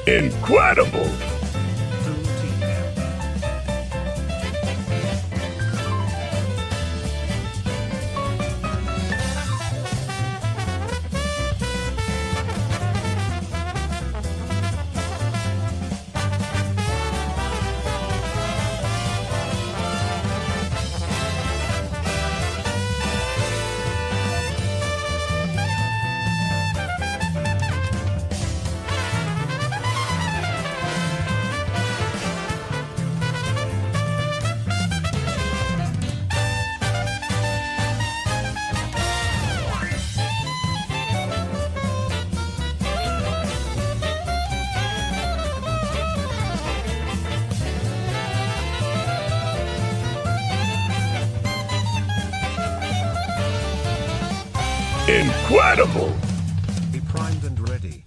Incredible! Incredible! Be primed and ready.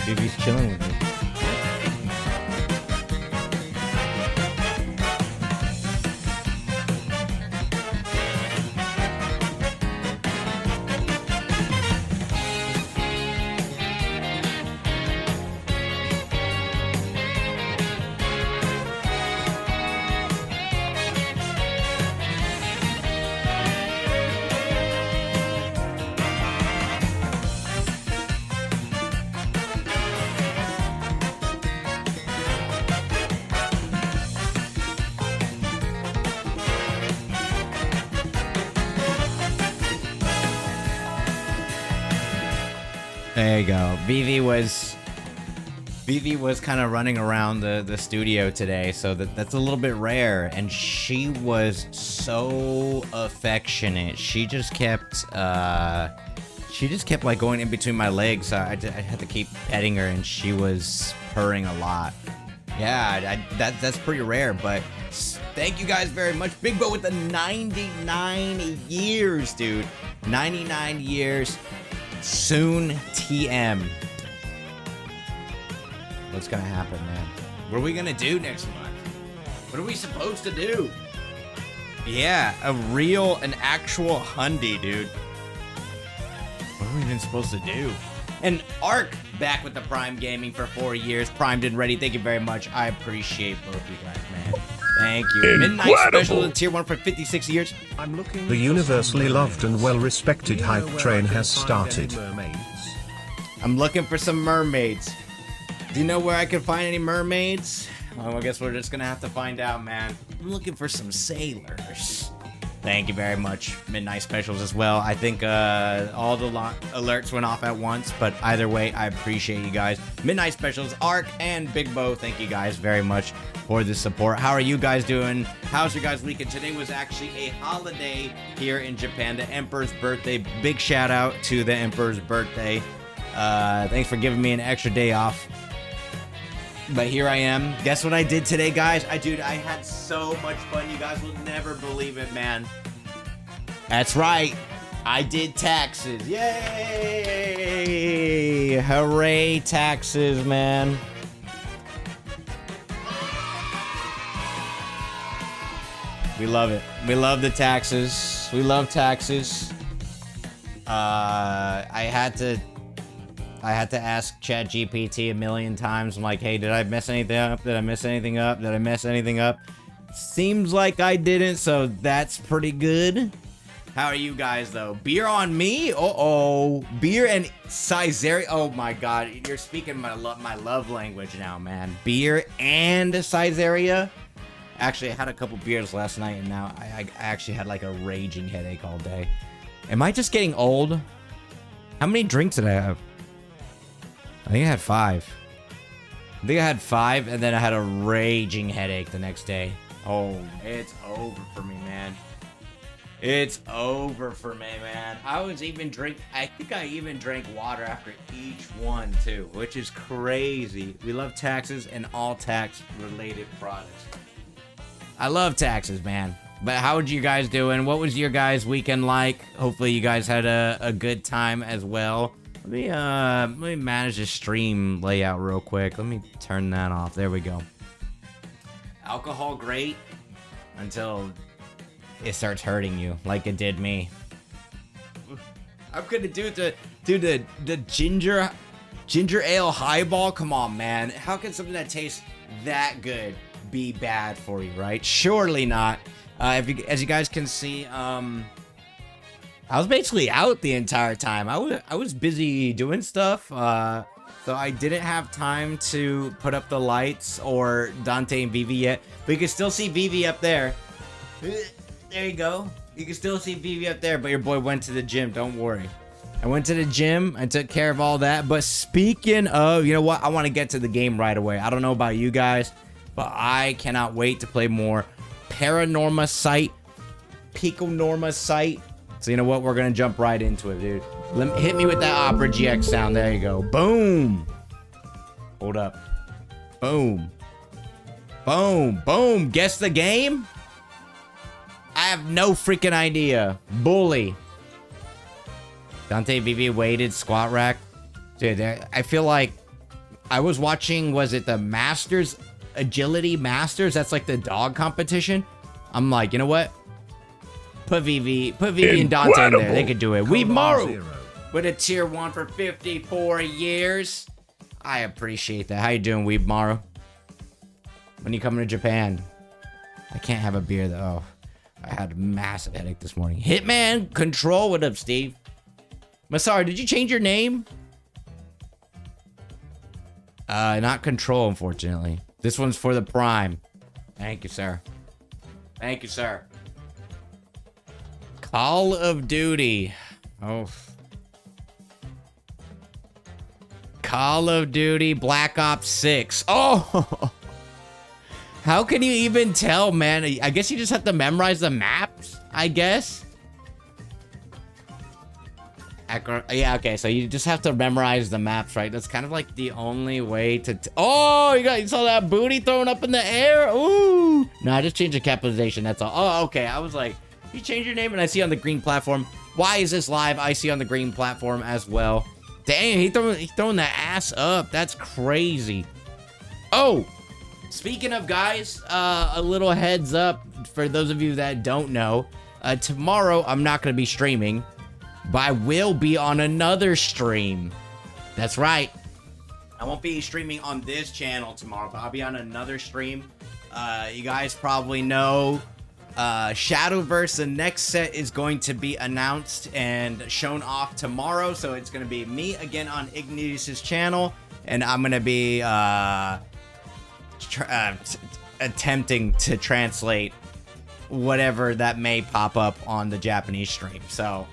Vivi's chilling with me. There you go. Vivi was kind of running around the studio today, so that's a little bit rare, and she was so affectionate. She just kept like going in between my legs. I had to keep petting her, and she was purring a lot. Yeah, that's pretty rare, but thank you guys very much. Big Bo with the 99 years, dude. 99 years. Soon TM. What's gonna happen, man? What are we gonna do next month? What are we supposed to do? Yeah, an actual Hyundai, dude. What are we even supposed to do? And Ark back with the Prime Gaming for 4 years. Primed and ready. Thank you very much. I appreciate both you guys, man. Thank you. Incredible. Midnight Special in Tier 1 for 56 years. I'm looking. The universally loved and well-respected hype train has started. I'm looking for some mermaids. Do you know where I can find any mermaids? Well, I guess we're just gonna have to find out, man. I'm looking for some sailors. Thank you very much. Midnight Specials as well. I think all the alerts went off at once, but either way, I appreciate you guys. Midnight Specials, Ark, and Big Bo, thank you guys very much for the support. How are you guys doing? How's your guys' weekend? Today was actually a holiday here in Japan, the Emperor's birthday. Big shout out to the Emperor's birthday. Thanks for giving me an extra day off. But here I am. Guess what I did today, guys? I had so much fun. You guys will never believe it, man. That's right. I did taxes. Yay! Hooray, taxes, man. We love it. We love the taxes. We love taxes. I had to ask ChatGPT a million times. I'm like, hey, did I mess anything up? Did I miss anything up? Did I mess anything up? Seems like I didn't, so that's pretty good. How are you guys, though? Beer on me? Uh-oh. Beer and Caesarea. Oh, my God. You're speaking my love language now, man. Beer and Caesarea? Actually, I had a couple beers last night, and now I actually had like a raging headache all day. Am I just getting old? How many drinks did I have? I think I had 5. I think I had 5, and then I had a raging headache the next day. Oh, it's over for me, man. It's over for me, man. I think I even drank water after each one, too, which is crazy. We love taxes and all tax-related products. I love taxes, man. But how are you guys doing? What was your guys' weekend like? Hopefully you guys had a good time as well. Let me manage the stream layout real quick. Let me turn that off. There we go. Alcohol, great until it starts hurting you like it did me. I'm gonna do the ginger ale highball. Come on, man. How can something that tastes that good be bad for you, right? Surely not. As you guys can see, I was basically out the entire time. I was busy doing stuff, so I didn't have time to put up the lights or Dante and Vivi yet. But you can still see Vivi up there. There you go. You can still see Vivi up there, but your boy went to the gym. Don't worry. I went to the gym. I took care of all that. But speaking of, you know what? I want to get to the game right away. I don't know about you guys, but I cannot wait to play more Paranormasight, Paranormasight. So you know what? We're going to jump right into it, dude. Hit me with that Opera GX sound. There you go. Boom. Hold up. Boom. Boom. Boom. Guess the game? I have no freaking idea. Bully. Dante Vivi weighted squat rack. Dude, I feel like I was watching, was it the Masters? Agility Masters? That's like the dog competition. I'm like, you know what? Put Vivi and Dante in there. They could do it. Weebmaru with a tier 1 for 54 years. I appreciate that. How you doing, Weebmaru? When you coming to Japan? I can't have a beer though. I had a massive headache this morning. Hitman Control. What up, Steve? Masar, did you change your name? Not Control, unfortunately. This one's for the Prime. Thank you, sir. Thank you, sir. Call of Duty. Oh. Call of Duty Black Ops 6. Oh! How can you even tell, man? I guess you just have to memorize the maps, I guess. Yeah, okay, so you just have to memorize the maps, right? That's kind of like the only way to... Oh, you saw that booty thrown up in the air? Ooh! No, I just changed the capitalization, that's all. Oh, okay, I was like, you changed your name and I see on the green platform. Why is this live? I see on the green platform as well. Dang, he's throwing that ass up. That's crazy. Oh! Speaking of guys, a little heads up for those of you that don't know. Tomorrow, I'm not going to be streaming, but I will be on another stream. That's right. I won't be streaming on this channel tomorrow, but I'll be on another stream. You guys probably know Shadowverse, the next set is going to be announced and shown off tomorrow. So it's going to be me again on Ignatius's channel, and I'm going to be attempting to translate whatever that may pop up on the Japanese stream. So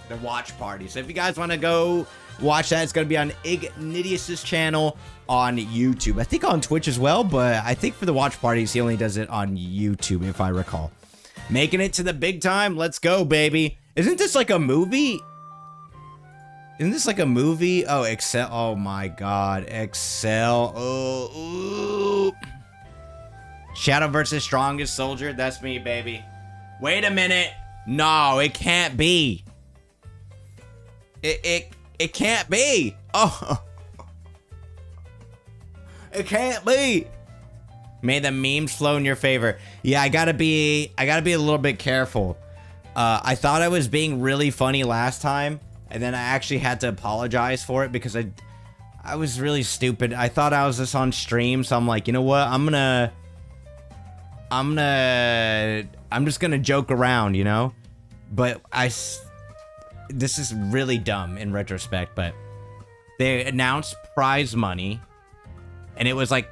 the watch party. So if you guys want to go watch that, it's going to be on Ignatius's channel on YouTube. I think on Twitch as well, but I think for the watch parties, he only does it on YouTube, if I recall. Making it to the big time. Let's go, baby. Isn't this like a movie? Isn't this like a movie? Oh, Excel. Oh my God. Excel. Oh, ooh. Shadow versus Strongest Soldier. That's me, baby. Wait a minute. No, it can't be. It can't be. Oh. It can't be. May the memes flow in your favor. Yeah, I gotta be a little bit careful. I thought I was being really funny last time, and then I actually had to apologize for it because I was really stupid. I thought I was just on stream, so I'm like, you know what? I'm just gonna joke around, you know? But this is really dumb in retrospect, but they announced prize money, and it was like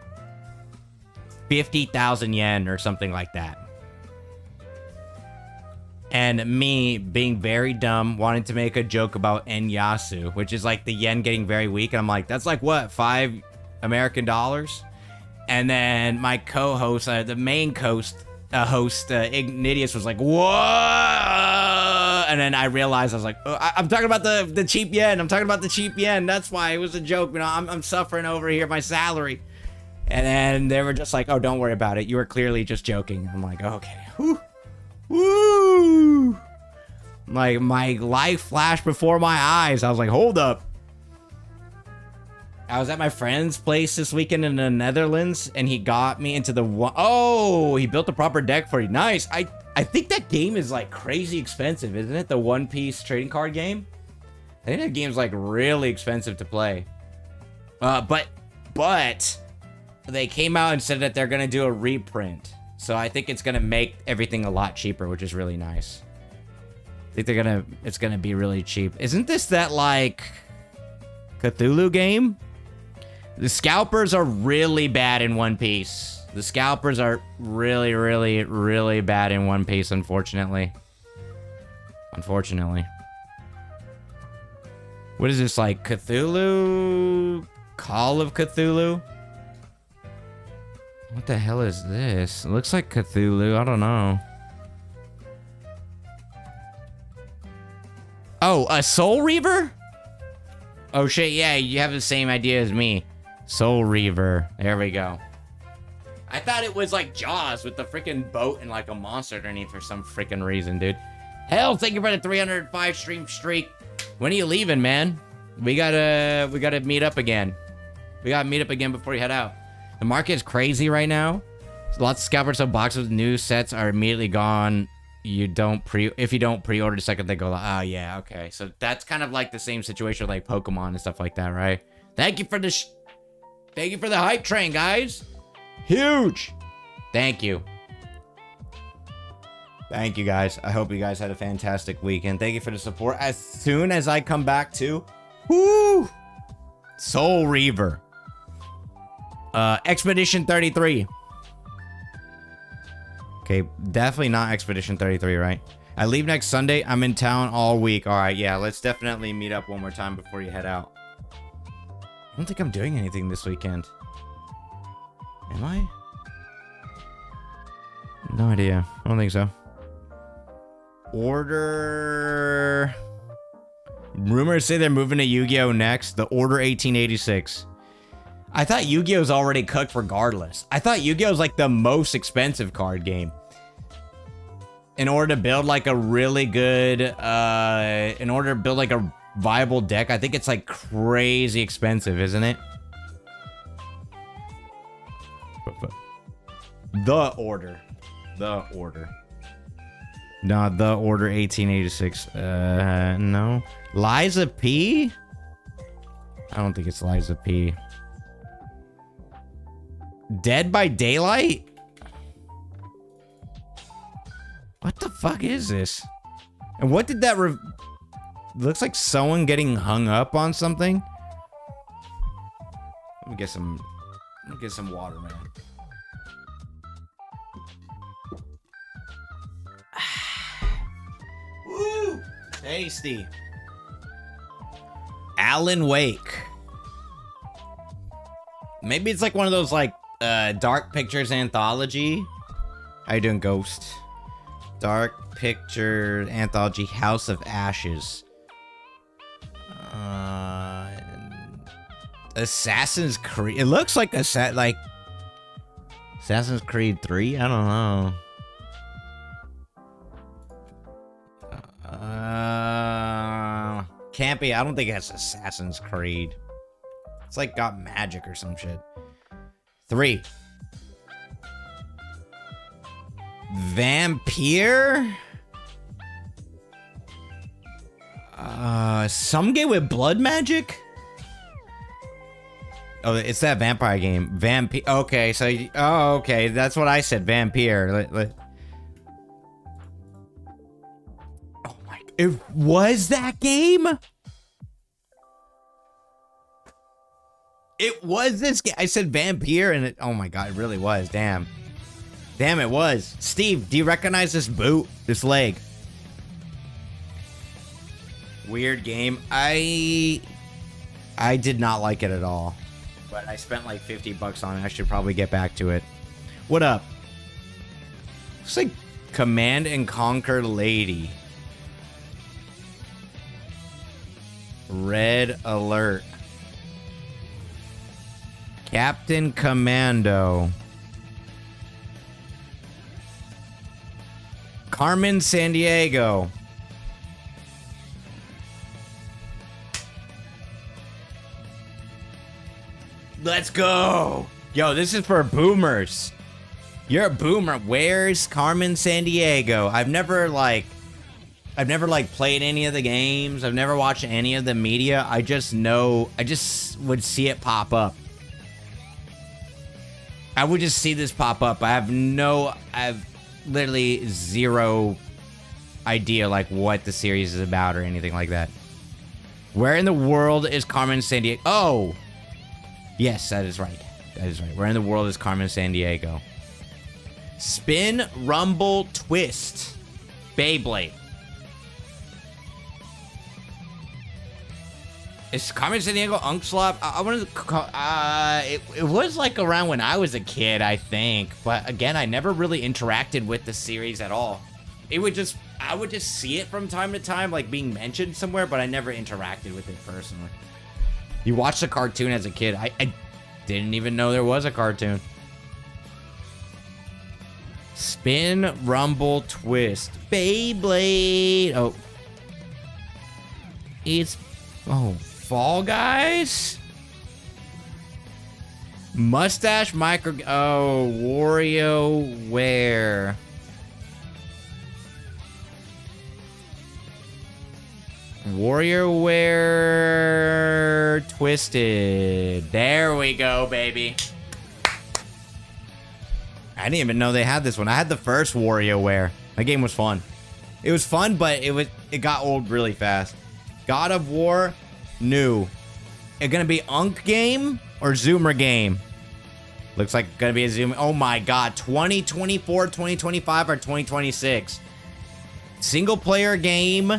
50,000 yen or something like that. And me being very dumb, wanting to make a joke about Enyasu, which is like the yen getting very weak. And I'm like, that's like what, $5 American? And then my co-host, the main host, Ignidius, was like, whoa! And then I realized, I was like, oh, I'm talking about the cheap yen. I'm talking about the cheap yen. That's why it was a joke. You know, I'm suffering over here, my salary. And then they were just like, oh, don't worry about it. You were clearly just joking. I'm like, okay. Whew. Woo! Like, my life flashed before my eyes. I was like, hold up. I was at my friend's place this weekend in the Netherlands, and he got me into the one. Oh, he built a proper deck for you. Nice. I think that game is like crazy expensive, isn't it? The One Piece trading card game. I think that game's like really expensive to play. But they came out and said that they're gonna do a reprint. So I think it's gonna make everything a lot cheaper, which is really nice. I think it's gonna be really cheap. Isn't this that like Cthulhu game? The scalpers are really bad in One Piece. The scalpers are really, really, really bad in One Piece, unfortunately. Unfortunately. What is this, like Cthulhu? Call of Cthulhu? What the hell is this? It looks like Cthulhu. I don't know. Oh, a Soul Reaver? Oh shit, yeah, you have the same idea as me. Soul Reaver. There we go. I thought it was like Jaws with the freaking boat and like a monster underneath for some freaking reason, dude. Hell, thank you for the 305 stream streak. When are you leaving, man? We gotta meet up again. We gotta meet up again before you head out. The market is crazy right now. Lots of scalpers, so boxes with new sets are immediately gone. If you don't pre-order the second they go, oh yeah, okay. So that's kind of like the same situation with like Pokemon and stuff like that, right? Thank you for the hype train, guys. Huge. Thank you. Thank you, guys. I hope you guys had a fantastic weekend. Thank you for the support. As soon as I come back to, whoo, Soul Reaver. Expedition 33. Okay, definitely not Expedition 33, right? I leave next Sunday. I'm in town all week. All right, yeah, let's definitely meet up one more time before you head out. I don't think I'm doing anything this weekend. Am I? No idea. I don't think so. Order... Rumors say they're moving to Yu-Gi-Oh! Next. The Order 1886. I thought Yu-Gi-Oh's already cooked regardless. I thought Yu-Gi-Oh's like the most expensive card game. In order to build like a really good, in order to build like a viable deck, I think it's like crazy expensive, isn't it? The Order. The Order. No, The Order 1886. No. Liza P? I don't think it's Liza P. Dead by Daylight? What the fuck is this? And what did that looks like someone getting hung up on something. Let me get some water, man. Woo! Tasty. Alan Wake. Maybe it's like one of those like Dark Pictures anthology. How you doing, Ghost? Dark Picture anthology, House of Ashes. Assassin's Creed. It looks like Assassin's Creed 3. I don't know. Can't be. I don't think it's Assassin's Creed. It's like got magic or some shit. 3. Vampire? Some game with blood magic? Oh, it's that vampire game. Okay, so... Oh, okay. That's what I said. Vampire. Oh my... It was that game? It was this game. I said vampire and it... Oh my god, it really was. Damn. Damn, it was. Steve, do you recognize this boot? This leg? Weird game. I did not like it at all. But I spent like $50 on it. I should probably get back to it. What up? Looks like Command and Conquer Lady. Red Alert. Captain Commando. Carmen Sandiego. Let's go. Yo, this is for boomers. You're a boomer. Where's Carmen Sandiego? I've never played any of the games. I've never watched any of the media. I just would see it pop up. I would just see this pop up. I have literally zero idea like what the series is about or anything like that. Where in the world is Carmen Sandiego? Oh, yes, that is right. That is right. Where in the world is Carmen Sandiego? Spin, rumble, twist. Beyblade. Is Carmen Sandiego Unkslop? I wanted to call, it was like around when I was a kid, I think. But again, I never really interacted with the series at all. I would just see it from time to time, like being mentioned somewhere, but I never interacted with it personally. You watched the cartoon as a kid. I didn't even know there was a cartoon. Spin, rumble, twist. Beyblade. Oh. It's... Oh, Fall Guys? Mustache micro... Oh, WarioWare. WarioWare Twisted. There we go, baby. I didn't even know they had this one. I had the first WarioWare. That game was fun. It was fun, but it got old really fast. God of War, new. It gonna be Unk game or Zoomer game? Looks like gonna be a Zoom. Oh my god, 2024, 2025, or 2026. Single player game.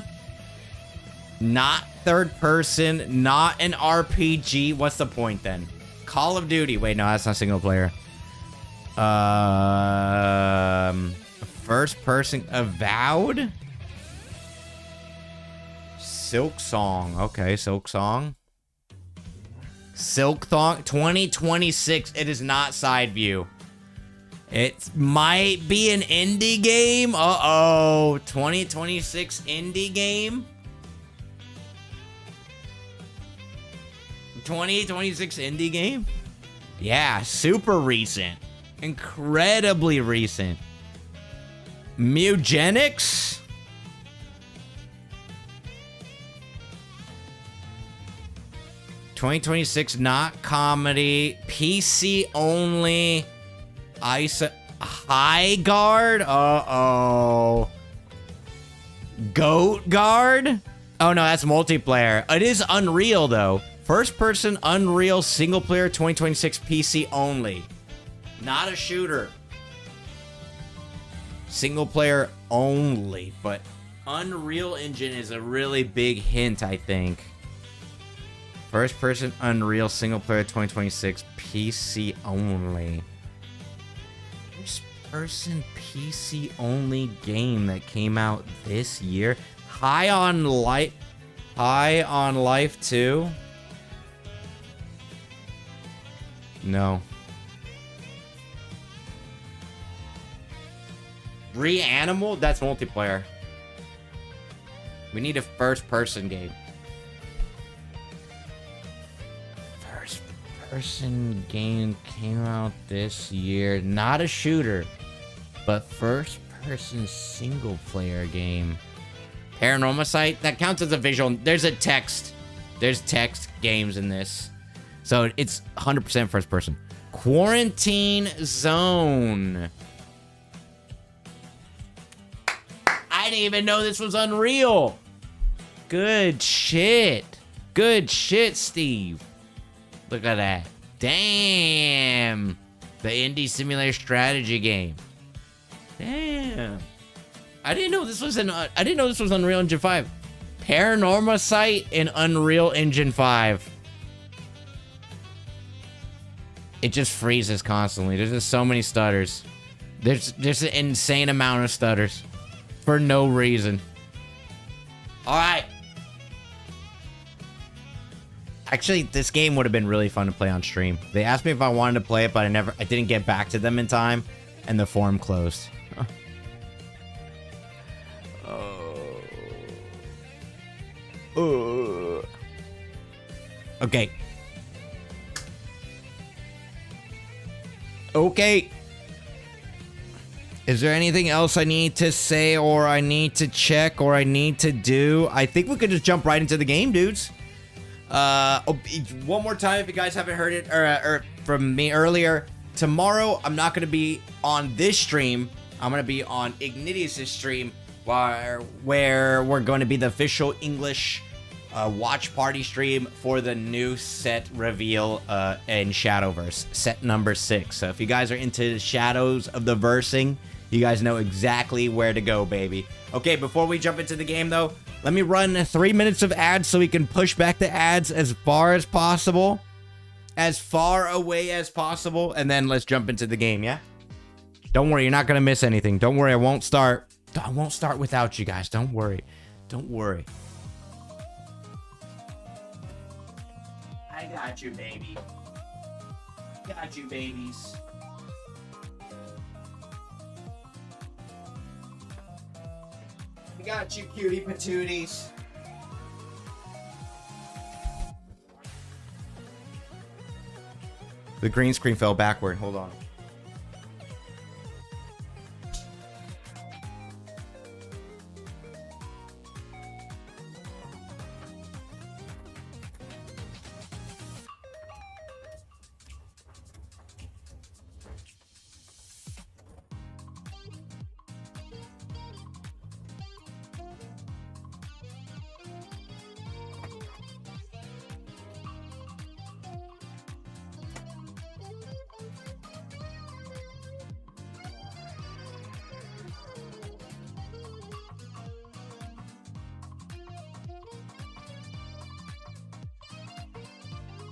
Not third person, not an RPG. What's the point then? Call of Duty. Wait, no, that's not single player. First person. Avowed? Silk Song. Okay, Silk Song. Silk Thong 2026. It is not side view. It might be an indie game. Uh-oh. 2026 indie game. 2026 indie game? Yeah, super recent. Incredibly recent. Mugenics? $2026, not comedy. PC only. High Guard? Uh-oh. Goat Guard? Oh, no, that's multiplayer. It is Unreal, though. First person Unreal single player 2026 PC only. Not a shooter. Single player only, but Unreal Engine is a really big hint, I think. First person Unreal single player 2026 PC only. First person PC only game that came out this year. High on Life 2. No. Reanimal? That's multiplayer. We need a first-person game. First-person game came out this year. Not a shooter, but first-person single-player game. Paranormasight, that counts as a visual. There's text games in this. So it's 100% first person. Quarantine Zone. I didn't even know this was Unreal. Good shit. Good shit, Steve. Look at that. Damn. The indie simulator strategy game. Damn. I didn't know this was Unreal Engine 5. Paranormasight in Unreal Engine 5. It just freezes constantly. There's just so many stutters. There's an insane amount of stutters for no reason. All right. Actually, this game would have been really fun to play on stream. They asked me if I wanted to play it, but I didn't get back to them in time, and the forum closed. Okay. Okay. Is there anything else I need to say, or I need to check, or I need to do? I think we could just jump right into the game, dudes. One more time, if you guys haven't heard it or from me earlier, tomorrow I'm not going to be on this stream. I'm going to be on Ignitius' stream, where we're going to be the official English watch party stream for the new set reveal in Shadowverse, set number 6. So if you guys are into Shadows of the Versing, you guys know exactly where to go, baby. Okay, before we jump into the game, though, let me run 3 minutes of ads so we can push back the ads as far as possible. As far away as possible. And then let's jump into the game, yeah? Don't worry, you're not going to miss anything. Don't worry, I won't start without you guys. Don't worry. Don't worry. I got you, baby. Got you, babies. We got you, cutie patooties. The green screen fell backward. Hold on.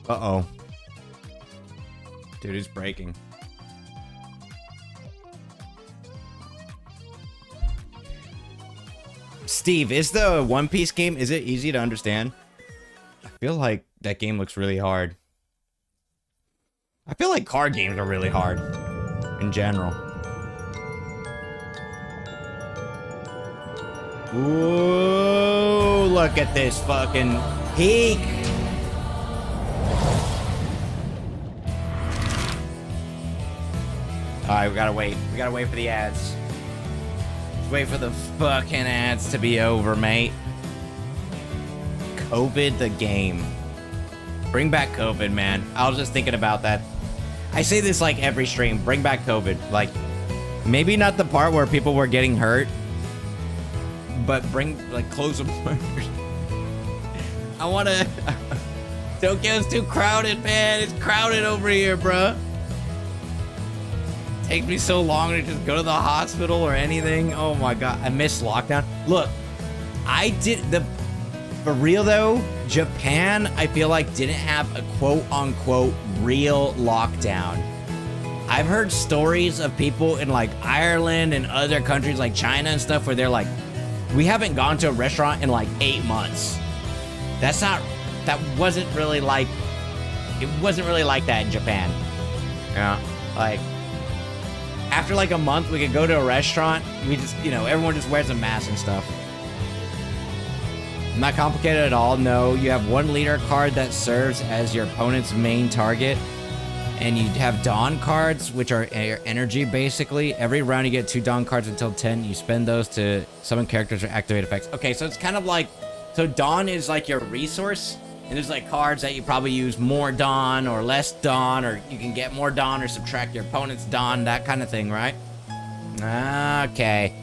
Uh-oh. Dude, it's breaking. Steve, is the One Piece game, is it easy to understand? I feel like that game looks really hard. I feel like card games are really hard in general. Ooh, look at this fucking peak. Alright, we gotta wait. We gotta wait for the ads. Let's wait for the fucking ads to be over, mate. COVID the game. Bring back COVID, man. I was just thinking about that. I say this like every stream. Bring back COVID. Like, maybe not the part where people were getting hurt, but close the borders. I wanna... Tokyo's too crowded, man. It's crowded over here, bruh. Takes me so long to just go to the hospital or anything. Oh my god, I missed lockdown. Look, for real though, Japan, I feel like didn't have a quote-unquote real lockdown. I've heard stories of people in like Ireland and other countries like China and stuff where they're like, we haven't gone to a restaurant in like 8 months. It wasn't really like that in Japan. Yeah, like, after like a month, we could go to a restaurant. We just, everyone just wears a mask and stuff. Not complicated at all. No, you have one leader card that serves as your opponent's main target. And you have Dawn cards, which are energy, basically. Every round you get 2 Dawn cards until 10. You spend those to summon characters or activate effects. Okay, so it's kind of like... So Dawn is like your resource. And there's like cards that you probably use more Dawn or less Dawn. Or you can get more Dawn or subtract your opponent's Dawn. That kind of thing, right? Okay.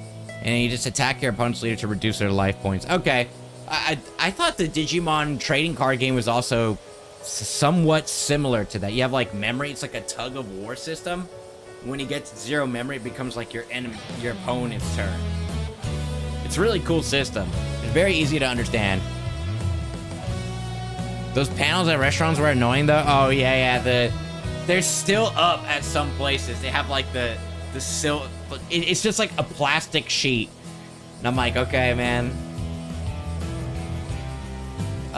And you just attack your opponent's leader to reduce their life points. Okay. I thought the Digimon trading card game was also... somewhat similar to that. You have like memory. It's like a tug of war system. When you get to 0 memory, it becomes like your opponent's turn. It's a really cool system. It's very easy to understand. Those panels at restaurants were annoying though. Oh yeah. They're still up at some places. They have like the silk. It's just like a plastic sheet. And I'm like, okay, man.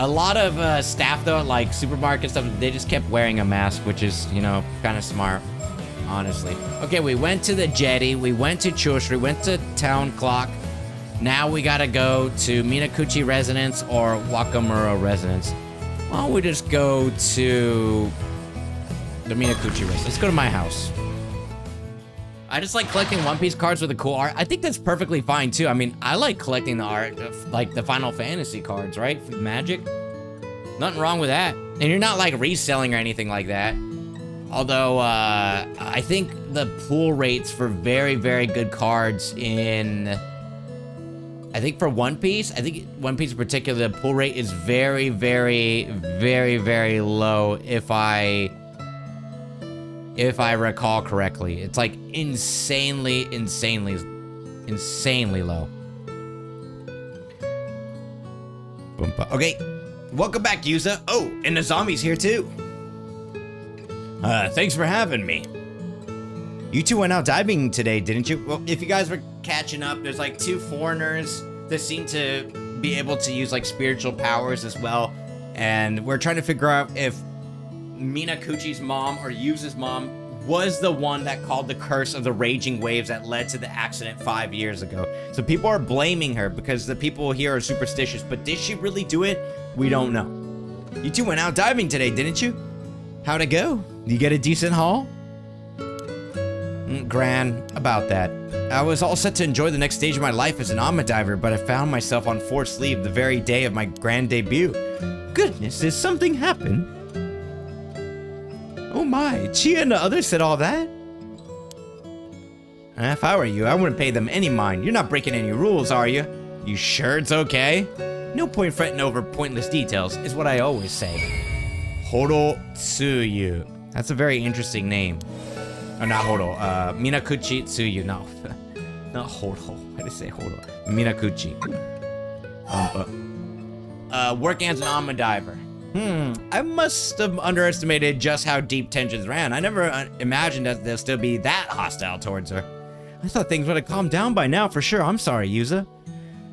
A lot of staff, though, like supermarket stuff, they just kept wearing a mask, which is, you know, kind of smart, honestly. Okay, we went to the jetty, we went to Chosri, we went to Town Clock. Now we gotta go to Minakuchi Residence or Wakamura Residence. Why don't we just go to the Minakuchi Residence? Let's go to my house. I just like collecting One Piece cards with a cool art. I think that's perfectly fine, too. I mean, I like collecting the art of, like, the Final Fantasy cards, right? For Magic. Nothing wrong with that. And you're not, like, reselling or anything like that. Although, I think the pool rates for very, very good cards in... I think for One Piece, One Piece in particular, the pool rate is very, very, very, very low if I recall correctly. It's like insanely low. Okay, welcome back, Yuza. Oh, and the zombie's here too. Thanks for having me. You two went out diving today, didn't you? Well, if you guys were catching up, there's like 2 foreigners that seem to be able to use like spiritual powers as well. And we're trying to figure out if Minakuchi's mom or Yuza's mom was the one that called the curse of the raging waves that led to the accident 5 years ago. So people are blaming her because the people here are superstitious, but did she really do it? We don't know. You two went out diving today, didn't you? How'd it go? Did you get a decent haul? Gran, about that. I was all set to enjoy the next stage of my life as an Amma diver, but I found myself on forced leave the very day of my grand debut. Goodness, did something happen? Oh my, Chia and the others said all that? If I were you, I wouldn't pay them any mind. You're not breaking any rules, are you? You sure it's okay? No point fretting over pointless details, is what I always say. Horo Tsuyu. That's a very interesting name. Oh, not Horo. Minakuchi Tsuyu. No. Not Horo. Why did I say Horo? Minakuchi. Working as an Amma diver. I must have underestimated just how deep tensions ran. I never imagined that they'll still be that hostile towards her. I thought things would have calmed down by now for sure. I'm sorry, Yuza.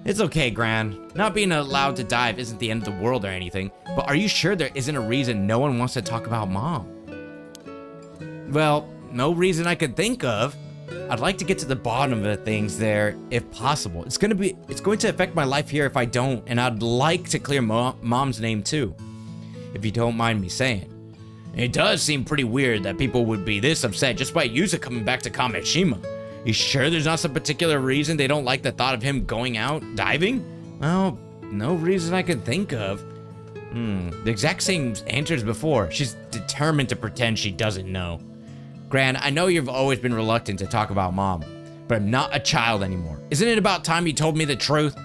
It's okay, Gran. Not being allowed to dive isn't the end of the world or anything. But are you sure there isn't a reason no one wants to talk about Mom? Well, no reason I could think of. I'd like to get to the bottom of the things there, if possible. It's going to affect my life here if I don't, and I'd like to clear Mom's name too, if you don't mind me saying. It does seem pretty weird that people would be this upset just by Yuza coming back to Kameshima. You sure there's not some particular reason they don't like the thought of him going out diving? Well, no reason I can think of. The exact same answer as before. She's determined to pretend she doesn't know. Gran, I know you've always been reluctant to talk about Mom, but I'm not a child anymore. Isn't it about time you told me the truth?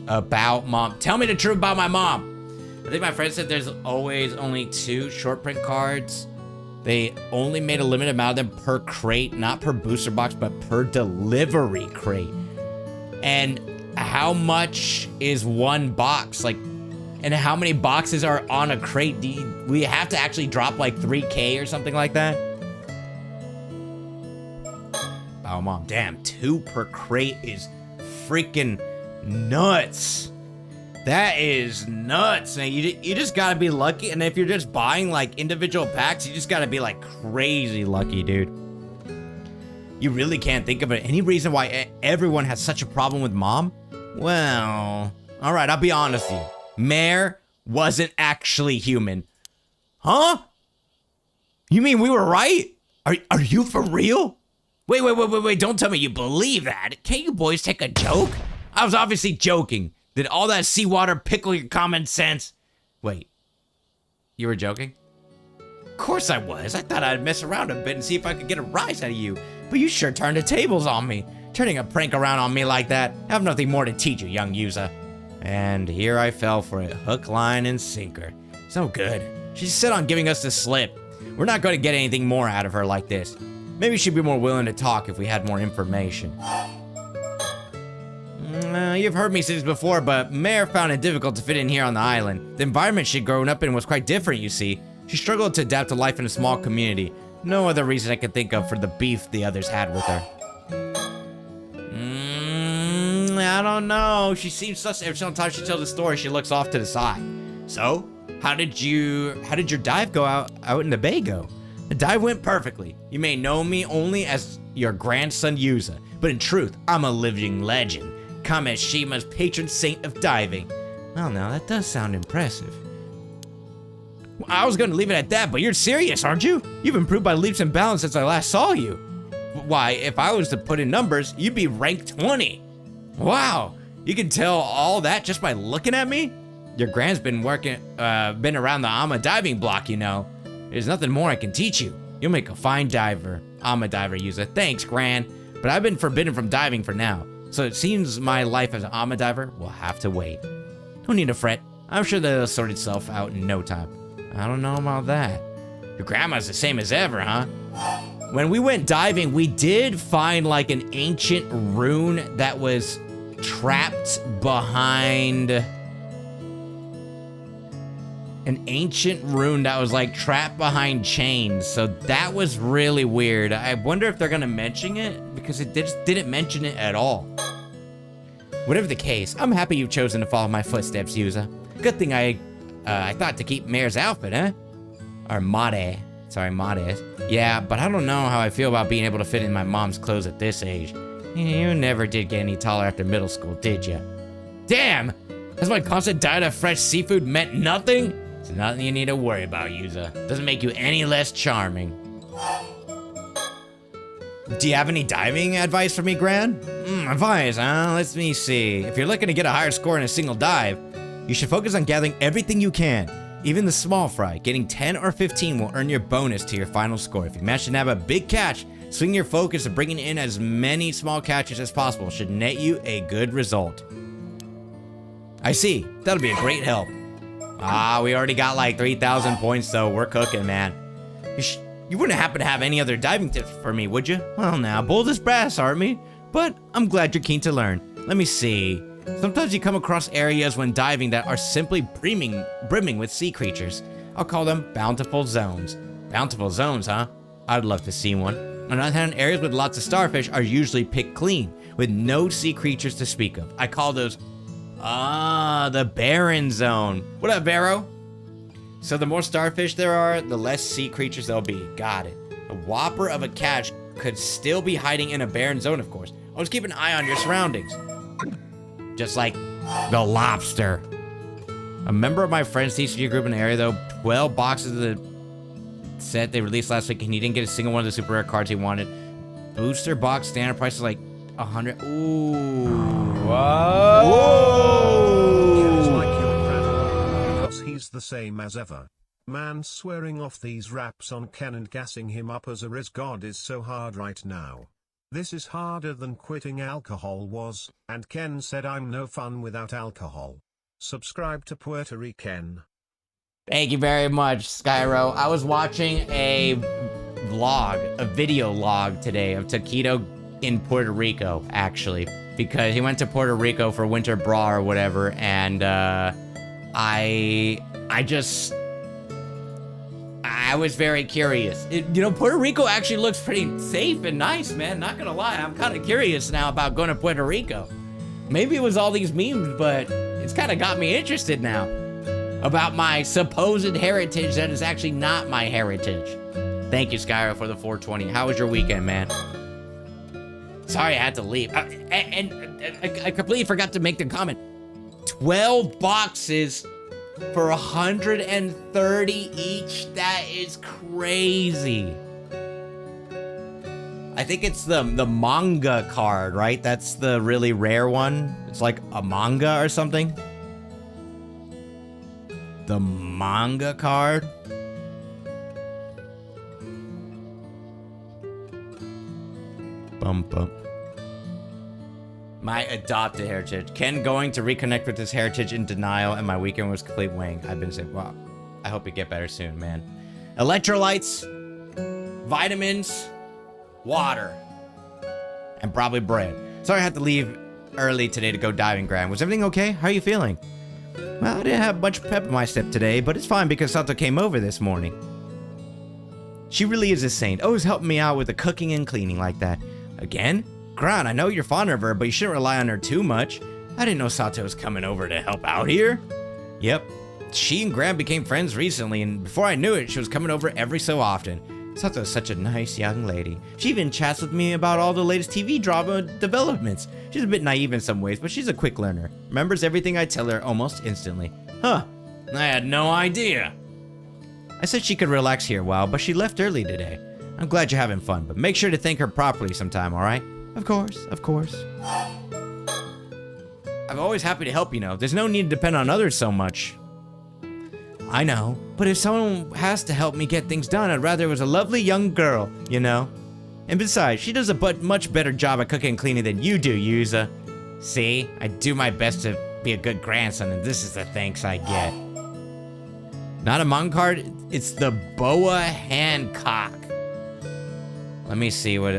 About Mom. Tell me the truth about my mom. I think my friend said there's always only 2 short print cards. They only made a limited amount of them per crate, not per booster box, but per delivery crate. And how much is one box? Like, and how many boxes are on a crate? We have to actually drop like 3K or something like that? Oh, Mom, damn, 2 per crate is freaking nuts. That is nuts, man. You just gotta be lucky. And if you're just buying like individual packs, you just gotta be like crazy lucky, dude. You really can't think of any reason why everyone has such a problem with Mom? Well, all right, I'll be honest with you. Mare wasn't actually human. Huh? You mean we were right? Are you for real? Wait, don't tell me you believe that. Can't you boys take a joke? I was obviously joking. Did all that seawater pickle your common sense? Wait, you were joking? Of course I was. I thought I'd mess around a bit and see if I could get a rise out of you. But you sure turned the tables on me. Turning a prank around on me like that. I have nothing more to teach you, young user. And here I fell for it. Hook, line, and sinker. So good. She set on giving us the slip. We're not going to get anything more out of her like this. Maybe she'd be more willing to talk if we had more information. You've heard me say this before, but Mare found it difficult to fit in here on the island. The environment she'd grown up in was quite different, you see. She struggled to adapt to life in a small community. No other reason I could think of for the beef the others had with her. I don't know. She seems sus. Every single time she tells a story, she looks off to the side. So, how did your dive go out in the bay go? The dive went perfectly. You may know me only as your grandson Yuza, but in truth, I'm a living legend. Kameshima's patron saint of diving. Well, now that does sound impressive. I was gonna leave it at that, but you're serious, aren't you? You've improved by leaps and bounds since I last saw you. Why, if I was to put in numbers, you'd be ranked 20. Wow, you can tell all that just by looking at me? Your Gran's been been around the Ama diving block, you know. There's nothing more I can teach you. You'll make a fine diver. Ama diver user. Thanks, Gran. But I've been forbidden from diving for now. So it seems my life as an Ama diver will have to wait. Don't need to fret. I'm sure that'll sort itself out in no time. I don't know about that. Your grandma's the same as ever, huh? When we went diving, we did find like an ancient rune that was trapped behind... An ancient rune that was like trapped behind chains. So that was really weird. I wonder if they're gonna mention it because it just didn't mention it at all. Whatever the case, I'm happy you've chosen to follow my footsteps, Yuza. Good thing I thought to keep Mare's outfit, huh? Or Mare. Sorry, Mare. Yeah, but I don't know how I feel about being able to fit in my mom's clothes at this age. You never did get any taller after middle school, did ya? Damn! Has my constant diet of fresh seafood meant nothing? It's nothing you need to worry about, Yuza. Doesn't make you any less charming. Do you have any diving advice for me, Gran? Advice, huh? Let me see. If you're looking to get a higher score in a single dive, you should focus on gathering everything you can. Even the small fry. Getting 10 or 15 will earn your bonus to your final score. If you manage to nab a big catch, swing your focus to bringing in as many small catches as possible should net you a good result. I see. That'll be a great help. We already got like 3,000 points, so we're cooking, man. You wouldn't happen to have any other diving tips for me, would you? Well, now, bold as brass, aren't we? But I'm glad you're keen to learn. Let me see. Sometimes you come across areas when diving that are simply brimming with sea creatures. I'll call them bountiful zones. Bountiful zones, huh? I'd love to see one. On the other hand, areas with lots of starfish are usually picked clean, with no sea creatures to speak of. I call those... the barren zone. What up, Vero? So the more starfish there are, the less sea creatures there'll be. Got it. A whopper of a catch could still be hiding in a barren zone, of course. Always keep an eye on your surroundings. Just like the lobster. A member of my friend's TCG group in the area, though, 12 boxes of the set they released last week, and he didn't get a single one of the super rare cards he wanted. Booster box standard price is like 100. Ooh. Whoa! It's like your grandma, because he's the same as ever. Man, swearing off these raps on Ken and gassing him up as a Riz god is so hard right now. This is harder than quitting alcohol was, and Ken said I'm no fun without alcohol. Subscribe to Puerto Rican. Thank you very much, Skyro. I was watching a video log today of Taquito in Puerto Rico, actually, because he went to Puerto Rico for winter bra or whatever, and I was very curious. Puerto Rico actually looks pretty safe and nice, man. Not gonna lie, I'm kind of curious now about going to Puerto Rico. Maybe it was all these memes, but it's kind of got me interested now about my supposed heritage that is actually not my heritage. Thank you, Skyro, for the 420. How was your weekend, man? Sorry I had to leave. And I completely forgot to make the comment. 12 boxes for 130 each. That is crazy. I think it's the manga card, right? That's the really rare one. It's like a manga or something. The manga card. Bum bum. My adopted heritage. Ken going to reconnect with his heritage in denial, and my weekend was complete wing. I've been saying, wow. I hope you get better soon, man. Electrolytes, vitamins, water, and probably bread. Sorry I had to leave early today to go diving, Graham. Was everything okay? How are you feeling? Well, I didn't have much pep in my step today, but it's fine because Sato came over this morning. She really is a saint, always helping me out with the cooking and cleaning like that. Again? Gran, I know you're fond of her, but you shouldn't rely on her too much. I didn't know Sato was coming over to help out here. Yep. She and Gran became friends recently, and before I knew it, she was coming over every so often. Sato's such a nice young lady. She even chats with me about all the latest TV drama developments. She's a bit naive in some ways, but she's a quick learner. Remembers everything I tell her almost instantly. Huh. I had no idea. I said she could relax here a while, but she left early today. I'm glad you're having fun, but make sure to thank her properly sometime, alright? Of course, of course. I'm always happy to help, you know. There's no need to depend on others so much. I know, but if someone has to help me get things done, I'd rather it was a lovely young girl, you know? And besides, she does a much better job at cooking and cleaning than you do, Yuza. See? I do my best to be a good grandson, and this is the thanks I get. Not a manga card, it's the Boa Hancock. Let me see what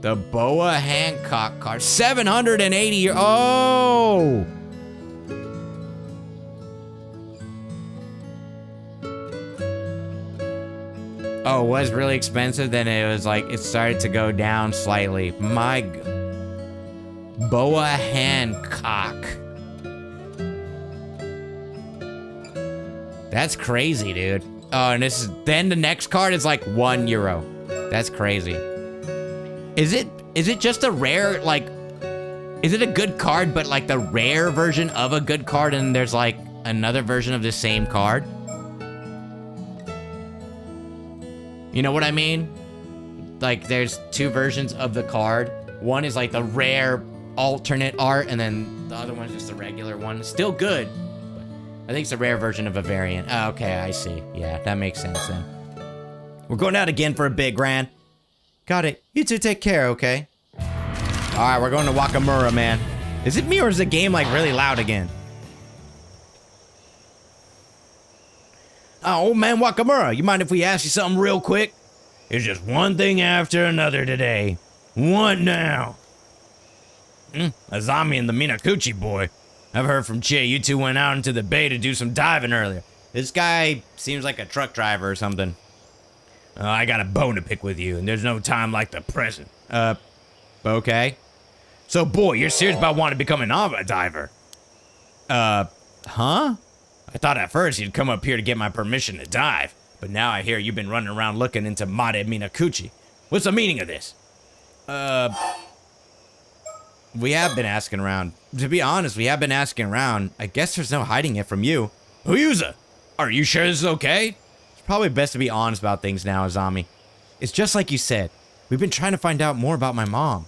the Boa Hancock card. 780, oh! Oh, it was really expensive, then it was like, it started to go down slightly. Boa Hancock. That's crazy, dude. Oh, and then the next card is like €1. That's crazy. Is it just a rare, like, is it a good card, but like the rare version of a good card and there's like another version of the same card? You know what I mean? Like there's two versions of the card. One is like the rare alternate art and then the other one is just the regular one. Still good. I think it's a rare version of a variant. Oh, okay, I see. Yeah, that makes sense then. We're going out again for a bit, Gran. Got it. You two take care, okay? Alright, we're going to Wakamura, man. Is it me or is the game like really loud again? Oh, old man Wakamura, you mind if we ask you something real quick? It's just one thing after another today. What now? Azami and the Minakuchi boy. I've heard from Che you two went out into the bay to do some diving earlier. This guy seems like a truck driver or something. I got a bone to pick with you, and there's no time like the present. Okay. So, boy, you're serious about wanting to become an Ava diver? Huh? I thought at first you'd come up here to get my permission to dive, but now I hear you've been running around looking into Made Minakuchi. What's the meaning of this? We have been asking around. To be honest, we have been asking around. I guess there's no hiding it from you. Uyuza, are you sure this is okay? It's probably best to be honest about things now, Azami. It's just like you said. We've been trying to find out more about my mom.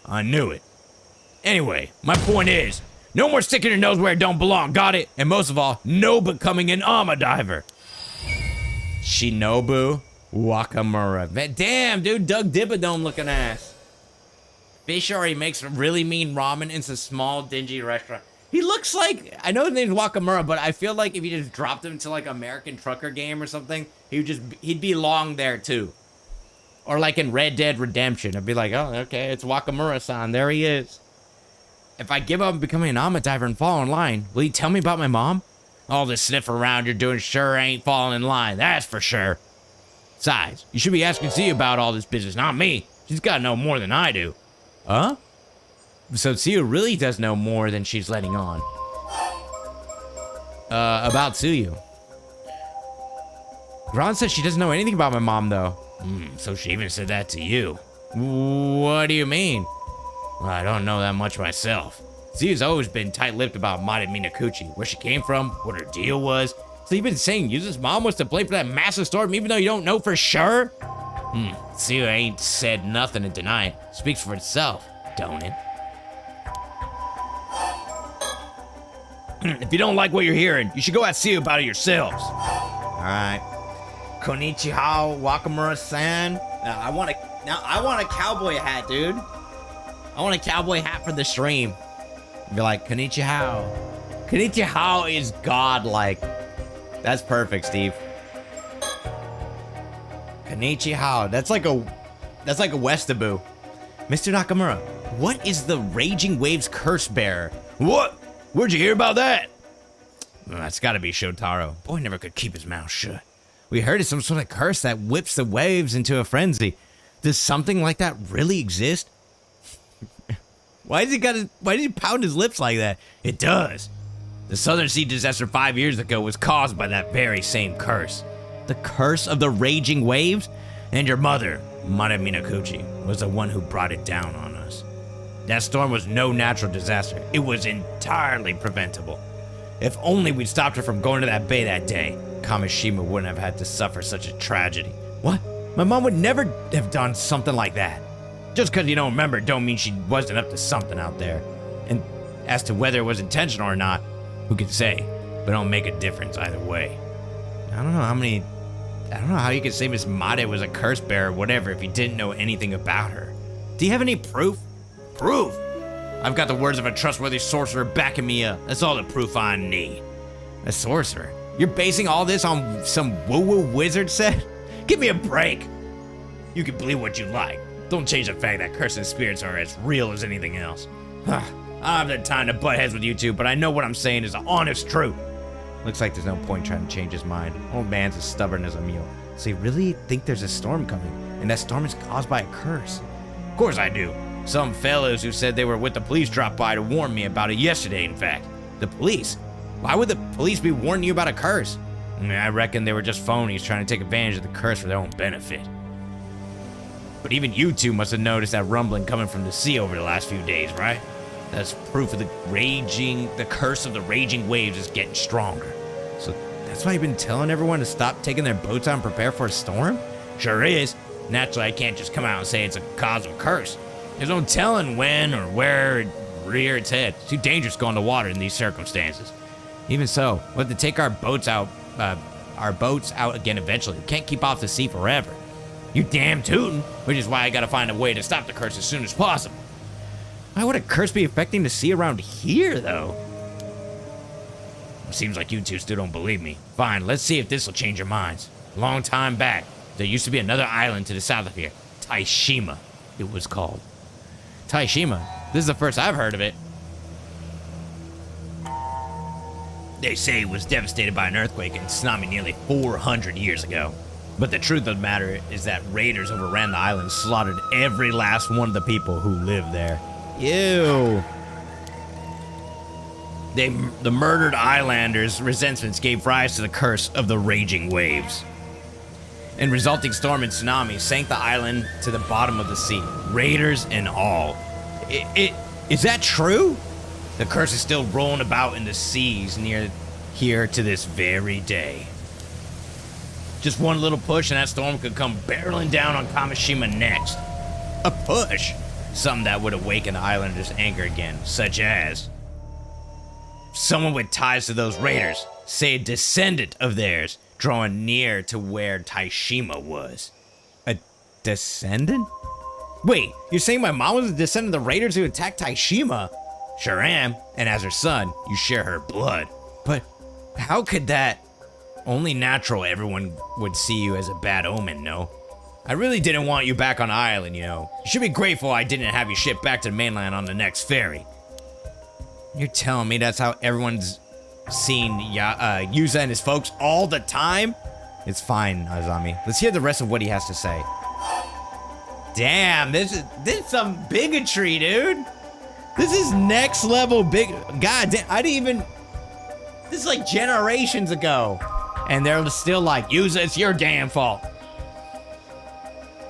I knew it. Anyway, my point is, no more sticking your nose where it don't belong, got it? And most of all, no becoming an Ama diver. Shinobu Wakamura. Damn, dude, Doug Dibadome looking ass. Fish already makes really mean ramen in some small, dingy restaurant. He looks like, I know his name's Wakamura, but I feel like if you just dropped him to like American Trucker game or something, he'd belong there too. Or like in Red Dead Redemption, I'd be like, oh, okay, it's Wakamura-san, there he is. If I give up becoming an Ama diver and fall in line, will you tell me about my mom? All this sniff around you're doing sure ain't falling in line, that's for sure. Besides, you should be asking Z about all this business, not me. She's gotta know more than I do. Huh? So Tsuyu really does know more than she's letting on. About Tsuyu. Ron said she doesn't know anything about my mom, though. So she even said that to you. What do you mean? Well, I don't know that much myself. Zio's always been tight-lipped about Mata Minakuchi, where she came from, what her deal was. So you've been saying Yuza's mom was to blame for that massive storm even though you don't know for sure? Zio ain't said nothing to deny it. Speaks for itself, don't it? If you don't like what you're hearing, you should go ask Zio about it yourselves. Alright. Konnichiwa, Wakamura-san. I want a cowboy hat, dude. I want a cowboy hat for the stream. Be like, Konnichiwa. Konnichiwa is godlike. That's perfect, Steve. Konnichiwa. That's like a Westaboo. Mr. Nakamura, what is the Raging Waves curse bearer? What? Where'd you hear about that? Well, that's gotta be Shotaro. Boy never could keep his mouth shut. We heard it's some sort of curse that whips the waves into a frenzy. Does something like that really exist? Why does he pound his lips like that? It does. The Southern Sea disaster 5 years ago was caused by that very same curse. The curse of the raging waves? And your mother, Mata Minakuchi, was the one who brought it down on us. That storm was no natural disaster. It was entirely preventable. If only we'd stopped her from going to that bay that day, Kamishima wouldn't have had to suffer such a tragedy. What? My mom would never have done something like that. Just because you don't remember don't mean she wasn't up to something out there. And as to whether it was intentional or not, who can say? But it don't make a difference either way. I don't know how you could say Miss Mata was a curse bearer or whatever if you didn't know anything about her. Do you have any proof? Proof? I've got the words of a trustworthy sorcerer backing me up. That's all the proof I need. A sorcerer? You're basing all this on some woo-woo wizard said? Give me a break. You can believe what you like. Don't change the fact that cursed spirits are as real as anything else. I don't have the time to butt heads with you two, but I know what I'm saying is the honest truth. Looks like there's no point trying to change his mind. Old man's as stubborn as a mule. So you really think there's a storm coming, and that storm is caused by a curse? Of course I do. Some fellows who said they were with the police dropped by to warn me about it yesterday, in fact. The police? Why would the police be warning you about a curse? I reckon they were just phonies trying to take advantage of the curse for their own benefit. But even you two must have noticed that rumbling coming from the sea over the last few days, right? That's proof of the curse of the raging waves is getting stronger. So that's why you've been telling everyone to stop taking their boats out and prepare for a storm? Sure is. Naturally, I can't just come out and say it's a cause of a curse. There's no telling when or where it rear its head. It's too dangerous going to water in these circumstances. Even so, we'll have to take our boats out again eventually. We can't keep off the sea forever. You damn tootin', which is why I gotta find a way to stop the curse as soon as possible. Why would a curse be affecting the sea around here, though? It seems like you two still don't believe me. Fine, let's see if this will change your minds. A long time back, there used to be another island to the south of here. Taishima, it was called. Taishima? This is the first I've heard of it. They say it was devastated by an earthquake and tsunami nearly 400 years ago. But the truth of the matter is that raiders overran the island and slaughtered every last one of the people who lived there. Ew. The murdered islanders' resentments gave rise to the curse of the raging waves. And resulting storm and tsunami sank the island to the bottom of the sea, raiders and all. Is that true? The curse is still rolling about in the seas near here to this very day. Just one little push and that storm could come barreling down on Kamishima next. A push? Something that would awaken the islanders' anger again, such as someone with ties to those raiders, say a descendant of theirs, drawing near to where Taishima was. A descendant? Wait, you're saying my mom was a descendant of the raiders who attacked Taishima? Sure am, and as her son, you share her blood. But how could that? Only natural everyone would see you as a bad omen, no? I really didn't want you back on the island, you know. You should be grateful I didn't have you shipped back to the mainland on the next ferry. You're telling me that's how everyone's seen Yuza and his folks all the time? It's fine, Azami. Let's hear the rest of what he has to say. Damn, this is some bigotry, dude. This is next level big. God damn, I didn't even. This is like generations ago. And they're still like, Yuza, it's your damn fault.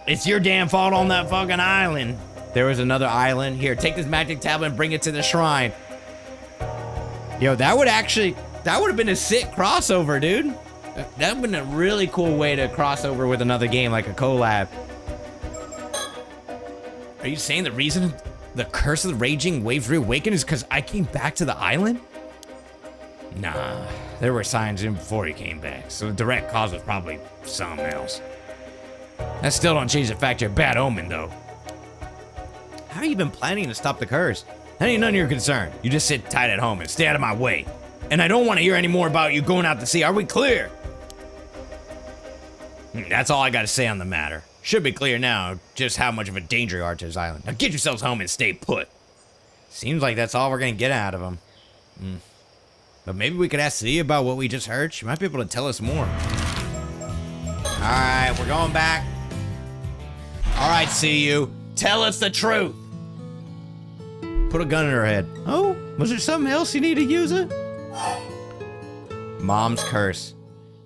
It's your damn fault on that fucking island. There was another island. Here, take this magic tablet and bring it to the shrine. Yo, that would have been a sick crossover, dude. That would have been a really cool way to cross over with another game, like a collab. Are you saying the reason the curse of the raging waves reawakened is because I came back to the island? Nah, there were signs in before he came back, so the direct cause was probably something else. That still don't change the fact you're a bad omen, though. How are you even planning to stop the curse? That ain't none of your concern. You just sit tight at home and stay out of my way. And I don't want to hear any more about you going out to sea. Are we clear? That's all I got to say on the matter. Should be clear now just how much of a danger you are to this island. Now get yourselves home and stay put. Seems like that's all we're going to get out of him. But maybe we could ask C about what we just heard. She might be able to tell us more. Alright, we're going back. Alright, see you. Tell us the truth. Put a gun in her head. Oh, was there something else you need to use it? Mom's curse.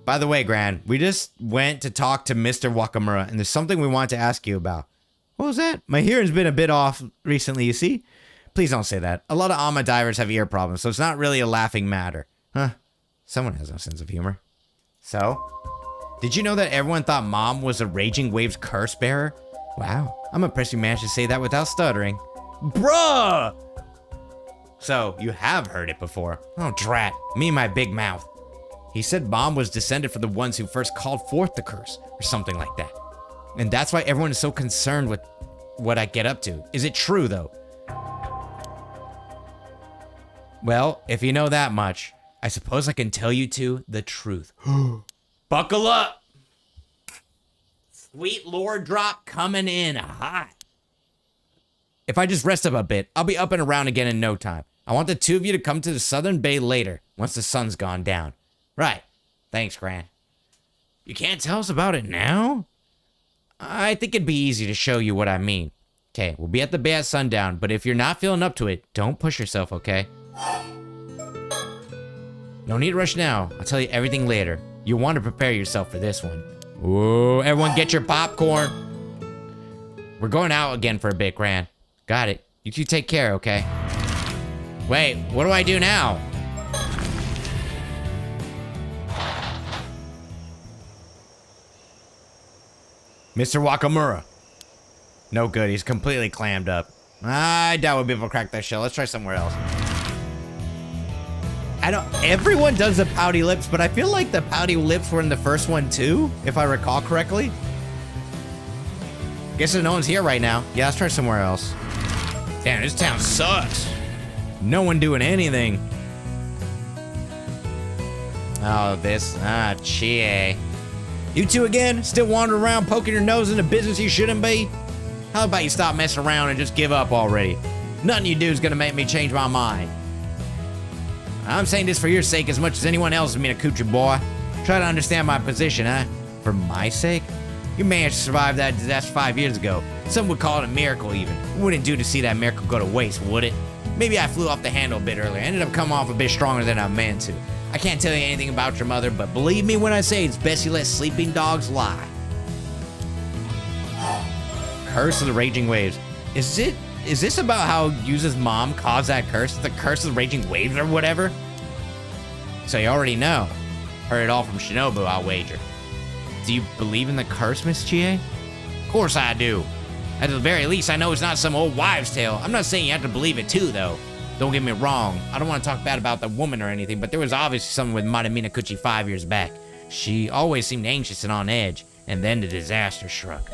By the way, Gran, we just went to talk to Mr. Wakamura, and there's something we want to ask you about. What was that? My hearing's been a bit off recently, you see? Please don't say that. A lot of Ama divers have ear problems, so it's not really a laughing matter. Huh? Someone has no sense of humor. So? Did you know that everyone thought Mom was a Raging Waves curse bearer? Wow, I'm impressed you managed to say that without stuttering. Bruh! So, you have heard it before. Oh, drat. Me and my big mouth. He said Mom was descended from the ones who first called forth the curse, or something like that. And that's why everyone is so concerned with what I get up to. Is it true, though? Well, if you know that much, I suppose I can tell you two the truth. Buckle up! Sweet Lord drop coming in hot. If I just rest up a bit, I'll be up and around again in no time. I want the two of you to come to the southern bay later, once the sun's gone down. Right. Thanks, Gran. You can't tell us about it now? I think it'd be easy to show you what I mean. Okay, we'll be at the bay at sundown, but if you're not feeling up to it, don't push yourself, okay? No need to rush now. I'll tell you everything later. You'll want to prepare yourself for this one. Ooh, everyone get your popcorn. We're going out again for a bit, Gran. Got it. You two take care, okay? Wait, what do I do now? Mr. Wakamura. No good, he's completely clammed up. I doubt we'll be able to crack that shell. Let's try somewhere else. Everyone does the pouty lips, but I feel like the pouty lips were in the first one too, if I recall correctly. Guess no one's here right now. Yeah, let's try somewhere else. Damn, this town sucks. No one doing anything. Oh, Chie. You two again? Still wandering around poking your nose into business you shouldn't be? How about you stop messing around and just give up already? Nothing you do is gonna make me change my mind. I'm saying this for your sake as much as anyone else's, Minakuchi boy. Try to understand my position, huh? For my sake? You managed to survive that disaster 5 years ago. Some would call it a miracle even. It wouldn't do to see that miracle go to waste, would it? Maybe I flew off the handle a bit earlier. I ended up coming off a bit stronger than I meant to. I can't tell you anything about your mother, but believe me when I say it's best you let sleeping dogs lie. Curse of the Raging Waves. Is this about how Yuza's mom caused that curse? The curse of the Raging Waves or whatever? So you already know. Heard it all from Shinobu, I'll wager. Do you believe in the curse, Miss Chie? Of course I do. At the very least, I know it's not some old wives' tale. I'm not saying you have to believe it too, though. Don't get me wrong. I don't want to talk bad about the woman or anything, but there was obviously something with Mata Minakuchi 5 years back. She always seemed anxious and on edge, and then the disaster struck.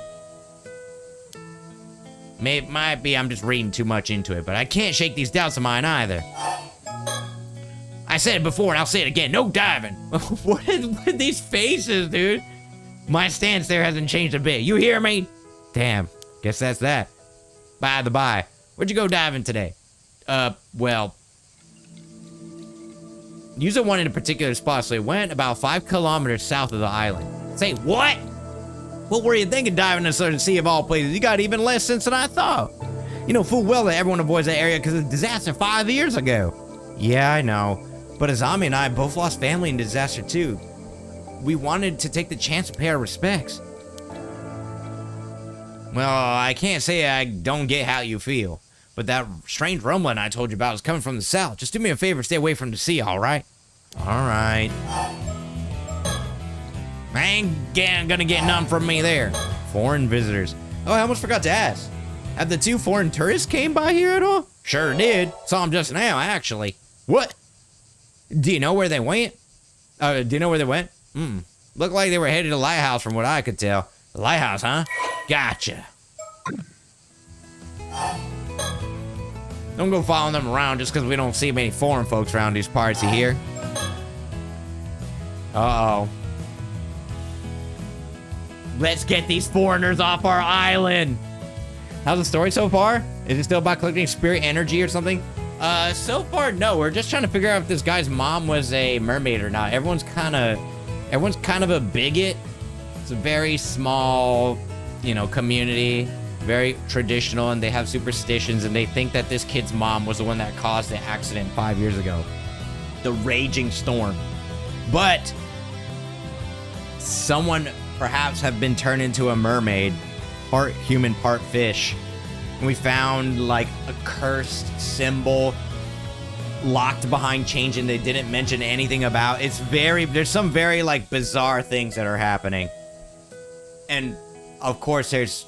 Might be I'm just reading too much into it, but I can't shake these doubts of mine either. I said it before and I'll say it again, no diving. What is with these faces, dude? My stance there hasn't changed a bit. You hear me? Damn, guess that's that. By the by, where'd you go diving today? Well, Yuza wanted a particular spot, so he went about 5 kilometers south of the island. Say what? What were you thinking diving in the Southern Sea of all places? You got even less sense than I thought. You know full well that everyone avoids that area because of the disaster 5 years ago. Yeah, I know. But Azami and I both lost family in disaster too. We wanted to take the chance to pay our respects. Well, I can't say I don't get how you feel. But that strange rumbling I told you about is coming from the south. Just do me a favor, stay away from the sea, all right? All right. I ain't gonna get none from me there. Foreign visitors. Oh, I almost forgot to ask. Have the 2 foreign tourists came by here at all? Sure did. Saw them just now, actually. What? Do you know where they went? Looked like they were headed to the lighthouse from what I could tell. The lighthouse, huh? Gotcha. Don't go following them around just because we don't see many foreign folks around these parts, you hear? Uh-oh. Let's get these foreigners off our island. How's the story so far? Is it still about collecting spirit energy or something? So far, no. We're just trying to figure out if this guy's mom was a mermaid or not. Everyone's kind of a bigot. It's a very small, community, very traditional, and they have superstitions, and they think that this kid's mom was the one that caused the accident 5 years ago. The raging storm. But someone perhaps have been turned into a mermaid, part human, part fish. And we found like a cursed symbol locked behind changing they didn't mention anything about. There's some very like bizarre things that are happening. And of course there's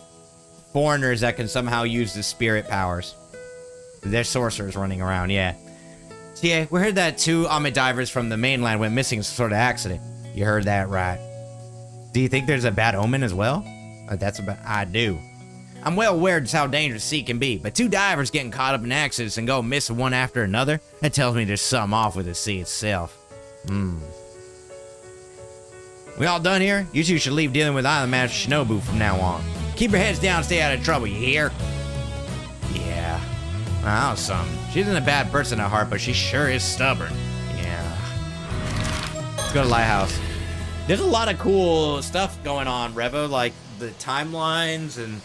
foreigners that can somehow use the spirit powers. There's sorcerers running around, yeah. So yeah, we heard that 2 Amit divers from the mainland went missing in some sort of accident. You heard that right. Do you think there's a bad omen as well? I do. I'm well aware just how dangerous the sea can be, but 2 divers getting caught up in accidents and go missing one after another, that tells me there's something off with the sea itself. We all done here? You 2 should leave dealing with Island Master Shinobu from now on. Keep your heads down, stay out of trouble, you hear? Yeah. Well, something. She isn't a bad person at heart, but she sure is stubborn. Yeah. Let's go to Lighthouse. There's a lot of cool stuff going on, Revo, like the timelines, and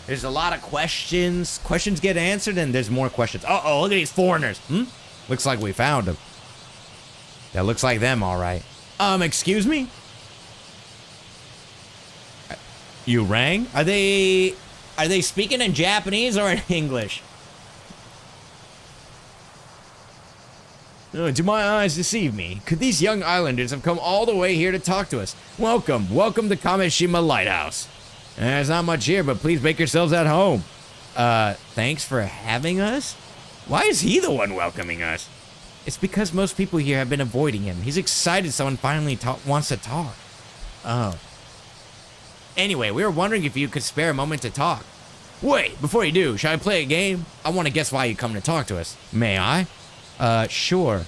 there's a lot of questions. Questions get answered, and there's more questions. Uh-oh, look at these foreigners. Looks like we found them. That looks like them, all right. Excuse me? You rang? Are they speaking in Japanese or in English? Oh, do my eyes deceive me? Could these young islanders have come all the way here to talk to us? Welcome to Kamishima Lighthouse. There's not much here, but please make yourselves at home. Thanks for having us? Why is he the one welcoming us? It's because most people here have been avoiding him. He's excited someone finally wants to talk. Oh. Anyway, we were wondering if you could spare a moment to talk. Wait, before you do, shall I play a game? I want to guess why you come to talk to us. May I? Sure.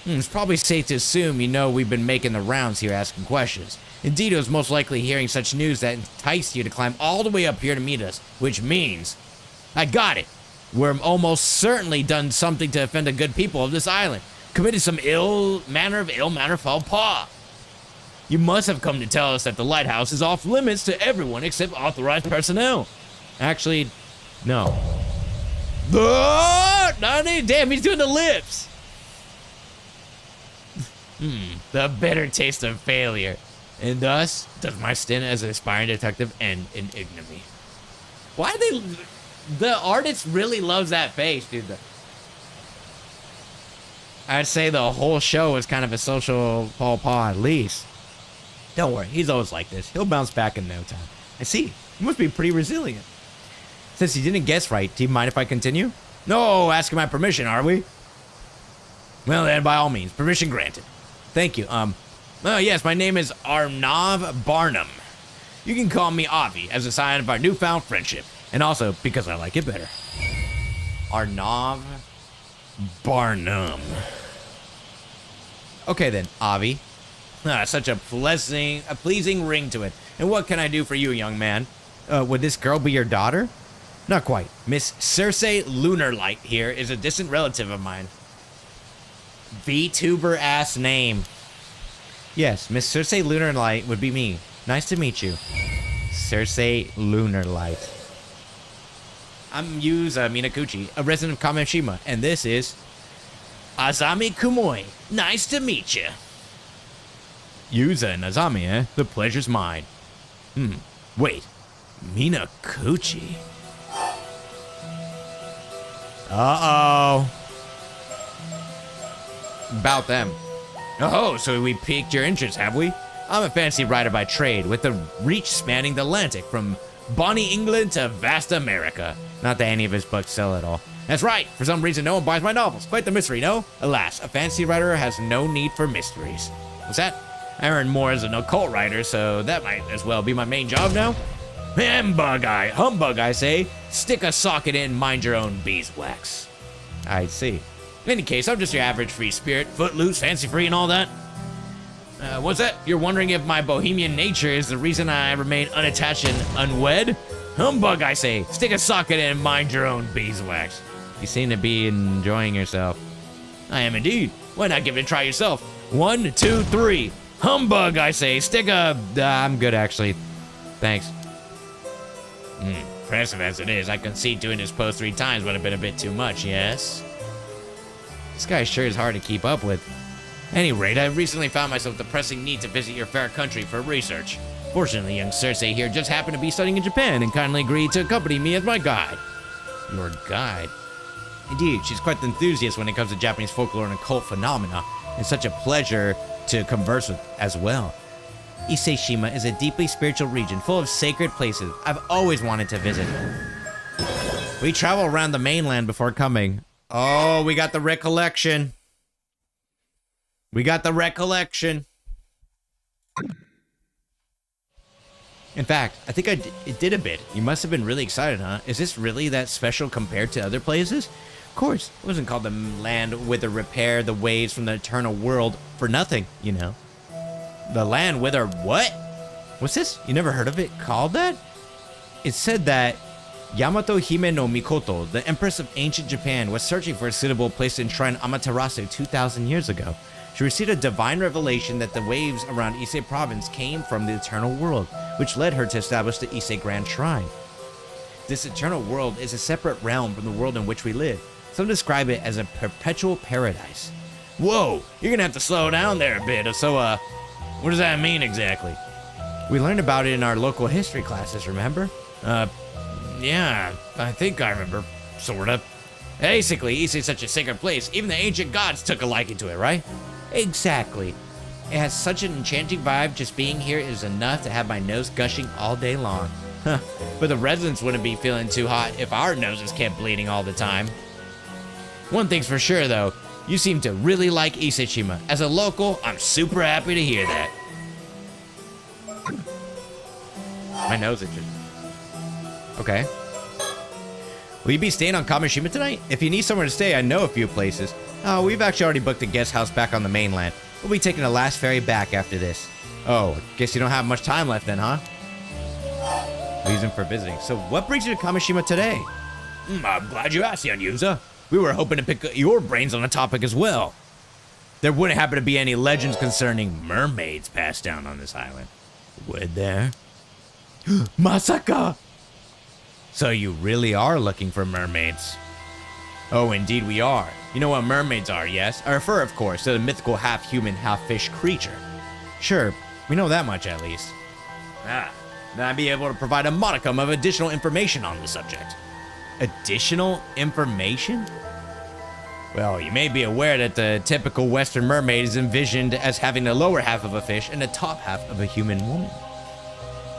It's probably safe to assume you know we've been making the rounds here asking questions. Indeed, it was most likely hearing such news that enticed you to climb all the way up here to meet us, which means... I got it! We're almost certainly done something to offend the good people of this island. Committed some ill manner foul paw. You must have come to tell us that the lighthouse is off limits to everyone except authorized personnel. Actually, no. Damn, he's doing the lips. The bitter taste of failure. And thus, does my stint as an aspiring detective end in ignominy. Why the artist really loves that face, dude. I'd say the whole show is kind of a social faux pas, at least. Don't worry, he's always like this. He'll bounce back in no time. I see. He must be pretty resilient. Since he didn't guess right, do you mind if I continue? No, asking my permission, are we? Well then, by all means, permission granted. Thank you. Yes, my name is Arnav Barnum. You can call me Avi as a sign of our newfound friendship, and also because I like it better. Arnav Barnum. Okay then, Avi. Such a pleasing ring to it. And what can I do for you, young man? Would this girl be your daughter? Not quite. Miss Circe Lunarlight here is a distant relative of mine. VTuber-ass name. Yes, Miss Circe Lunarlight would be me. Nice to meet you. Circe Lunarlight. I'm Yuza Minakuchi, a resident of Kamishima, and this is... Azami Kumoi. Nice to meet you. Yuza and Azami, eh? The pleasure's mine. Wait. Minakuchi. Uh-oh. About them. Oh, so we piqued your interest, have we? I'm a fancy writer by trade, with a reach spanning the Atlantic from bonny England to vast America. Not that any of his books sell at all. That's right, for some reason no one buys my novels. Quite the mystery, no? Alas, a fancy writer has no need for mysteries. What's that? I earn more as an occult writer, so that might as well be my main job now. Humbug, I say. Stick a socket in, mind your own beeswax. I see. In any case, I'm just your average free spirit, footloose, fancy-free, and all that. What's that? You're wondering if my bohemian nature is the reason I remain unattached and unwed? Humbug, I say. Stick a socket in and mind your own beeswax. You seem to be enjoying yourself. I am indeed. Why not give it a try yourself? 1, 2, 3. Humbug, I say. Stick a... I'm good, actually. Thanks. Impressive as it is, I concede doing this pose 3 times would have been a bit too much, yes? This guy sure is hard to keep up with. Any rate, I recently found myself the pressing need to visit your fair country for research. Fortunately, young Cersei here just happened to be studying in Japan and kindly agreed to accompany me as my guide. Your guide? Indeed, she's quite the enthusiast when it comes to Japanese folklore and occult phenomena, and such a pleasure to converse with as well. Ise-shima is a deeply spiritual region full of sacred places I've always wanted to visit. We travel around the mainland before coming. Oh, we got the recollection. We got the recollection. In fact, I think it did a bit. You must have been really excited, huh? Is this really that special compared to other places? Of course, it wasn't called the land whither repair the waves from the eternal world for nothing, you know. The land whither what? What's this? You never heard of it called that? It said that Yamato Hime no Mikoto, the empress of ancient Japan, was searching for a suitable place to enshrine Amaterasu 2,000 years ago. She received a divine revelation that the waves around Ise province came from the eternal world, which led her to establish the Ise Grand Shrine. This eternal world is a separate realm from the world in which we live. Some describe it as a perpetual paradise. Whoa, you're gonna have to slow down there a bit. So, what does that mean exactly? We learned about it in our local history classes, remember? Yeah, I think I remember, sorta. Basically, Ise is such a sacred place, even the ancient gods took a liking to it, right? Exactly. It has such an enchanting vibe, just being here is enough to have my nose gushing all day long. Huh, but the residents wouldn't be feeling too hot if our noses kept bleeding all the time. One thing's for sure though, you seem to really like Ise-shima. As a local, I'm super happy to hear that. My nose itches. Okay. Will you be staying on Kamishima tonight? If you need somewhere to stay, I know a few places. Oh, we've actually already booked a guest house back on the mainland. We'll be taking the last ferry back after this. Oh, guess you don't have much time left then, huh? Reason for visiting. So what brings you to Kamishima today? I'm glad you asked, young user. We were hoping to pick your brains on the topic as well. There wouldn't happen to be any legends concerning mermaids passed down on this island. Would there? Masaka! So you really are looking for mermaids? Oh, indeed we are. You know what mermaids are, yes? I refer, of course, to the mythical half-human, half-fish creature. Sure, we know that much at least. Then I'd be able to provide a modicum of additional information on the subject. Additional information? Well, you may be aware that the typical Western mermaid is envisioned as having the lower half of a fish and the top half of a human woman.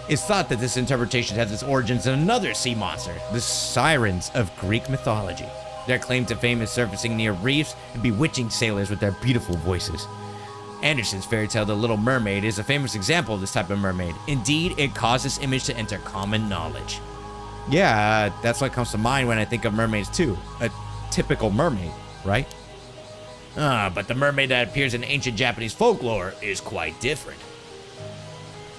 It's thought that this interpretation has its origins in another sea monster, the sirens of Greek mythology. They're claimed to fame as surfacing near reefs and bewitching sailors with their beautiful voices. Andersen's fairy tale The Little Mermaid is a famous example of this type of mermaid. Indeed, it caused this image to enter common knowledge. Yeah, that's what comes to mind when I think of mermaids too. A typical mermaid, right? But the mermaid that appears in ancient Japanese folklore is quite different.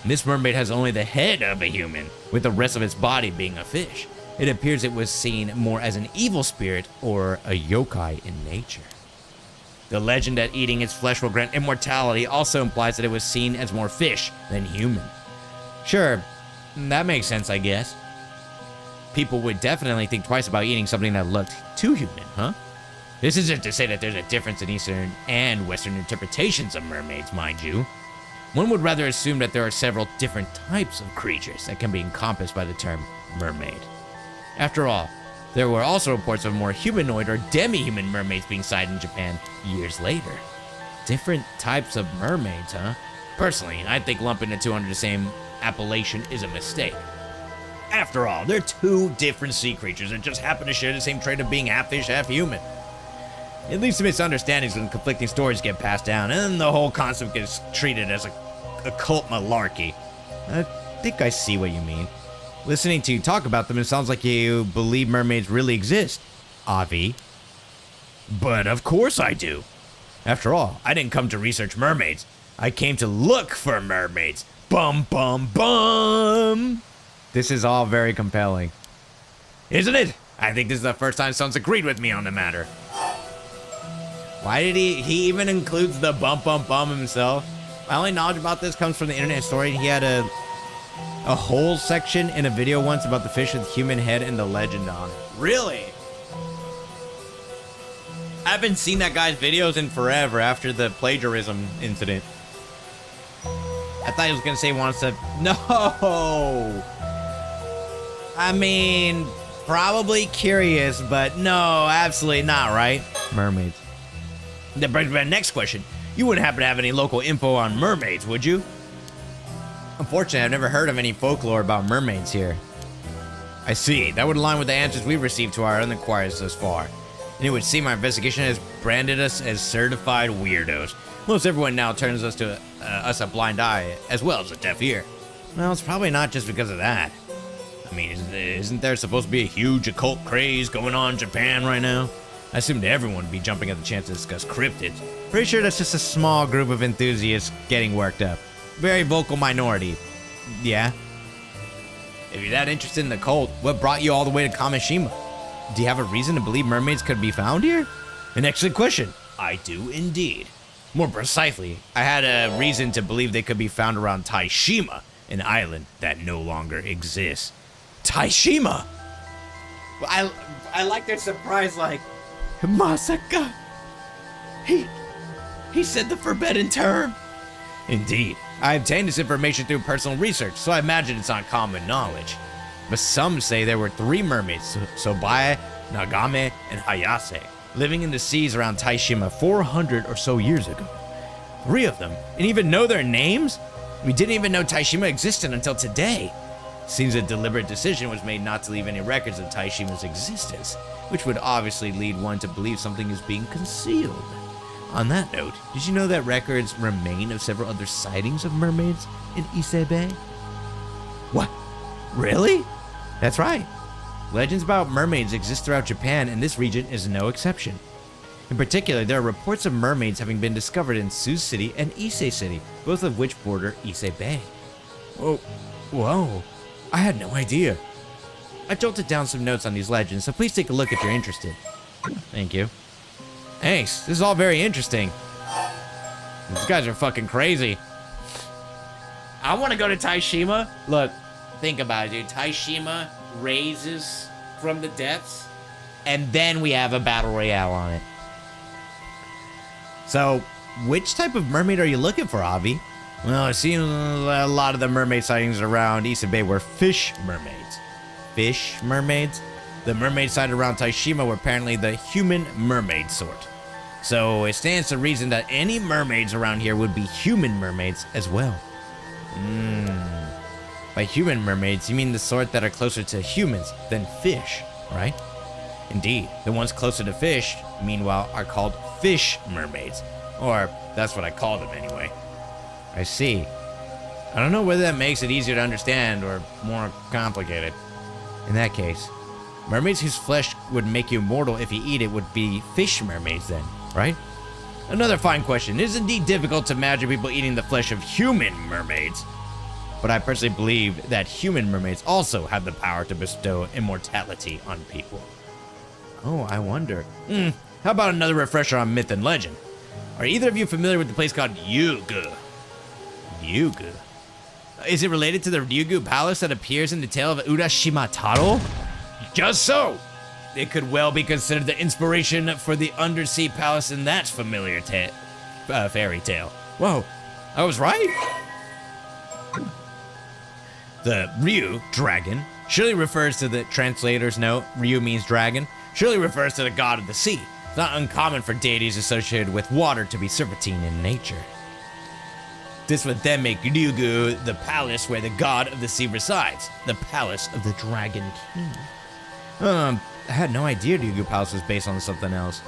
This mermaid has only the head of a human, with the rest of its body being a fish. It appears it was seen more as an evil spirit or a yokai in nature. The legend that eating its flesh will grant immortality also implies that it was seen as more fish than human. Sure, that makes sense, I guess. People would definitely think twice about eating something that looked too human, huh? This isn't to say that there's a difference in Eastern and Western interpretations of mermaids, mind you. One would rather assume that there are several different types of creatures that can be encompassed by the term mermaid. After all, There were also reports of more humanoid or demi-human mermaids being sighted in Japan years later. Different types of mermaids, huh? Personally, I think lumping the two under the same appellation is a mistake. After all, they're two different sea creatures that just happen to share the same trait of being half fish, half human. It leads to misunderstandings when conflicting stories get passed down, and the whole concept gets treated as a cult malarkey. I think I see what you mean. Listening to you talk about them, it sounds like you believe mermaids really exist, Avi. But of course I do. After all, I didn't come to research mermaids. I came to look for mermaids. Bum, bum, bum. This is all very compelling. Isn't it? I think this is the first time someone's agreed with me on the matter. Why did he even includes the bum, bum, bum himself? My only knowledge about this comes from the internet story. He had a whole section in a video once about the fish with human head and the legend on it. Really? I haven't seen that guy's videos in forever after the plagiarism incident. I thought he was gonna say he wants to. No! I mean, probably curious, but no, absolutely not, right? Mermaids. That brings me to the next question. You wouldn't happen to have any local info on mermaids, would you? Unfortunately, I've never heard of any folklore about mermaids here. I see. That would align with the answers we've received to our inquiries thus far. And it would seem our investigation has branded us as certified weirdos. Most everyone now turns us to us a blind eye, as well as a deaf ear. Well, it's probably not just because of that. I mean, isn't there supposed to be a huge occult craze going on in Japan right now? I assumed everyone would be jumping at the chance to discuss cryptids. Pretty sure that's just a small group of enthusiasts getting worked up. Very vocal minority. Yeah? If you're that interested in the cult, what brought you all the way to Kamishima? Do you have a reason to believe mermaids could be found here? An excellent question. I do indeed. More precisely, I had a reason to believe they could be found around Taishima, an island that no longer exists. Taishima! I like their surprise, like, Masaka! He said the forbidden term. Indeed. I obtained this information through personal research, so I imagine it's not common knowledge. But some say there were 3 mermaids, Sobaya, Nagame, and Hayase, living in the seas around Taishima 400 or so years ago. 3 of them, and even know their names? We didn't even know Taishima existed until today. Seems a deliberate decision was made not to leave any records of Taishima's existence, which would obviously lead one to believe something is being concealed. On that note, did you know that records remain of several other sightings of mermaids in Ise Bay? What? Really? That's right. Legends about mermaids exist throughout Japan, and this region is no exception. In particular, there are reports of mermaids having been discovered in Sioux City and Ise City, both of which border Ise Bay. Oh, whoa. I had no idea. I jotted down some notes on these legends, so please take a look if you're interested. Thank you. Thanks. This is all very interesting. These guys are fucking crazy. I want to go to Taishima. Look, think about it, dude. Taishima raises from the depths, and then we have a battle royale on it. So, which type of mermaid are you looking for, Avi? Well, it seems a lot of the mermaid sightings around Ise Bay were fish mermaids. Fish mermaids? The mermaid sighted around Taishima were apparently the human mermaid sort. So it stands to reason that any mermaids around here would be human mermaids as well. By human mermaids, you mean the sort that are closer to humans than fish, right? Indeed, the ones closer to fish, meanwhile, are called fish mermaids. Or, that's what I call them anyway. I see. I don't know whether that makes it easier to understand or more complicated. In that case, mermaids whose flesh would make you immortal if you eat it would be fish mermaids then, right? Another fine question. It is indeed difficult to imagine people eating the flesh of human mermaids. But I personally believe that human mermaids also have the power to bestow immortality on people. Oh, I wonder. How about another refresher on myth and legend? Are either of you familiar with the place called Ryugu? Ryugu? Is it related to the Ryugu Palace that appears in the tale of Urashima Taro? Just so! It could well be considered the inspiration for the undersea palace in that familiar fairy tale. Whoa, I was right? The Ryu, dragon, Surely refers to the translator's note, Ryu means dragon. Surely refers to the god of the sea. It's not uncommon for deities associated with water to be serpentine in nature. This would then make Ryugu the palace where the god of the sea resides, the palace of the Dragon King. I had no idea Ryugu Palace was based on something else.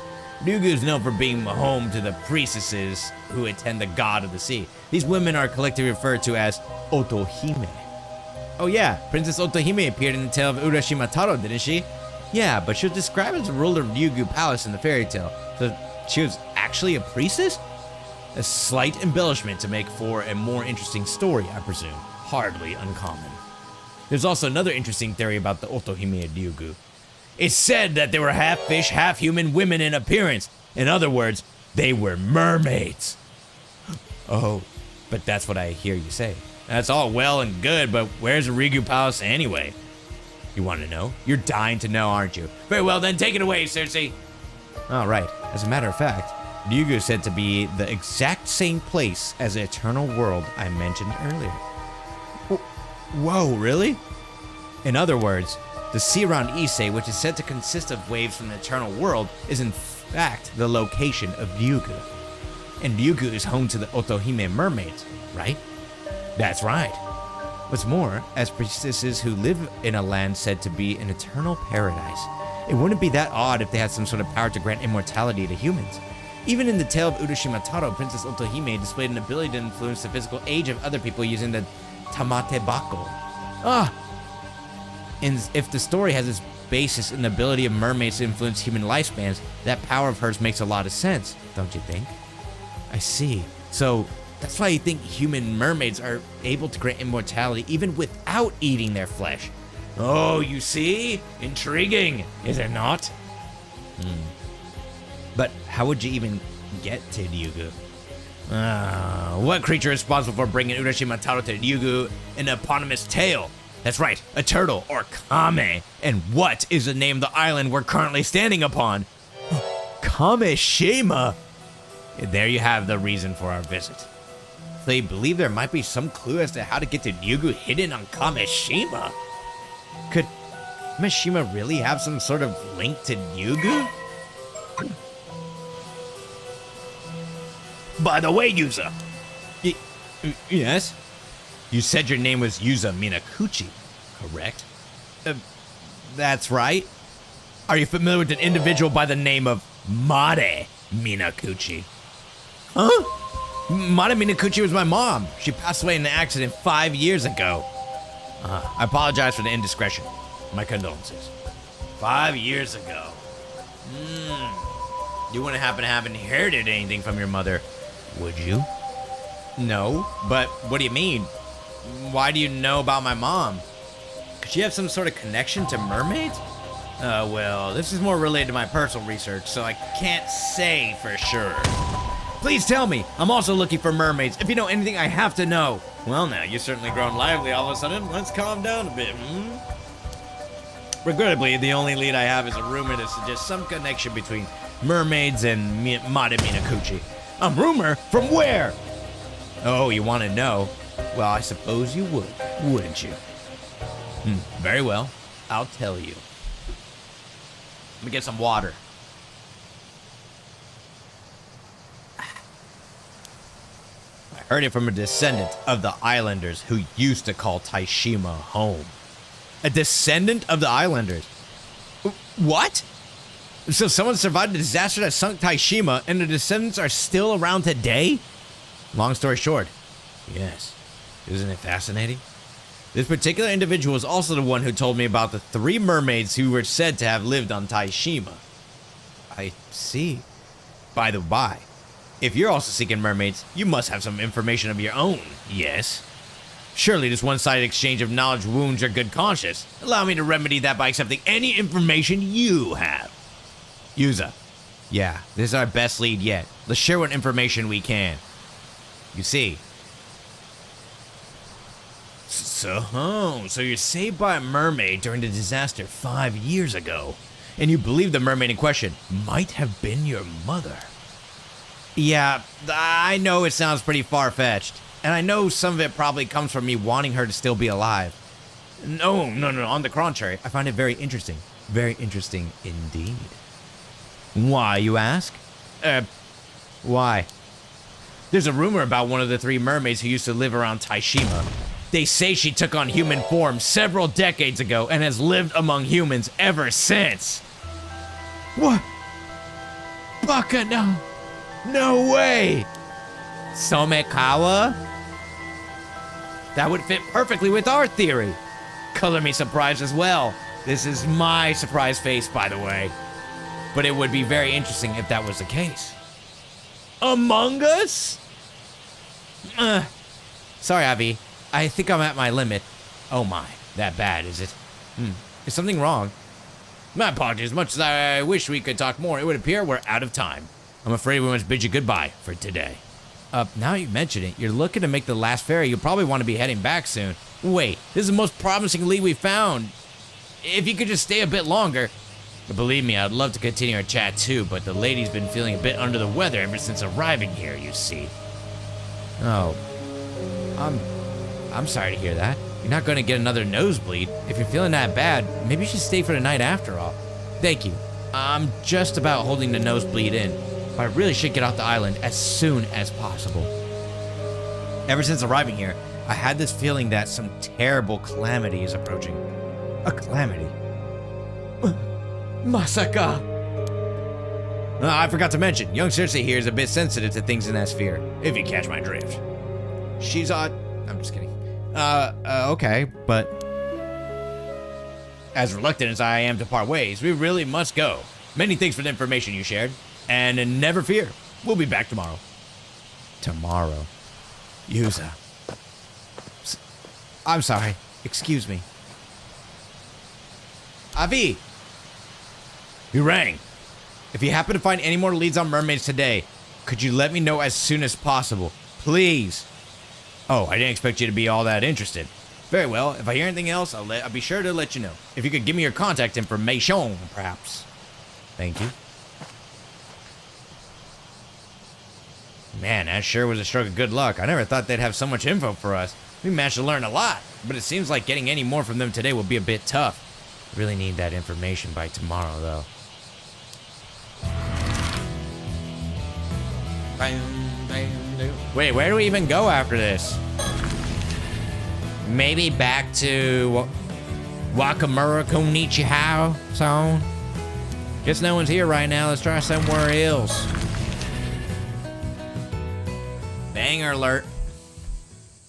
Ryugu is known for being home to the priestesses who attend the god of the sea. These women are collectively referred to as Otohime. Oh yeah, Princess Otohime appeared in the tale of Urashima Taro, didn't she? Yeah, but she was described as the ruler of Ryugu Palace in the fairy tale. So she was actually a priestess? A slight embellishment to make for a more interesting story, I presume. Hardly uncommon. There's also another interesting theory about the Otohime of Ryugu. It's said that they were half fish, half human women in appearance. In other words, they were mermaids. Oh, but that's what I hear you say. That's all well and good, but where's the Ryugu Palace anyway? You want to know? You're dying to know, aren't you? Very well then, take it away, Cersei. All right. As a matter of fact, Ryugu is said to be the exact same place as the eternal world I mentioned earlier. Whoa, really? In other words, the sea around Issei, which is said to consist of waves from the eternal world, is in fact the location of Ryugu. And Ryugu is home to the Otohime mermaids, right? That's right. What's more, as priestesses who live in a land said to be an eternal paradise, it wouldn't be that odd if they had some sort of power to grant immortality to humans. Even in the tale of Urashima Taro, Princess Otohime displayed an ability to influence the physical age of other people using the Tamate Bako. And if the story has its basis in the ability of mermaids to influence human lifespans, that power of hers makes a lot of sense, don't you think? I see. So that's why you think human mermaids are able to grant immortality even without eating their flesh. Oh, you see? Intriguing, is it not? But how would you even get to Ryugu? What creature is responsible for bringing Urashima Taro to Ryugu in the eponymous tale? That's right, a turtle, or Kame. And what is the name of the island we're currently standing upon? Kameshima. There you have the reason for our visit. They believe there might be some clue as to how to get to Ryugu hidden on Kameshima. Could Kameshima really have some sort of link to Ryugu? By the way, Yuza. Yes? You said your name was Yuza Minakuchi, correct? That's right. Are you familiar with an individual by the name of Mare Minakuchi? Huh? Mare Minakuchi was my mom. She passed away in an accident 5 years ago. I apologize for the indiscretion. My condolences. 5 years ago. You wouldn't happen to have inherited anything from your mother, would you? No, but what do you mean? Why do you know about my mom? Could she have some sort of connection to mermaids? Well, this is more related to my personal research, so I can't say for sure. Please tell me. I'm also looking for mermaids. If you know anything, I have to know. Well, now, you've certainly grown lively all of a sudden. Let's calm down a bit, Regrettably, the only lead I have is a rumor that suggests some connection between mermaids and Mare Minakuchi. A rumor? From where? Oh, you want to know? Well, I suppose you would, wouldn't you? Very well. I'll tell you. Let me get some water. I heard it from a descendant of the islanders who used to call Taishima home. A descendant of the islanders? What? So someone survived a disaster that sunk Taishima and the descendants are still around today? Long story short, yes. Isn't it fascinating? This particular individual is also the one who told me about the 3 mermaids who were said to have lived on Taishima. I see. By the by, if you're also seeking mermaids, you must have some information of your own, yes? Surely this one-sided exchange of knowledge wounds your good conscience. Allow me to remedy that by accepting any information you have. Yuza. Yeah, this is our best lead yet. Let's share what information we can. You see. So you're saved by a mermaid during the disaster 5 years ago. And you believe the mermaid in question might have been your mother. Yeah, I know it sounds pretty far-fetched. And I know some of it probably comes from me wanting her to still be alive. No. On the contrary, I find it very interesting. Very interesting indeed. Why, you ask? Why? There's a rumor about one of the 3 mermaids who used to live around Taishima. They say she took on human form several decades ago and has lived among humans ever since. What? Baka, no. No way. Somekawa? That would fit perfectly with our theory. Color me surprised as well. This is my surprise face, by the way. But it would be very interesting if that was the case. Among Us? Sorry, Abby. I think I'm at my limit. Oh my, that bad, is it? Is something wrong? My apologies. As much as I wish we could talk more, it would appear we're out of time. I'm afraid we must bid you goodbye for today. Now you mention it, you're looking to make the last ferry. You'll probably want to be heading back soon. Wait, this is the most promising lead we've found. If you could just stay a bit longer. But believe me, I'd love to continue our chat too, but the lady's been feeling a bit under the weather ever since arriving here, you see. Oh, I'm sorry to hear that. You're not going to get another nosebleed. If you're feeling that bad, maybe you should stay for the night after all. Thank you. I'm just about holding the nosebleed in, but I really should get off the island as soon as possible. Ever since arriving here, I had this feeling that some terrible calamity is approaching. A calamity? Masaka! I forgot to mention, young Cersei here is a bit sensitive to things in that sphere, if you catch my drift. She's I'm just kidding. Okay, but as reluctant as I am to part ways, we really must go. Many thanks for the information you shared, and never fear, we'll be back tomorrow. Tomorrow? Yuza. I'm sorry, excuse me. Avi! You rang. If you happen to find any more leads on mermaids today, could you let me know as soon as possible? Please. Oh, I didn't expect you to be all that interested. Very well, if I hear anything else, I'll be sure to let you know. If you could give me your contact information, perhaps. Thank you. Man, that sure was a stroke of good luck. I never thought they'd have so much info for us. We managed to learn a lot, but it seems like getting any more from them today will be a bit tough. Really need that information by tomorrow, though. Wait, where do we even go after this? Maybe back to Wakamura Konichiwa zone? Guess no one's here right now. Let's try somewhere else. Banger alert.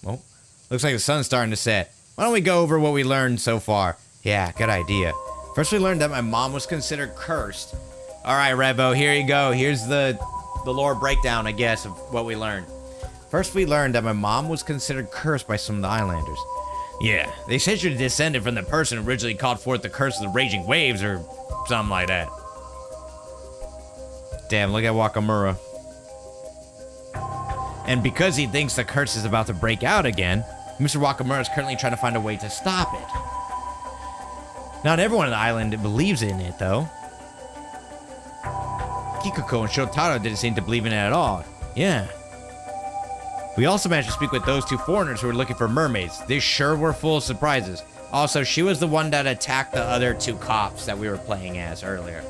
Well, looks like the sun's starting to set. Why don't we go over what we learned so far? Yeah, good idea. First, we learned that my mom was considered cursed. All right, Revo, here you go. Here's the lore breakdown, I guess, of what we learned. First, we learned that my mom was considered cursed by some of the islanders. Yeah, they said she descended from the person who originally called forth the curse of the raging waves or something like that. Damn, look at Wakamura. And because he thinks the curse is about to break out again, Mr. Wakamura is currently trying to find a way to stop it. Not everyone on the island believes in it, though. Kikuko and Shotaro didn't seem to believe in it at all. Yeah. We also managed to speak with those 2 foreigners who were looking for mermaids. They sure were full of surprises. Also, she was the one that attacked the other 2 cops that we were playing as earlier,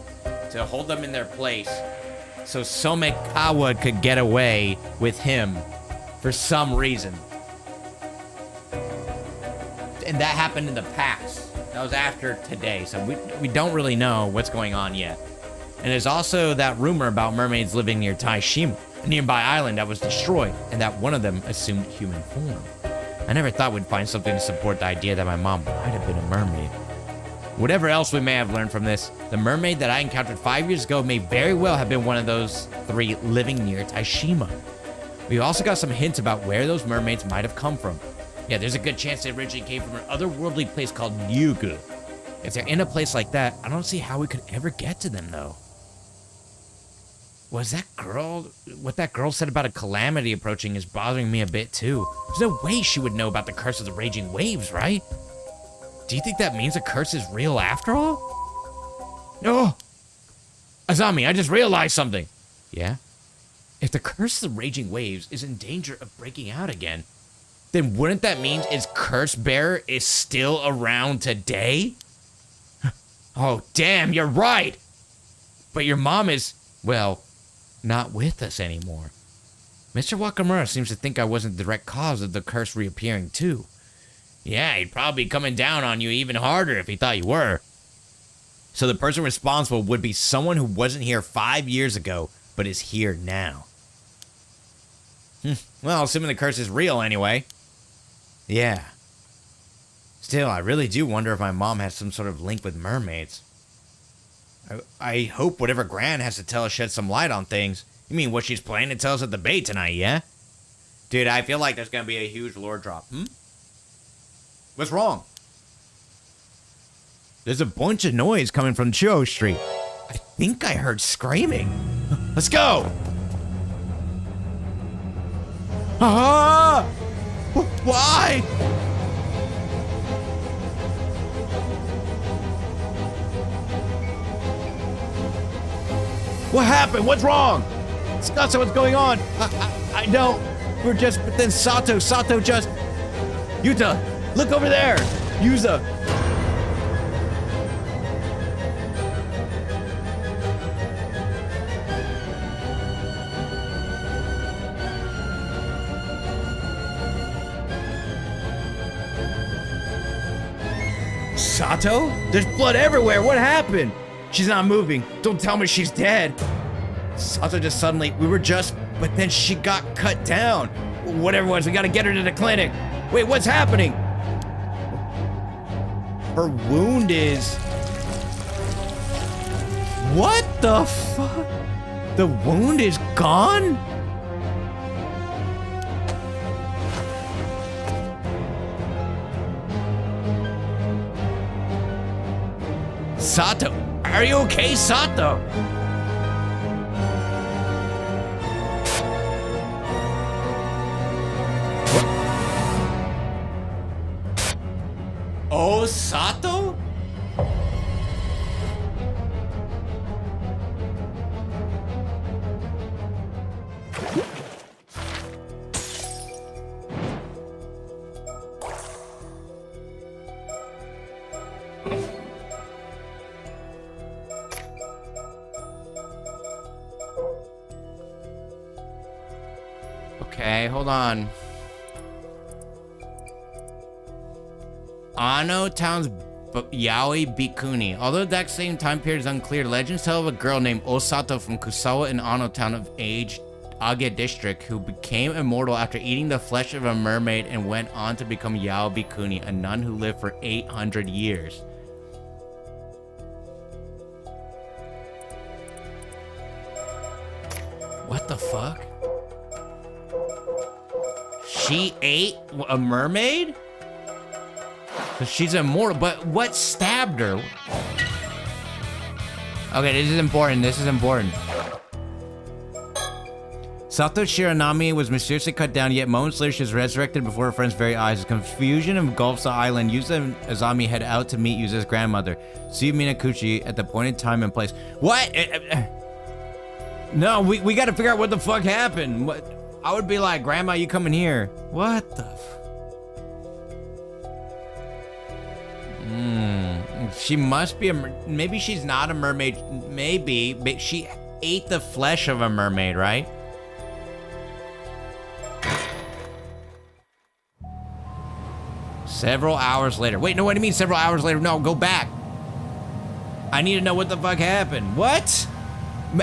to hold them in their place so Somekawa could get away with him for some reason. And that happened in the past. That was after today, so we don't really know what's going on yet. And there's also that rumor about mermaids living near Taishima, a nearby island that was destroyed, and that one of them assumed human form. I never thought we'd find something to support the idea that my mom might have been a mermaid. Whatever else we may have learned from this, the mermaid that I encountered 5 years ago may very well have been one of those 3 living near Taishima. We also got some hints about where those mermaids might have come from. Yeah, there's a good chance they originally came from an otherworldly place called Ryugu. If they're in a place like that, I don't see how we could ever get to them, though. What that girl said about a calamity approaching is bothering me a bit, too. There's no way she would know about the curse of the raging waves, right? Do you think that means the curse is real after all? Oh! Azami, I just realized something. Yeah? If the curse of the raging waves is in danger of breaking out again, then wouldn't that mean its curse bearer is still around today? Oh, damn, you're right. But your mom is, well, not with us anymore. Mr. Wakamura seems to think I wasn't the direct cause of the curse reappearing too. Yeah, he'd probably be coming down on you even harder if he thought you were. So the person responsible would be someone who wasn't here 5 years ago, but is here now. Well, assuming the curse is real anyway. Yeah. Still, I really do wonder if my mom has some sort of link with mermaids. I hope whatever Gran has to tell us sheds some light on things. You mean what she's planning to tell us at the bait tonight, yeah? Dude, I feel like there's gonna be a huge lore drop. What's wrong? There's a bunch of noise coming from Chuo Street. I think I heard screaming. Let's go! Ah! Why? What happened? What's wrong? Scotso, what's going on? I don't. We're just, but then Sato just... Yuta, look over there! Yuza! Sato? There's blood everywhere. What happened? She's not moving. Don't tell me she's dead. Sato just suddenly, but then she got cut down. Whatever it was, we gotta get her to the clinic. Wait, what's happening? Her wound is... What the fuck? The wound is gone? Sato, are you okay, Sato? Oh, Sato? Okay, hold on. Ano Town's Yaoi Bikuni. Although that same time period is unclear, legends tell of a girl named Osato from Kusawa in Ano Town of Age Age District who became immortal after eating the flesh of a mermaid and went on to become Yao Bikuni, a nun who lived for 800 years. What the fuck? She ate a mermaid? So she's immortal, but what stabbed her? Okay, this is important. Sato Shiranami was mysteriously cut down, yet moments later she was resurrected before her friend's very eyes. Confusion engulfs the island. Yuza and Azami head out to meet Yuza's grandmother, Sue Minakuchi, at the appointed time and place. What? No, we gotta figure out what the fuck happened. What? I would be like, Grandma, you coming here? What the She must be maybe she's not a mermaid. Maybe, but she ate the flesh of a mermaid, right? Several hours later. Wait, no, what do you mean several hours later? No, go back. I need to know what the fuck happened. What?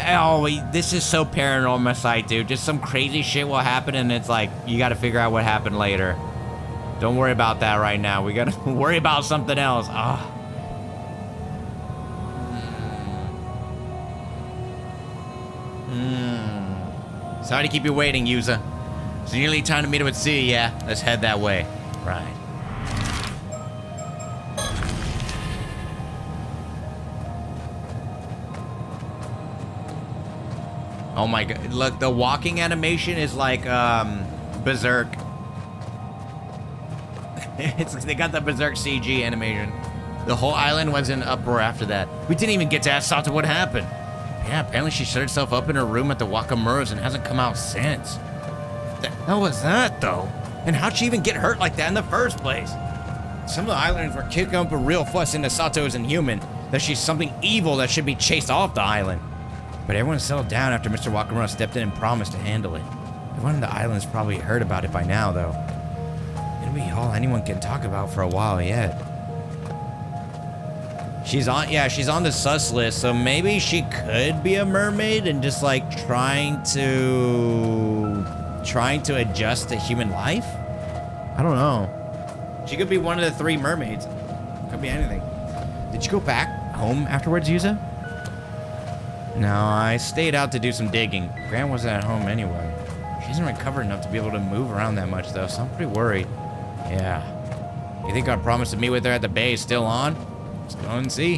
Oh, this is so Paranormasight, dude. Just some crazy shit will happen and it's like, you gotta figure out what happened later. Don't worry about that right now. We gotta worry about something else. Ah. Sorry to keep you waiting, Yuza. It's nearly time to meet up with Sue, yeah? Let's head that way. Right. Oh my god, look, the walking animation is like, Berserk. They got the Berserk CG animation. The whole island was in uproar after that. We didn't even get to ask Sato what happened. Yeah, apparently she shut herself up in her room at the Wakamura's and hasn't come out since. What the hell was that, though? And how'd she even get hurt like that in the first place? Some of the islanders were kicking up a real fuss into Sato isn't human, that she's something evil that should be chased off the island. But everyone settled down after Mr. Wakamura stepped in and promised to handle it. Everyone in the island's probably heard about it by now, though. It'll be all anyone can talk about for a while yet. She's on the sus list, so maybe she could be a mermaid and just like trying to adjust to human life? I don't know. She could be one of the 3 mermaids. Could be anything. Did you go back home afterwards, Yuza? No, I stayed out to do some digging. Gran wasn't at home anyway. She hasn't recovered enough to be able to move around that much, though, so I'm pretty worried. Yeah. You think our promise to meet with her at the bay is still on? Let's go and see.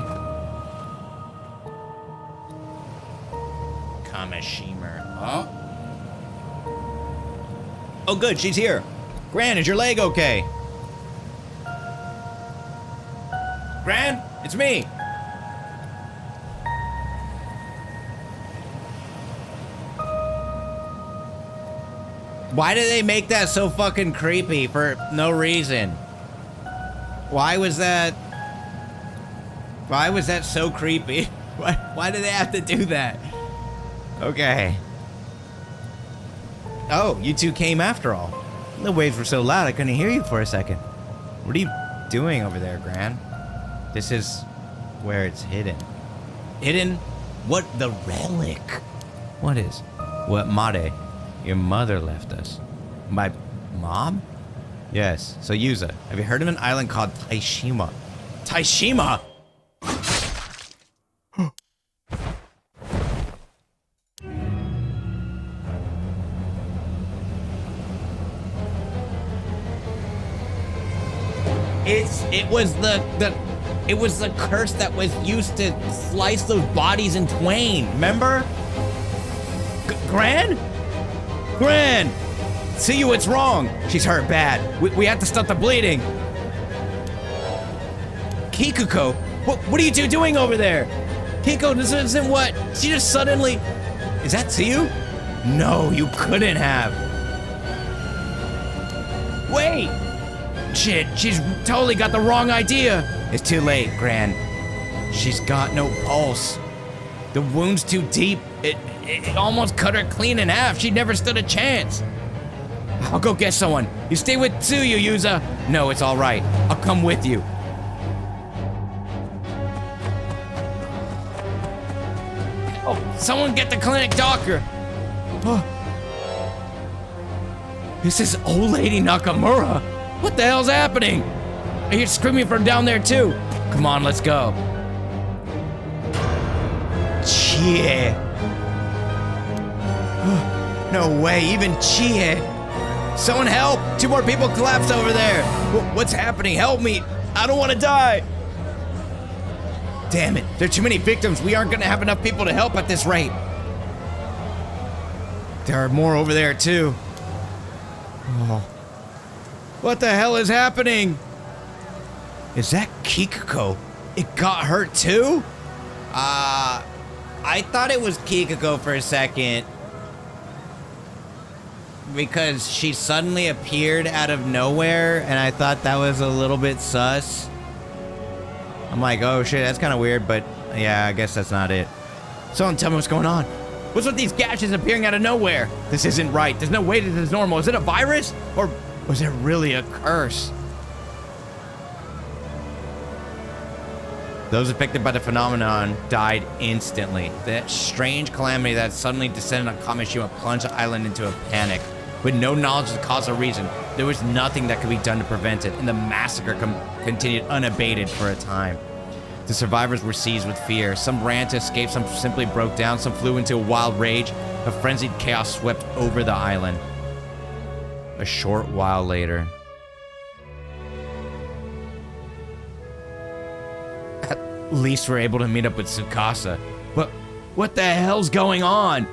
Kamishima. Oh. Oh, good, she's here. Gran, is your leg okay? Gran, it's me. Why did they make that so fucking creepy for no reason? Why was that so creepy? Why did they have to do that? Okay. Oh, you two came after all. The waves were so loud I couldn't hear you for a second. What are you doing over there, Gran? This is where it's hidden. Hidden? What? The relic? What is? What Mare, your mother left us. My mom? Yes. So Yuza, have you heard of an island called Taishima? Taishima? It was the curse that was used to slice those bodies in twain, remember? Gran? Gran! See you, what's wrong? She's hurt bad. We have to stop the bleeding. Kikuko, what are you two doing over there? Kiko, this isn't what? She just suddenly... Is that Tsuyu? No, you couldn't have. Wait! Shit, she's totally got the wrong idea. It's too late, Gran. She's got no pulse. The wound's too deep. It almost cut her clean in half. She never stood a chance. I'll go get someone. You stay with Tsuyu, Yuza. No, it's all right. I'll come with you. Oh, someone get the clinic doctor. Oh. This is old lady Nakamura. What the hell's happening? I hear screaming from down there too. Come on, let's go. Chie. No way, even Chie. Someone help! 2 more people collapsed over there. What's happening? Help me. I don't want to die. Damn it, there are too many victims. We aren't gonna have enough people to help at this rate. There are more over there too. Oh. What the hell is happening? Is that Kikuko? It got hurt too? I thought it was Kikuko for a second. Because she suddenly appeared out of nowhere, and I thought that was a little bit sus. I'm like, oh shit, that's kind of weird, but yeah, I guess that's not it. Someone tell me what's going on. What's with these gashes appearing out of nowhere? This isn't right. There's no way this is normal. Is it a virus? Or was it really a curse? Those affected by the phenomenon died instantly. That strange calamity that suddenly descended on Kamishima plunged the island into a panic. With no knowledge of the cause or reason, there was nothing that could be done to prevent it, and the massacre continued unabated for a time. The survivors were seized with fear. Some ran to escape, some simply broke down, some flew into a wild rage. A frenzied chaos swept over the island. A short while later... At least we're able to meet up with Tsukasa. But what the hell's going on?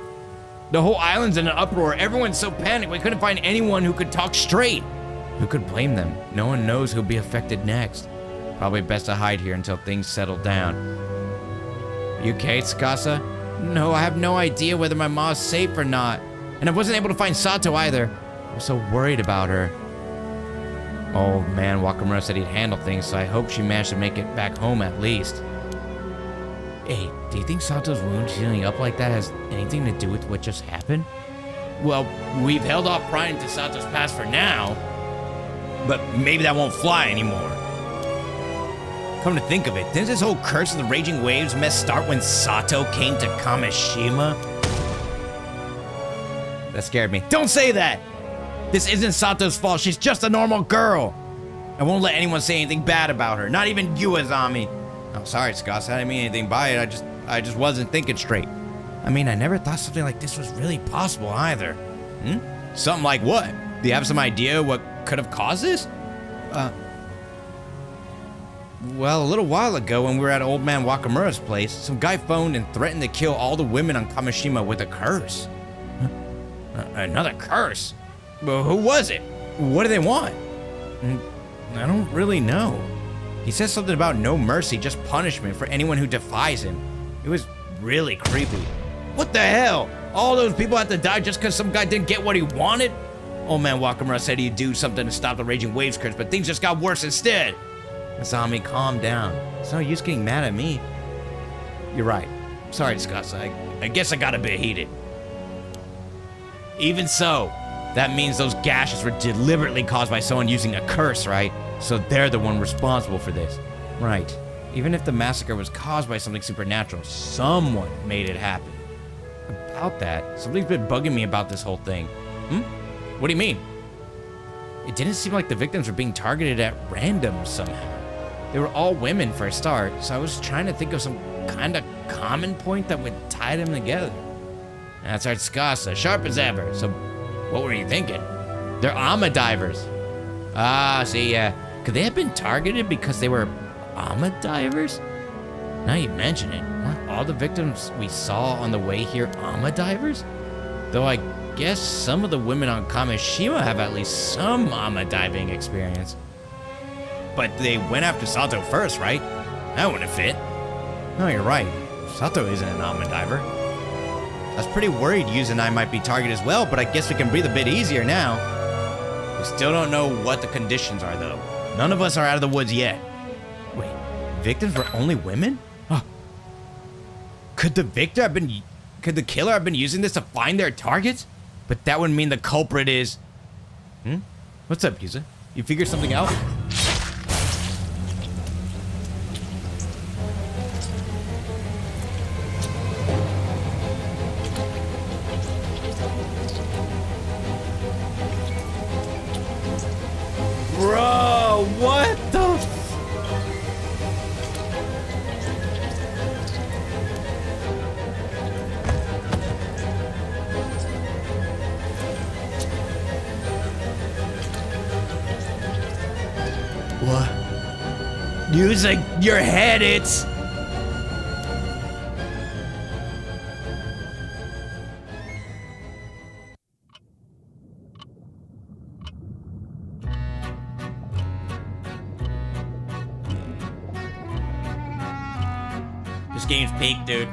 The whole island's in an uproar. Everyone's so panicked we couldn't find anyone who could talk straight. Who could blame them? No one knows who'll be affected next. Probably best to hide here until things settle down. You okay, Tsukasa? No, I have no idea whether my mom's safe or not. And I wasn't able to find Sato either. I was so worried about her. Old man Wakamura said he'd handle things, so I hope she managed to make it back home at least. Hey, do you think Sato's wound healing up like that has anything to do with what just happened? Well, we've held off prying into Sato's past for now, but maybe that won't fly anymore. Come to think of it, didn't this whole curse of the raging waves mess start when Sato came to Kamishima? That scared me. Don't say that! This isn't Sato's fault, she's just a normal girl. I won't let anyone say anything bad about her, not even you, Azami. I'm sorry, Scott, I didn't mean anything by it, I just wasn't thinking straight. I mean, I never thought something like this was really possible either. Something like what? Do you have some idea what could have caused this? Well, a little while ago when we were at old man Wakamura's place, some guy phoned and threatened to kill all the women on Kamishima with a curse. Another curse? Well, who was it? What do they want? I don't really know. He says something about no mercy, just punishment for anyone who defies him. It was really creepy. What the hell? All those people had to die just because some guy didn't get what he wanted? Old man Wakamura said he'd do something to stop the raging waves curse, but things just got worse instead. Asami, calm down. It's no use getting mad at me. You're right. Sorry, Tsukasa. I guess I got a bit heated. Even so, that means those gashes were deliberately caused by someone using a curse, right? So they're the one responsible for this. Right. Even if the massacre was caused by something supernatural, someone made it happen. About that, something's been bugging me about this whole thing. What do you mean? It didn't seem like the victims were being targeted at random somehow. They were all women for a start, so I was trying to think of some kind of common point that would tie them together. That's our Tsukasa, sharp as ever. So, what were you thinking? They're Ama divers. Ah, see, yeah. Could they have been targeted because they were Ama divers? Now you mention it, weren't all the victims we saw on the way here Ama divers? Though I guess some of the women on Kamishima have at least some Ama diving experience. But they went after Sato first, right? That wouldn't fit. No, you're right. Sato isn't an Ama diver. I was pretty worried Yuza and I might be targeted as well, but I guess we can breathe a bit easier now. We still don't know what the conditions are, though. None of us are out of the woods yet. Wait, victims were only women? Oh. Could the killer have been using this to find their targets? But that would mean the culprit is... What's up, Yuza? You figured something out? Bro, what the What? Using your head, it's... This game's peak, dude.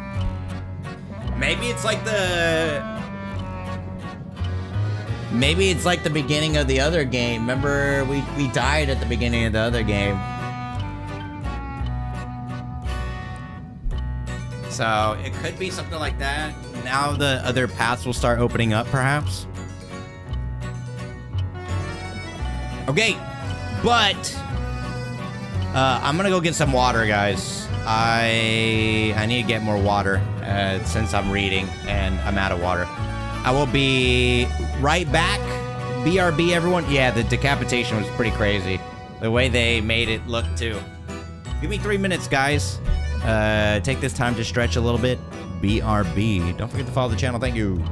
Maybe it's like the beginning of the other game. Remember, we died at the beginning of the other game. So, it could be something like that. Now the other paths will start opening up, perhaps. Okay, but... I'm gonna go get some water, guys. I need to get more water, since I'm reading, and I'm out of water. I will be right back. BRB, everyone. Yeah, the decapitation was pretty crazy. The way they made it look, too. Give me 3 minutes, guys. Take this time to stretch a little bit. BRB. Don't forget to follow the channel. Thank you.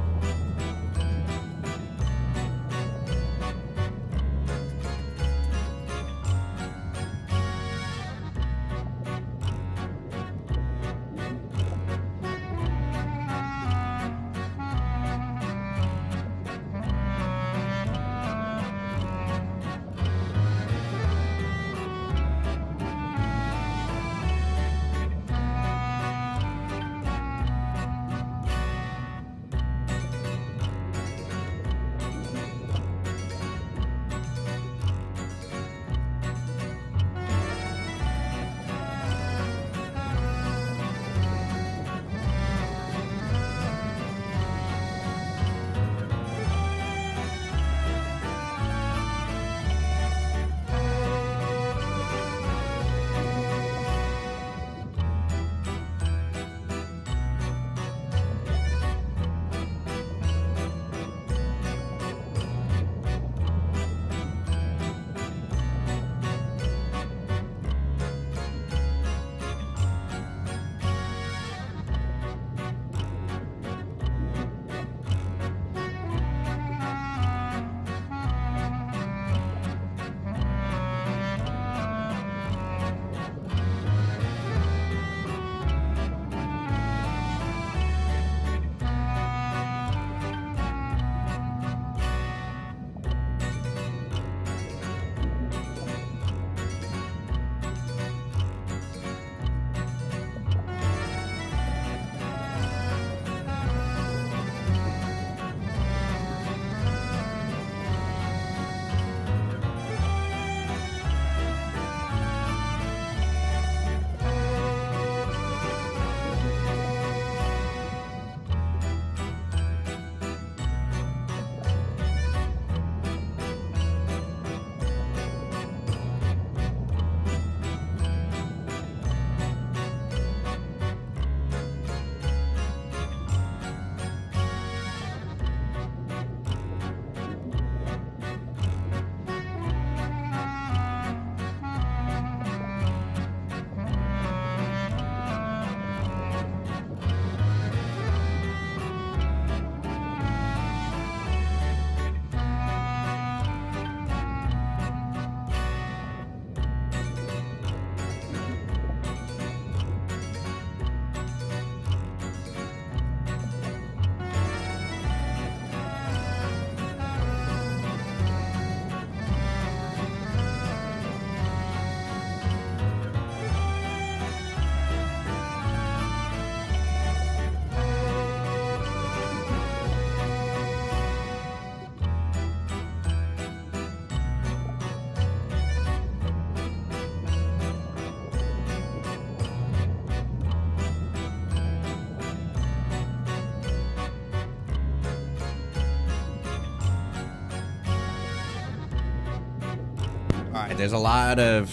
there's a lot of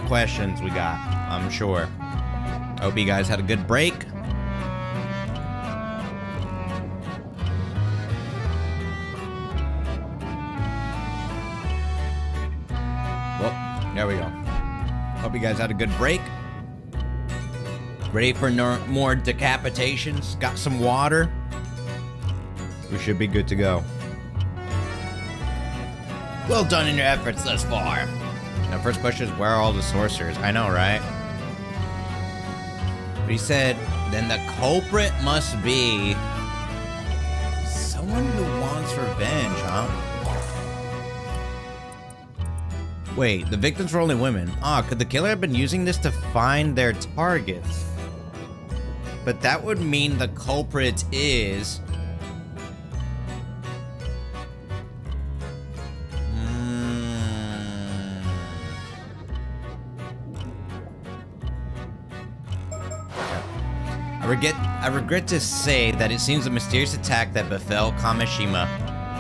questions we got, I'm sure. Hope you guys had a good break. Well, there we go. Hope you guys had a good break. Ready for more decapitations? Got some water? We should be good to go. Well done in your efforts thus far. Now, first question is, where are all the sorcerers? I know, right? But he said, then the culprit must be someone who wants revenge, huh? Wait, the victims were only women. Could the killer have been using this to find their targets? But that would mean the culprit is... I regret to say that it seems the mysterious attack that befell Kamishima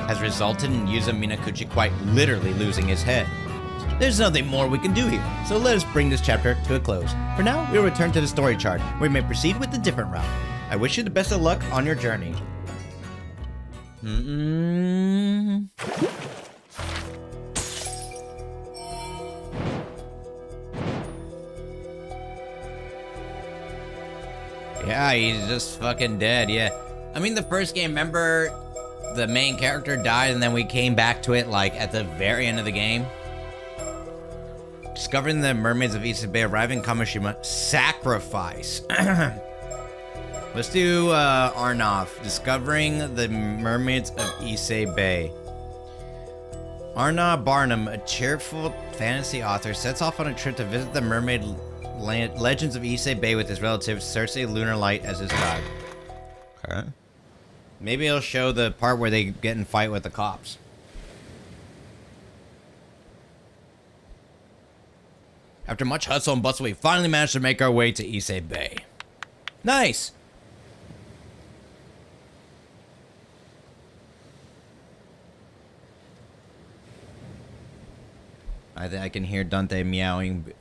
has resulted in Yuzo Minakuchi quite literally losing his head. There's nothing more we can do here, so let us bring this chapter to a close. For now, we'll return to the story chart, where we may proceed with a different route. I wish you the best of luck on your journey. Yeah, he's just fucking dead, yeah. I mean, the first game, remember the main character died and then we came back to it, like, at the very end of the game? Discovering the mermaids of Issei Bay, arriving in Kamishima, sacrifice. Let's do Arnav. Discovering the mermaids of Issei Bay. Arnav Barnum, a cheerful fantasy author, sets off on a trip to visit the mermaid legends of Issei Bay with his relative Cersei Lunar Light as his guide. Okay. Maybe he'll show the part where they get in fight with the cops. After much hustle and bustle, we finally managed to make our way to Issei Bay. Nice! I can hear Dante meowing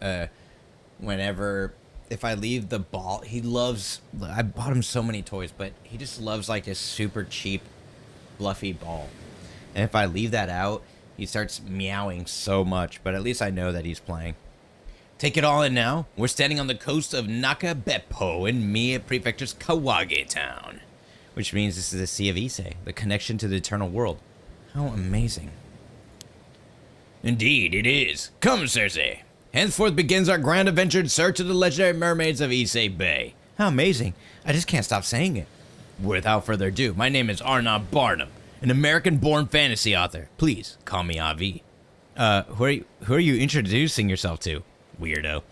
whenever, if I leave the ball. He loves, I bought him so many toys, but he just loves like this super cheap, fluffy ball. And if I leave that out, he starts meowing so much, but at least I know that he's playing. Take it all in now. We're standing on the coast of Nakabeppo in Mie Prefecture's Kawage town, which means this is the Sea of Issei, the connection to the eternal world. How amazing. Indeed, it is. Come, Cersei. Henceforth begins our grand adventure in search of the legendary mermaids of Issei Bay. How amazing. I just can't stop saying it. Without further ado, my name is Arnav Barnum, an American-born fantasy author. Please, call me Avi. Who are you introducing yourself to? Weirdo.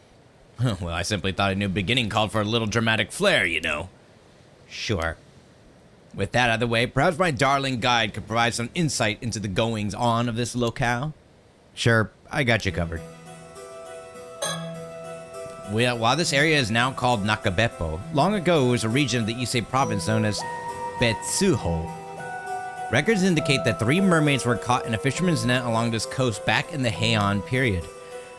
Well, I simply thought a new beginning called for a little dramatic flair, you know. Sure. With that out of the way, perhaps my darling guide could provide some insight into the goings-on of this locale? Sure, I got you covered. While this area is now called Nakabeppo, long ago it was a region of the Issei province known as Betsuho. Records indicate that 3 mermaids were caught in a fisherman's net along this coast back in the Heian period.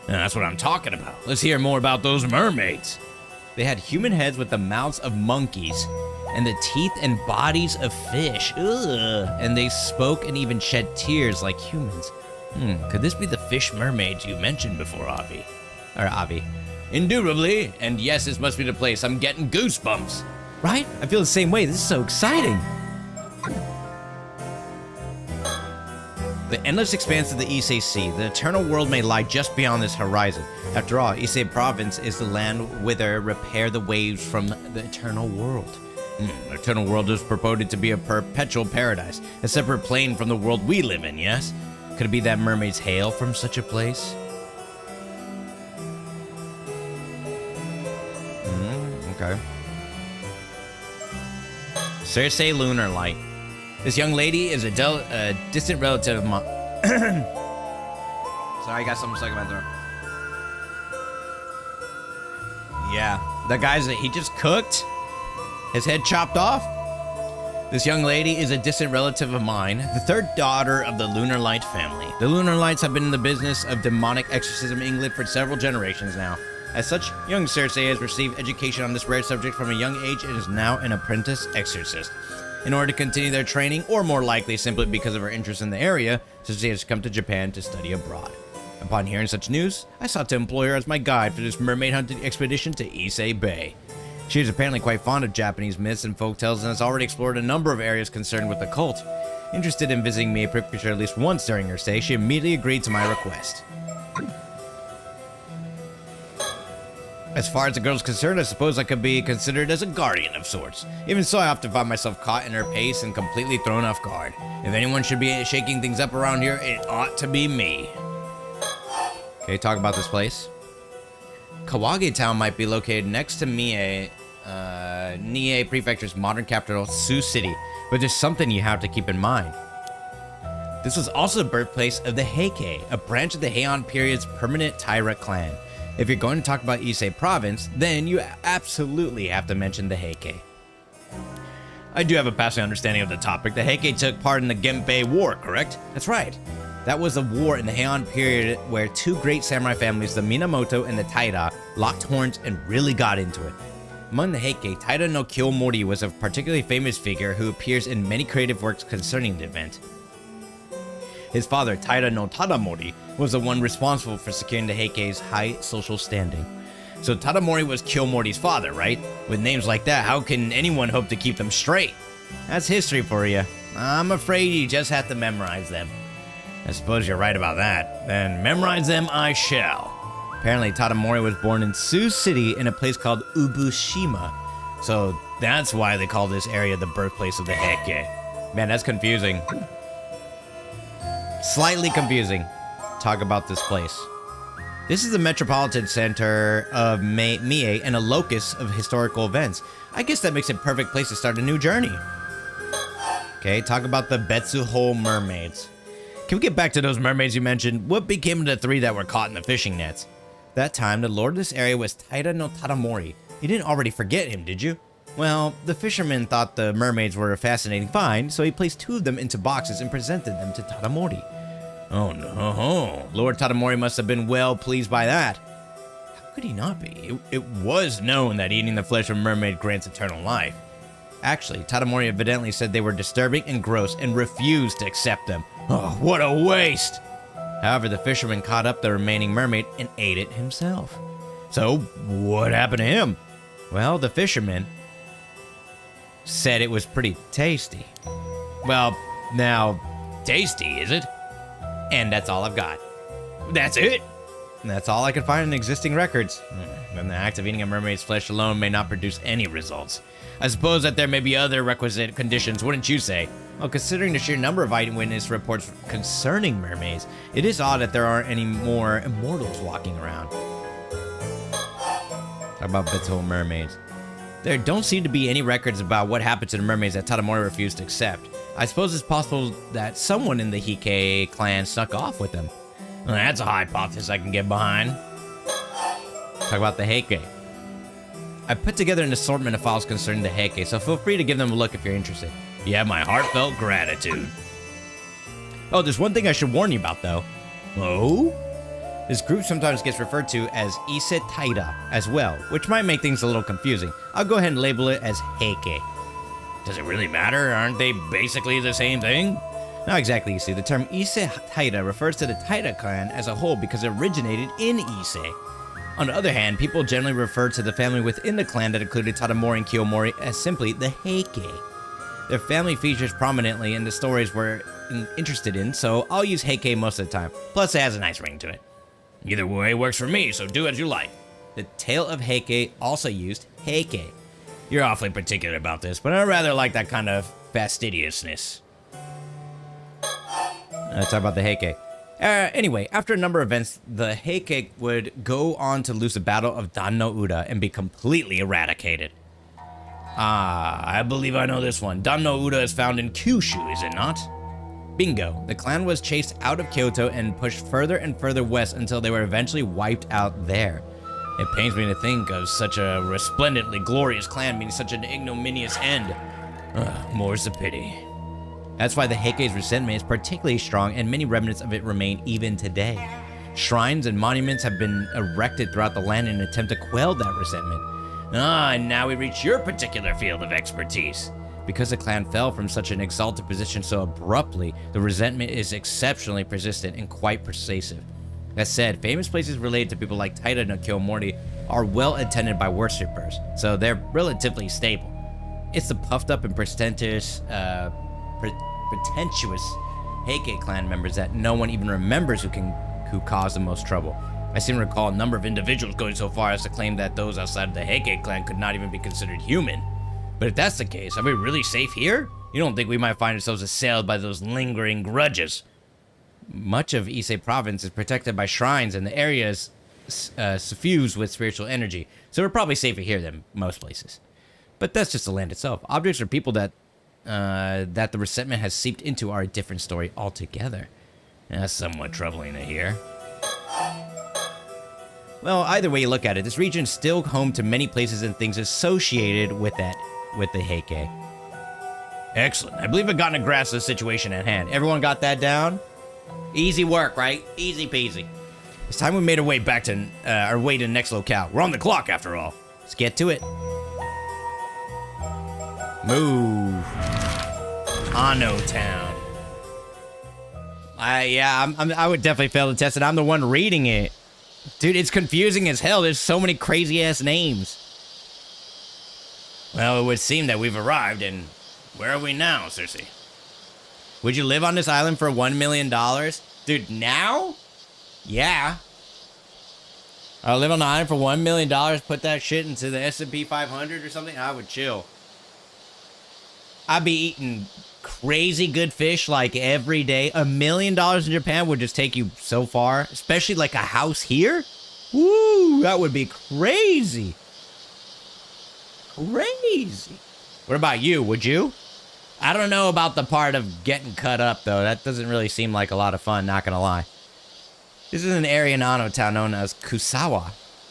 And that's what I'm talking about. Let's hear more about those mermaids. They had human heads with the mouths of monkeys and the teeth and bodies of fish. Ugh. And they spoke and even shed tears like humans. Could this be the fish mermaids you mentioned before, Avi? Or Avi. Indubitably, and yes, this must be the place. I'm getting goosebumps. Right? I feel the same way. This is so exciting. The endless expanse of the Issei Sea, the eternal world may lie just beyond this horizon. After all, Issei Province is the land whither repair the waves from the eternal world. The eternal world is purported to be a perpetual paradise, a separate plane from the world we live in, yes? Could it be that mermaids hail from such a place? Okay. Cersei Lunar Light. This young lady is a distant relative of mine. Sorry, I got something stuck in my throat. Yeah, the guy's that he just cooked, his head chopped off. This young lady is a distant relative of mine, the third daughter of the Lunar Light family. The Lunar Lights have been in the business of demonic exorcism in England for several generations now. As such, young Cersei has received education on this rare subject from a young age and is now an apprentice exorcist. In order to continue their training, or more likely simply because of her interest in the area, Cersei has come to Japan to study abroad. Upon hearing such news, I sought to employ her as my guide for this mermaid hunting expedition to Issei Bay. She is apparently quite fond of Japanese myths and folktales and has already explored a number of areas concerned with the cult. Interested in visiting Mie Prefecture at least once during her stay, she immediately agreed to my request. As far as the girl's concerned, I suppose I could be considered as a guardian of sorts. Even so, I often find myself caught in her pace and completely thrown off guard. If anyone should be shaking things up around here, it ought to be me. Okay, talk about this place. Kawagi Town might be located next to Mie Prefecture's modern capital, Sioux City, but there's something you have to keep in mind. This was also the birthplace of the Heike, a branch of the Heian period's permanent Taira clan. If you're going to talk about Issei Province, then you absolutely have to mention the Heike. I do have a passing understanding of the topic. The Heike took part in the Genpei War, correct? That's right. That was a war in the Heian period where two great samurai families, the Minamoto and the Taira, locked horns and really got into it. Among the Heike, Taira no Kiyomori was a particularly famous figure who appears in many creative works concerning the event. His father, Taira no Tadamori, was the one responsible for securing the Heike's high social standing. So Tadamori was Kiyomori's father, right? With names like that, how can anyone hope to keep them straight? That's history for you. I'm afraid you just have to memorize them. I suppose you're right about that. Then memorize them I shall. Apparently Tadamori was born in Sioux City in a place called Ubushima. So that's why they call this area the birthplace of the Heike. Man, that's confusing. Slightly confusing. Talk about this place. This is the metropolitan center of Mie and a locus of historical events. I guess that makes it a perfect place to start a new journey. Okay, talk about the Betsuho mermaids. Can we get back to those mermaids you mentioned? What became of the three that were caught in the fishing nets? That time, the lord of this area was Taira no Tadamori. You didn't already forget him, did you? Well, the fisherman thought the mermaids were a fascinating find, so he placed two of them into boxes and presented them to Tadamori. Oh no, Lord Tadamori must have been well pleased by that. How could he not be? It was known that eating the flesh of a mermaid grants eternal life. Actually, Tadamori evidently said they were disturbing and gross and refused to accept them. Oh, what a waste! However, the fisherman caught up the remaining mermaid and ate it himself. So, what happened to him? Well, the fisherman said it was pretty tasty. Well, now, tasty, is it? And that's all I've got. That's it? And that's all I could find in existing records. And the act of eating a mermaid's flesh alone may not produce any results. I suppose that there may be other requisite conditions, wouldn't you say? Well, considering the sheer number of eyewitness reports concerning mermaids, it is odd that there aren't any more immortals walking around. Talk about Betsuho mermaids. There don't seem to be any records about what happened to the mermaids that Tadamori refused to accept. I suppose it's possible that someone in the Heike clan snuck off with them. Well, that's a hypothesis I can get behind. Talk about the Heike. I put together an assortment of files concerning the Heike, so feel free to give them a look if you're interested. You have my heartfelt gratitude. Oh, there's one thing I should warn you about, though. Oh? This group sometimes gets referred to as Issei Taira as well, which might make things a little confusing. I'll go ahead and label it as Heike. Does it really matter? Aren't they basically the same thing? Not exactly, you see. The term Issei Taira refers to the Taira clan as a whole because it originated in Issei. On the other hand, people generally refer to the family within the clan that included Tadamori and Kiyomori as simply the Heike. Their family features prominently in the stories we're interested in, so I'll use Heike most of the time. Plus, it has a nice ring to it. Either way works for me, so do as you like. The Tale of Heike also used Heike. You're awfully particular about this, but I rather like that kind of fastidiousness. Let's talk about the Heike. Anyway, after a number of events, the Heike would go on to lose the Battle of Dan no Ura and be completely eradicated. I believe I know this one. Dan no Ura is found in Kyushu, is it not? Bingo. The clan was chased out of Kyoto and pushed further and further west until they were eventually wiped out there. It pains me to think of such a resplendently glorious clan meeting such an ignominious end. More's the pity. That's why the Heike's resentment is particularly strong, and many remnants of it remain even today. Shrines and monuments have been erected throughout the land in an attempt to quell that resentment. And now we reach your particular field of expertise. Because the clan fell from such an exalted position so abruptly, the resentment is exceptionally persistent and quite persuasive. That said, famous places related to people like Taita no Kiyomori are well attended by worshippers, so they're relatively stable. It's the puffed up and pretentious Heike clan members that no one even remembers who caused the most trouble. I seem to recall a number of individuals going so far as to claim that those outside of the Heike clan could not even be considered human. But if that's the case, are we really safe here? You don't think we might find ourselves assailed by those lingering grudges? Much of Ise province is protected by shrines, and the area is suffused with spiritual energy, so we're probably safer here than most places. But that's just the land itself. Objects or people that the resentment has seeped into are a different story altogether. That's somewhat troubling to hear. Well, either way you look at it, this region is still home to many places and things associated with the Heike. Excellent. I believe I've gotten a grasp of the situation at hand. Everyone got that down? Easy work, right? Easy peasy. It's time we made our way back to our way to the next locale. We're on the clock after all. Let's get to it. Move. Ano Town. I would definitely fail the test, and I'm the one reading it. Dude, it's confusing as hell. There's so many crazy-ass names. Well, it would seem that we've arrived, and where are we now, Cersei? Would you live on this island for $1 million? Dude, now? Yeah. I'll live on the island for $1 million, put that shit into the S&P 500 or something, I would chill. I'd be eating crazy good fish like every day. $1 million in Japan would just take you so far, especially like a house here. Woo, that would be crazy. Crazy. What about you? Would you? I don't know about the part of getting cut up, though. That doesn't really seem like a lot of fun, not gonna lie. This is an area in Ano Town known as Kusawa.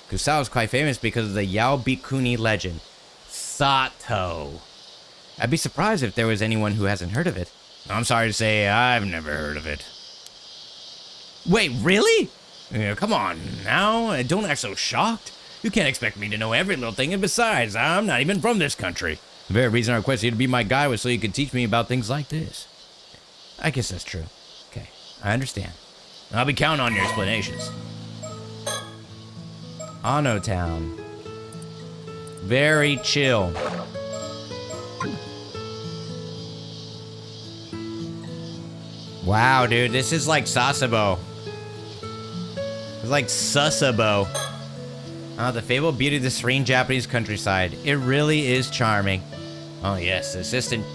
Kusawa is quite famous because of the Yaobikuni legend. Sato. I'd be surprised if there was anyone who hasn't heard of it. I'm sorry to say, I've never heard of it. Wait, really? Yeah, come on now, don't act so shocked. You can't expect me to know every little thing, and besides, I'm not even from this country. The very reason I requested you to be my guide was so you could teach me about things like this. I guess that's true. Okay, I understand. I'll be counting on your explanations. Ano Town. Very chill. Wow, dude, this is like Sasebo. It's like Sasebo. The fabled beauty of the serene Japanese countryside. It really is charming. Oh yes, the insistent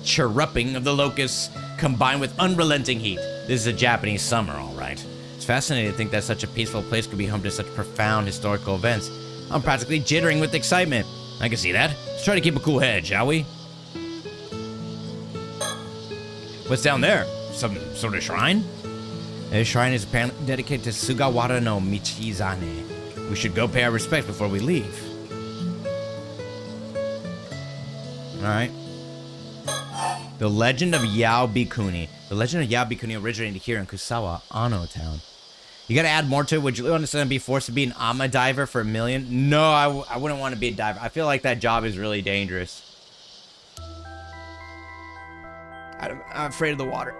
chirruping of the locusts combined with unrelenting heat. This is a Japanese summer, all right. It's fascinating to think that such a peaceful place could be home to such profound historical events. I'm practically jittering with excitement. I can see that. Let's try to keep a cool head, shall we? What's down there? Some sort of shrine? This shrine is apparently dedicated to Sugawara no Michizane. We should go pay our respects before we leave. Alright. The Legend of Yaobikuni. The Legend of Yaobikuni originated here in Kusawa, Ano Town. You gotta add more to it. Would you want to be forced to be an Ama diver for $1 million? No, I wouldn't want to be a diver. I feel like that job is really dangerous. I'm afraid of the water.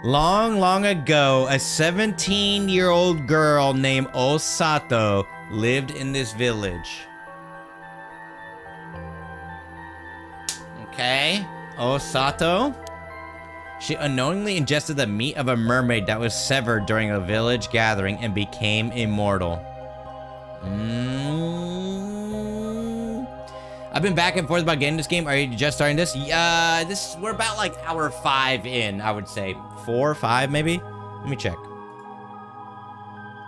Long, long ago, a 17-year-old girl named Osato lived in this village. Okay, Osato. She unknowingly ingested the meat of a mermaid that was severed during a village gathering and became immortal. I've been back and forth about getting this game. Are you just starting this? We're about like hour 5 in, I would say. 4 or 5 maybe? Let me check.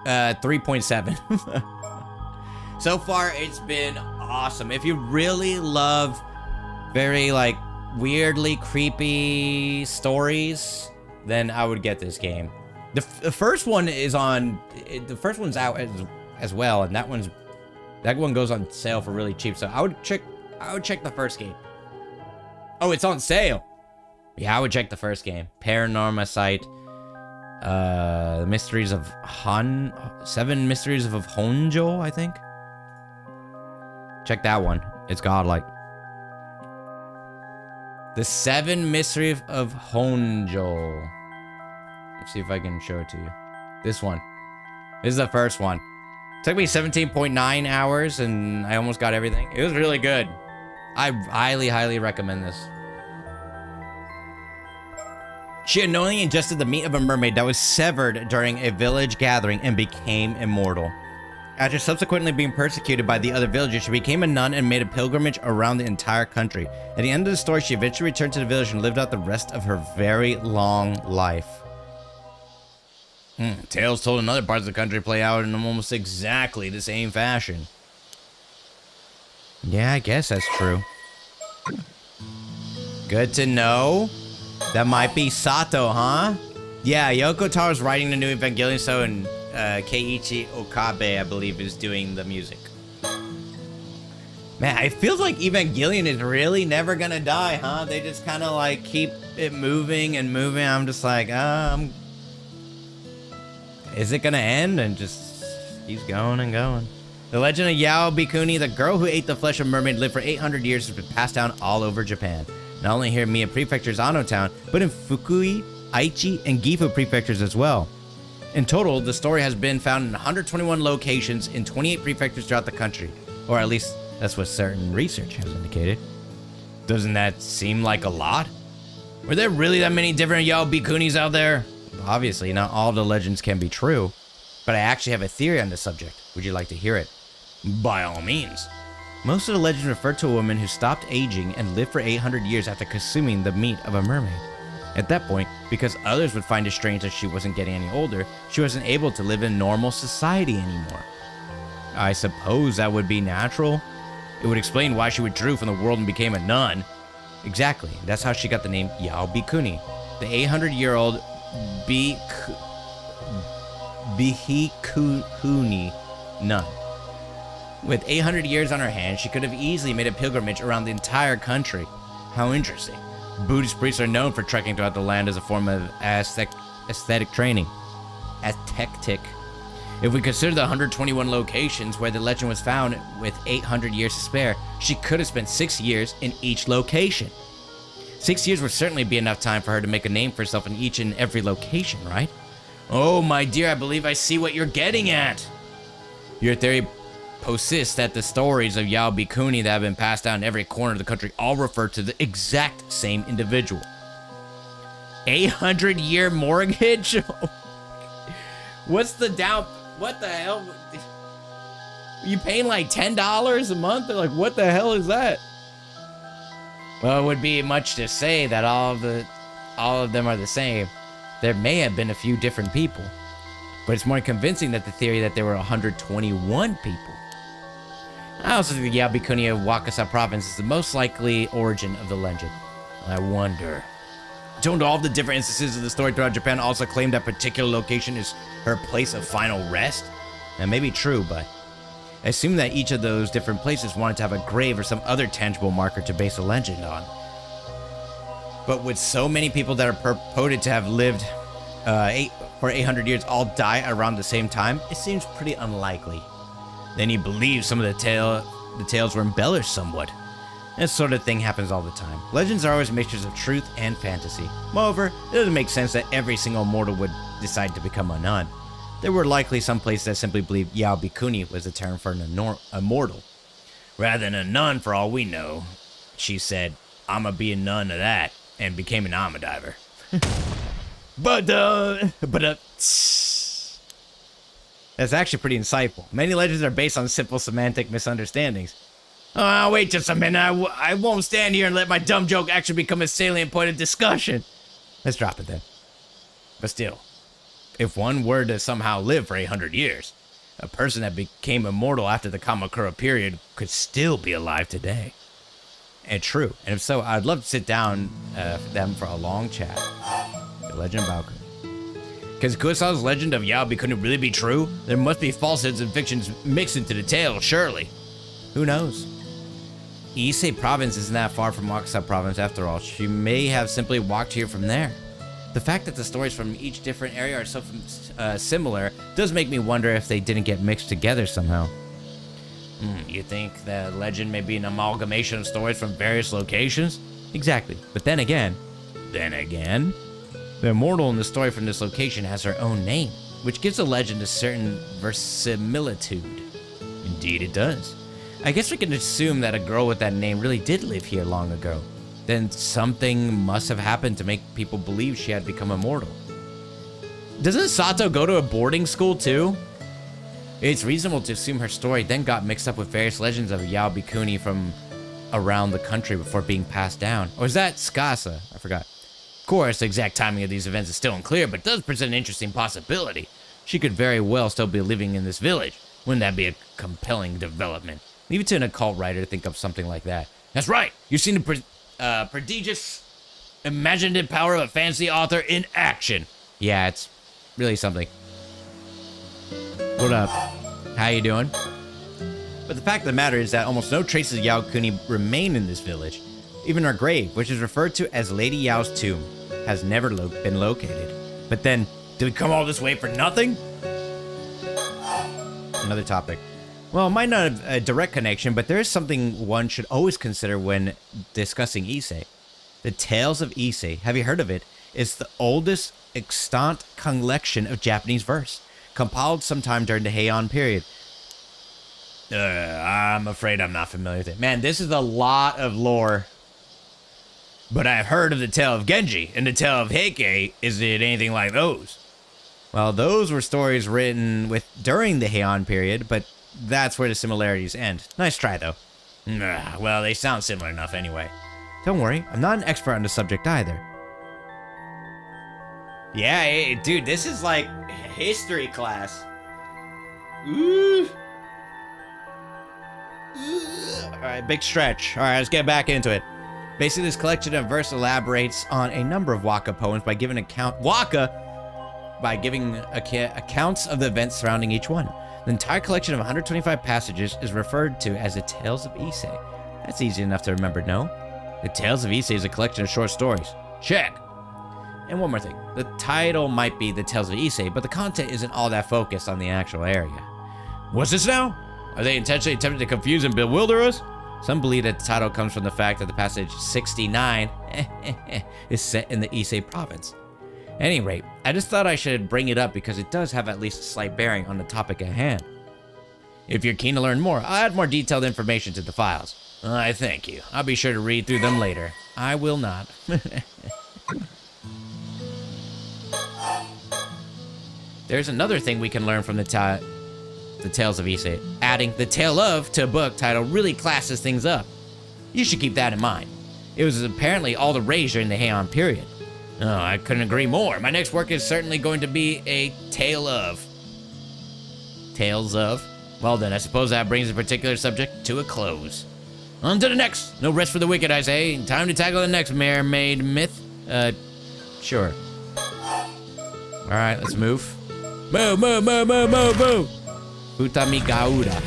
3.7. So far, it's been awesome. If you really love very like weirdly creepy stories, then I would get this game. The first one is on. The first one's out as well, and that one goes on sale for really cheap. So I would check the first game. Oh, it's on sale. Yeah, I would check the first game. Paranormasight. The Mysteries of Seven Mysteries of Honjo, I think. Check that one. It's godlike. The Seven Mysteries of Honjo. Let's see if I can show it to you. This one. This is the first one. Took me 17.9 hours and I almost got everything. It was really good. I highly, highly recommend this. She unknowingly ingested the meat of a mermaid that was severed during a village gathering and became immortal. After subsequently being persecuted by the other villagers, she became a nun and made a pilgrimage around the entire country. At the end of the story, she eventually returned to the village and lived out the rest of her very long life. Tales told in other parts of the country play out in almost exactly the same fashion. Yeah, I guess that's true. Good to know. That might be Sato, huh? Yeah, Yoko Taro's writing the new Evangelion, so and Keiichi Okabe, I believe, is doing the music. Man, it feels like Evangelion is really never gonna die, huh? They just kind of like keep it moving and moving. I'm just like, is it gonna end? And just keeps going and going. The legend of Yao Bikuni, the girl who ate the flesh of a mermaid, lived for 800 years, has been passed down all over Japan. Not only here in Mie Prefecture's Ano Town, but in Fukui, Aichi, and Gifu prefectures as well. In total, the story has been found in 121 locations in 28 prefectures throughout the country. Or at least, that's what certain research has indicated. Doesn't that seem like a lot? Were there really that many different Yao Bikunis out there? Obviously, not all the legends can be true, but I actually have a theory on the subject. Would you like to hear it? By all means. Most of the legends refer to a woman who stopped aging and lived for 800 years after consuming the meat of a mermaid. At that point, because others would find it strange that she wasn't getting any older, she wasn't able to live in normal society anymore. I suppose that would be natural. It would explain why she withdrew from the world and became a nun. Exactly, that's how she got the name Yao Bikuni, the 800-year-old Bihikuni nun. With 800 years on her hands, she could have easily made a pilgrimage around the entire country. How interesting. Buddhist priests are known for trekking throughout the land as a form of aesthetic training. Aesthetic. If we consider the 121 locations where the legend was found with 800 years to spare, she could have spent 6 years in each location. 6 years would certainly be enough time for her to make a name for herself in each and every location, right? Oh, my dear, I believe I see what you're getting at. Your theory persists that the stories of Yao Bikuni that have been passed down in every corner of the country all refer to the exact same individual. 800-year mortgage? What's the down? What the hell? You paying like $10 a month? Like, what the hell is that? Well, it would be much to say that all of them are the same. There may have been a few different people, but it's more convincing that the theory that there were 121 people. I also think the Yao Bikuni of Wakasa province is the most likely origin of the legend. I wonder. Don't all of the different instances of the story throughout Japan also claim that particular location is her place of final rest? That may be true, but I assume that each of those different places wanted to have a grave or some other tangible marker to base a legend on. But would so many people that are purported to have lived for 800 years all die around the same time? It seems pretty unlikely. Then you believe some of the tales were embellished somewhat. This sort of thing happens all the time. Legends are always mixtures of truth and fantasy. Moreover, it doesn't make sense that every single mortal would decide to become a nun. There were likely some places that simply believed Yao Bikuni was a term for an immortal. Rather than a nun, for all we know, she said, "I'ma be a nun of that," and became an armor diver. That's actually pretty insightful. Many legends are based on simple semantic misunderstandings. Oh, wait just a minute. I won't stand here and let my dumb joke actually become a salient point of discussion. Let's drop it then. But still, if one were to somehow live for 800 years, a person that became immortal after the Kamakura period could still be alive today. And true. And if so, I'd love to sit down with them for a long chat. The legend of Valkyrie. Because Kurosawa's legend of Yao couldn't really be true, there must be falsehoods and fictions mixed into the tale, surely. Who knows? Ise province isn't that far from Wakasa province after all. She may have simply walked here from there. The fact that the stories from each different area are so similar does make me wonder if they didn't get mixed together somehow. You think the legend may be an amalgamation of stories from various locations? Exactly. But then again, the immortal in the story from this location has her own name, which gives the legend a certain verisimilitude. Indeed it does. I guess we can assume that a girl with that name really did live here long ago. Then something must have happened to make people believe she had become immortal. Doesn't Sato go to a boarding school too? It's reasonable to assume her story then got mixed up with various legends of Yao Bikuni from around the country before being passed down. Or is that Skasa? I forgot. Of course, the exact timing of these events is still unclear, but does present an interesting possibility. She could very well still be living in this village. Wouldn't that be a compelling development? Leave it to an occult writer to think of something like that. That's right! You've seen the prodigious imaginative power of a fantasy author in action. Yeah, it's really something. What up? How you doing? But the fact of the matter is that almost no traces of Yao Kuni remain in this village. Even her grave, which is referred to as Lady Yao's tomb, has never been located. But then, did we come all this way for nothing? Another topic. Well, it might not have a direct connection, but there is something one should always consider when discussing Ise. The Tales of Ise, have you heard of it? It's the oldest extant collection of Japanese verse, compiled sometime during the Heian period. I'm afraid I'm not familiar with it. Man, this is a lot of lore. But I've heard of the tale of Genji and the tale of Heike. Is it anything like those? Well, those were stories written during the Heian period, but that's where the similarities end. Nice try, though. Well, they sound similar enough anyway. Don't worry, I'm not an expert on the subject either. Yeah, hey, dude, this is like history class. Ooh. Alright, big stretch. Alright, let's get back into it. Basically, this collection of verse elaborates on a number of Waka poems by giving accounts of the events surrounding each one. The entire collection of 125 passages is referred to as the Tales of Ise. That's easy enough to remember, no? The Tales of Ise is a collection of short stories. Check! And one more thing. The title might be the Tales of Ise, but the content isn't all that focused on the actual area. What's this now? Are they intentionally attempting to confuse and bewilder us? Some believe that the title comes from the fact that the passage 69 is set in the Ise province. At any rate, I just thought I should bring it up because it does have at least a slight bearing on the topic at hand. If you're keen to learn more, I'll add more detailed information to the files. I thank you. I'll be sure to read through them later. I will not. There's another thing we can learn from the Tales of Ise. Adding the tale of to a book title really classes things up. You should keep that in mind. It was apparently all the rage during the Heian period. Oh, I couldn't agree more. My next work is certainly going to be a tale of. Tales of? Well then, I suppose that brings the particular subject to a close. On to the next. No rest for the wicked, I say. Time to tackle the next mermaid myth. Sure. Alright, let's move. Move, move, move, move, move, move! Futami Gaura.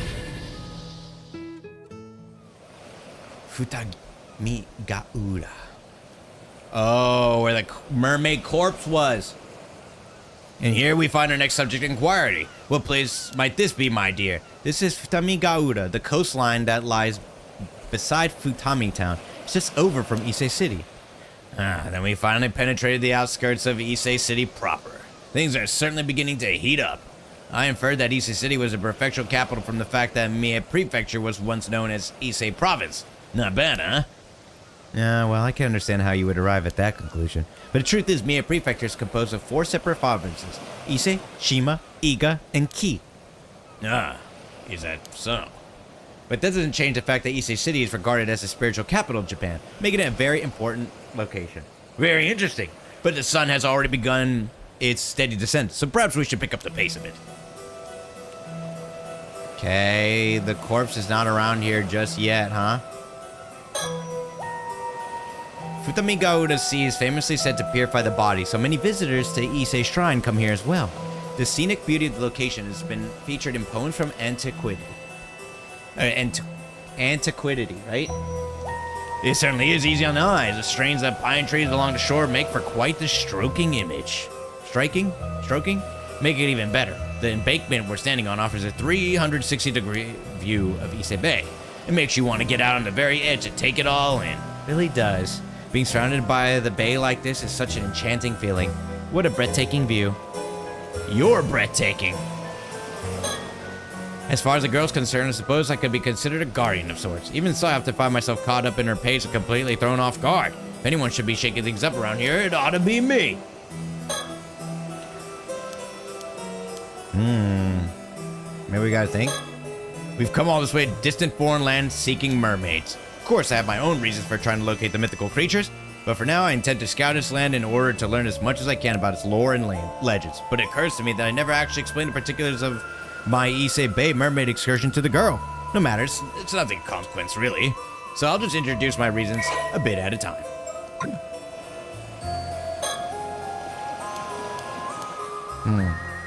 Futami Gaura. Oh, where the mermaid corpse was. And here we find our next subject inquiry. What place might this be, my dear? This is Futami Gaura, the coastline that lies beside Futami town. It's just over from Ise City. Then we finally penetrated the outskirts of Ise City proper. Things are certainly beginning to heat up. I inferred that Ise City was a prefectural capital from the fact that Mie Prefecture was once known as Ise Province. Not bad, huh? Well, I can understand how you would arrive at that conclusion. But the truth is, Mie Prefecture is composed of 4 separate provinces. Ise, Shima, Iga, and Ki. Is that so? But that doesn't change the fact that Ise City is regarded as the spiritual capital of Japan, making it a very important location. Very interesting. But the sun has already begun its steady descent, so perhaps we should pick up the pace a bit. Okay, the corpse is not around here just yet, huh? Futami Gaura's sea is famously said to purify the body, so many visitors to Ise Shrine come here as well. The scenic beauty of the location has been featured in poems from antiquity, right? It certainly is easy on the eyes. The strains of pine trees along the shore make for quite the stroking image. Striking? Stroking? Make it even better. The embankment we're standing on offers a 360-degree view of Ise Bay. It makes you want to get out on the very edge and take it all in. It really does. Being surrounded by the bay like this is such an enchanting feeling. What a breathtaking view. You're breathtaking. As far as the girl's concerned, I suppose I could be considered a guardian of sorts. Even so, I have to find myself caught up in her pace and completely thrown off guard. If anyone should be shaking things up around here, it ought to be me. Maybe we gotta think. We've come all this way to distant foreign lands seeking mermaids. Of course, I have my own reasons for trying to locate the mythical creatures, but for now I intend to scout this land in order to learn as much as I can about its lore and legends. But it occurs to me that I never actually explained the particulars of my Ise Bay mermaid excursion to the girl. No matter, it's nothing of consequence, really. So I'll just introduce my reasons a bit at a time.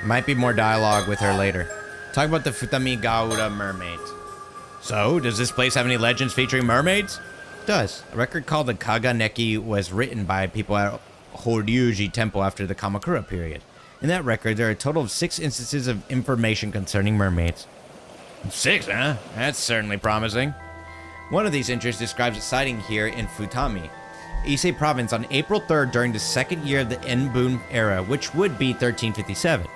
Might be more dialogue with her later. Talk about the Futami Gaura mermaids. So, does this place have any legends featuring mermaids? It does. A record called the Kaganeki was written by people at Horyuji Temple after the Kamakura period. In that record, there are a total of 6 instances of information concerning mermaids. 6, huh? That's certainly promising. One of these entries describes a sighting here in Futami, Ise province on April 3rd during the second year of the Enbun era, which would be 1357.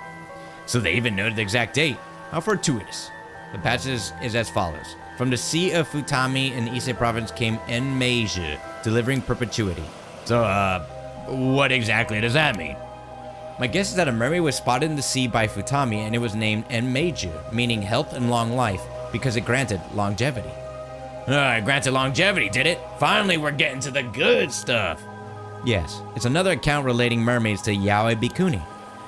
So they even noted the exact date. How fortuitous. The passage is as follows. From the sea of Futami in Ise province came Enmeiju, delivering perpetuity. So, what exactly does that mean? My guess is that a mermaid was spotted in the sea by Futami and it was named Enmeiju, meaning health and long life, because it granted longevity. It granted longevity, did it? Finally, we're getting to the good stuff. Yes, it's another account relating mermaids to Yaoi Bikuni.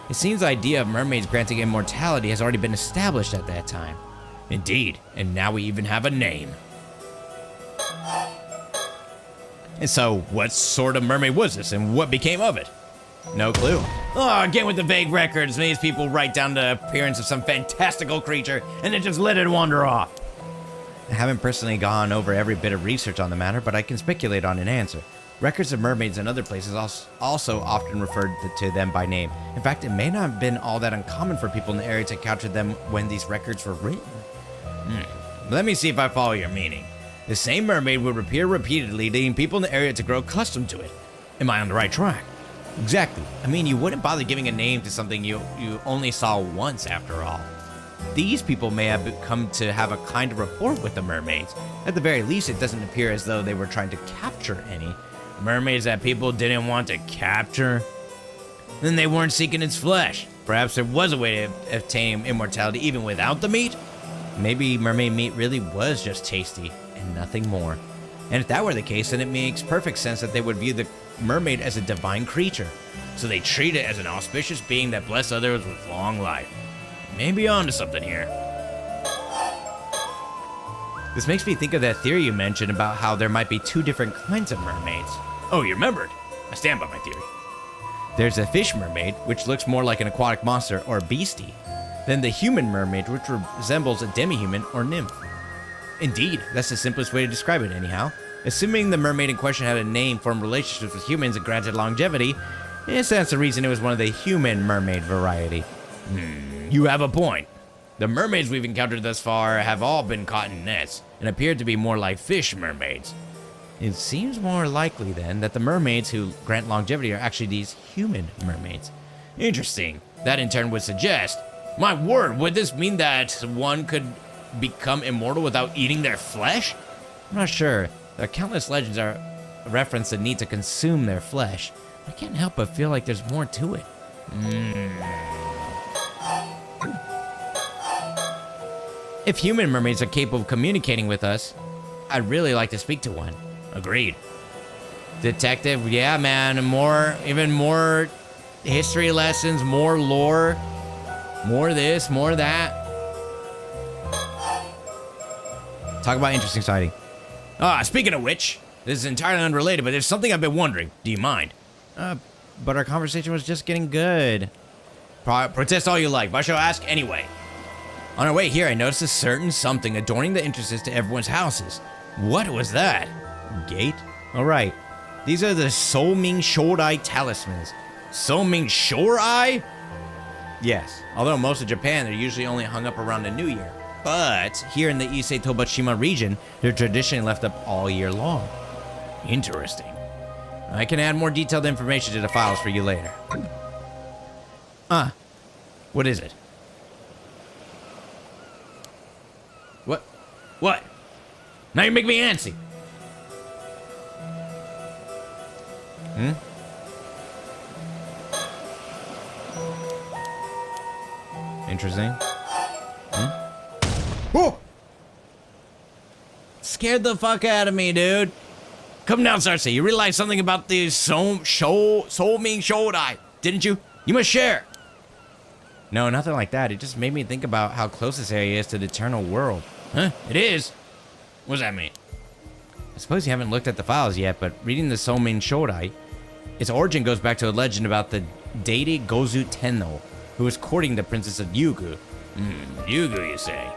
It seems the idea of mermaids granting immortality has already been established at that time. Indeed, and now we even have a name. And so, what sort of mermaid was this, and what became of it? No clue. Oh, again with the vague records, these people write down the appearance of some fantastical creature, and then just let it wander off. I haven't personally gone over every bit of research on the matter, but I can speculate on an answer. Records of mermaids in other places also often referred to them by name. In fact, it may not have been all that uncommon for people in the area to capture them when these records were written. Let me see if I follow your meaning. The same mermaid would appear repeatedly, leading people in the area to grow accustomed to it. Am I on the right track? Exactly. I mean, you wouldn't bother giving a name to something you only saw once, after all. These people may have come to have a kind of rapport with the mermaids. At the very least, it doesn't appear as though they were trying to capture any. Mermaids that people didn't want to capture? Then they weren't seeking its flesh. Perhaps there was a way to obtain immortality even without the meat? Maybe mermaid meat really was just tasty and nothing more. And if that were the case, then it makes perfect sense that they would view the mermaid as a divine creature. So they treat it as an auspicious being that bless others with long life. Maybe onto something here. This makes me think of that theory you mentioned about how there might be 2 different kinds of mermaids. Oh, you remembered? I stand by my theory. There's a fish mermaid, which looks more like an aquatic monster or beastie, than the human mermaid, which resembles a demi-human or nymph. Indeed, that's the simplest way to describe it anyhow. Assuming the mermaid in question had a name, formed relationships with humans, and granted longevity, that's the reason it was one of the human mermaid variety. You have a point. The mermaids we've encountered thus far have all been caught in nets, and appear to be more like fish mermaids. It seems more likely, then, that the mermaids who grant longevity are actually these human mermaids. Interesting. That in turn would suggest... My word, would this mean that one could become immortal without eating their flesh? I'm not sure. There are countless legends that reference the need to consume their flesh. I can't help but feel like there's more to it. If human mermaids are capable of communicating with us, I'd really like to speak to one. Agreed. Detective, yeah, man, even more history lessons, more lore, more this, more that. Talk about interesting sighting. Speaking of which, this is entirely unrelated, but there's something I've been wondering. Do you mind? But our conversation was just getting good. Protest all you like, but I shall ask anyway. On our way here, I noticed a certain something adorning the entrances to everyone's houses. What was that? Gate? Alright. These are the Souming Shodai talismans. Souming Shodai? Yes. Although most of Japan, they're usually only hung up around the New Year. But here in the Ise Tobashima region, they're traditionally left up all year long. Interesting. I can add more detailed information to the files for you later. What is it? What? What? Now you make me antsy. Interesting. Whoa! Scared the fuck out of me, dude. Come down, Cersei. You realize something about the Souming Shodai, didn't you? You must share. No, nothing like that. It just made me think about how close this area is to the eternal world. Huh? It is? What does that mean? I suppose you haven't looked at the files yet, but reading the Souming Shodai, its origin goes back to a legend about the deity Gozu Tenno, who was courting the princess of Yugu. Yugu, you say?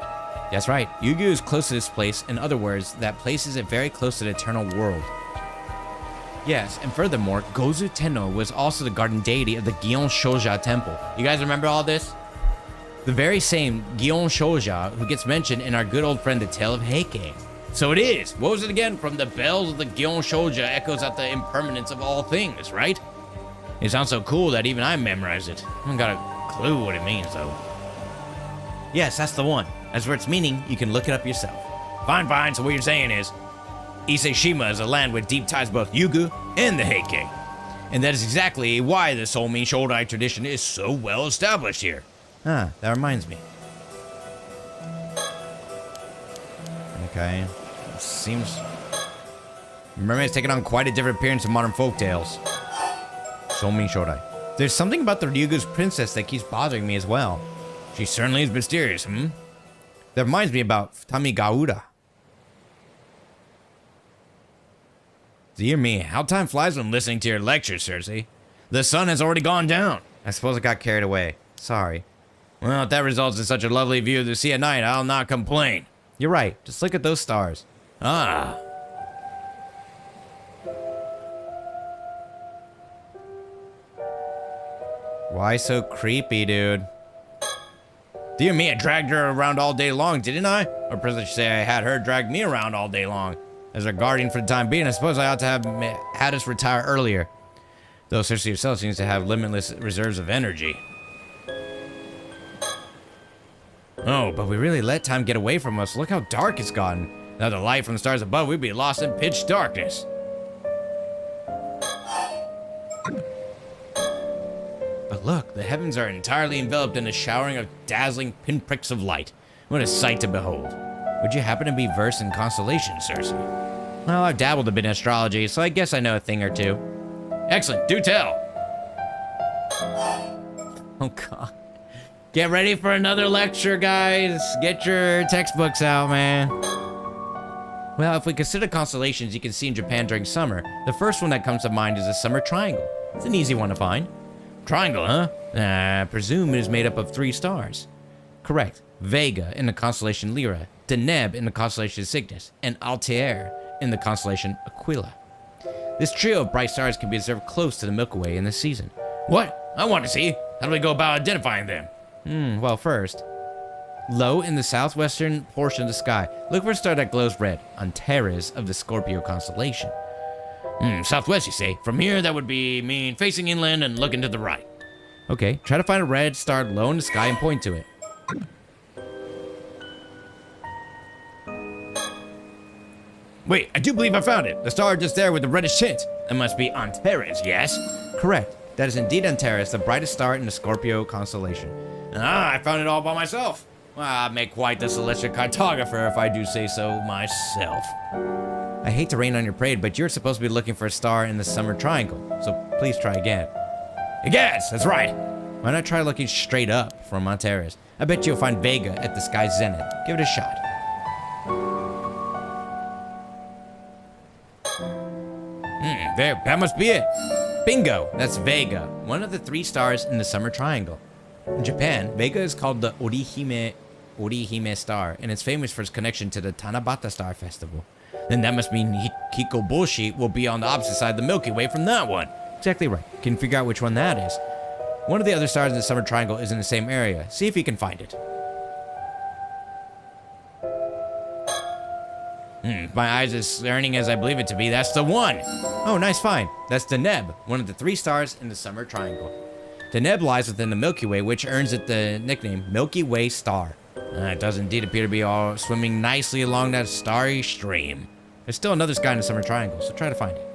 That's right. Yugu is close to this place. In other words, that place is very close to the eternal world. Yes, and furthermore, Gozu Tenno was also the guardian deity of the Gion Shoja temple. You guys remember all this? The very same Gion Shoja who gets mentioned in our good old friend The Tale of Heike. So it is. What was it again? From the bells of the Gion Shoja echoes out the impermanence of all things, right? It sounds so cool that even I memorized it. I haven't got a clue what it means, though. Yes, that's the one. As for its meaning, you can look it up yourself. Fine, fine. So what you're saying is, Ise-shima is a land with deep ties to both Yugu and the Heike. And that is exactly why the Souming Shodai tradition is so well established here. That reminds me. Okay. Seems... Mermaid's taking on quite a different appearance in modern folktales. Souming Shodai. There's something about the Ryugu's princess that keeps bothering me as well. She certainly is mysterious, That reminds me about Tamigaura. Dear me, how time flies when listening to your lectures, Cersei. The sun has already gone down. I suppose I got carried away. Sorry. Well, if that results in such a lovely view of the sea at night, I'll not complain. You're right. Just look at those stars. Ah. Why so creepy, dude? Dear me, I dragged her around all day long, didn't I? Or perhaps you say I had her drag me around all day long. As our guardian for the time being, I suppose I ought to have had us retire earlier. Though Cersei herself seems to have limitless reserves of energy. Oh, but we really let time get away from us. Look how dark it's gotten. Without the light from the stars above, we'd be lost in pitch darkness. But look, the heavens are entirely enveloped in a showering of dazzling pinpricks of light. What a sight to behold. Would you happen to be versed in constellations, Cersei? Well, I've dabbled a bit in astrology, so I guess I know a thing or two. Excellent, do tell. Oh, God. Get ready for another lecture, guys. Get your textbooks out, man. Well, if we consider constellations you can see in Japan during summer, the first one that comes to mind is the Summer Triangle. It's an easy one to find. Triangle, huh? I presume it is made up of 3 stars. Correct. Vega in the constellation Lyra, Deneb in the constellation Cygnus, and Altair in the constellation Aquila. This trio of bright stars can be observed close to the Milky Way in this season. What? I want to see. How do we go about identifying them? Well, first, low in the southwestern portion of the sky, look for a star that glows red, Antares of the Scorpio constellation. Southwest, you say? From here, that would mean facing inland and looking to the right. Okay, try to find a red star low in the sky and point to it. Wait, I do believe I found it. The star just there with the reddish tint. That must be Antares, yes? Correct. That is indeed Antares, the brightest star in the Scorpio constellation. I found it all by myself. Well, I'd make quite the celestial cartographer if I do say so myself. I hate to rain on your parade, but you're supposed to be looking for a star in the Summer Triangle, so please try again. Yes, that's right. Why not try looking straight up from Antares? I bet you'll find Vega at the sky's zenith. Give it a shot. There, that must be it. Bingo, that's Vega, one of the 3 stars in the Summer Triangle. In Japan, Vega is called the Orihime star, and it's famous for its connection to the Tanabata Star Festival. Then that must mean Hikoboshi will be on the opposite side of the Milky Way from that one. Exactly right. Can you figure out which one that is? One of the other stars in the Summer Triangle is in the same area. See if you can find it. My eyes is learning as I believe it to be. That's the one. Oh, nice find. That's Deneb, one of the 3 stars in the Summer Triangle. Deneb lies within the Milky Way, which earns it the nickname Milky Way Star. It does indeed appear to be all swimming nicely along that starry stream. There's still another sky in the Summer Triangle, so try to find it.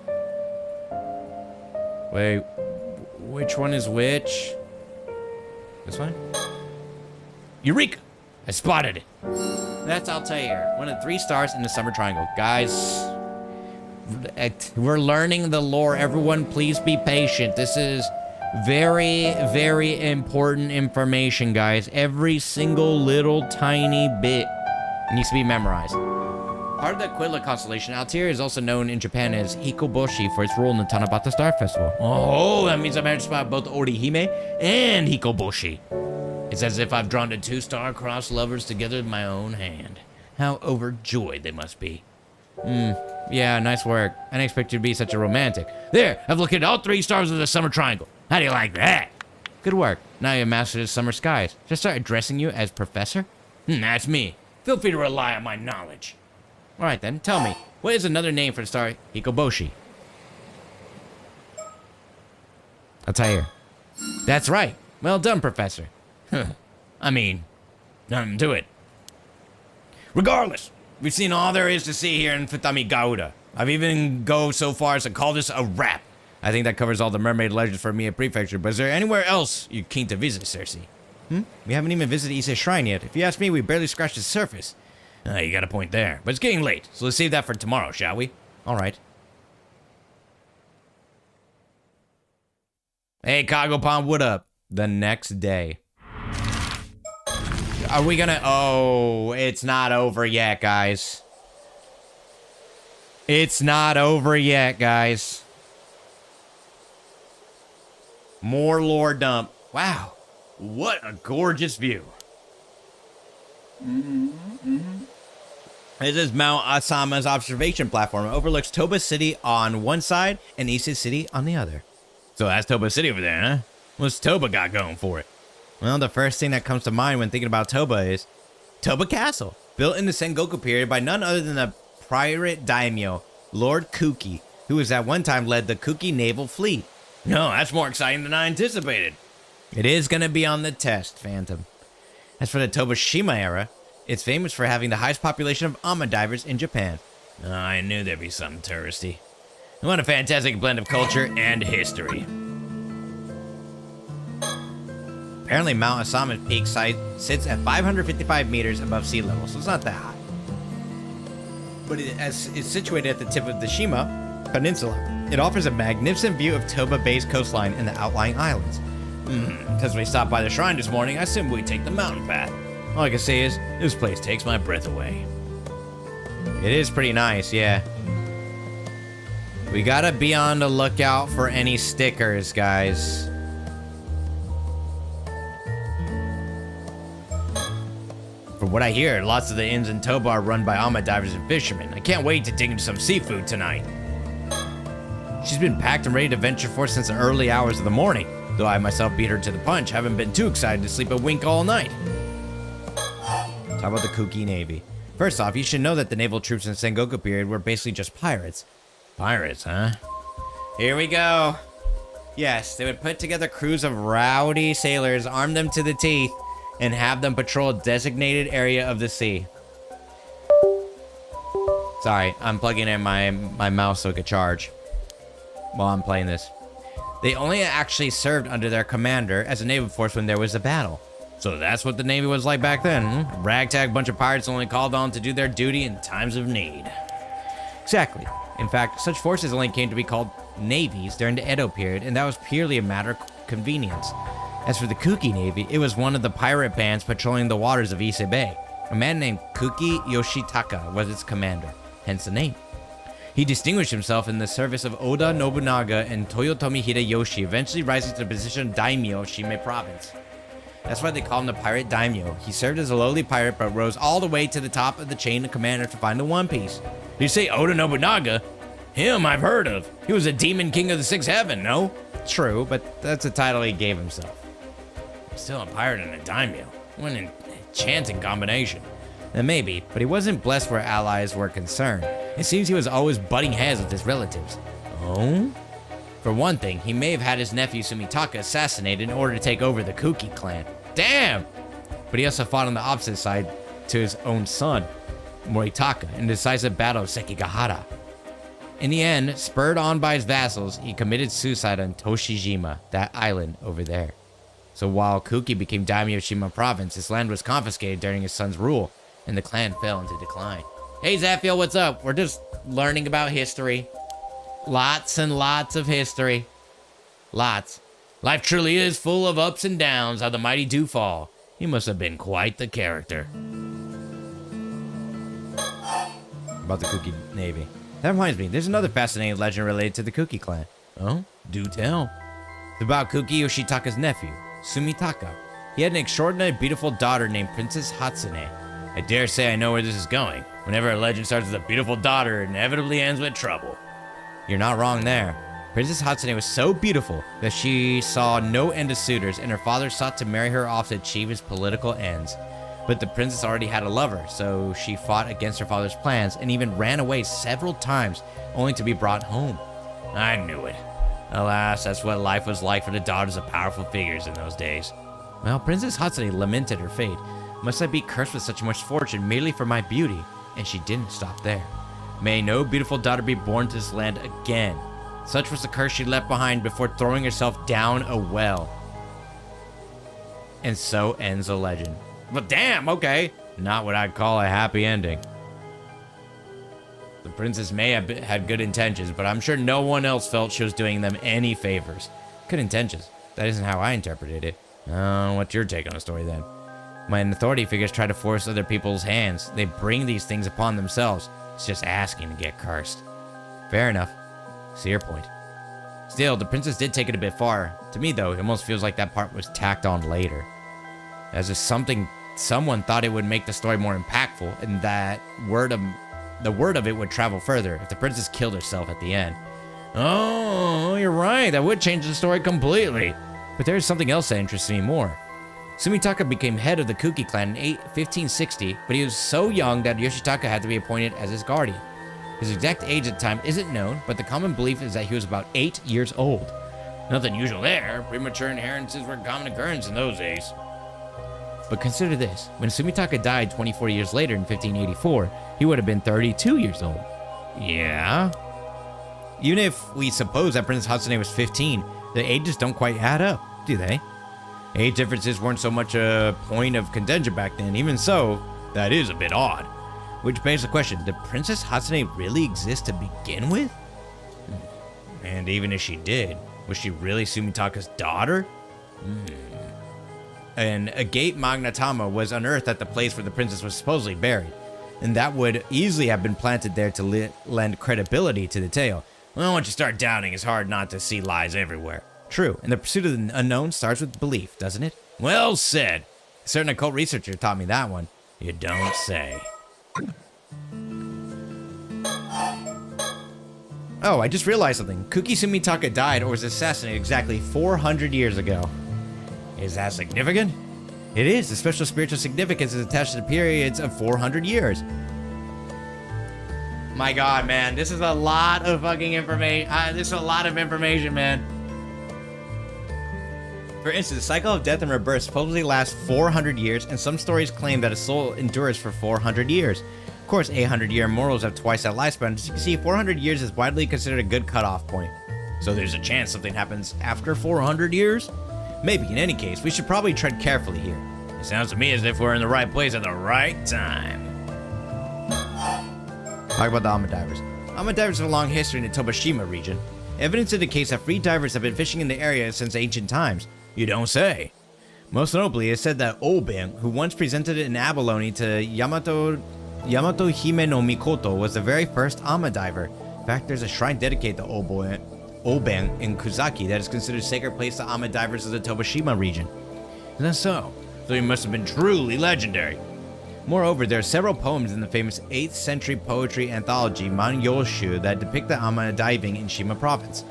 Wait, which one is which? This one? Eureka! I spotted it. That's Altair, one of 3 stars in the Summer Triangle. Guys, we're learning the lore. Everyone, please be patient. This is very, very important information, guys. Every single little tiny bit needs to be memorized. Part of the Aquila constellation, Altair is also known in Japan as Hikoboshi for its role in the Tanabata Star Festival. Oh, that means I managed to spot both Orihime and Hikoboshi. It's as if I've drawn the 2 star-crossed lovers together with my own hand. How overjoyed they must be. Yeah, nice work. I didn't expect you to be such a romantic. There, I've located all 3 stars of the Summer Triangle. How do you like that? Good work. Now you've mastered the summer skies. Should I start addressing you as Professor? That's me. Feel free to rely on my knowledge. Alright then, tell me, what is another name for the star Hikoboshi? Altair. That's right. Well done, Professor. I mean, nothing to it. Regardless, we've seen all there is to see here in Futami Gauda. I've even go so far as to call this a wrap. I think that covers all the mermaid legends for Mie Prefecture, but is there anywhere else you're keen to visit, Cersei? We haven't even visited Ise Shrine yet. If you ask me, we barely scratched the surface. You got a point there, but it's getting late, so let's save that for tomorrow, shall we? Alright. Hey, Cargo Pond, what up? The next day. Are we gonna... Oh, it's not over yet, guys. It's not over yet, guys. More lore dump. Wow. What a gorgeous view. This is Mount Asama's observation platform. It overlooks Toba City on one side and Ise City on the other. So that's Toba City over there, huh? What's Toba got going for it? Well, the first thing that comes to mind when thinking about Toba is Toba Castle, built in the Sengoku period by none other than the pirate daimyo, Lord Kuki, who was at one time led the Kuki naval fleet. No, that's more exciting than I anticipated. It is going to be on the test, Phantom. As for the Tobashima era, it's famous for having the highest population of ama divers in Japan. Oh, I knew there'd be something touristy. What a fantastic blend of culture and history. Apparently, Mount Asama's peak site sits at 555 meters above sea level, so it's not that high. But as it's situated at the tip of the Shima Peninsula, it offers a magnificent view of Toba Bay's coastline and the outlying islands. Because we stopped by the shrine this morning, I assumed we'd take the mountain path. All I can say is, this place takes my breath away. It is pretty nice, yeah. We gotta be on the lookout for any stickers, guys. From what I hear, lots of the inns in Toba are run by ama divers and fishermen. I can't wait to dig into some seafood tonight. She's been packed and ready to venture forth since the early hours of the morning, though I myself beat her to the punch, haven't been too excited to sleep a wink all night. Talk about the Kuki Navy. First off, you should know that the naval troops in the Sengoku period were basically just pirates. Pirates, huh? Here we go. Yes, they would put together crews of rowdy sailors, arm them to the teeth, and have them patrol a designated area of the sea. Sorry, I'm plugging in my mouse so it could charge while I'm playing this. They only actually served under their commander as a naval force when there was a battle. So that's what the Navy was like back then, hmm? Ragtag bunch of pirates only called on to do their duty in times of need. Exactly. In fact, such forces only came to be called navies during the Edo period, and that was purely a matter of convenience. As for the Kuki Navy, it was one of the pirate bands patrolling the waters of Ise Bay. A man named Kuki Yoshitaka was its commander, hence the name. He distinguished himself in the service of Oda Nobunaga and Toyotomi Hideyoshi, eventually rising to the position of daimyo of Shime province. That's why they call him the Pirate Daimyo. He served as a lowly pirate but rose all the way to the top of the chain of command to find the One Piece. Did you say Oda Nobunaga? Him I've heard of. He was a demon king of the Sixth Heaven, no? True, but that's a title he gave himself. Still a pirate and a daimyo. What an enchanting combination. And maybe, but he wasn't blessed where allies were concerned. It seems he was always butting heads with his relatives. Oh? For one thing, he may have had his nephew Sumitaka assassinated in order to take over the Kuki clan. Damn! But he also fought on the opposite side to his own son, Moritaka, in the decisive battle of Sekigahara. In the end, spurred on by his vassals, he committed suicide on Toshijima, that island over there. So while Kuki became daimyo of Shima province, his land was confiscated during his son's rule, and the clan fell into decline. Hey Zaphiel, what's up? We're just learning about history. Lots and lots of history. Lots. Life truly is full of ups and downs, how the mighty do fall. He must have been quite the character. About the Kuki Navy. That reminds me, there's another fascinating legend related to the Kuki clan. Oh? Do tell. It's about Kuki Yoshitaka's nephew, Sumitaka. He had an extraordinarily beautiful daughter named Princess Hatsune. I dare say I know where this is going. Whenever a legend starts with a beautiful daughter, it inevitably ends with trouble. You're not wrong there. Princess Hatsune was so beautiful that she saw no end of suitors, and her father sought to marry her off to achieve his political ends. But the princess already had a lover, so she fought against her father's plans and even ran away several times, only to be brought home. I knew it. Alas, that's what life was like for the daughters of powerful figures in those days. Well, Princess Hatsune lamented her fate. Must I be cursed with such misfortune merely for my beauty? And she didn't stop there. May no beautiful daughter be born to this land again. Such was the curse she left behind before throwing herself down a well. And so ends the legend. But damn, okay. Not what I'd call a happy ending. The princess may have had good intentions, but I'm sure no one else felt she was doing them any favors. Good intentions. That isn't how I interpreted it. What's your take on the story then? When authority figures try to force other people's hands, they bring these things upon themselves. It's just asking to get cursed. Fair enough. See your point. Still, the princess did take it a bit far. To me, though, it almost feels like that part was tacked on later. As if someone thought it would make the story more impactful, and that the word of it would travel further if the princess killed herself at the end. Oh, you're right. That would change the story completely. But there's something else that interests me more. Sumitaka became head of the Kuki clan in 1560, but he was so young that Yoshitaka had to be appointed as his guardian. His exact age at the time isn't known, but the common belief is that he was about 8 years old. Nothing usual there. Premature inheritances were a common occurrence in those days. But consider this. When Sumitaka died 24 years later in 1584, he would have been 32 years old. Yeah? Even if we suppose that Princess Hatsune was 15, the ages don't quite add up, do they? Age differences weren't so much a point of contention back then. Even so, that is a bit odd. Which begs the question, did Princess Hatsune really exist to begin with? And even if she did, was she really Sumitaka's daughter? And a gate magnetama was unearthed at the place where the princess was supposedly buried. And that would easily have been planted there to lend credibility to the tale. Well, once you start doubting, it's hard not to see lies everywhere. True, and the pursuit of the unknown starts with belief, doesn't it? Well said. A certain occult researcher taught me that one. You don't say. Oh, I just realized something. Kuki Sumitaka died or was assassinated exactly 400 years ago. Is that significant? It is. The special spiritual significance is attached to the periods of 400 years. My god, man. This is a lot of fucking information. This is a lot of information, man. For instance, the cycle of death and rebirth supposedly lasts 400 years, and some stories claim that a soul endures for 400 years. Of course, 800-year immortals have twice that lifespan. As you can see, 400 years is widely considered a good cutoff point. So there's a chance something happens after 400 years? Maybe. In any case, we should probably tread carefully here. It sounds to me as if we're in the right place at the right time. Talk about the Amadivers. Amadivers have a long history in the Tobashima region. Evidence indicates that free divers have been fishing in the area since ancient times. You don't say. Most notably, it's said that Oben, who once presented an abalone to Yamato Hime no Mikoto, was the very first Amadiver. In fact, there's a shrine dedicated to Oben in Kuzaki that is considered a sacred place to Amadivers of the Tobashima region. Is that so? So he must have been truly legendary. Moreover, there are several poems in the famous 8th century poetry anthology Manyoshu that depict the Ama diving in Shima province.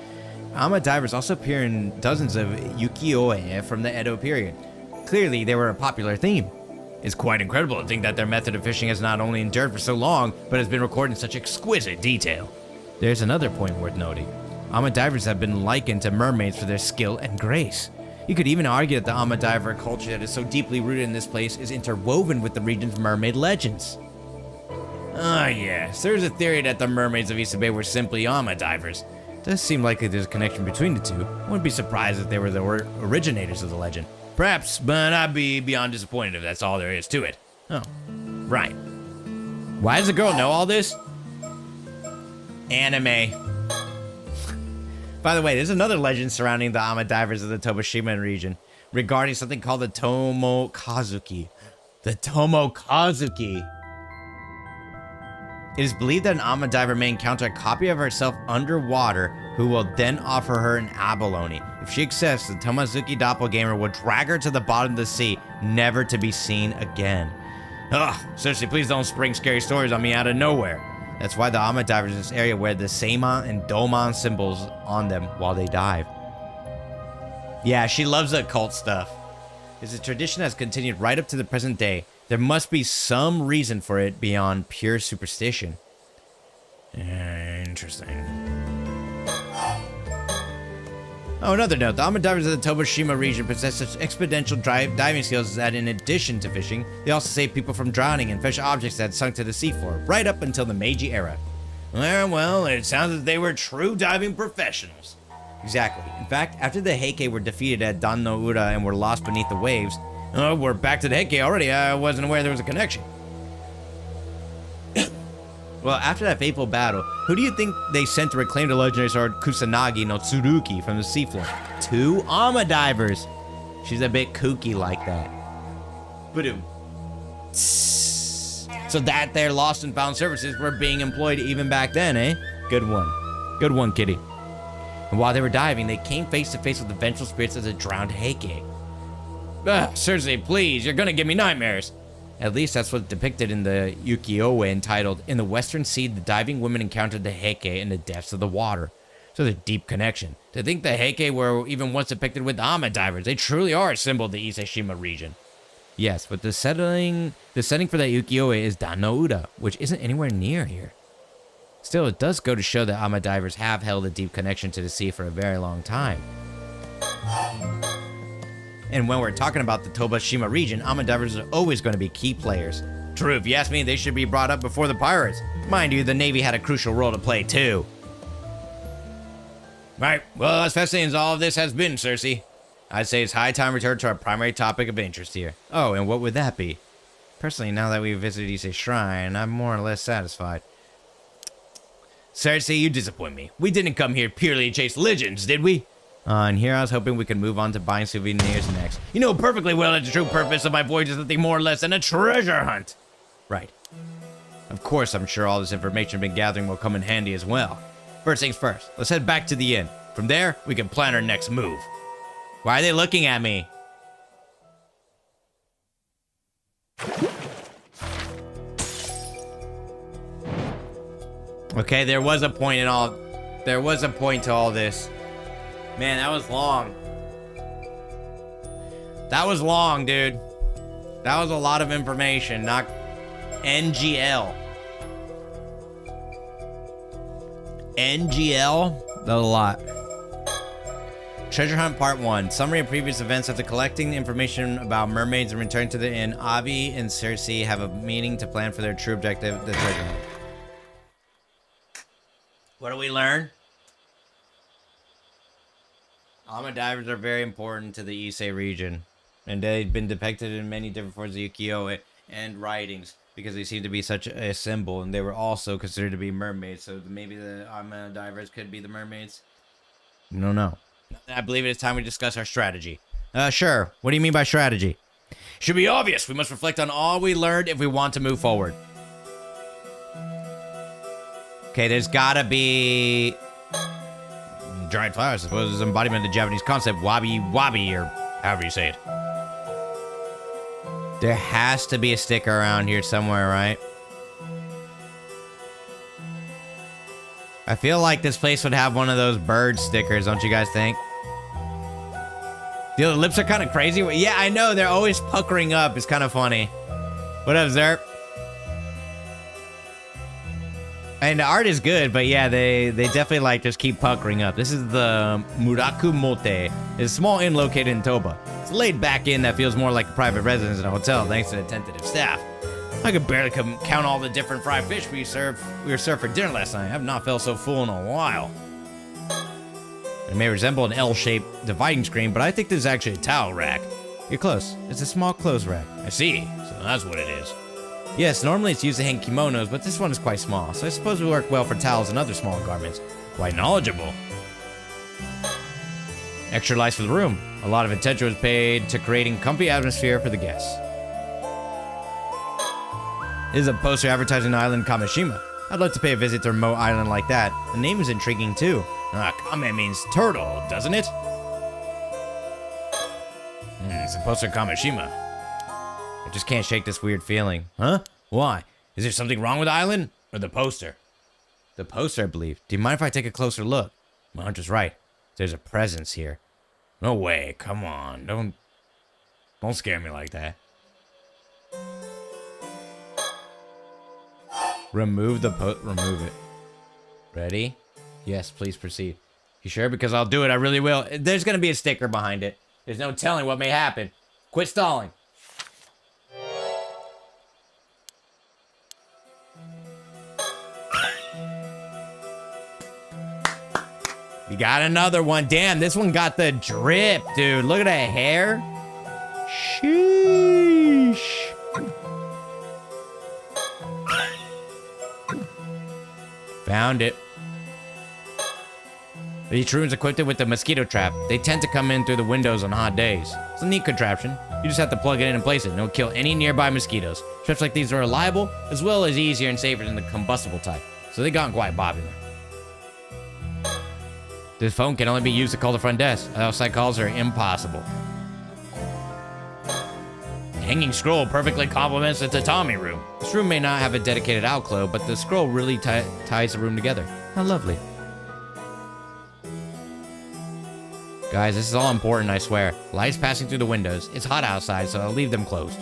Ama divers also appear in dozens of ukiyo-e from the Edo period. Clearly, they were a popular theme. It's quite incredible to think that their method of fishing has not only endured for so long, but has been recorded in such exquisite detail. There's another point worth noting. Ama divers have been likened to mermaids for their skill and grace. You could even argue that the Ama diver culture that is so deeply rooted in this place is interwoven with the region's mermaid legends. Ah yes, there's a theory that the mermaids of Issa Bay were simply Ama divers. Does seem likely there's a connection between the two. I wouldn't be surprised if they were the originators of the legend. Perhaps, but I'd be beyond disappointed if that's all there is to it. Oh, right. Why does the girl know all this? Anime. By the way, there's another legend surrounding the Ama divers of the Tokushima region regarding something called the Tomokazuki. The Tomokazuki. It is believed that an Ama diver may encounter a copy of herself underwater who will then offer her an abalone. If she accepts, the Tomokazuki doppelganger will drag her to the bottom of the sea, never to be seen again. Ugh, seriously, please don't spring scary stories on me out of nowhere. That's why the Ama divers in this area wear the Seiman and Doman symbols on them while they dive. Yeah, she loves occult stuff. It's a tradition that's continued right up to the present day. There must be some reason for it beyond pure superstition. Interesting. Oh, another note. The Ama divers of the Tokushima region possess such exponential diving skills that in addition to fishing, they also save people from drowning and fish objects that had sunk to the seafloor, right up until the Meiji era. Well, it sounds as if they were true diving professionals. Exactly. In fact, after the Heike were defeated at Dan no Ura and were lost beneath the waves, we're back to the Heike already. I wasn't aware there was a connection. Well, after that fateful battle, who do you think they sent to reclaim the legendary sword Kusanagi no Tsurugi from the seafloor? 2 Ama divers. She's a bit kooky like that. Boom. So that their lost and found services were being employed even back then, eh? Good one. Good one, kitty. And while they were diving, they came face to face with the vengeful spirits of the drowned Heike. Seriously, please, you're gonna give me nightmares. At least that's what's depicted in the ukiyo-e entitled, "In the Western Sea, the diving women encountered the Heike in the depths of the water." So there's a deep connection. To think the Heike were even once depicted with Ama divers, they truly are a symbol of the Ise-shima region. Yes, but the setting for that ukiyo-e is Dan no Ura, which isn't anywhere near here. Still, it does go to show that Ama divers have held a deep connection to the sea for a very long time. And when we're talking about the Tokushima region, Ama divers are always going to be key players. True, if you ask me, they should be brought up before the pirates. Mind you, the Navy had a crucial role to play too. Right, well, as fascinating as all of this has been, Cersei, I'd say it's high time to return to our primary topic of interest here. Oh, and what would that be? Personally, now that we've visited Ise Shrine, I'm more or less satisfied. Cersei, you disappoint me. We didn't come here purely to chase legends, did we? And here I was hoping we could move on to buying souvenirs next. You know perfectly well that the true purpose of my voyage is nothing more or less than a treasure hunt. Right. Of course, I'm sure all this information we've been gathering will come in handy as well. First things first, let's head back to the inn. From there, we can plan our next move. Why are they looking at me? Okay, there was a point to all this. Man, that was long. That was long, dude. That was a lot of information, not NGL. NGL? That was a lot. Treasure Hunt Part 1. Summary of previous events. After collecting information about mermaids and returning to the inn, Avi and Cersei have a meeting to plan for their true objective, the treasure hunt. What do we learn? Ama divers are very important to the Ise region, and they've been depicted in many different forms of ukiyo-e and writings because they seem to be such a symbol, and they were also considered to be mermaids, so maybe the Ama divers could be the mermaids? I don't know. I believe it is time we discuss our strategy. Sure. What do you mean by strategy? Should be obvious. We must reflect on all we learned if we want to move forward. Okay, there's gotta be... dried flowers, I suppose, is an embodiment of the Japanese concept wabi-wabi, or however you say it. There has to be a sticker around here somewhere, right? I feel like this place would have one of those bird stickers, don't you guys think? The lips are kind of crazy. Yeah, I know. They're always puckering up. It's kind of funny. What up, Zerp? And the art is good, but yeah, they definitely like just keep puckering up. This is the Muraku Mote. It's a small inn located in Toba. It's a laid-back inn that feels more like a private residence than a hotel, thanks to the tentative staff. I could barely count all the different fried fish we were served for dinner last night. I have not felt so full in a while. It may resemble an L-shaped dividing screen, but I think this is actually a towel rack. You're close. It's a small clothes rack. I see. So that's what it is. Yes, normally it's used to hang kimonos, but this one is quite small, so I suppose it would work well for towels and other small garments. Quite knowledgeable. Extra lights for the room. A lot of attention was paid to creating comfy atmosphere for the guests. This is a poster advertising the island Kamishima. I'd love to pay a visit to a remote island like that. The name is intriguing too. Kame means turtle, doesn't it? It's a poster of Kamishima. I just can't shake this weird feeling. Huh? Why? Is there something wrong with the island? Or the poster? The poster, I believe. Do you mind if I take a closer look? My hunter's right. There's a presence here. No way. Come on. Don't scare me like that. Remove it. Ready? Yes, please proceed. You sure? Because I'll do it. I really will. There's gonna be a sticker behind it. There's no telling what may happen. Quit stalling. You got another one. Damn, this one got the drip, dude. Look at that hair. Sheesh. Found it. Each room is equipped with a mosquito trap. They tend to come in through the windows on hot days. It's a neat contraption. You just have to plug it in and place it, and it'll kill any nearby mosquitoes. Traps like these are reliable, as well as easier and safer than the combustible type, so they got quite popular. This phone can only be used to call the front desk. Outside calls are impossible. Hanging scroll perfectly complements the tatami room. This room may not have a dedicated alcove, but the scroll really ties the room together. How lovely. Guys, this is all important, I swear. Lights passing through the windows. It's hot outside, so I'll leave them closed.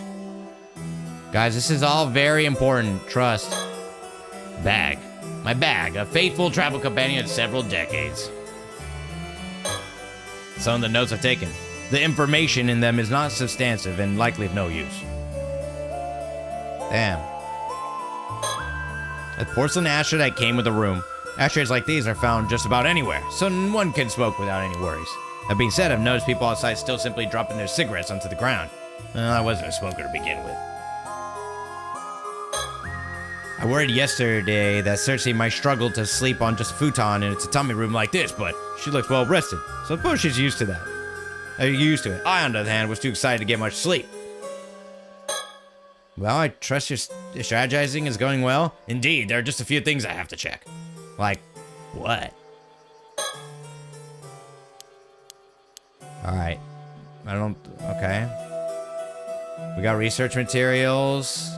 Guys, this is all very important. Trust. Bag. My bag, a faithful travel companion of several decades. Some of the notes I've taken. The information in them is not substantive and likely of no use. Damn. A porcelain ashtray that came with the room. Ashtrays like these are found just about anywhere, so one can smoke without any worries. That being said, I've noticed people outside still simply dropping their cigarettes onto the ground. I wasn't a smoker to begin with. I worried yesterday that Cersei might struggle to sleep on just a futon in a tatami room like this, but she looks well rested, so I suppose she's used to that. Used to it. I, on the other hand, was too excited to get much sleep. Well, I trust your strategizing is going well. Indeed, there are just a few things I have to check. Like, what? Alright. Okay. We got research materials.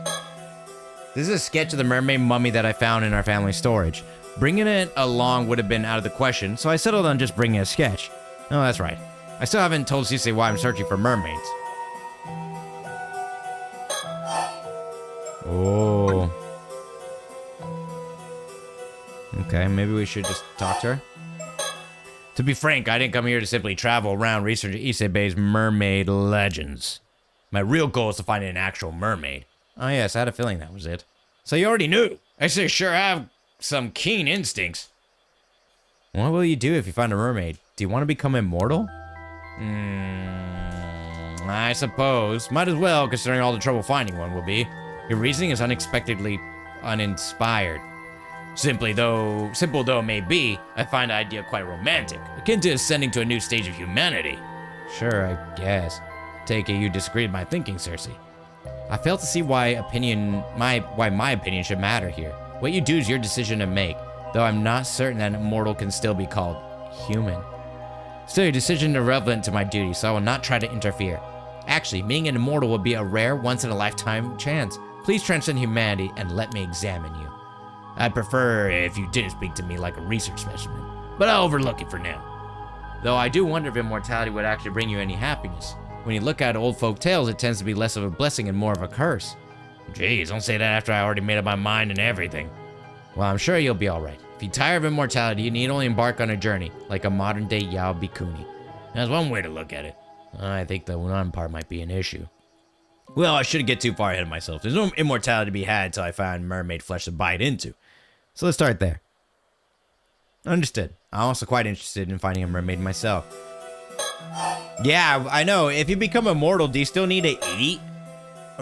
This is a sketch of the mermaid mummy that I found in our family storage. Bringing it along would have been out of the question, so I settled on just bringing a sketch. Oh, that's right. I still haven't told Cisse why I'm searching for mermaids. Oh. Okay, maybe we should just talk to her. To be frank, I didn't come here to simply travel around researching Isebe's mermaid legends. My real goal is to find an actual mermaid. Oh yes, I had a feeling that was it. So you already knew. I sure have some keen instincts. What will you do if you find a mermaid? Do you want to become immortal? I suppose. Might as well, considering all the trouble finding one will be. Your reasoning is unexpectedly uninspired. Simple though it may be, I find the idea quite romantic, akin to ascending to a new stage of humanity. Sure, I guess. Take it you disagree with my thinking, Cersei. I fail to see why my opinion should matter here. What you do is your decision to make, though I'm not certain that an immortal can still be called human. Still, your decision is irrelevant to my duty, so I will not try to interfere. Actually, being an immortal would be a rare, once-in-a-lifetime chance. Please transcend humanity and let me examine you. I'd prefer if you didn't speak to me like a research specimen, but I'll overlook it for now. Though I do wonder if immortality would actually bring you any happiness. When you look at old folk tales, it tends to be less of a blessing and more of a curse. Jeez, don't say that after I already made up my mind and everything. Well, I'm sure you'll be alright. If you tire of immortality, you need only embark on a journey, like a modern-day Yao Bikuni. That's one way to look at it. I think the one part might be an issue. Well, I shouldn't get too far ahead of myself. There's no immortality to be had until I find mermaid flesh to bite into. So let's start there. Understood. I'm also quite interested in finding a mermaid myself. Yeah, I know. If you become immortal, do you still need to eat?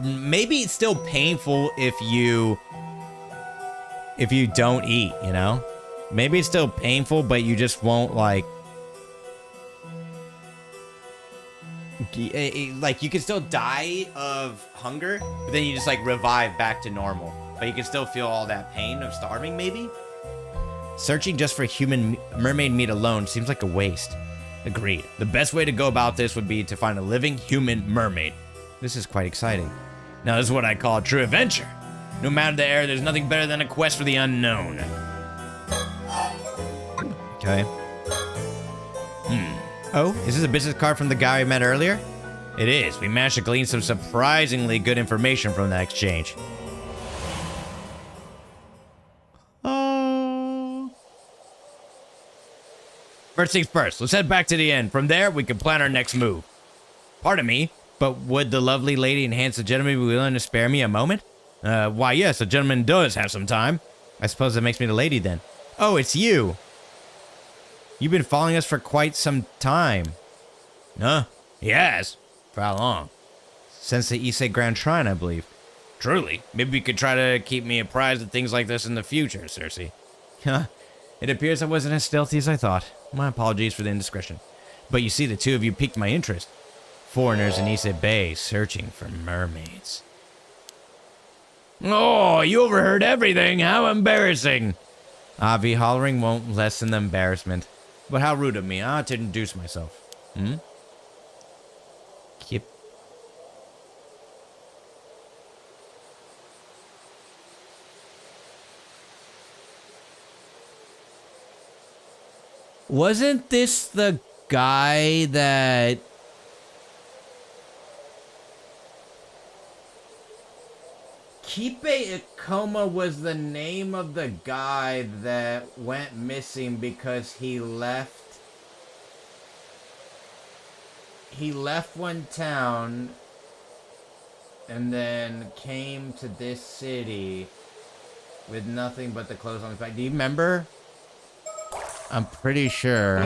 Maybe it's still painful if you don't eat, you know? Maybe it's still painful, but you just won't, like you can still die of hunger, but then you just like revive back to normal. But you can still feel all that pain of starving, maybe? Searching just for human mermaid meat alone seems like a waste. Agreed. The best way to go about this would be to find a living human mermaid. This is quite exciting. Now this is what I call a true adventure. No matter the error, there's nothing better than a quest for the unknown. Okay. Oh, is this a business card from the guy we met earlier? It is. We managed to glean some surprisingly good information from that exchange. Oh. First things first, let's head back to the inn. From there, we can plan our next move. Pardon me, but would the lovely lady and handsome gentleman be willing to spare me a moment? Why, yes, a gentleman does have some time. I suppose that makes me the lady then. Oh, it's you. You've been following us for quite some time. Huh? Yes. For how long? Since the Issei Grand Shrine, I believe. Truly. Maybe we could try to keep me apprised of things like this in the future, Circe. Huh? It appears I wasn't as stealthy as I thought. My apologies for the indiscretion. But you see, the two of you piqued my interest. Foreigners in Issei Bay searching for mermaids. Oh, you overheard everything. How embarrassing. Avi hollering won't lessen the embarrassment. But how rude of me, to introduce myself. Yep. Wasn't this the guy that... Kipe Ikoma was the name of the guy that went missing because he left one town and then came to this city with nothing but the clothes on his back. Do you remember? I'm pretty sure.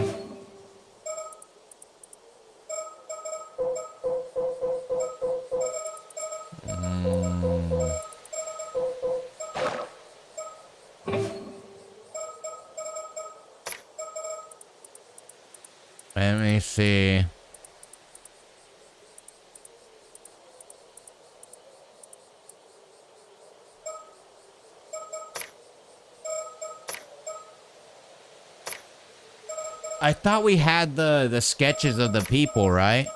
Let me see. I thought we had the sketches of the people, right?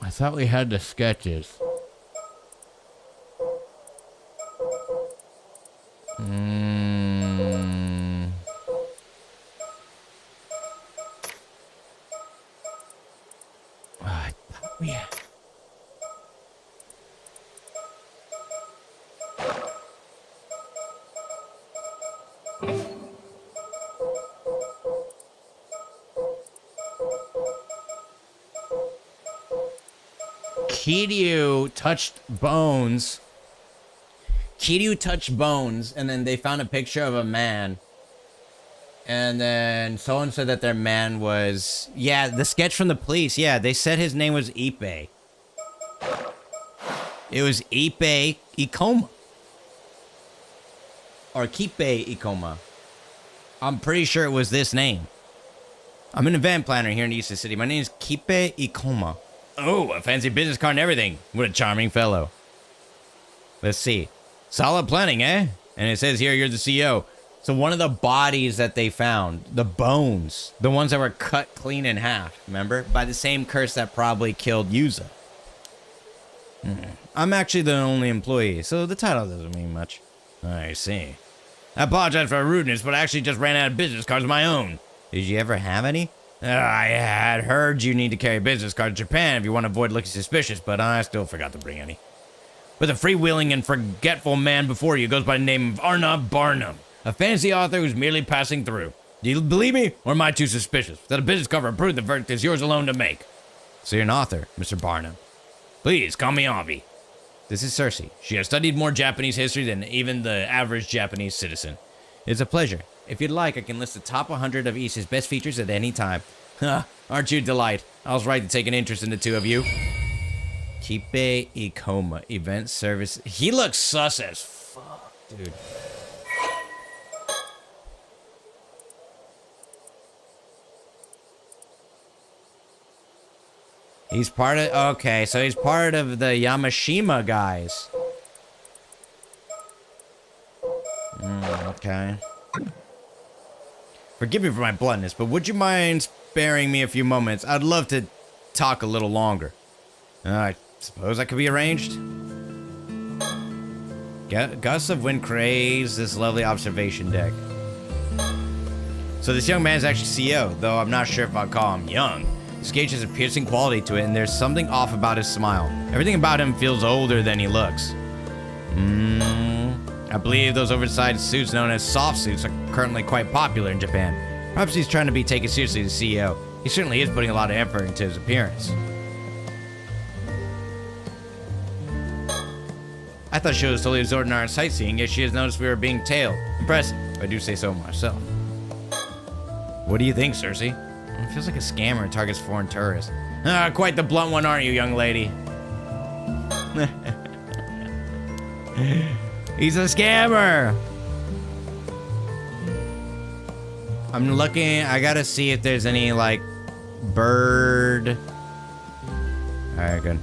I thought we had the sketches. I thought we had... Kiryu touched bones. Kiryu touched bones, and then they found a picture of a man. And then someone said that their man was... Yeah, the sketch from the police. Yeah, they said his name was Ippei. It was Ippei Ikoma. Or Kippei Ikoma. I'm pretty sure it was this name. I'm an event planner here in East City. My name is Kippei Ikoma. Oh, a fancy business card and everything. What a charming fellow. Let's see. Solid planning, eh? And it says here you're the CEO. So one of the bodies that they found, the bones, the ones that were cut clean in half, remember? By the same curse that probably killed Yuza. I'm actually the only employee, so the title doesn't mean much. I see. I apologize for rudeness, but I actually just ran out of business cards of my own. Did you ever have any? I had heard you need to carry business cards to Japan if you want to avoid looking suspicious, but I still forgot to bring any. But the freewheeling and forgetful man before you goes by the name of Arnav Barnum, a fantasy author who's merely passing through. Do you believe me, or am I too suspicious? That a business card approved, the verdict is yours alone to make. So you're an author, Mr. Barnum. Please, call me Avi. This is Cersei. She has studied more Japanese history than even the average Japanese citizen. It's a pleasure. If you'd like, I can list the top 100 of Issei's best features at any time. Huh, aren't you a delight? I was right to take an interest in the two of you. Kipe Ikoma, event service. He looks sus as fuck, dude. He's part of, okay, so he's part of the Yamashima guys. Okay. Forgive me for my bluntness, but would you mind sparing me a few moments? I'd love to talk a little longer. I suppose that could be arranged. Gusts of wind craze this lovely observation deck. So this young man is actually CEO, though I'm not sure if I'd call him young. His gauge has a piercing quality to it, and there's something off about his smile. Everything about him feels older than he looks. I believe those oversized suits known as soft suits are currently quite popular in Japan. Perhaps he's trying to be taken seriously as CEO. He certainly is putting a lot of effort into his appearance. I thought she was totally absorbed in our sightseeing, yet she has noticed we were being tailed. Impressive, if I do say so myself. What do you think, Cersei? It feels like a scammer targets foreign tourists. Quite the blunt one, aren't you, young lady? He's a scammer! I'm looking, I gotta see if there's any, like, bird. Alright, good.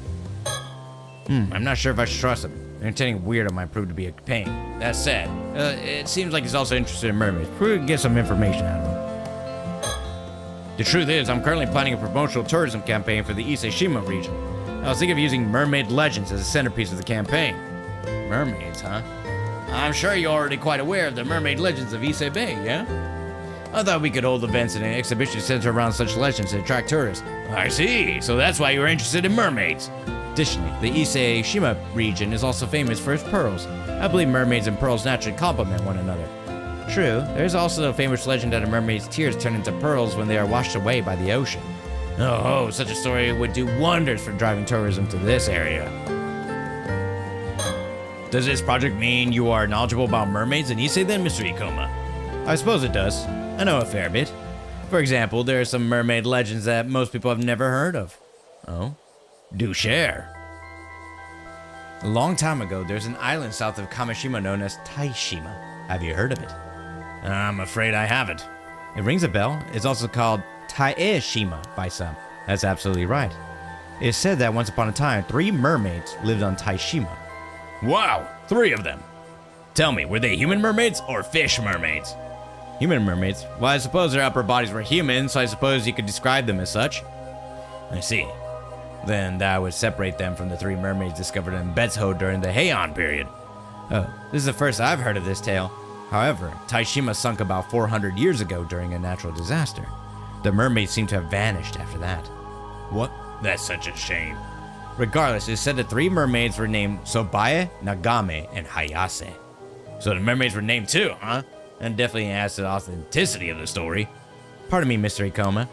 I'm not sure if I should trust him. Entertaining weirdo might prove to be a pain. That said, it seems like he's also interested in mermaids. Probably get some information out of him. The truth is, I'm currently planning a promotional tourism campaign for the Ise-Shima region. I was thinking of using mermaid legends as a centerpiece of the campaign. Mermaids, huh? I'm sure you're already quite aware of the mermaid legends of Ise Bay, yeah? I thought we could hold events and an exhibition centered around such legends to attract tourists. I see, so that's why you were interested in mermaids. Additionally, the Ise-Shima region is also famous for its pearls. I believe mermaids and pearls naturally complement one another. True, there is also the famous legend that a mermaid's tears turn into pearls when they are washed away by the ocean. Oh, such a story would do wonders for driving tourism to this area. Does this project mean you are knowledgeable about mermaids in Ise then, Mr. Ikoma? I suppose it does. I know a fair bit. For example, there are some mermaid legends that most people have never heard of. Oh? Do share. A long time ago, there's an island south of Kamishima known as Taishima. Have you heard of it? I'm afraid I haven't. It rings a bell. It's also called Taeshima by some. That's absolutely right. It is said that once upon a time, 3 mermaids lived on Taishima. Wow, 3 of them. Tell me, were they human mermaids or fish mermaids? Human mermaids? Well, I suppose their upper bodies were human, so I suppose you could describe them as such. I see. Then that would separate them from the 3 mermaids discovered in Betshode during the Heian period. Oh, this is the first I've heard of this tale. However, Taishima sunk about 400 years ago during a natural disaster. The mermaids seem to have vanished after that. What? That's such a shame. Regardless, it's said the 3 mermaids were named Sobae, Nagame, and Hayase. So the mermaids were named too, huh? And definitely adds to the authenticity of the story. Pardon me, Mr. Ikoma.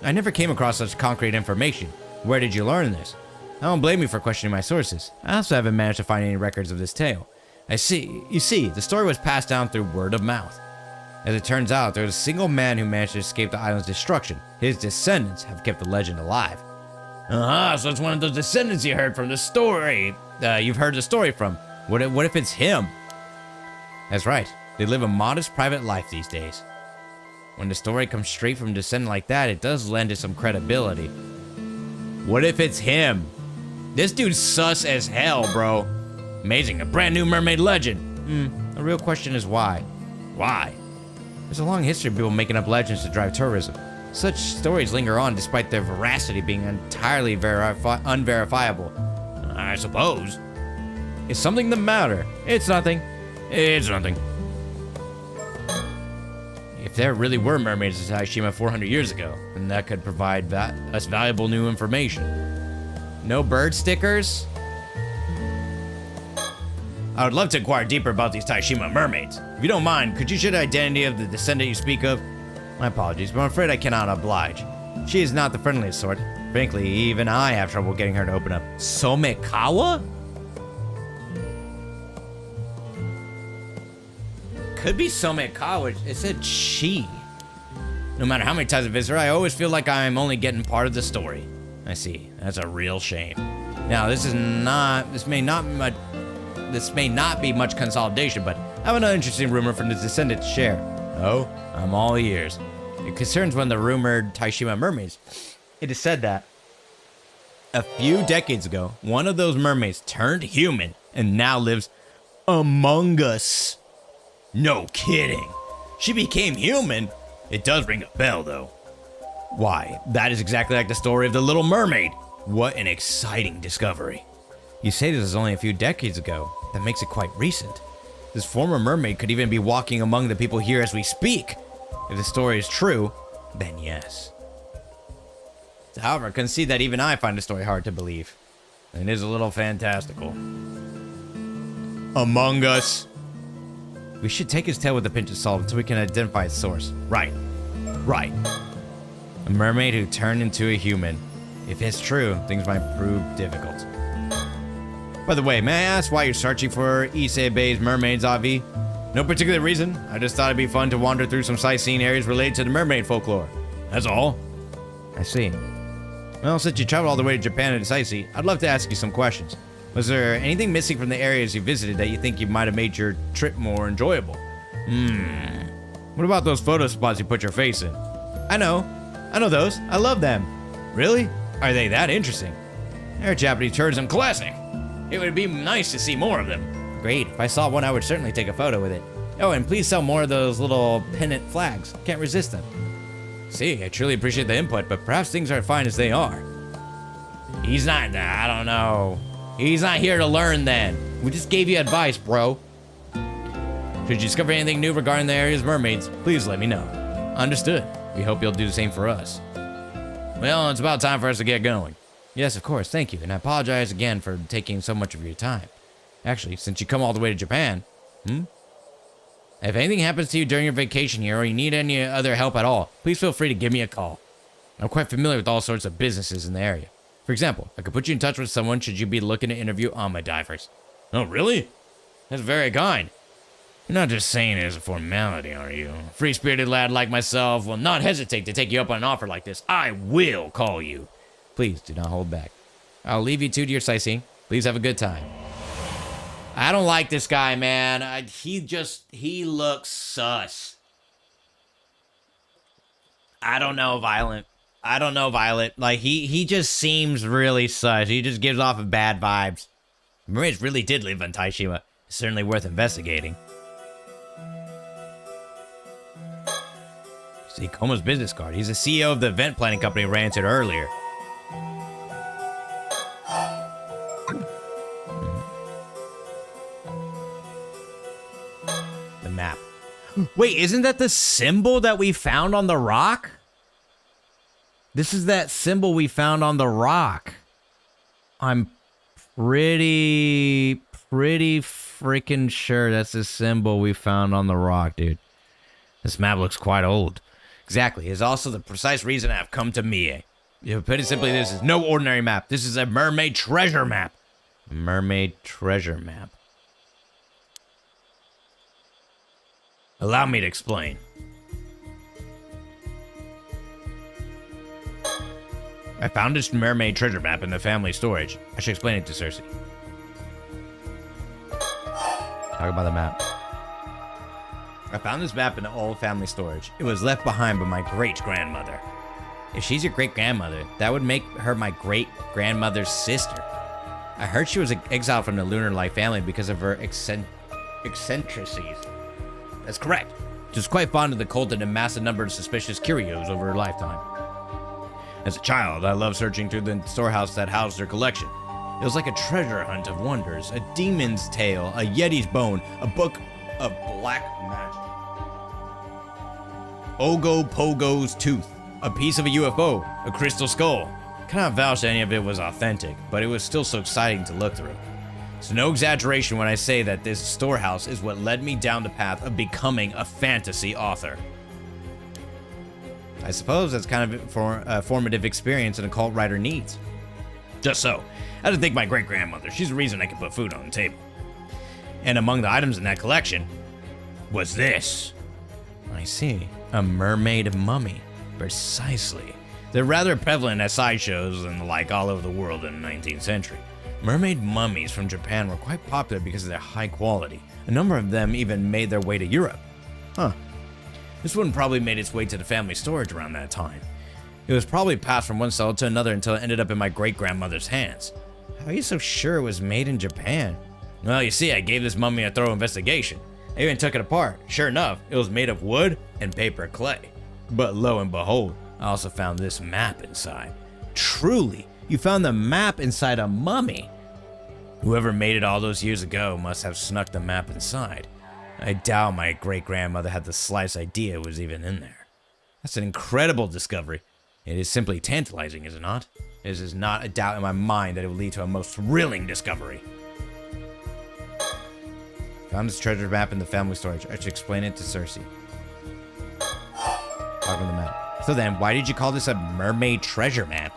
I never came across such concrete information. Where did you learn this? I don't blame you for questioning my sources. I also haven't managed to find any records of this tale. You see, the story was passed down through word of mouth. As it turns out, there was a single man who managed to escape the island's destruction. His descendants have kept the legend alive. So it's one of those descendants you heard from the story. You've heard the story from. What if it's him? That's right. They live a modest private life these days. When the story comes straight from a descendant like that, it does lend it some credibility. What if it's him? This dude's sus as hell, bro. Amazing, a brand new mermaid legend. The real question is why? Why? There's a long history of people making up legends to drive tourism. Such stories linger on despite their veracity being entirely unverifiable. I suppose. Is something the matter? It's nothing. It's nothing. If there really were mermaids in Taishima 400 years ago, then that could provide us valuable new information. No bird stickers? I would love to inquire deeper about these Taishima mermaids. If you don't mind, could you share the identity of the descendant you speak of? My apologies, but I'm afraid I cannot oblige. She is not the friendliest sort. Frankly, even I have trouble getting her to open up. Somekawa? Could be Somekawa. It said she. No matter how many times I visit her, I always feel like I'm only getting part of the story. I see. That's a real shame. Now, this may not be much consolidation, but I have another interesting rumor from the descendant to share. Oh, I'm all ears. It concerns one of the rumored Taishima mermaids. It is said that a few decades ago, one of those mermaids turned human and now lives among us. No kidding. She became human? It does ring a bell, though. Why, that is exactly like the story of the Little Mermaid. What an exciting discovery. You say this is only a few decades ago. That makes it quite recent. This former mermaid could even be walking among the people here as we speak. If the story is true, then yes. However, I can see that even I find the story hard to believe. It is a little fantastical. Among us. We should take his tale with a pinch of salt until we can identify its source. Right. Right. A mermaid who turned into a human. If it's true, things might prove difficult. By the way, may I ask why you're searching for Ise Bay's mermaids, Avi? No particular reason. I just thought it'd be fun to wander through some sightseeing areas related to the mermaid folklore. That's all. I see. Well, since you traveled all the way to Japan to sightsee, I'd love to ask you some questions. Was there anything missing from the areas you visited that you think you might have made your trip more enjoyable? What about those photo spots you put your face in? I know those. I love them. Really? Are they that interesting? They're Japanese tourism classic. It would be nice to see more of them. Great. If I saw one, I would certainly take a photo with it. Oh, and please sell more of those little pennant flags. Can't resist them. See, I truly appreciate the input, but perhaps things aren't fine as they are. He's not, I don't know. He's not here to learn then. We just gave you advice, bro. Should you discover anything new regarding the area's mermaids, please let me know. Understood. We hope you'll do the same for us. Well, it's about time for us to get going. Yes, of course, thank you, and I apologize again for taking so much of your time. Actually, since you come all the way to Japan, if anything happens to you during your vacation here or you need any other help at all, please feel free to give me a call. I'm quite familiar with all sorts of businesses in the area. For example, I could put you in touch with someone should you be looking to interview Ama divers. Oh, really? That's very kind. You're not just saying it as a formality, are you? A free-spirited lad like myself will not hesitate to take you up on an offer like this. I will call you. Please do not hold back. I'll leave you two to your sightseeing. Please have a good time. I don't like this guy, man. He looks sus. I don't know, Violet. Like, he just seems really sus. He just gives off of bad vibes. Mermaids really did live on Taishima. It's certainly worth investigating. See, Koma's business card. He's the CEO of the event planning company I ran into earlier. The map. Wait, isn't that the symbol that we found on the rock? This is that symbol we found on the rock. I'm pretty freaking sure that's the symbol we found on the rock, dude. This map looks quite old. Exactly. It's also the precise reason I've come to Mie. To put it simply, this is no ordinary map. This is a mermaid treasure map. Mermaid treasure map. Allow me to explain. I found this mermaid treasure map in the family storage. I should explain it to Cersei. Talk about the map. I found this map in the old family storage. It was left behind by my great-grandmother. If she's your great-grandmother, that would make her my great-grandmother's sister. I heard she was exiled from the Lunar Life family because of her eccentricities. That's correct. She was quite fond of the cult and amassed a number of suspicious curios over her lifetime. As a child, I loved searching through the storehouse that housed her collection. It was like a treasure hunt of wonders, a demon's tale, a yeti's bone, a book of black magic, Ogopogo's tooth, a piece of a UFO, a crystal skull. Cannot vouch that any of it was authentic, but it was still so exciting to look through. So no exaggeration when I say that this storehouse is what led me down the path of becoming a fantasy author. I suppose that's kind of a formative experience an occult writer needs. Just so. I had to thank my great-grandmother. She's the reason I could put food on the table. And among the items in that collection was this. I see. A mermaid mummy. Precisely. They're rather prevalent at sideshows and the like all over the world in the 19th century. Mermaid mummies from Japan were quite popular because of their high quality. A number of them even made their way to Europe. Huh. This one probably made its way to the family storage around that time. It was probably passed from one seller to another until it ended up in my great-grandmother's hands. How are you so sure it was made in Japan? Well, you see, I gave this mummy a thorough investigation. I even took it apart. Sure enough, it was made of wood and paper clay. But lo and behold, I also found this map inside. Truly, you found the map inside a mummy. Whoever made it all those years ago must have snuck the map inside. I doubt my great-grandmother had the slightest idea it was even in there. That's an incredible discovery. It is simply tantalizing, is it not? There is not a doubt in my mind that it will lead to a most thrilling discovery. Found this treasure map in the family storage. I should explain it to Cersei. Talking the map. So then, why did you call this a mermaid treasure map?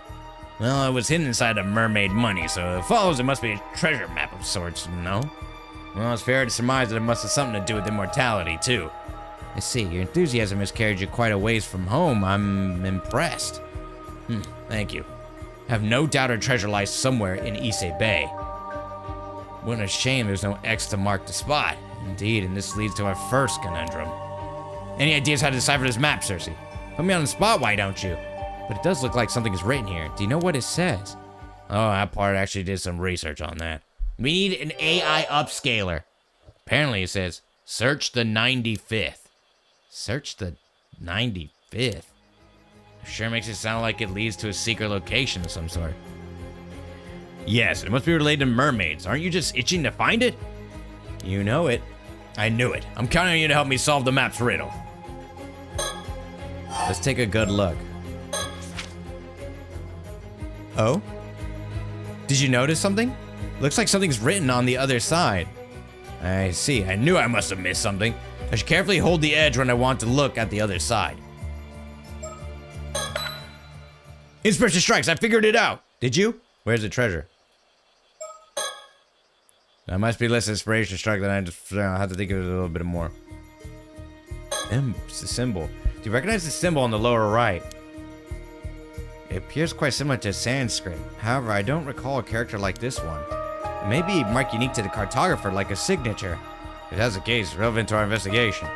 Well, it was hidden inside a mermaid money, so it follows it must be a treasure map of sorts, no? Well, it's fair to surmise that it must have something to do with immortality, too. I see, your enthusiasm has carried you quite a ways from home. I'm impressed. Thank you. I have no doubt our treasure lies somewhere in Issei Bay. What a shame there's no X to mark the spot. Indeed, and this leads to our first conundrum. Any ideas how to decipher this map, Cersei? Put me on the spot, why don't you? But it does look like something is written here. Do you know what it says? Oh, that part actually did some research on that. We need an AI upscaler. Apparently it says, search the 95th. Search the 95th? Sure makes it sound like it leads to a secret location of some sort. Yes, it must be related to mermaids. Aren't you just itching to find it? You know it. I knew it. I'm counting on you to help me solve the map's riddle. Let's take a good look. Oh? Did you notice something? Looks like something's written on the other side. I see. I knew I must have missed something. I should carefully hold the edge when I want to look at the other side. Inspiration strikes. I figured it out. Did you? Where's the treasure? I must be less inspiration struck than I just have to think of it a little bit more. It's a symbol. Do you recognize the symbol on the lower right? It appears quite similar to Sanskrit. However, I don't recall a character like this one. It may be marked unique to the cartographer, like a signature. If that's the case, relevant to our investigation.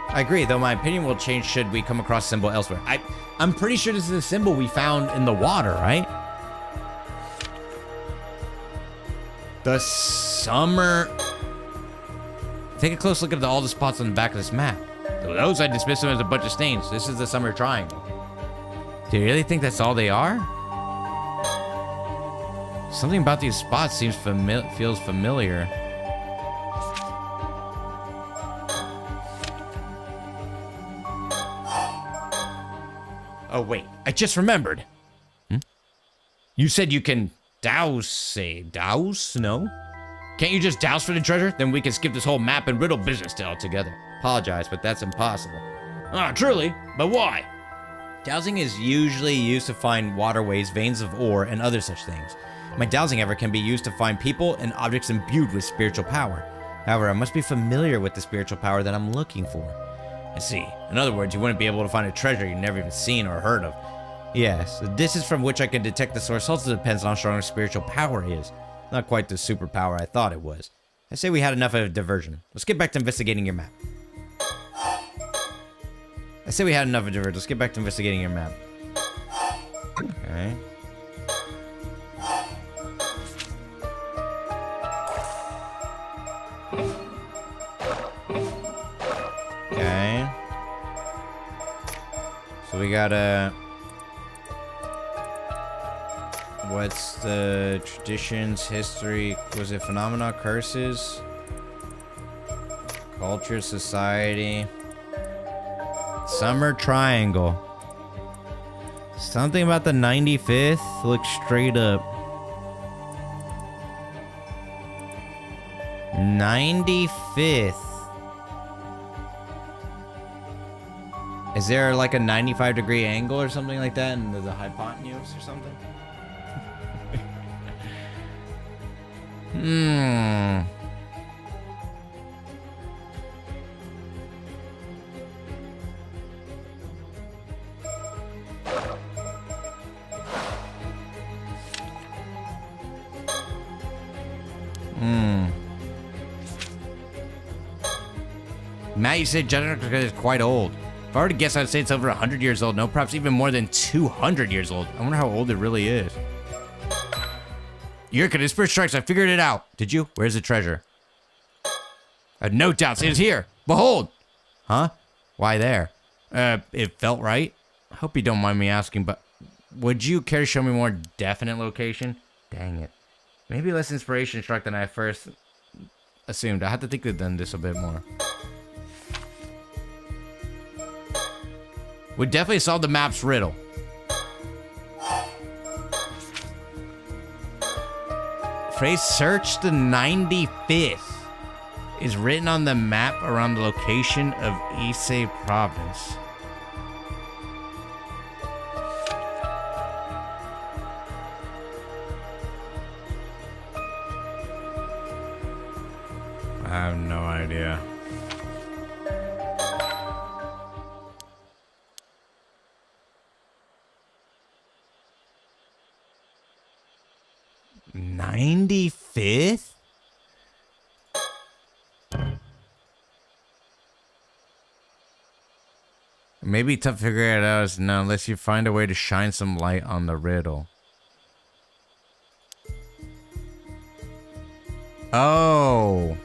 I agree, though my opinion will change should we come across symbol elsewhere. I'm pretty sure this is a symbol we found in the water, right? The summer... Take a close look at all the spots on the back of this map. Those I dismiss them as a bunch of stains. This is the summer triangle. Do you really think that's all they are? Something about these spots feels familiar. Oh wait, I just remembered. You said you can douse. Douse? No? Can't you just douse for the treasure? Then we can skip this whole map and riddle business altogether. Apologize, but that's impossible. Ah, truly? But why? Dowsing is usually used to find waterways, veins of ore, and other such things. My dowsing effort can be used to find people and objects imbued with spiritual power. However, I must be familiar with the spiritual power that I'm looking for. I see. In other words, you wouldn't be able to find a treasure you've never even seen or heard of. Yes, this is from which I can detect the source. Also depends on how strong our spiritual power is. Not quite the superpower I thought it was. I say we had enough of a diversion. Let's get back to investigating your map. Let's get back to investigating your map. Okay. Okay. So we gotta... What's the traditions, history? Was it phenomena, curses? Culture, society. Summer Triangle. Something about the 95th? Look straight up. 95th. Is there like a 95-degree angle or something like that? And there's a hypotenuse or something? Matt, you said Jennifer is quite old. If I were to guess, I'd say it's over 100 years old. No, perhaps even more than 200 years old. I wonder how old it really is. Yurka, this first strikes. I figured it out. Did you? Where's the treasure? I have no doubts. It is here. Behold. Huh? Why there? It felt right. I hope you don't mind me asking, but would you care to show me a more definite location? Dang it. Maybe less inspiration struck than I first assumed. I have to think of this a bit more. Would definitely solve the map's riddle. Phrase search the 95th is written on the map around the location of Ise province. I have no idea. $95th? Maybe tough to figure it out now unless you find a way to shine some light on the riddle. Oh.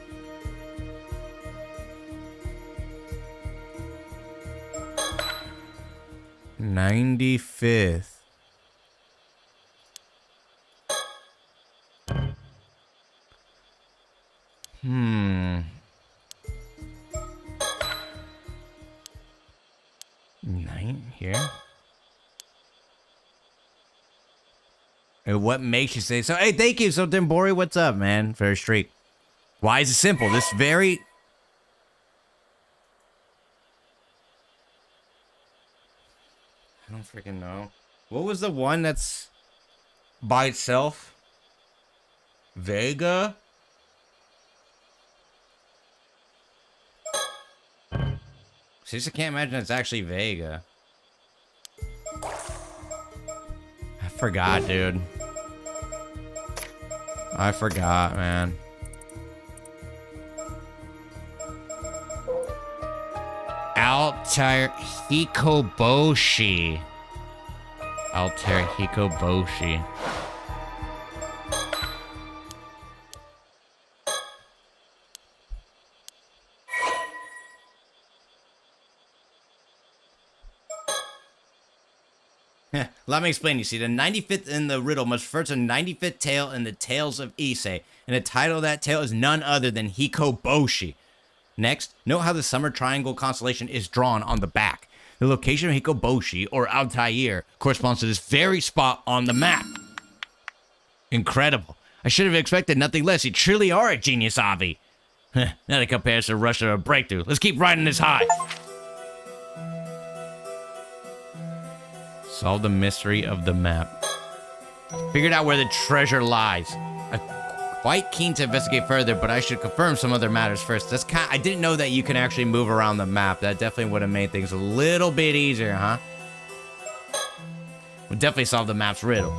$95th. Here. And what makes you say so? Hey, thank you, so Timbori. What's up, man? For a streak. Why is it simple? This very... I don't freaking know. What was the one that's by itself? Vega? Seriously, can't imagine it's actually Vega. I forgot, dude. I forgot, man. Altair Hikoboshi. Altair Hikoboshi. Let me explain. You see, the 95th in the riddle must refer to the 95th tale in the Tales of Ise, and the title of that tale is none other than Hikoboshi. Next, note how the Summer Triangle constellation is drawn on the back. The location of Hikoboshi, or Altair, corresponds to this very spot on the map. Incredible. I should have expected nothing less. You truly are a genius, Avi. Now that compares to rush to a breakthrough. Let's keep riding this high. Solve the mystery of the map. Figured out where the treasure lies. I'm quite keen to investigate further, but I should confirm some other matters first. I didn't know that you can actually move around the map. That definitely would have made things a little bit easier, huh? Would definitely solve the map's riddle.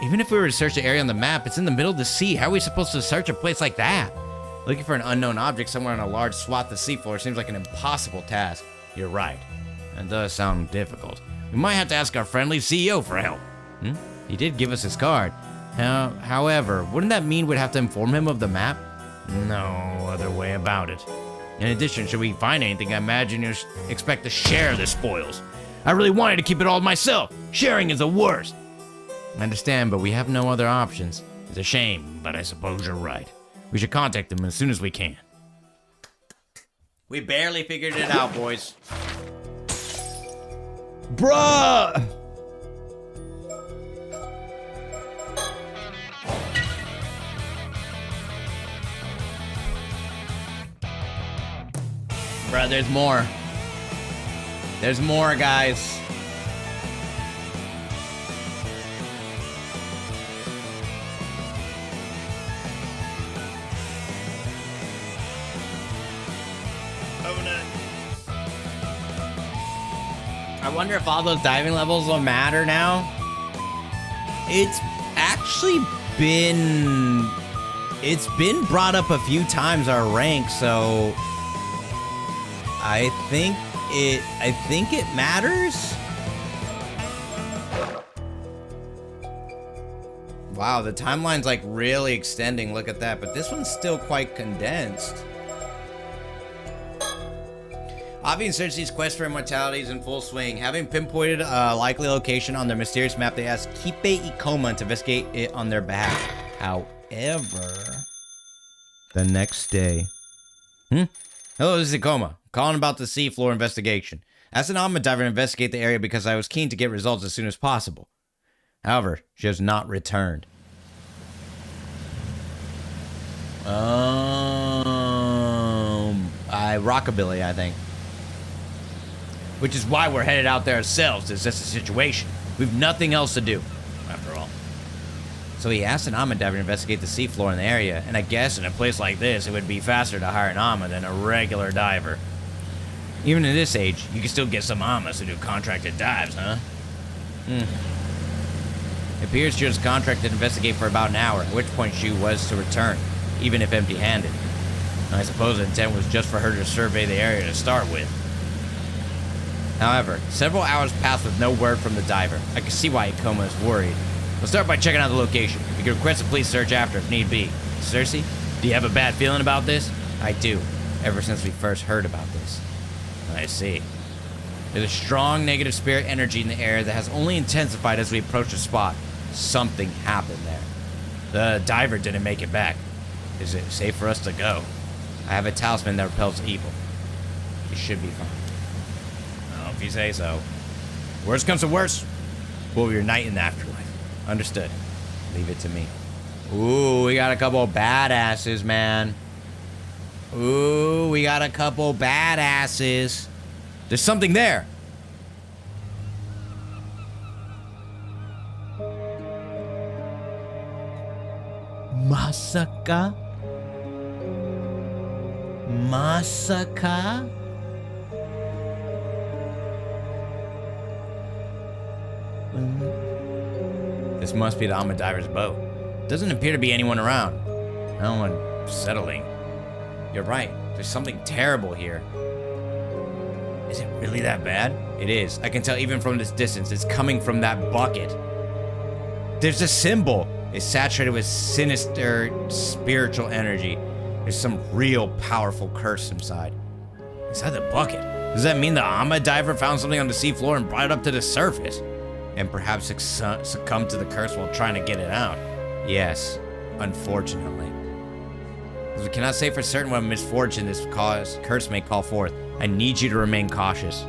Even if we were to search the area on the map, it's in the middle of the sea. How are we supposed to search a place like that? Looking for an unknown object somewhere on a large swath of seafloor seems like an impossible task. You're right. It does sound difficult. We might have to ask our friendly CEO for help. He did give us his card. However, wouldn't that mean we'd have to inform him of the map? No other way about it. In addition, should we find anything, I imagine you expect to share the spoils. I really wanted to keep it all to myself. Sharing is the worst. I understand, but we have no other options. It's a shame, but I suppose you're right. We should contact them as soon as we can. We barely figured it out, boys. Bruh! Bruh, there's more. There's more, guys. I wonder if all those diving levels will matter now. It's actually been brought up a few times, our rank, so I think it matters. Wow, the timeline's like really extending. Look at that, but this one's still quite condensed. Avi and Cersei's quest for immortality is in full swing. Having pinpointed a likely location on their mysterious map, they asked Kipe Ikoma to investigate it on their behalf. However, the next day... Hello, this is Ikoma. Calling about the seafloor investigation. Asked an Alma diver to investigate the area because I was keen to get results as soon as possible. However, she has not returned. Rockabilly, I think. Which is why we're headed out there ourselves. It's just a situation. We've nothing else to do, after all. So he asked an Amma diver to investigate the seafloor in the area, and I guess in a place like this, it would be faster to hire an Amma than a regular diver. Even in this age, you can still get some Ammas who do contracted dives, huh? It appears she was contracted to investigate for about an hour, at which point she was to return, even if empty-handed. I suppose the intent was just for her to survey the area to start with. However, several hours passed with no word from the diver. I can see why Ikoma is worried. We'll start by checking out the location. We can request a police search after if need be. Cersei, do you have a bad feeling about this? I do, ever since we first heard about this. I see. There's a strong negative spirit energy in the air that has only intensified as we approach the spot. Something happened there. The diver didn't make it back. Is it safe for us to go? I have a talisman that repels evil. You should be fine. Well, if you say so. Worst comes to worst, we'll reunite in the afterlife. Understood. Leave it to me. Ooh, we got a couple of badasses, man. Ooh, we got a couple badasses. There's something there. Masaka? Masaka? This must be the Alma diver's boat. Doesn't appear to be anyone around. No one settling. You're right. There's something terrible here. Is it really that bad? It is. I can tell even from this distance. It's coming from that bucket. There's a symbol. It's saturated with sinister spiritual energy. There's some real powerful curse inside. Inside the bucket. Does that mean the Alma diver found something on the seafloor and brought it up to the surface? And perhaps succumbed to the curse while trying to get it out? Yes, unfortunately. As we cannot say for certain what misfortune this curse may call forth, I need you to remain cautious.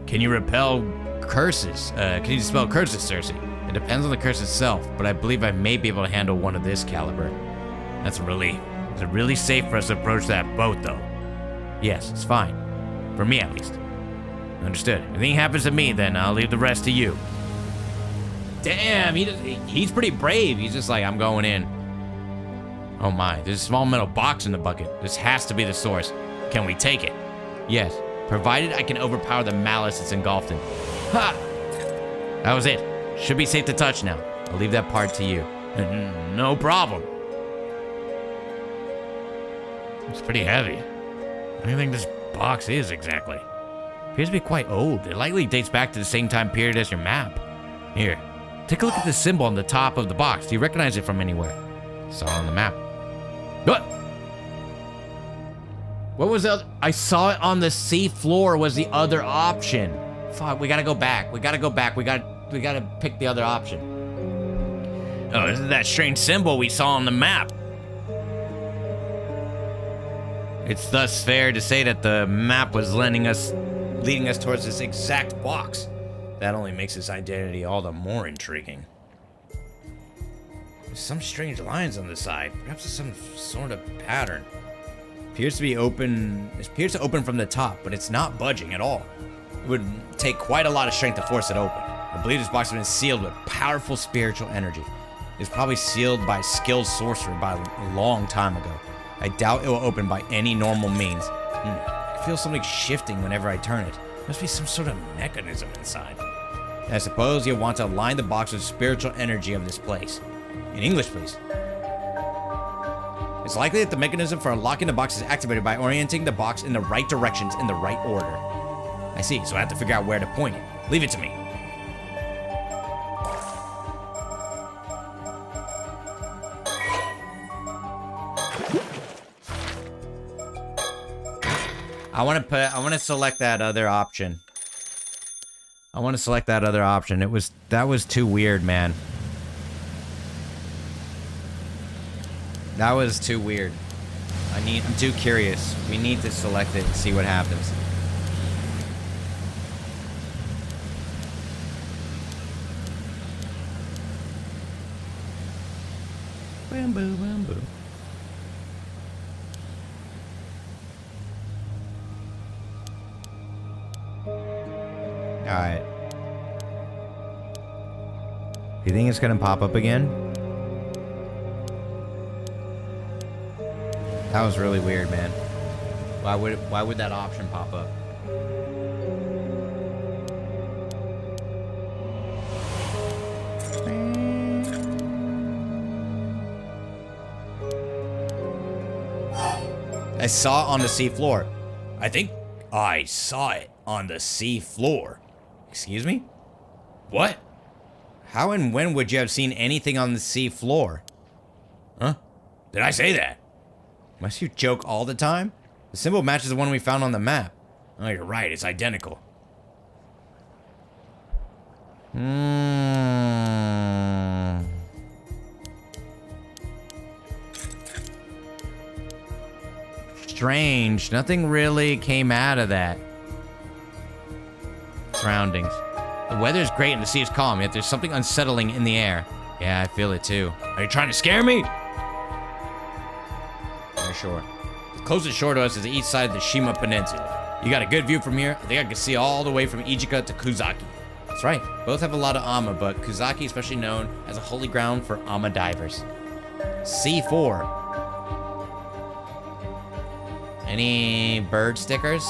Can you repel curses? Can you dispel curses, Cersei? It depends on the curse itself, but I believe I may be able to handle one of this caliber. That's a relief. Is it really safe for us to approach that boat, though? Yes, it's fine. For me, at least. Understood. If anything happens to me, then I'll leave the rest to you. Damn, he's pretty brave. He's just like, I'm going in. Oh my, there's a small metal box in the bucket. This has to be the source. Can we take it? Yes, provided I can overpower the malice it's engulfed in. Ha! That was it. Should be safe to touch now. I'll leave that part to you. No problem. It's pretty heavy. What do you think this box is exactly? Appears to be quite old. It likely dates back to the same time period as your map. Here, take a look at the symbol on the top of the box. Do you recognize it from anywhere? Saw it on the map. What? What was the other? I saw it on the sea floor was the other option. Fuck, we gotta go back. We gotta pick the other option. Oh, this is that strange symbol we saw on the map. It's thus fair to say that the map was leading us towards this exact box. That only makes its identity all the more intriguing. There's some strange lines on the side. Perhaps it's some sort of pattern. It appears to open from the top, but it's not budging at all. It would take quite a lot of strength to force it open. I believe this box has been sealed with powerful spiritual energy. It's probably sealed by a skilled sorcerer by a long time ago. I doubt it will open by any normal means. I feel something shifting whenever I turn it. Must be some sort of mechanism inside. I suppose you'll want to align the box with the spiritual energy of this place. In English, please. It's likely that the mechanism for unlocking the box is activated by orienting the box in the right directions in the right order. I see, so I have to figure out where to point it. Leave it to me. I want to select that other option. That was too weird, man. That was too weird. I'm too curious. We need to select it and see what happens. Bamboo, bamboo. Alright. You think it's gonna pop up again? That was really weird, man. Why would that option pop up? I saw it on the sea floor. I think I saw it on the sea floor. Excuse me? What? How and when would you have seen anything on the sea floor? Huh? Did I say that? Must you joke all the time? The symbol matches the one we found on the map. Oh, you're right. It's identical. Strange. Nothing really came out of that. Surroundings. The weather's great and the sea is calm, yet there's something unsettling in the air. Yeah, I feel it too. Are you trying to scare me? Yeah, sure. The closest shore to us is the east side of the Shima Peninsula. You got a good view from here? I think I can see all the way from Ijika to Kuzaki. That's right. Both have a lot of Ama, but Kuzaki especially known as a holy ground for Ama divers. C4. Any bird stickers?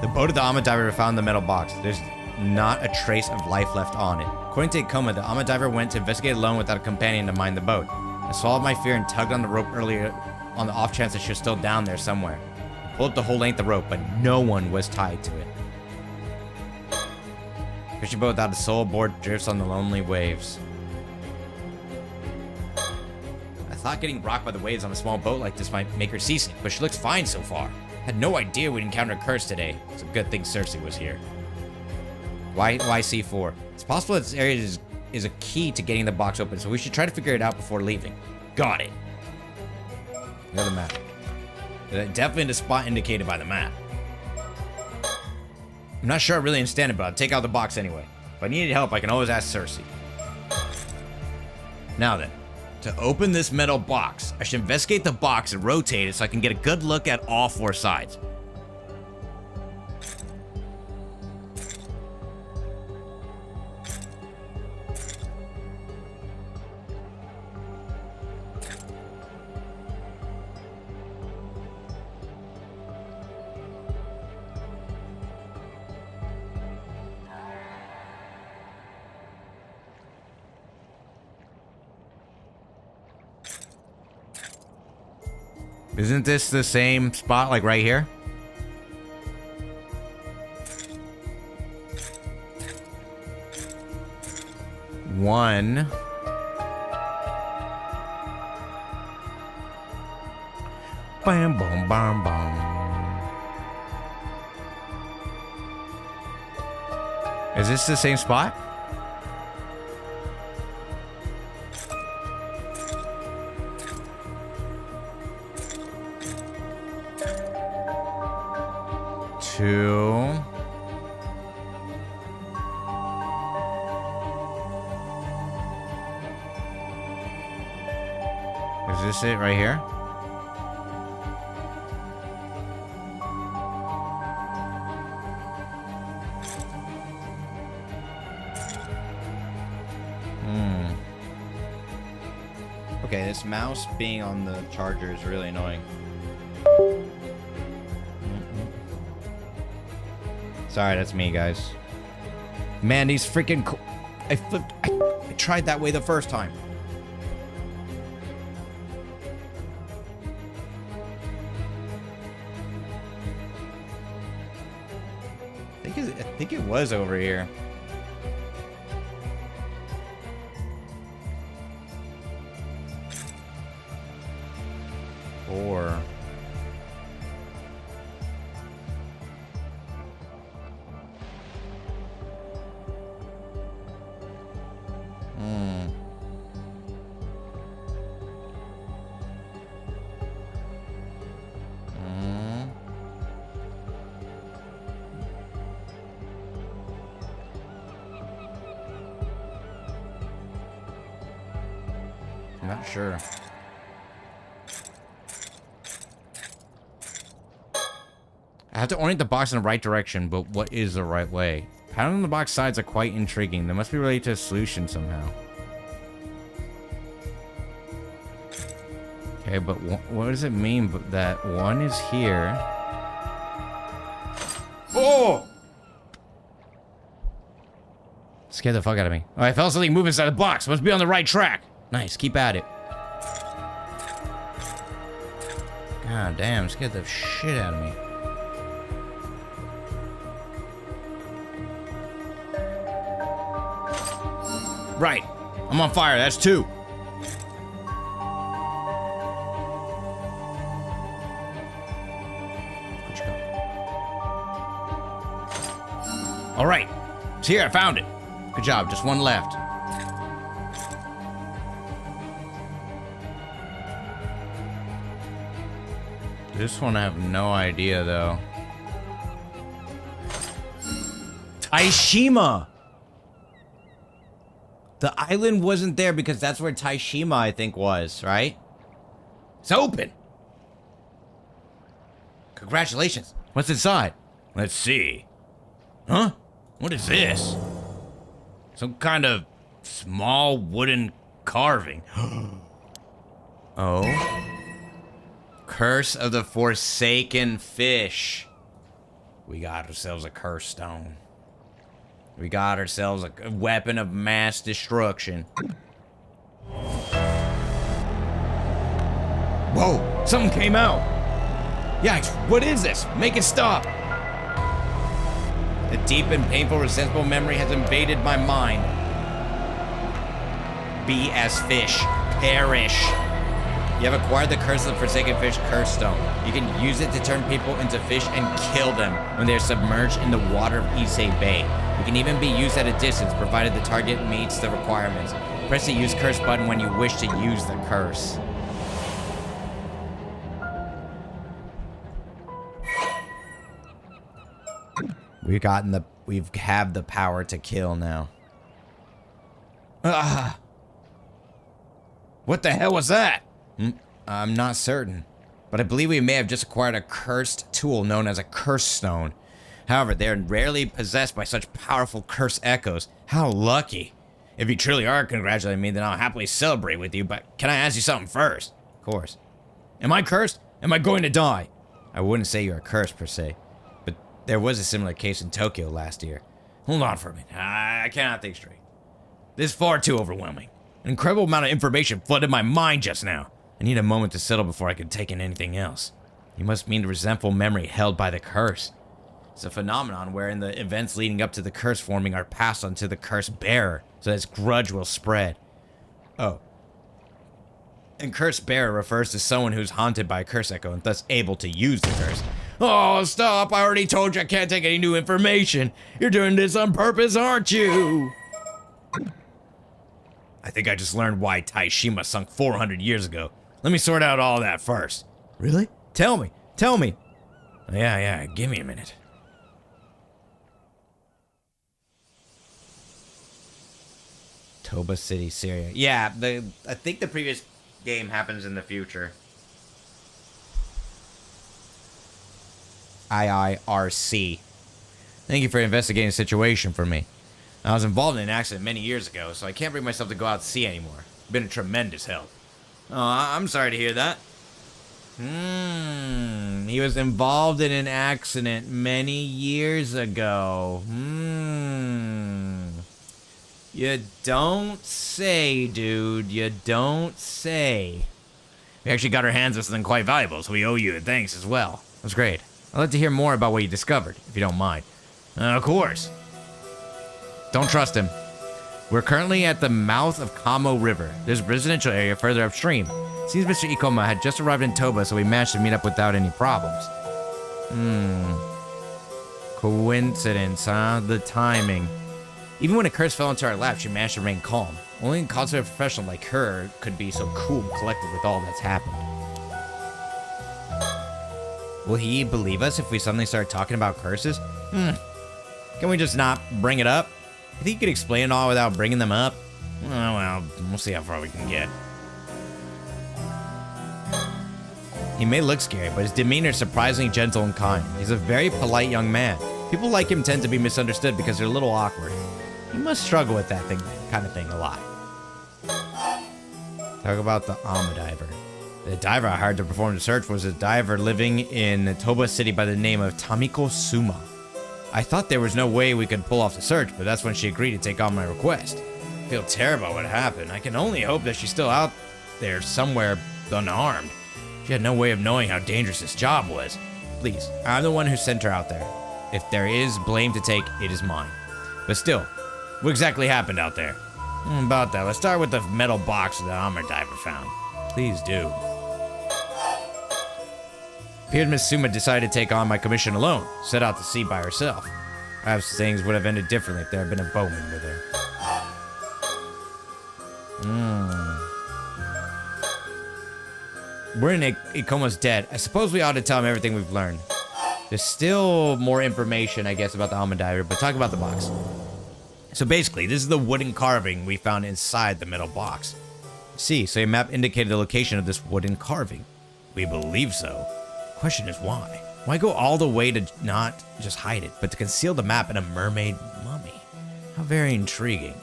The boat of the Ama diver found in the metal box. There's not a trace of life left on it. According to Ikoma, the Ama diver went to investigate alone without a companion to mind the boat. I swallowed my fear and tugged on the rope earlier on the off chance that she was still down there somewhere. I pulled up the whole length of the rope, but no one was tied to it. Fishing boat without a soul aboard drifts on the lonely waves. I thought getting rocked by the waves on a small boat like this might make her seasick, but she looks fine so far. Had no idea we'd encountered a curse today. It's a good thing Cersei was here. Why C4? It's possible that this area is a key to getting the box open, so we should try to figure it out before leaving. Got it. Another map. Definitely in the spot indicated by the map. I'm not sure I really understand it, but I'll take out the box anyway. If I needed help, I can always ask Cersei. Now then. To open this metal box, I should investigate the box and rotate it so I can get a good look at all four sides. Isn't this the same spot, like right here? One. Bam, boom, bam, bam. Is this the same spot? Two. Is this it right here? Okay, this mouse being on the charger is really annoying. Sorry, that's me, guys. Man, these freaking... I tried that way the first time. I think it was over here. Or... I'm not sure. I have to orient the box in the right direction, but what is the right way? Pattern on the box sides are quite intriguing. They must be related to a solution somehow. Okay, but what does it mean that one is here? Oh! Scared the fuck out of me. Oh, I felt something move inside the box. Must be on the right track. Nice, keep at it. God damn, scared the shit out of me. Right. I'm on fire. That's 2. All right. It's here. I found it. Good job. Just one left. This one I have no idea, though. Taishima! The island wasn't there because that's where Taishima, I think, was, right? It's open! Congratulations. What's inside? Let's see. Huh? What is this? Some kind of small wooden carving. Oh? Curse of the Forsaken Fish. We got ourselves a curse stone. We got ourselves a weapon of mass destruction. Whoa! Something came out! Yikes, what is this? Make it stop! A deep and painful, resentful memory has invaded my mind. Be as fish. Perish. You have acquired the Curse of the Forsaken Fish Curse Stone. You can use it to turn people into fish and kill them when they're submerged in the water of Issei Bay. It can even be used at a distance, provided the target meets the requirements. Press the Use Curse button when you wish to use the curse. We have the power to kill now. Ah! What the hell was that? I'm not certain, but I believe we may have just acquired a cursed tool known as a curse stone. However, they are rarely possessed by such powerful curse echoes. How lucky. If you truly are congratulating me, then I'll happily celebrate with you, but can I ask you something first? Of course. Am I cursed? Am I going to die? I wouldn't say you're cursed per se, but there was a similar case in Tokyo last year. Hold on for a minute. I cannot think straight. This is far too overwhelming. An incredible amount of information flooded my mind just now. I need a moment to settle before I can take in anything else. You must mean the resentful memory held by the curse. It's a phenomenon wherein the events leading up to the curse forming are passed on to the curse bearer, so that its grudge will spread. Oh. And curse bearer refers to someone who's haunted by a curse echo and thus able to use the curse. Oh, stop. I already told you I can't take any new information. You're doing this on purpose, aren't you? I think I just learned why Taishima sunk 400 years ago. Let me sort out all that first. Really? Tell me. Tell me. Yeah, give me a minute. Toba City, Syria. Yeah, I think the previous game happens in the future. IIRC. Thank you for investigating the situation for me. I was involved in an accident many years ago, so I can't bring myself to go out to sea anymore. Been a tremendous help. Oh, I'm sorry to hear that. He was involved in an accident many years ago. You don't say, dude. You don't say. We actually got our hands on something quite valuable, so we owe you a thanks as well. That's great. I'd like to hear more about what you discovered, if you don't mind. Of course. Don't trust him. We're currently at the mouth of Kamo River. There's a residential area further upstream. Seems Mr. Ikoma had just arrived in Toba, so we managed to meet up without any problems. Coincidence, huh? The timing. Even when a curse fell into our lap, she managed to remain calm. Only a consummate professional like her could be so cool and collected with all that's happened. Will he believe us if we suddenly start talking about curses? Can we just not bring it up? You think you could explain it all without bringing them up? Oh, well, we'll see how far we can get. He may look scary, but his demeanor is surprisingly gentle and kind. He's a very polite young man. People like him tend to be misunderstood because they're a little awkward. He must struggle with that kind of thing a lot. Talk about the Alma diver. The diver I hired to perform the search was a diver living in Toba City by the name of Tamiko Suma. I thought there was no way we could pull off the search, but that's when she agreed to take on my request. I feel terrible about what happened. I can only hope that she's still out there somewhere unharmed. She had no way of knowing how dangerous this job was. Please, I'm the one who sent her out there. If there is blame to take, it is mine. But still, what exactly happened out there? About that, let's start with the metal box that Armor Diver found. Please do. Appeared Miss Suma decided to take on my commission alone, set out to sea by herself. Perhaps things would have ended differently if there had been a bowman with her. We're in Ikoma's dead. I suppose we ought to tell him everything we've learned. There's still more information, I guess, about the Almond Diver, but talk about the box. So basically, this is the wooden carving we found inside the metal box. See, so your map indicated the location of this wooden carving. We believe so. Question is why? Why go all the way to not just hide it, but to conceal the map in a mermaid mummy? How very intriguing.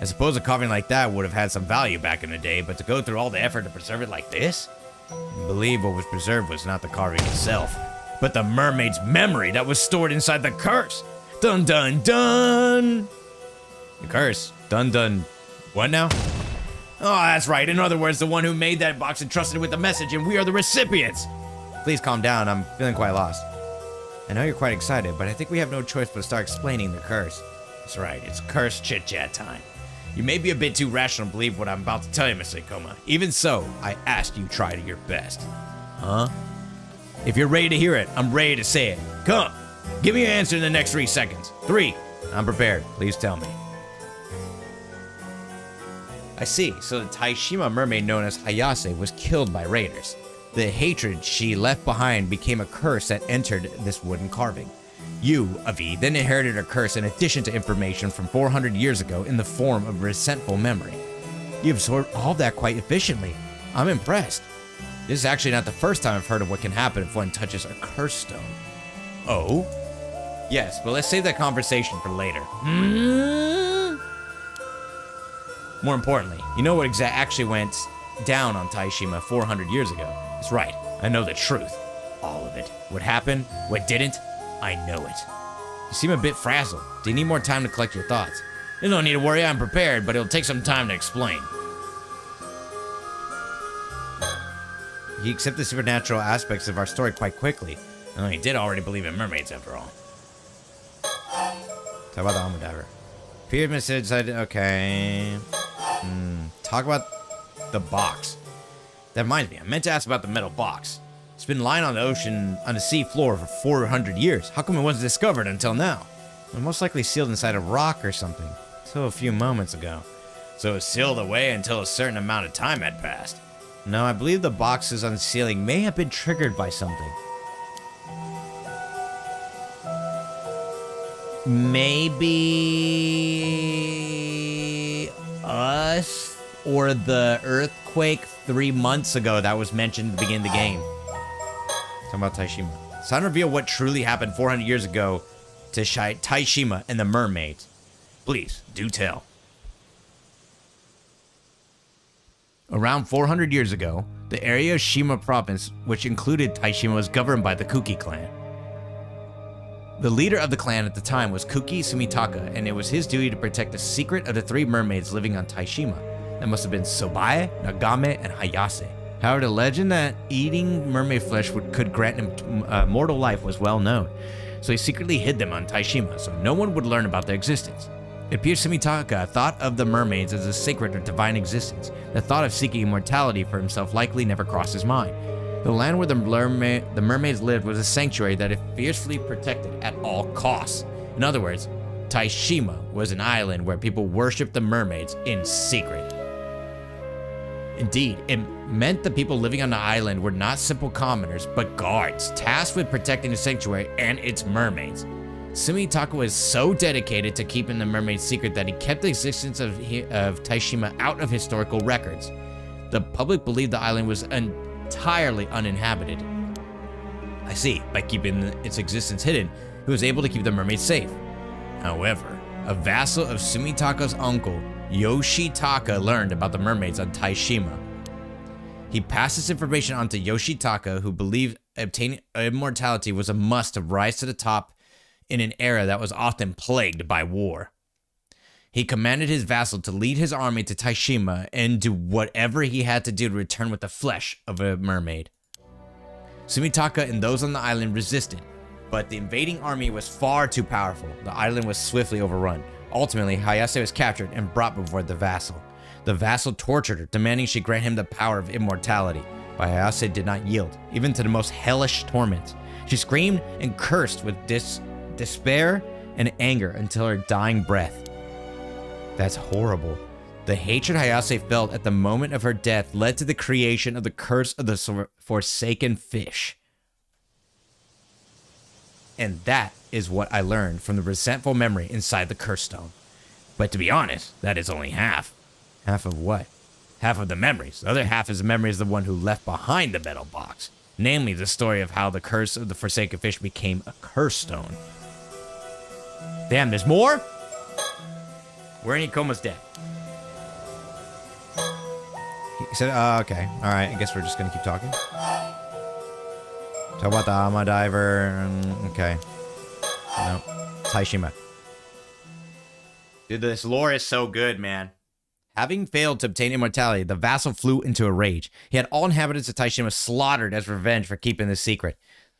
I suppose a carving like that would have had some value back in the day, but to go through all the effort to preserve it like this? I believe what was preserved was not the carving itself, but the mermaid's memory that was stored inside the curse. Dun dun dun! The curse? Dun dun... what now? Oh, that's right. In other words, the one who made that box entrusted it with the message, and we are the recipients. Please calm down. I'm feeling quite lost. I know you're quite excited, but I think we have no choice but to start explaining the curse. That's right. It's curse chit-chat time. You may be a bit too rational to believe what I'm about to tell you, Mr. Ikoma. Even so, I ask you try to your best. Huh? If you're ready to hear it, I'm ready to say it. Come, give me your answer in the next 3 seconds. 3. I'm prepared. Please tell me. I see. So the Taishima mermaid known as Hayase was killed by raiders. The hatred she left behind became a curse that entered this wooden carving. You, Avi, then inherited a curse in addition to information from 400 years ago in the form of resentful memory. You absorbed all that quite efficiently. I'm impressed. This is actually not the first time I've heard of what can happen if one touches a curse stone. Oh? Yes, but let's save that conversation for later. More importantly, you know what actually went down on Taishima 400 years ago? That's right, I know the truth. All of it. What happened, what didn't, I know it. You seem a bit frazzled. Do you need more time to collect your thoughts? You don't need to worry, I'm prepared, but it'll take some time to explain. He accepted the supernatural aspects of our story quite quickly. He did already believe in mermaids after all. Talk about the Alma Diver. Peter decided, okay. Talk about the box. That reminds me, I meant to ask about the metal box. It's been lying on the sea floor for 400 years. How come it wasn't discovered until now? It most likely sealed inside a rock or something, until a few moments ago. So it was sealed away until a certain amount of time had passed. No, I believe the box's unsealing may have been triggered by something. Maybe us or the earthquake 3 months ago that was mentioned at the beginning of the game. Talking about Taishima. Sign reveal what truly happened 400 years ago to Taishima and the mermaids. Please, do tell. Around 400 years ago, the area of Shima province, which included Taishima, was governed by the Kuki clan. The leader of the clan at the time was Kuki Sumitaka, and it was his duty to protect the secret of the 3 mermaids living on Taishima. That must have been Sobae, Nagame, and Hayase. However, the legend that eating mermaid flesh could grant him mortal life was well known, so he secretly hid them on Taishima so no one would learn about their existence. It appears Sumitaka thought of the mermaids as a sacred or divine existence. The thought of seeking immortality for himself likely never crossed his mind. The land where the mermaids lived was a sanctuary that it fiercely protected at all costs. In other words, Taishima was an island where people worshipped the mermaids in secret. Indeed, it meant the people living on the island were not simple commoners, but guards, tasked with protecting the sanctuary and its mermaids. Sumitaka was so dedicated to keeping the mermaid's secret that he kept the existence of Taishima out of historical records. The public believed the island was entirely uninhabited. I see, by keeping its existence hidden, he was able to keep the mermaids safe. However, a vassal of Sumitaka's uncle, Yoshitaka, learned about the mermaids on Taishima. He passed this information on to Yoshitaka, who believed obtaining immortality was a must to rise to the top in an era that was often plagued by war. He commanded his vassal to lead his army to Taishima and do whatever he had to do to return with the flesh of a mermaid. Sumitaka and those on the island resisted, but the invading army was far too powerful. The island was swiftly overrun. Ultimately, Hayase was captured and brought before the vassal. The vassal tortured her, demanding she grant him the power of immortality, but Hayase did not yield, even to the most hellish torments. She screamed and cursed with despair and anger until her dying breath. That's horrible. The hatred Hayase felt at the moment of her death led to the creation of the curse of the forsaken fish. And that is what I learned from the resentful memory inside the curse stone. But to be honest, that is only half. Half of what? Half of the memories. The other half is the memories of the one who left behind the metal box. Namely, the story of how the curse of the forsaken fish became a curse stone. Damn, there's more? Wearing Ikoma's dead. He said, okay. Alright, I guess we're just gonna keep talking. Talk about the Ama Diver. Okay. No. Taishima. Dude, this lore is so good, man. Having failed to obtain immortality, the vassal flew into a rage. He had all inhabitants of Taishima slaughtered as revenge for keeping the secret.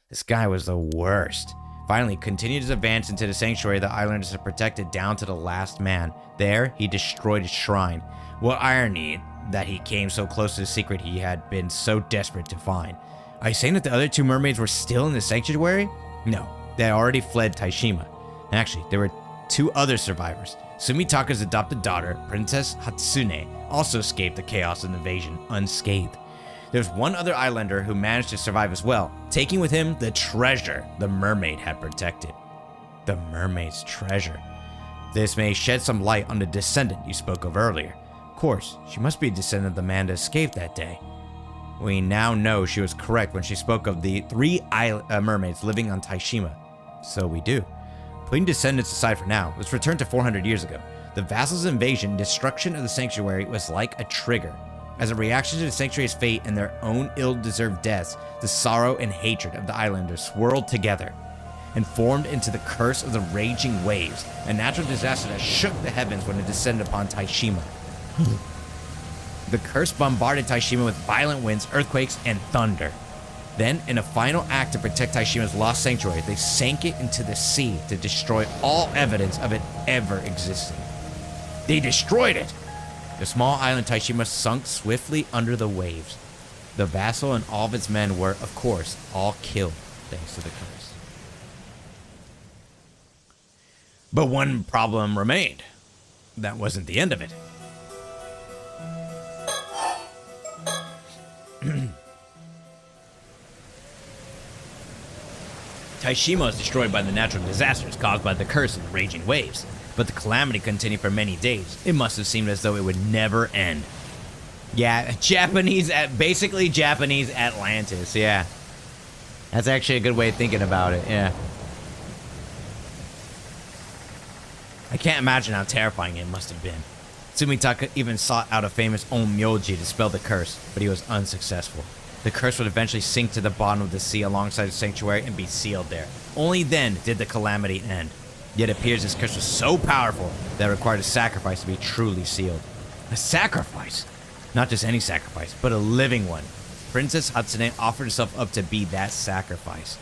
This guy was the worst. Finally, he continued his advance into the sanctuary the islanders had protected down to the last man. There, he destroyed his shrine. What irony that he came so close to the secret he had been so desperate to find. Are you saying that the other 2 mermaids were still in the sanctuary? No, they had already fled Taishima. Actually, there were 2 other survivors. Sumitaka's adopted daughter, Princess Hatsune, also escaped the chaos of the invasion unscathed. There's one other islander who managed to survive as well, taking with him the treasure the mermaid had protected. The mermaid's treasure. This may shed some light on the descendant you spoke of earlier. Of course, she must be a descendant of the man that escaped that day. We now know she was correct when she spoke of the 3 mermaids living on Taishima. So we do. Putting descendants aside for now, let's return to 400 years ago. The vassal's invasion and destruction of the sanctuary was like a trigger. As a reaction to the sanctuary's fate and their own ill-deserved deaths, the sorrow and hatred of the islanders swirled together and formed into the curse of the raging waves, a natural disaster that shook the heavens when it descended upon Taishima. The curse bombarded Taishima with violent winds, earthquakes, and thunder. Then, in a final act to protect Taishima's lost sanctuary, they sank it into the sea to destroy all evidence of it ever existing. They destroyed it! The small island Taishima sunk swiftly under the waves. The vassal and all of its men were, of course, all killed thanks to the curse. But one problem remained. That wasn't the end of it. Taishima was destroyed by the natural disasters caused by the curse of the raging waves, but the calamity continued for many days. It must have seemed as though it would never end. Yeah, basically Japanese Atlantis, yeah. That's actually a good way of thinking about it, yeah. I can't imagine how terrifying it must have been. Tsumitaka even sought out a famous onmyoji to spell the curse, but he was unsuccessful. The curse would eventually sink to the bottom of the sea alongside the sanctuary and be sealed there. Only then did the calamity end. Yet it appears this curse was so powerful that it required a sacrifice to be truly sealed. A sacrifice? Not just any sacrifice, but a living one. Princess Hatsune offered herself up to be that sacrifice.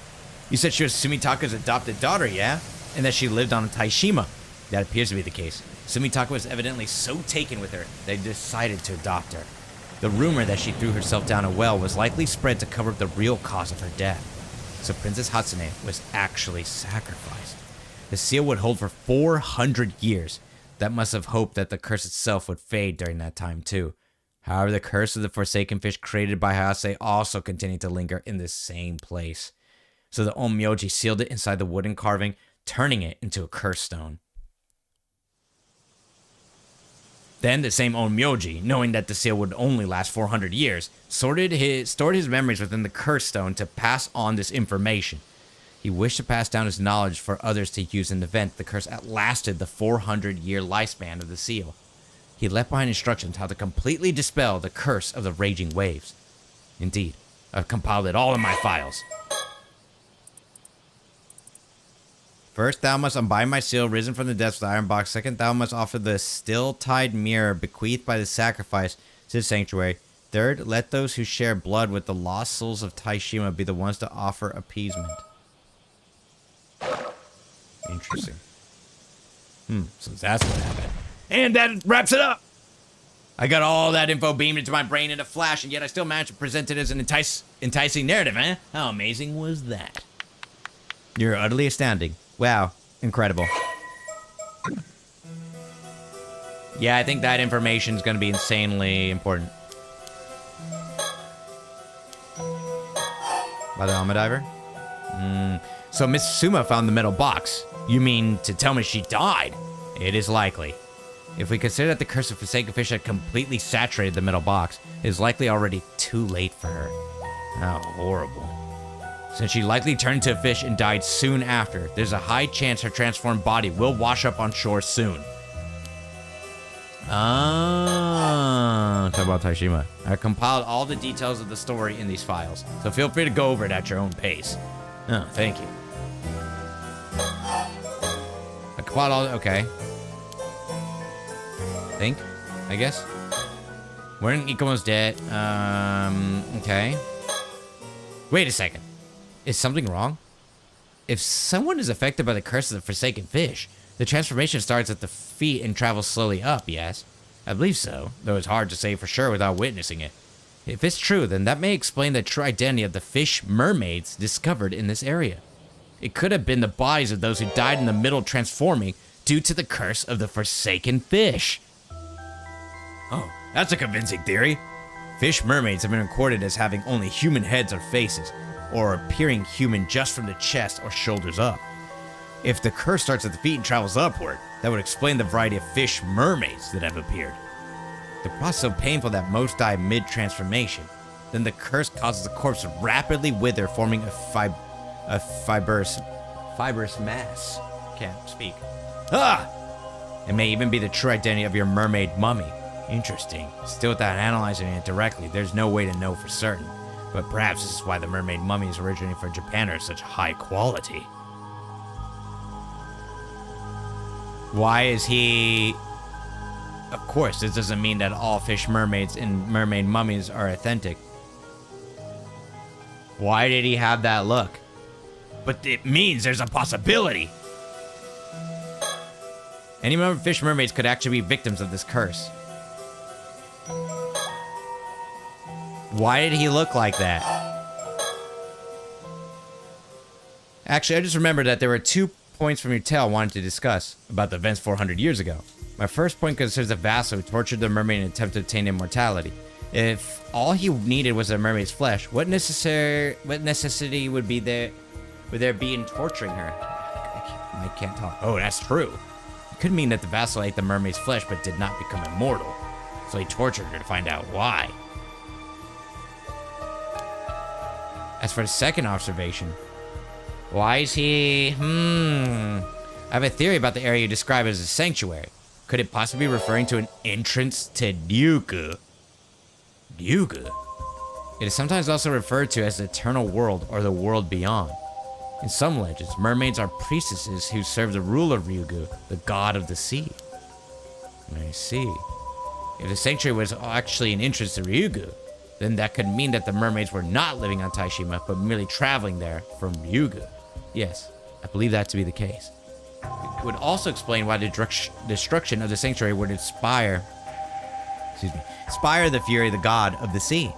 You said she was Sumitaka's adopted daughter, yeah? And that she lived on Taishima. That appears to be the case. Sumitaka was evidently so taken with her that he decided to adopt her. The rumor that she threw herself down a well was likely spread to cover up the real cause of her death. So Princess Hatsune was actually sacrificed. The seal would hold for 400 years. That must have hoped that the curse itself would fade during that time too. However, the curse of the forsaken fish created by Hayase also continued to linger in the same place. So the onmyoji sealed it inside the wooden carving, turning it into a curse stone. Then the same onmyoji, knowing that the seal would only last 400 years, stored his memories within the curse stone to pass on this information. He wished to pass down his knowledge for others to use in the event the curse outlasted the 400-year lifespan of the seal. He left behind instructions how to completely dispel the curse of the raging waves. Indeed, I've compiled it all in my files. First, thou must unbind my seal, risen from the depths of the iron box. Second, thou must offer the still-tied mirror bequeathed by the sacrifice to the sanctuary. Third, let those who share blood with the lost souls of Taishima be the ones to offer appeasement. Interesting. So that's what happened. And that wraps it up! I got all that info beamed into my brain in a flash, and yet I still managed to present it as an enticing narrative, eh? How amazing was that? You're utterly astounding. Wow, incredible. Yeah, I think that information is going to be insanely important. By the Alma Diver? So Miss Suma found the metal box. You mean to tell me she died? It is likely. If we consider that the curse of Forsaken Fish had completely saturated the metal box, it is likely already too late for her. How horrible. Since she likely turned into a fish and died soon after, there's a high chance her transformed body will wash up on shore soon. Talk about Taishima. I compiled all the details of the story in these files, so feel free to go over it at your own pace. Oh, thank you. I compiled all... Okay. I guess. We're in Ikomo's debt. Okay. Wait a second. Is something wrong? If someone is affected by the curse of the Forsaken Fish, the transformation starts at the feet and travels slowly up, yes? I believe so, though it's hard to say for sure without witnessing it. If it's true, then that may explain the true identity of the fish mermaids discovered in this area. It could have been the bodies of those who died in the middle transforming due to the curse of the Forsaken Fish. Oh, that's a convincing theory. Fish mermaids have been recorded as having only human heads or faces, or appearing human just from the chest or shoulders up. If the curse starts at the feet and travels upward, that would explain the variety of fish mermaids that have appeared. The process is so painful that most die mid-transformation. Then the curse causes the corpse to rapidly wither, forming a fibrous mass. Can't speak. Ah! It may even be the true identity of your mermaid mummy. Interesting. Still, without analyzing it directly, there's no way to know for certain. But perhaps this is why the mermaid mummies originating from Japan are such high quality. Why is he... Of course, this doesn't mean that all fish mermaids and mermaid mummies are authentic. Why did he have that look? But it means there's a possibility. Any number of fish mermaids could actually be victims of this curse. Why did he look like that? Actually, I just remembered that there were 2 points from your tale I wanted to discuss about the events 400 years ago. My first point concerns a vassal who tortured the mermaid in an attempt to obtain immortality. If all he needed was a mermaid's flesh, what necessity would there be in torturing her? I can't talk. Oh, that's true. It could mean that the vassal ate the mermaid's flesh but did not become immortal. So he tortured her to find out why. As for the second observation, why is he... I have a theory about the area you describe as a sanctuary. Could it possibly be referring to an entrance to Ryugu? Ryugu? It is sometimes also referred to as the eternal world or the world beyond. In some legends, mermaids are priestesses who serve the ruler of Ryugu, the god of the sea. I see. If the sanctuary was actually an entrance to Ryugu, then that could mean that the mermaids were not living on Taishima, but merely traveling there from Ryugu. Yes, I believe that to be the case. It would also explain why the destruction of the sanctuary would inspire the fury of the god of the sea.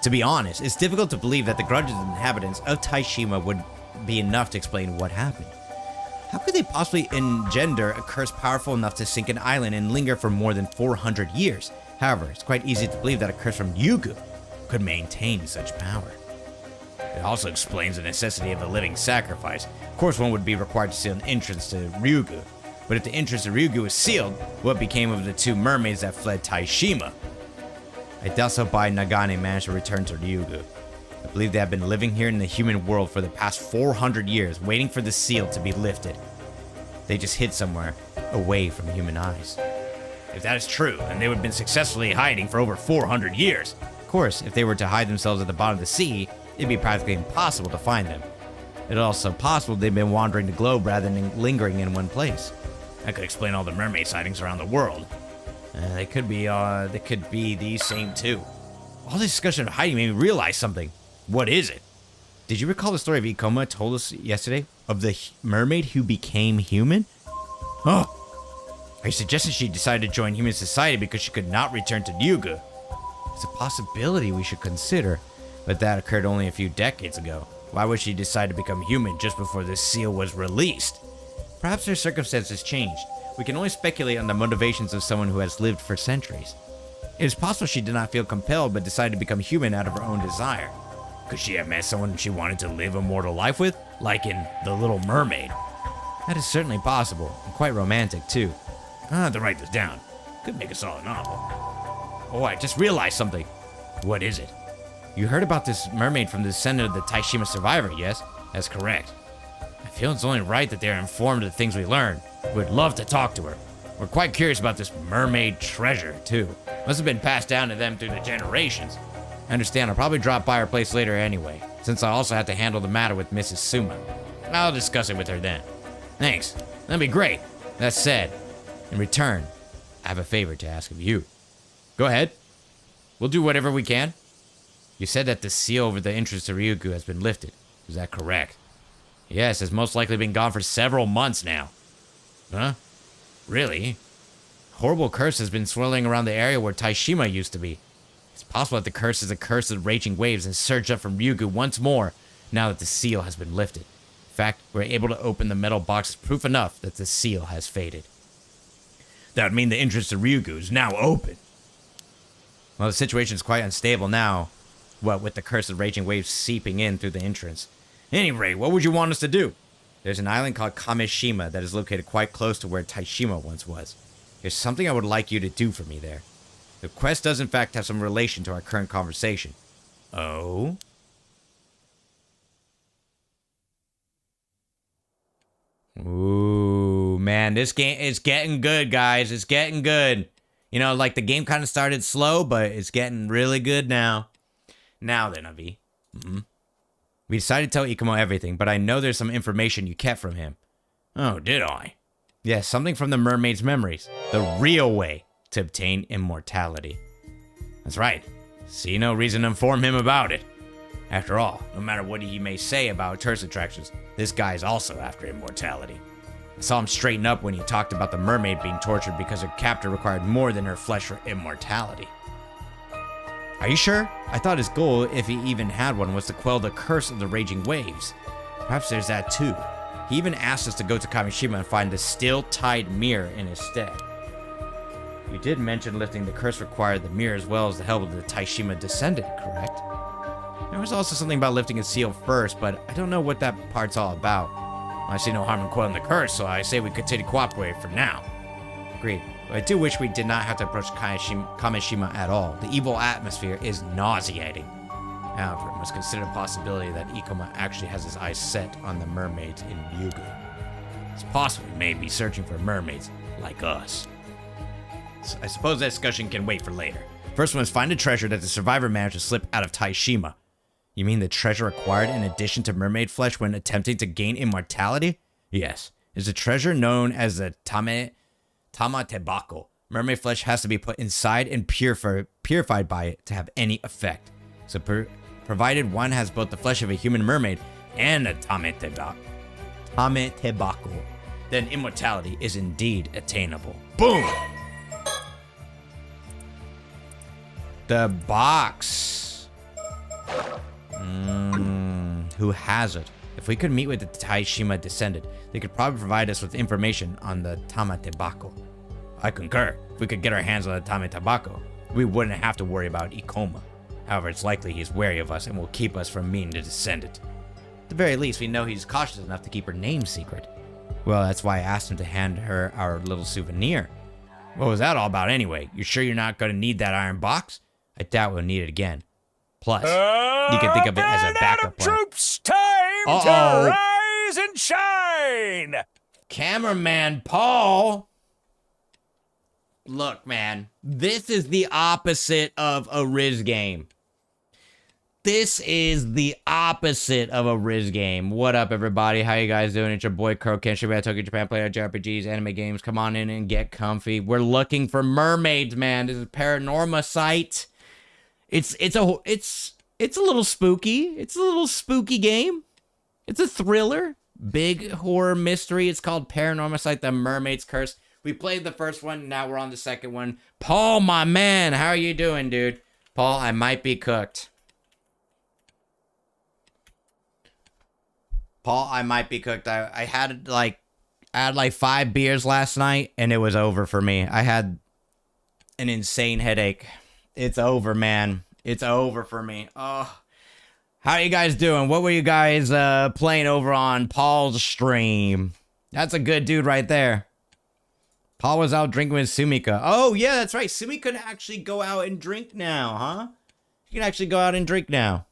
To be honest, it's difficult to believe that the grudges of the inhabitants of Taishima would be enough to explain what happened. How could they possibly engender a curse powerful enough to sink an island and linger for more than 400 years? However, it's quite easy to believe that a curse from Ryugu could maintain such power. It also explains the necessity of a living sacrifice. Of course, one would be required to seal an entrance to Ryugu. But if the entrance to Ryugu was sealed, what became of the 2 mermaids that fled Taishima? I doubt Sobai Nagane managed to return to Ryugu. I believe they have been living here in the human world for the past 400 years, waiting for the seal to be lifted. They just hid somewhere, away from human eyes. If that is true, then they would have been successfully hiding for over 400 years. Of course, if they were to hide themselves at the bottom of the sea, it'd be practically impossible to find them. It's also possible they've been wandering the globe rather than lingering in one place. That could explain all the mermaid sightings around the world. They could be these same too. All this discussion of hiding made me realize something. What is it? Did you recall the story of Ikoma told us yesterday of the mermaid who became human? Oh, I suggested she decided to join human society because she could not return to Ryugu. It's a possibility we should consider, but that occurred only a few decades ago. Why would she decide to become human just before the seal was released? Perhaps her circumstances changed. We can only speculate on the motivations of someone who has lived for centuries. It is possible she did not feel compelled but decided to become human out of her own desire. Could she have met someone she wanted to live a mortal life with? Like in The Little Mermaid? That is certainly possible, and quite romantic too. I have to write this down. Could make a solid novel. Oh, I just realized something. What is it? You heard about this mermaid from the descendant of the Taishima survivor, yes? That's correct. I feel it's only right that they are informed of the things we learned. We'd love to talk to her. We're quite curious about this mermaid treasure, too. Must have been passed down to them through the generations. I understand, I'll probably drop by her place later anyway, since I also have to handle the matter with Mrs. Suma. I'll discuss it with her then. Thanks. That'd be great. That said, in return, I have a favor to ask of you. Go ahead. We'll do whatever we can. You said that the seal over the entrance to Ryugu has been lifted. Is that correct? Yes, it's most likely been gone for several months now. Huh? Really? Horrible curse has been swirling around the area where Taishima used to be. It's possible that the curse is a curse of raging waves and surged up from Ryugu once more now that the seal has been lifted. In fact, we're able to open the metal box as proof enough that the seal has faded. That would mean the entrance to Ryugu is now open. Well, the situation is quite unstable now, what with the curse of raging waves seeping in through the entrance. Anyway, what would you want us to do? There's an island called Kameshima that is located quite close to where Taishima once was. There's something I would like you to do for me there. The quest does in fact have some relation to our current conversation. Oh? Ooh, man, this game is getting good, guys. It's getting good. You know, like the game kind of started slow, but it's getting really good now. Now then, Avi. We decided to tell Ikumo everything, but I know there's some information you kept from him. Oh, did I? Yes, something from the mermaid's memories. The real way to obtain immortality. That's right. See no reason to inform him about it. After all, no matter what he may say about tourist attractions, this guy is also after immortality. I saw him straighten up when he talked about the mermaid being tortured because her captor required more than her flesh for immortality. Are you sure? I thought his goal, if he even had one, was to quell the curse of the raging waves. Perhaps there's that too. He even asked us to go to Kamishima and find the still-tied mirror in his stead. You did mention lifting the curse required the mirror as well as the help of the Taishima descendant, correct? There was also something about lifting a seal first, but I don't know what that part's all about. I see no harm in quelling the curse, so I say we continue cooperating for now. Agreed. But I do wish we did not have to approach Kamishima at all. The evil atmosphere is nauseating. However, it must consider the possibility that Ikoma actually has his eyes set on the mermaids in Ryugu. It's possible he may be searching for mermaids like us. So I suppose that discussion can wait for later. First one is find a treasure that the survivor managed to slip out of Taishima. You mean the treasure acquired in addition to mermaid flesh when attempting to gain immortality? Yes. It's a treasure known as the Tamatebako. Mermaid flesh has to be put inside and purified by it to have any effect. So provided one has both the flesh of a human mermaid and a Tamatebako, then immortality is indeed attainable. Boom! The box. Who has it? If we could meet with the Taishima descendant, they could probably provide us with information on the Tamatebako. I concur. If we could get our hands on the Tamatebako, we wouldn't have to worry about Ikoma. However, it's likely he's wary of us and will keep us from meeting the descendant. At the very least, we know he's cautious enough to keep her name secret. Well, that's why I asked him to hand her our little souvenir. What was that all about anyway? You sure you're not going to need that iron box? I doubt we'll need it again. Plus, you can think of it as a backup plan. Troops, time to rise and shine! Cameraman Paul! Look, man, this is the opposite of a Riz game. This is the opposite of a Riz game. What up, everybody? How you guys doing? It's your boy, Kuro Kenshin, Tokyo Japan, player JRPGs, anime games. Come on in and get comfy. We're looking for mermaids, man. This is Paranormasight. It's a little spooky. It's a little spooky game. It's a thriller. Big horror mystery. It's called Paranormasight, The Mermaid's Curse. We played the first one. Now we're on the second one. Paul, my man. How are you doing, dude? Paul, I might be cooked. Paul, I might be cooked. I had like 5 beers last night and it was over for me. I had an insane headache. It's over, man. It's over for me. Oh, how are you guys doing? What were you guys playing over on Paul's stream? That's a good dude right there. Paul was out drinking with Sumika. Oh, yeah, that's right. Sumika can actually go out and drink now, huh? You can actually go out and drink now.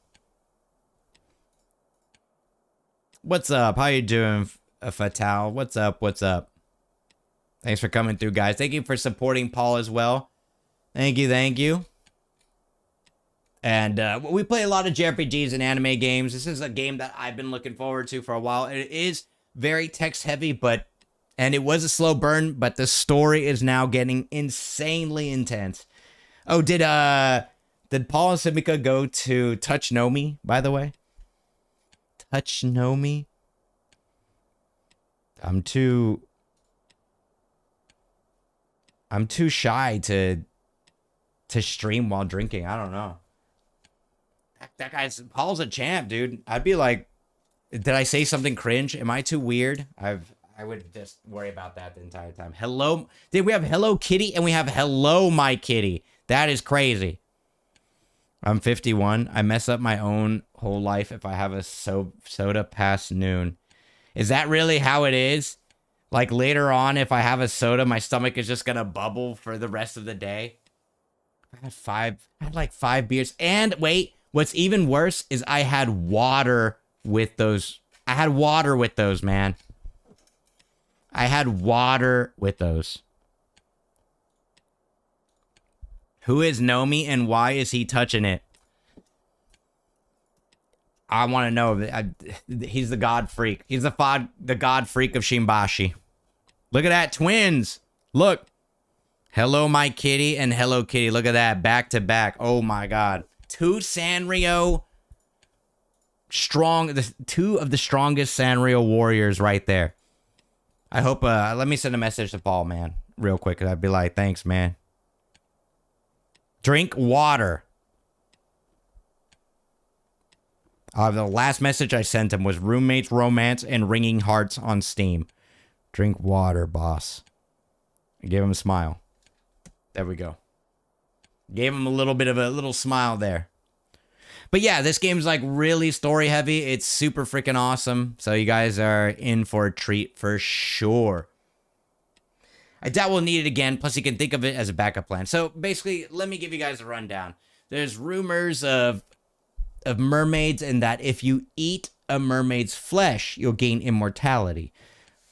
What's up? How you doing, Fatal? What's up? What's up? Thanks for coming through, guys. Thank you for supporting Paul as well. Thank you, thank you. And we play a lot of JRPGs and anime games. This is a game that I've been looking forward to for a while. It is very text heavy, and it was a slow burn, but the story is now getting insanely intense. Oh, did Paul and Sumika go to Touch No Me, by the way? Touch No Me? I'm too shy to stream while drinking. I don't know. That guy's Paul's a champ, dude. I'd be like, did I say something cringe? Am I too weird? I would just worry about that the entire time. Hello, we have Hello Kitty and we have Hello My Kitty. That is crazy. I'm 51. I mess up my own whole life if I have a soda past noon. Is that really how it is? Like later on, if I have a soda, my stomach is just gonna bubble for the rest of the day. I had like 5 beers. And wait, what's even worse is I had water with those. I had water with those, man. I had water with those. Who is Nomi and why is he touching it? I want to know. He's the god freak. He's the god freak of Shimbashi. Look at that, twins. Look. Hello, My Kitty and Hello Kitty. Look at that, back to back. Oh my god. 2 Sanrio strong, 2 of the strongest Sanrio warriors right there. I hope, let me send a message to Paul, man, real quick. I'd be like, thanks, man. Drink water. The last message I sent him was roommates, romance, and ringing hearts on Steam. Drink water, boss. I gave him a smile. There we go. Gave him a little bit of a little smile there. But yeah, this game's like really story heavy. It's super freaking awesome. So you guys are in for a treat for sure. I doubt we'll need it again. Plus, you can think of it as a backup plan. So basically, let me give you guys a rundown. There's rumors of mermaids and that if you eat a mermaid's flesh, you'll gain immortality.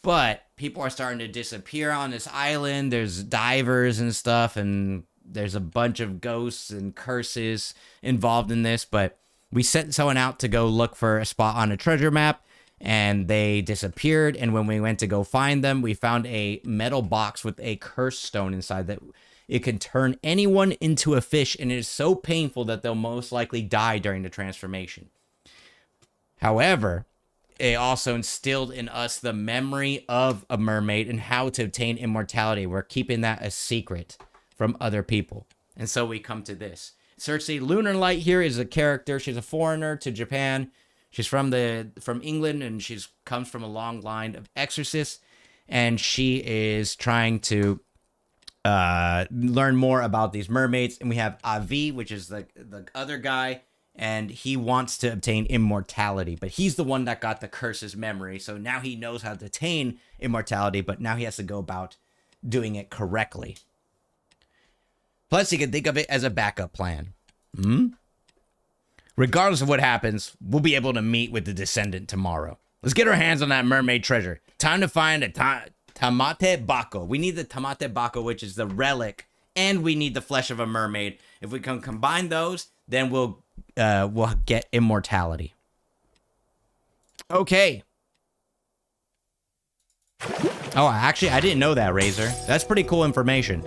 But people are starting to disappear on this island. There's divers and stuff, and there's a bunch of ghosts and curses involved in this. But we sent someone out to go look for a spot on a treasure map, and they disappeared. And when we went to go find them, we found a metal box with a curse stone inside that it can turn anyone into a fish, and it is so painful that they'll most likely die during the transformation. However, it also instilled in us the memory of a mermaid and how to obtain immortality. We're keeping that a secret from other people. And so we come to this. Cersei Lunar Light here is a character. She's a foreigner to Japan. She's from England, and she's comes from a long line of exorcists. And she is trying to learn more about these mermaids. And we have Avi, which is the other guy. And he wants to obtain immortality, but he's the one that got the curse's memory. So now he knows how to attain immortality, but now he has to go about doing it correctly. Plus, you can think of it as a backup plan. Regardless of what happens, we'll be able to meet with the Descendant tomorrow. Let's get our hands on that mermaid treasure. Time to find a Tamate Bako. We need the Tamate Bako, which is the relic, and we need the flesh of a mermaid. If we can combine those, then we'll get immortality. Okay. Oh, actually, I didn't know that, Razor. That's pretty cool information.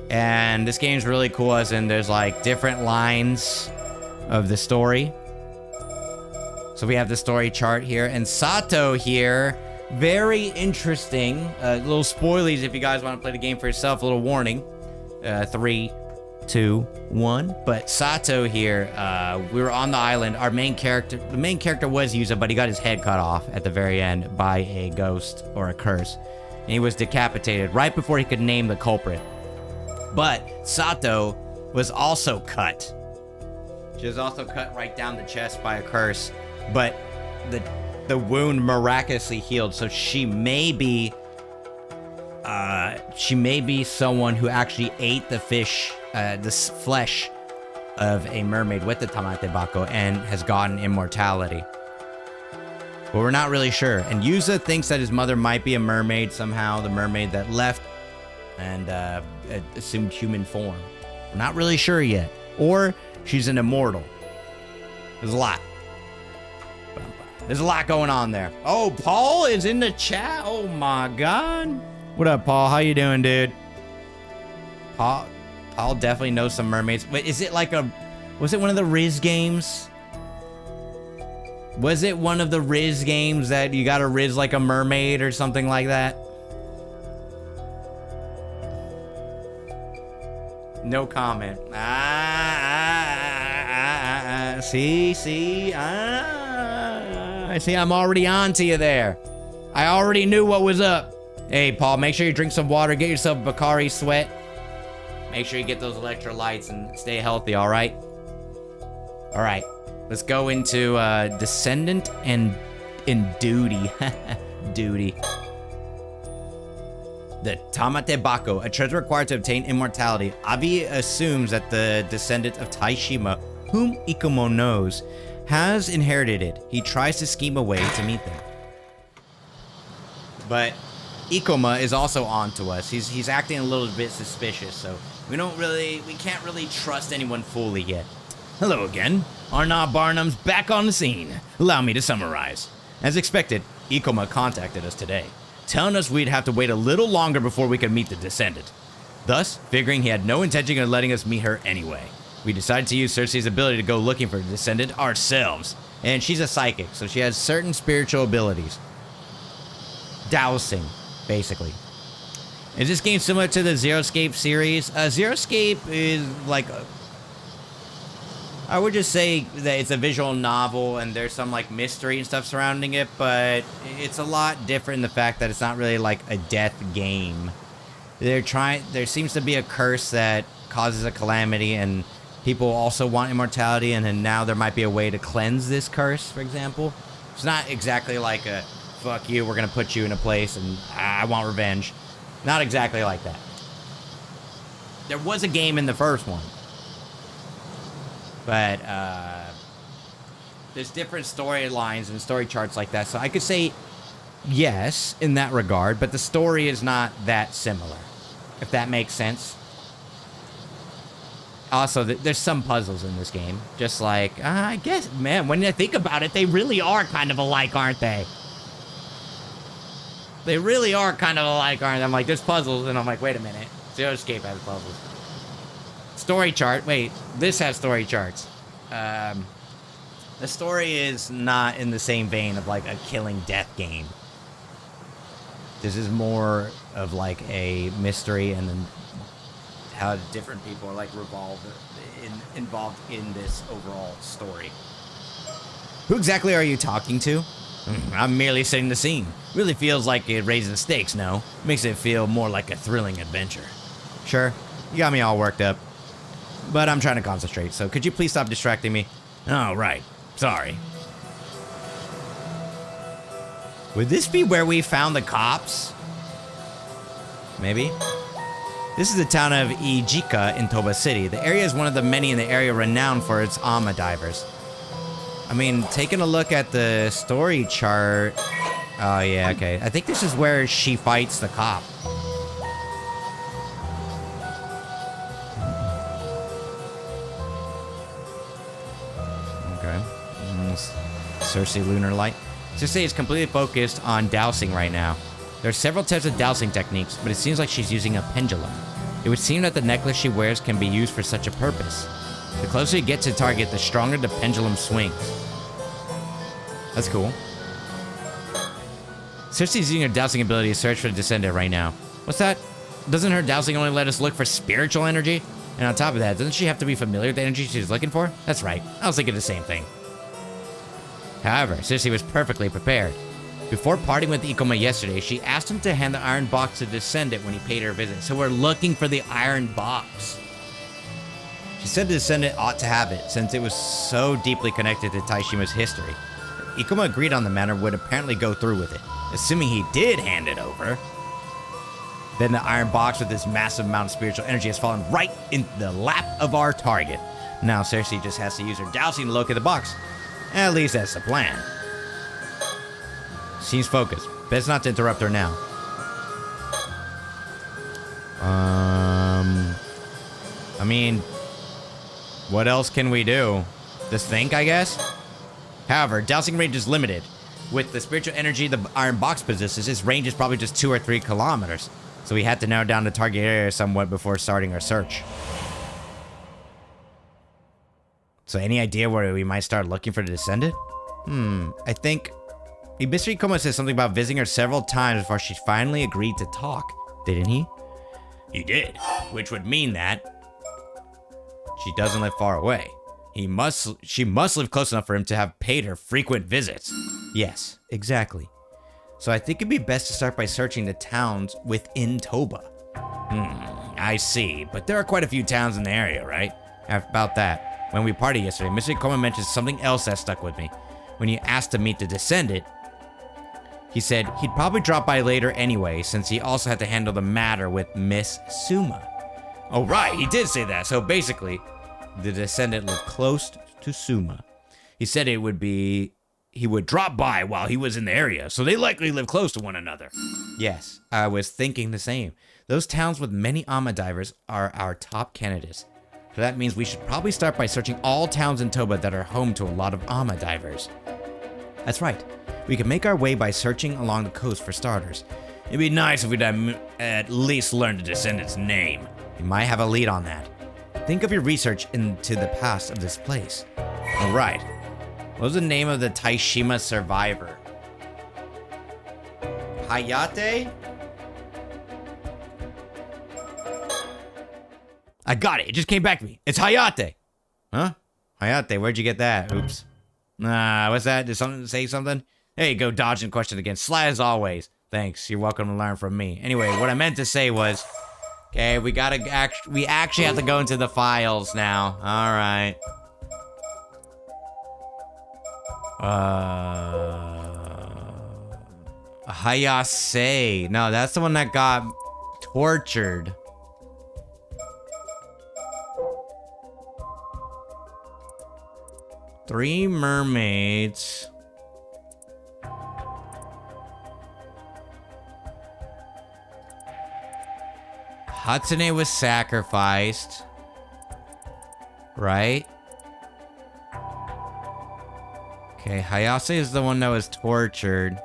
And this game's really cool, as in there's like different lines of the story. So we have the story chart here, and Sato here, very interesting. Little spoilies if you guys want to play the game for yourself. A little warning. 3, 2, 1. But Sato here, we were on the island. The main character was Yuza, but he got his head cut off at the very end by a ghost or a curse. And he was decapitated right before he could name the culprit. But Sato was also cut. She was also cut right down the chest by a curse. But the wound miraculously healed, so she may be someone who actually ate the fish, this flesh of a mermaid with the Tamate Bako and has gotten immortality. But we're not really sure. And Yuza thinks that his mother might be a mermaid somehow, the mermaid that left and assumed human form. We're not really sure yet. Or she's an immortal. There's a lot. There's a lot going on there. Oh, Paul is in the chat. Oh my God. What up, Paul? How you doing, dude? Paul definitely knows some mermaids. Wait, is it like was it one of the Riz games? Was it one of the Riz games that you gotta Riz like a mermaid or something like that? No comment. See. I see. I'm already on to you there. I already knew what was up. Hey, Paul, make sure you drink some water. Get yourself a Bakari sweat. Make sure you get those electrolytes and stay healthy, all right? All right. Let's go into Descendant and Duty. Duty. The Tamate Bako, a treasure required to obtain immortality. Avi assumes that the descendant of Taishima, whom Ikumo knows, has inherited it. He tries to scheme a way to meet them. But Ikoma is also on to us. He's acting a little bit suspicious, so we can't really trust anyone fully yet. Hello again. Arnaud Barnum's back on the scene. Allow me to summarize. As expected, Ikoma contacted us today, telling us we'd have to wait a little longer before we could meet the descendant. Thus, figuring he had no intention of letting us meet her anyway, we decided to use Cersei's ability to go looking for the descendant ourselves. And she's a psychic, so she has certain spiritual abilities. Dowsing, basically. Is this game similar to the Zero Escape series? Zero Escape is like I would just say that it's a visual novel and there's some like mystery and stuff surrounding it, but it's a lot different in the fact that it's not really like a death game. There seems to be a curse that causes a calamity, and people also want immortality, and then now there might be a way to cleanse this curse, for example. It's not exactly like a, fuck you, we're gonna put you in a place and I want revenge. Not exactly like that. There was a game in the first one. But, there's different storylines and story charts like that, so I could say yes in that regard, but the story is not that similar, if that makes sense. Also, there's some puzzles in this game, just like, I guess, man, when you think about it, they really are kind of alike, aren't they? They really are kind of alike, aren't they? I'm like, there's puzzles, and I'm like, wait a minute, Zero Escape has puzzles. Story chart. Wait, this has story charts. The story is not in the same vein of like a killing death game. This is more of like a mystery, and then how different people are like involved in this overall story. Who exactly are you talking to? I'm merely setting the scene. Really feels like it raises the stakes, no? Makes it feel more like a thrilling adventure. Sure, you got me all worked up. But I'm trying to concentrate, so could you please stop distracting me? Oh, right. Sorry. Would this be where we found the cops? Maybe? This is the town of Ijika in Toba City. The area is one of the many in the area renowned for its Ama divers. I mean, taking a look at the story chart... Oh, yeah, okay. I think this is where she fights the cop. Cersei Lunar Light. Cersei is completely focused on dowsing right now. There are several types of dowsing techniques, but it seems like she's using a pendulum. It would seem that the necklace she wears can be used for such a purpose. The closer you get to the target, the stronger the pendulum swings. That's cool. Cersei's using her dowsing ability to search for the descendant right now. What's that? Doesn't her dowsing only let us look for spiritual energy? And on top of that, doesn't she have to be familiar with the energy she's looking for? That's right. I was thinking the same thing. However, Cersei was perfectly prepared. Before parting with Ikoma yesterday, she asked him to hand the iron box to the descendant when he paid her a visit. So we're looking for the iron box. She said the descendant ought to have it, since it was so deeply connected to Taishima's history. Ikoma agreed on the matter would apparently go through with it. Assuming he did hand it over, then the iron box with this massive amount of spiritual energy has fallen right in the lap of our target. Now Cersei just has to use her dowsing to locate the box. At least that's the plan. Seems focused. Best not to interrupt her now. I mean, what else can we do? Just think, I guess? However, dowsing range is limited. With the spiritual energy the iron box possesses, its range is probably just 2 or 3 kilometers. So we had to narrow down the target area somewhat before starting our search. So any idea where we might start looking for the descendant? I think... Ibisri Koma said something about visiting her several times before she finally agreed to talk. Didn't he? He did. Which would mean that... she doesn't live far away. She must live close enough for him to have paid her frequent visits. Yes, exactly. So I think it'd be best to start by searching the towns within Toba. I see. But there are quite a few towns in the area, right? About that. When we partied yesterday, Mr. Koma mentioned something else that stuck with me. When you asked to meet the descendant, he said he'd probably drop by later anyway, since he also had to handle the matter with Miss Suma. Oh right, he did say that. So basically, the descendant lived close to Suma. He said he would drop by while he was in the area, so they likely live close to one another. Yes, I was thinking the same. Those towns with many Ama divers are our top candidates. So that means we should probably start by searching all towns in Toba that are home to a lot of Ama divers. That's right. We can make our way by searching along the coast for starters. It'd be nice if we'd at least learn the descendant's name. You might have a lead on that. Think of your research into the past of this place. Alright. What was the name of the Taishima survivor? Hayate? I got it. It just came back to me. It's Hayate. Huh? Hayate, where'd you get that? Oops. What's that? Did someone say something? There you go, dodging question again. Sly as always. Thanks. You're welcome to learn from me. Anyway, what I meant to say was, okay, we actually have to go into the files now. All right. Hayase. No, that's the one that got tortured. Three mermaids. Hatsune was sacrificed. Right? Okay, Hayase is the one that was tortured.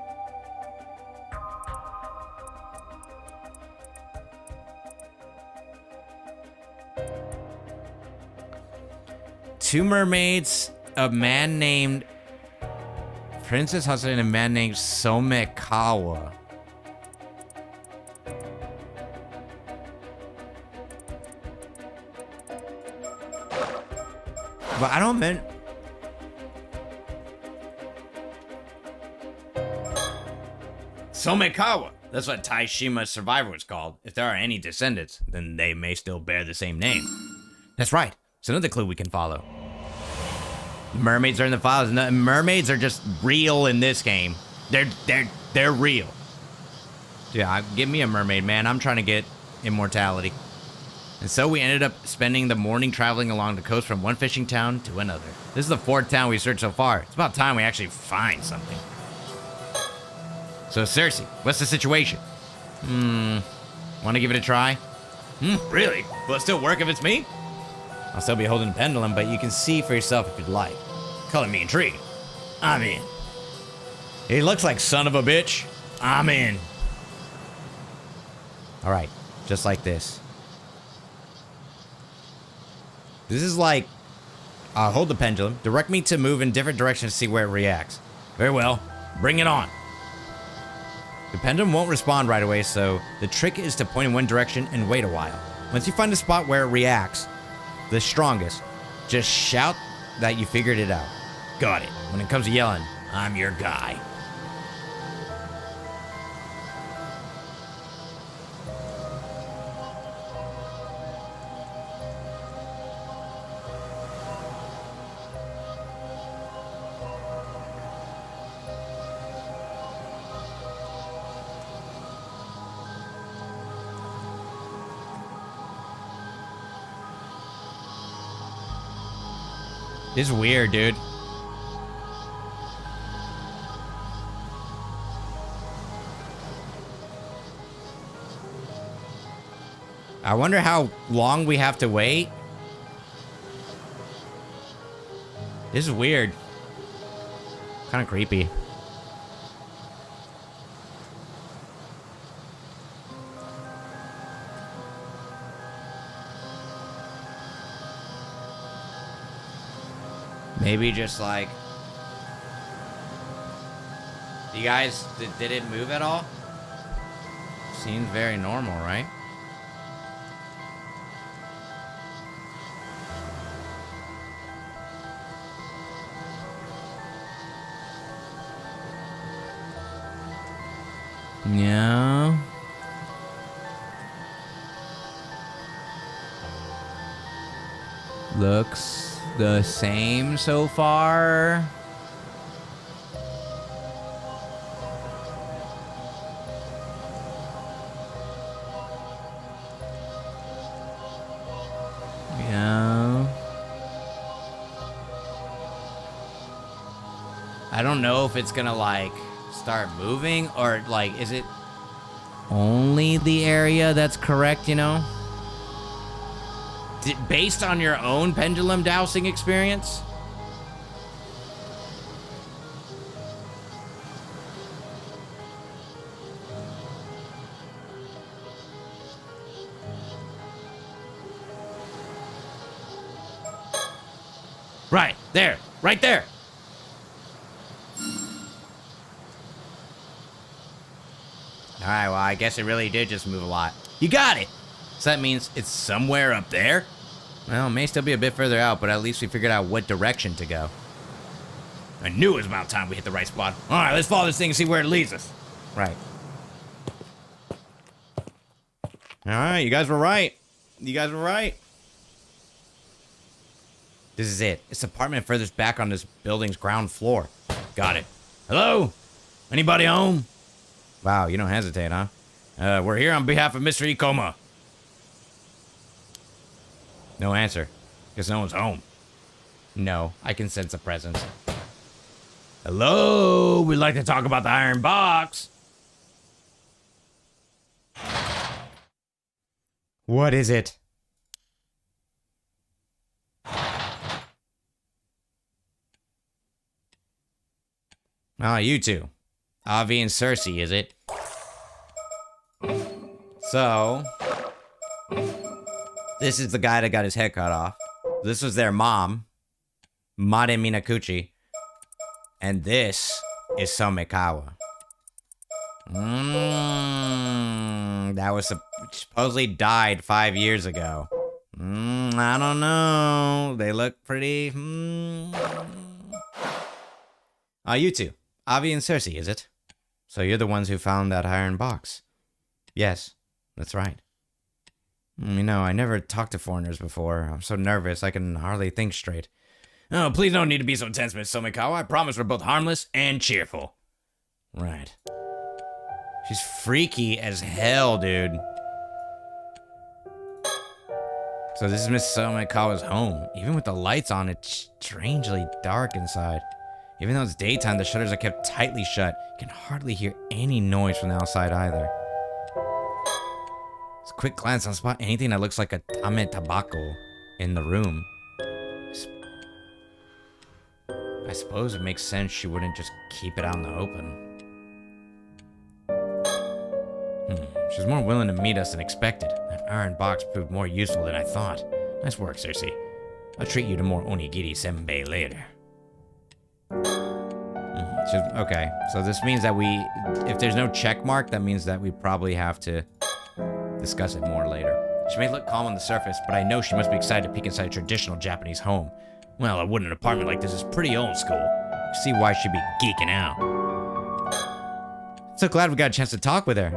Two mermaids, a man named Princess Hatsune, and a man named Somekawa. But I don't mean... Somekawa. That's what Taishima's survivor was called. If there are any descendants, then they may still bear the same name. That's right. It's another clue we can follow. Mermaids are in the files. No, mermaids are just real in this game. They're real. Yeah, give me a mermaid, man. I'm trying to get immortality. And so we ended up spending the morning traveling along the coast from one fishing town to another. This is the fourth town we've searched so far. It's about time we actually find something. So, Cersei, what's the situation? Want to give it a try? Really? Will it still work if it's me? I'll still be holding the pendulum, but you can see for yourself if you'd like. Color me intrigued. I'm in. He looks like son of a bitch. I'm in. All right, just like this. This is like, hold the pendulum, direct me to move in different directions to see where it reacts. Very well, bring it on. The pendulum won't respond right away, so the trick is to point in one direction and wait a while. Once you find a spot where it reacts the strongest, just shout that you figured it out. Got it. When it comes to yelling, I'm your guy. This is weird, dude. I wonder how long we have to wait. This is weird. Kind of creepy. Maybe just like... You guys, did it move at all? Seems very normal, right? Yeah. Looks the same so far. Yeah. I don't know if it's gonna like start moving or like, is it only the area that's correct, you know? Based on your own pendulum dowsing experience? Right there, right there. All right, well, I guess it really did just move a lot. You got it. So that means it's somewhere up there? Well, it may still be a bit further out, but at least we figured out what direction to go. I knew it was about time we hit the right spot. All right, let's follow this thing and see where it leads us. Right. All right, you guys were right. You guys were right. This is it. It's the apartment furthest back on this building's ground floor. Got it. Hello? Anybody home? Wow, you don't hesitate, huh? We're here on behalf of Mr. Ikoma. No answer. Guess no one's home. No, I can sense a presence. Hello? We'd like to talk about the iron box. What is it? Ah, you two. Avi and Cersei, is it? So, this is the guy that got his head cut off. This was their mom, Made Minakuchi. And this is Somekawa. That was supposedly died 5 years ago. I don't know. They look pretty... you two. Avi and Cersei, is it? So you're the ones who found that iron box. Yes, that's right. You know, I never talked to foreigners before. I'm so nervous, I can hardly think straight. Oh, please don't need to be so tense, Miss Somekawa. I promise we're both harmless and cheerful. Right. She's freaky as hell, dude. So this is Miss Somekawa's home. Even with the lights on, it's strangely dark inside. Even though it's daytime, the shutters are kept tightly shut. You can hardly hear any noise from the outside either. Just a quick glance on spot anything that looks like a tame tabako in the room. I suppose it makes sense she wouldn't just keep it out in the open. She was more willing to meet us than expected. That iron box proved more useful than I thought. Nice work, Cersei. I'll treat you to more onigiri senbei later. Okay, so this means that if there's no check mark, that means that we probably have to discuss it more later. She may look calm on the surface, but I know she must be excited to peek inside a traditional Japanese home. Well, a wooden apartment like this is pretty old school. See why she'd be geeking out. So glad we got a chance to talk with her.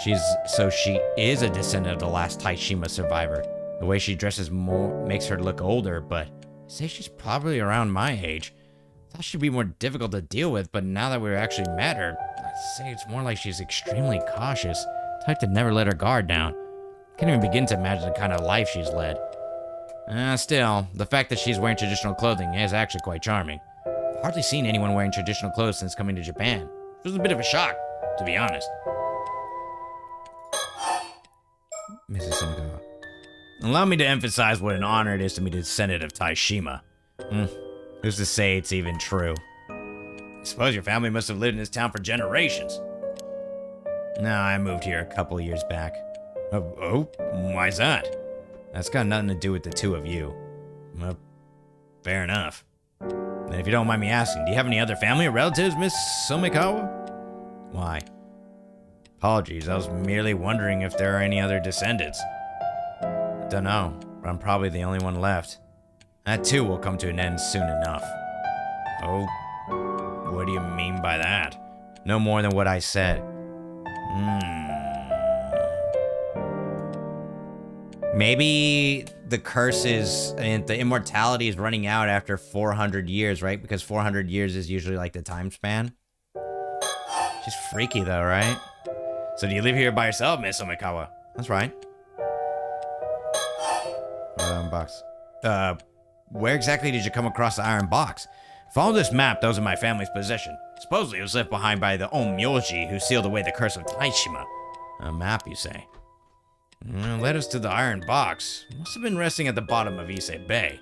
She is a descendant of the last Taishima survivor. The way she dresses makes her look older, but I say she's probably around my age. Thought she'd be more difficult to deal with, but now that we've actually met her, I'd say it's more like she's extremely cautious. Type to never let her guard down. Can't even begin to imagine the kind of life she's led. Still, the fact that she's wearing traditional clothing is actually quite charming. I've hardly seen anyone wearing traditional clothes since coming to Japan. It was a bit of a shock, to be honest. Mrs. Somekawa. Allow me to emphasize what an honor it is to be the descendant of Taishima. Who's to say it's even true? I suppose your family must have lived in this town for generations. No, I moved here a couple years back. Oh, why's that? That's got nothing to do with the two of you. Well, fair enough. And if you don't mind me asking, do you have any other family or relatives, Miss Somekawa? Why? Apologies, I was merely wondering if there are any other descendants. I don't know, but I'm probably the only one left. That too will come to an end soon enough. Oh, what do you mean by that? No more than what I said. Maybe the curse is, and the immortality is running out after 400 years, right? Because 400 years is usually like the time span. She's freaky though, right? So do you live here by yourself, Miss Somekawa? That's right. Box. Where exactly did you come across the iron box? Follow this map, those in my family's possession. Supposedly it was left behind by the Onmyoji who sealed away the curse of Taishima. A map, you say? Led us to the iron box. Must have been resting at the bottom of Ise Bay.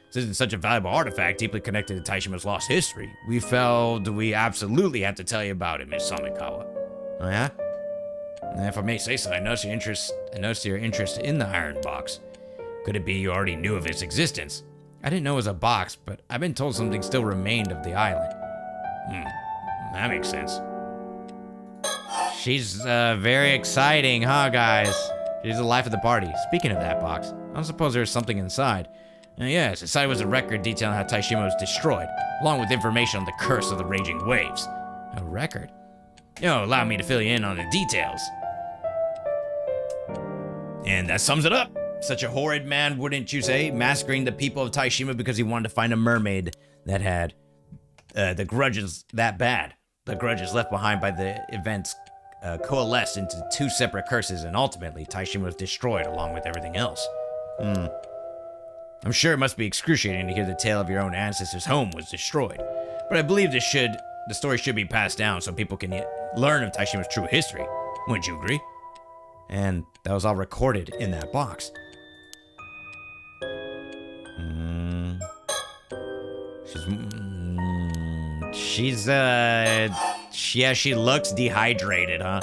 This isn't such a valuable artifact deeply connected to Taishima's lost history. We felt we absolutely had to tell you about it, Miss Somekawa. Oh yeah? If I may say so, I noticed your interest in the iron box. Could it be you already knew of its existence? I didn't know it was a box, but I've been told something still remained of the island. That makes sense. She's very exciting, huh, guys? She's the life of the party. Speaking of that box, I don't suppose there's something inside. Yes, inside was a record detailing how Taishima was destroyed, along with information on the curse of the raging waves. A record? Allow me to fill you in on the details. And that sums it up. Such a horrid man, wouldn't you say? Massacring the people of Taishima because he wanted to find a mermaid that had the grudges that bad. The grudges left behind by the events coalesced into two separate curses, and ultimately Taishima was destroyed along with everything else. I'm sure it must be excruciating to hear the tale of your own ancestors' home was destroyed, but I believe the story should be passed down so people can learn of Taishima's true history. Wouldn't you agree? And that was all recorded in that box. She looks dehydrated, huh?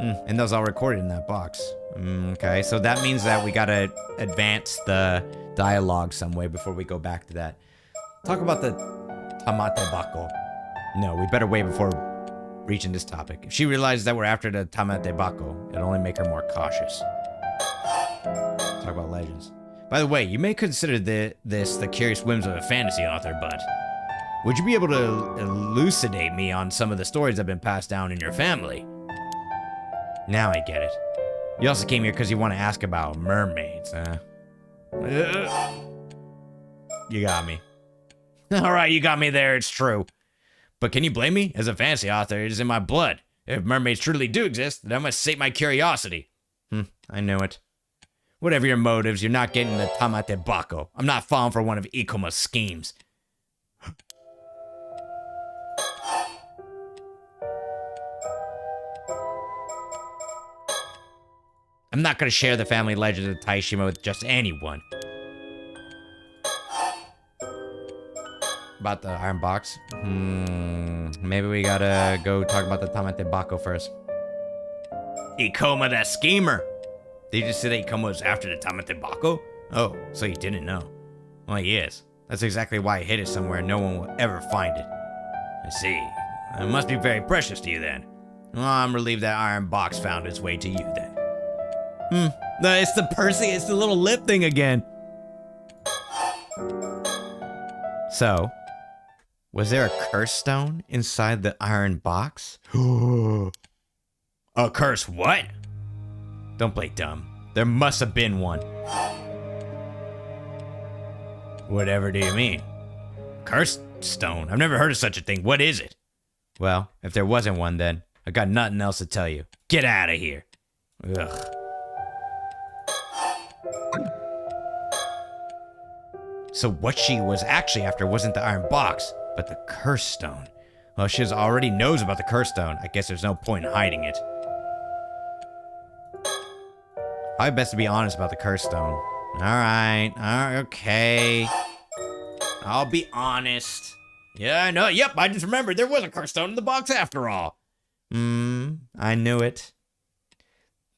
And that was all recorded in that box. Okay, so that means that we gotta advance the dialogue some way before we go back to that. Talk about the tamate bako. No, we better wait before reaching this topic. If she realizes that we're after the tamate bako, it'll only make her more cautious. Talk about legends. By the way, you may consider this the curious whims of a fantasy author, but would you be able to elucidate me on some of the stories that have been passed down in your family? Now I get it. You also came here because you want to ask about mermaids, huh? You got me. Alright, you got me there, it's true. But can you blame me? As a fantasy author, it is in my blood. If mermaids truly do exist, then I must sate my curiosity. I knew it. Whatever your motives, you're not getting the tamate bako. I'm not falling for one of Ikuma's schemes. I'm not gonna share the family legend of Taishima with just anyone. About the iron box? Maybe we gotta go talk about the tamate bako first. Ikoma, that schemer! Did you just say that Ikoma was after the tamate bako? Oh, so you didn't know. Well, he is. That's exactly why he hid it somewhere no one will ever find it. I see. It must be very precious to you then. Well, I'm relieved that iron box found its way to you then. No, it's the Percy, it's the little lip thing again. So, was there a curse stone inside the iron box? A curse what? Don't play dumb. There must have been one. Whatever do you mean? Curse stone? I've never heard of such a thing. What is it? Well, if there wasn't one then, I got nothing else to tell you. Get out of here. Ugh. So what she was actually after wasn't the iron box, but the curse stone. Well, she already knows about the curse stone. I guess there's no point in hiding it. Probably best to be honest about the curse stone. Alright, okay. I'll be honest. Yeah, I know. Yep, I just remembered there was a curse stone in the box after all. I knew it.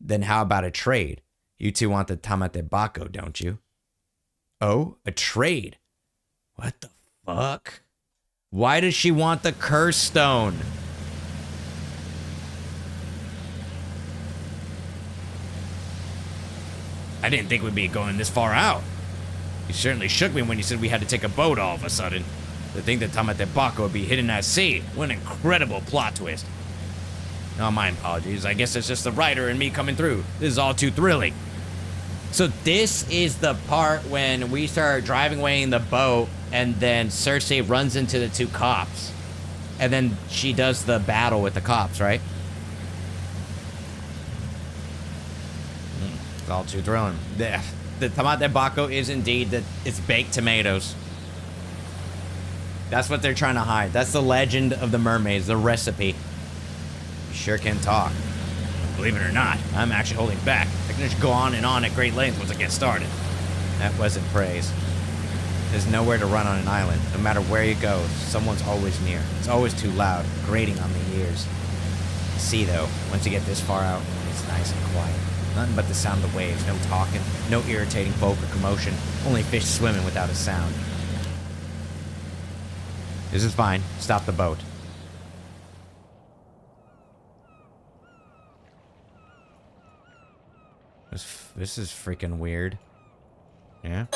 Then how about a trade? You two want the tamate bako, don't you? Oh, a trade? What the fuck? Why does she want the curse stone? I didn't think we'd be going this far out. You certainly shook me when you said we had to take a boat all of a sudden. To think that tamate bako would be hidden at sea. What an incredible plot twist. No, my apologies. I guess it's just the writer and me coming through. This is all too thrilling. So this is the part when we start driving away in the boat and then Cersei runs into the two cops. And then she does the battle with the cops, right? It's all too thrilling. The tamate bako is indeed it's baked tomatoes. That's what they're trying to hide. That's the legend of the mermaids, the recipe. You sure can talk. Believe it or not, I'm actually holding back. I can just go on and on at great length once I get started. That wasn't praise. There's nowhere to run on an island. No matter where you go, someone's always near. It's always too loud, grating on the ears. See though, once you get this far out, it's nice and quiet. Nothing but the sound of the waves, no talking, no irritating folk or commotion, only fish swimming without a sound. This is fine. Stop the boat. This is freaking weird. Yeah.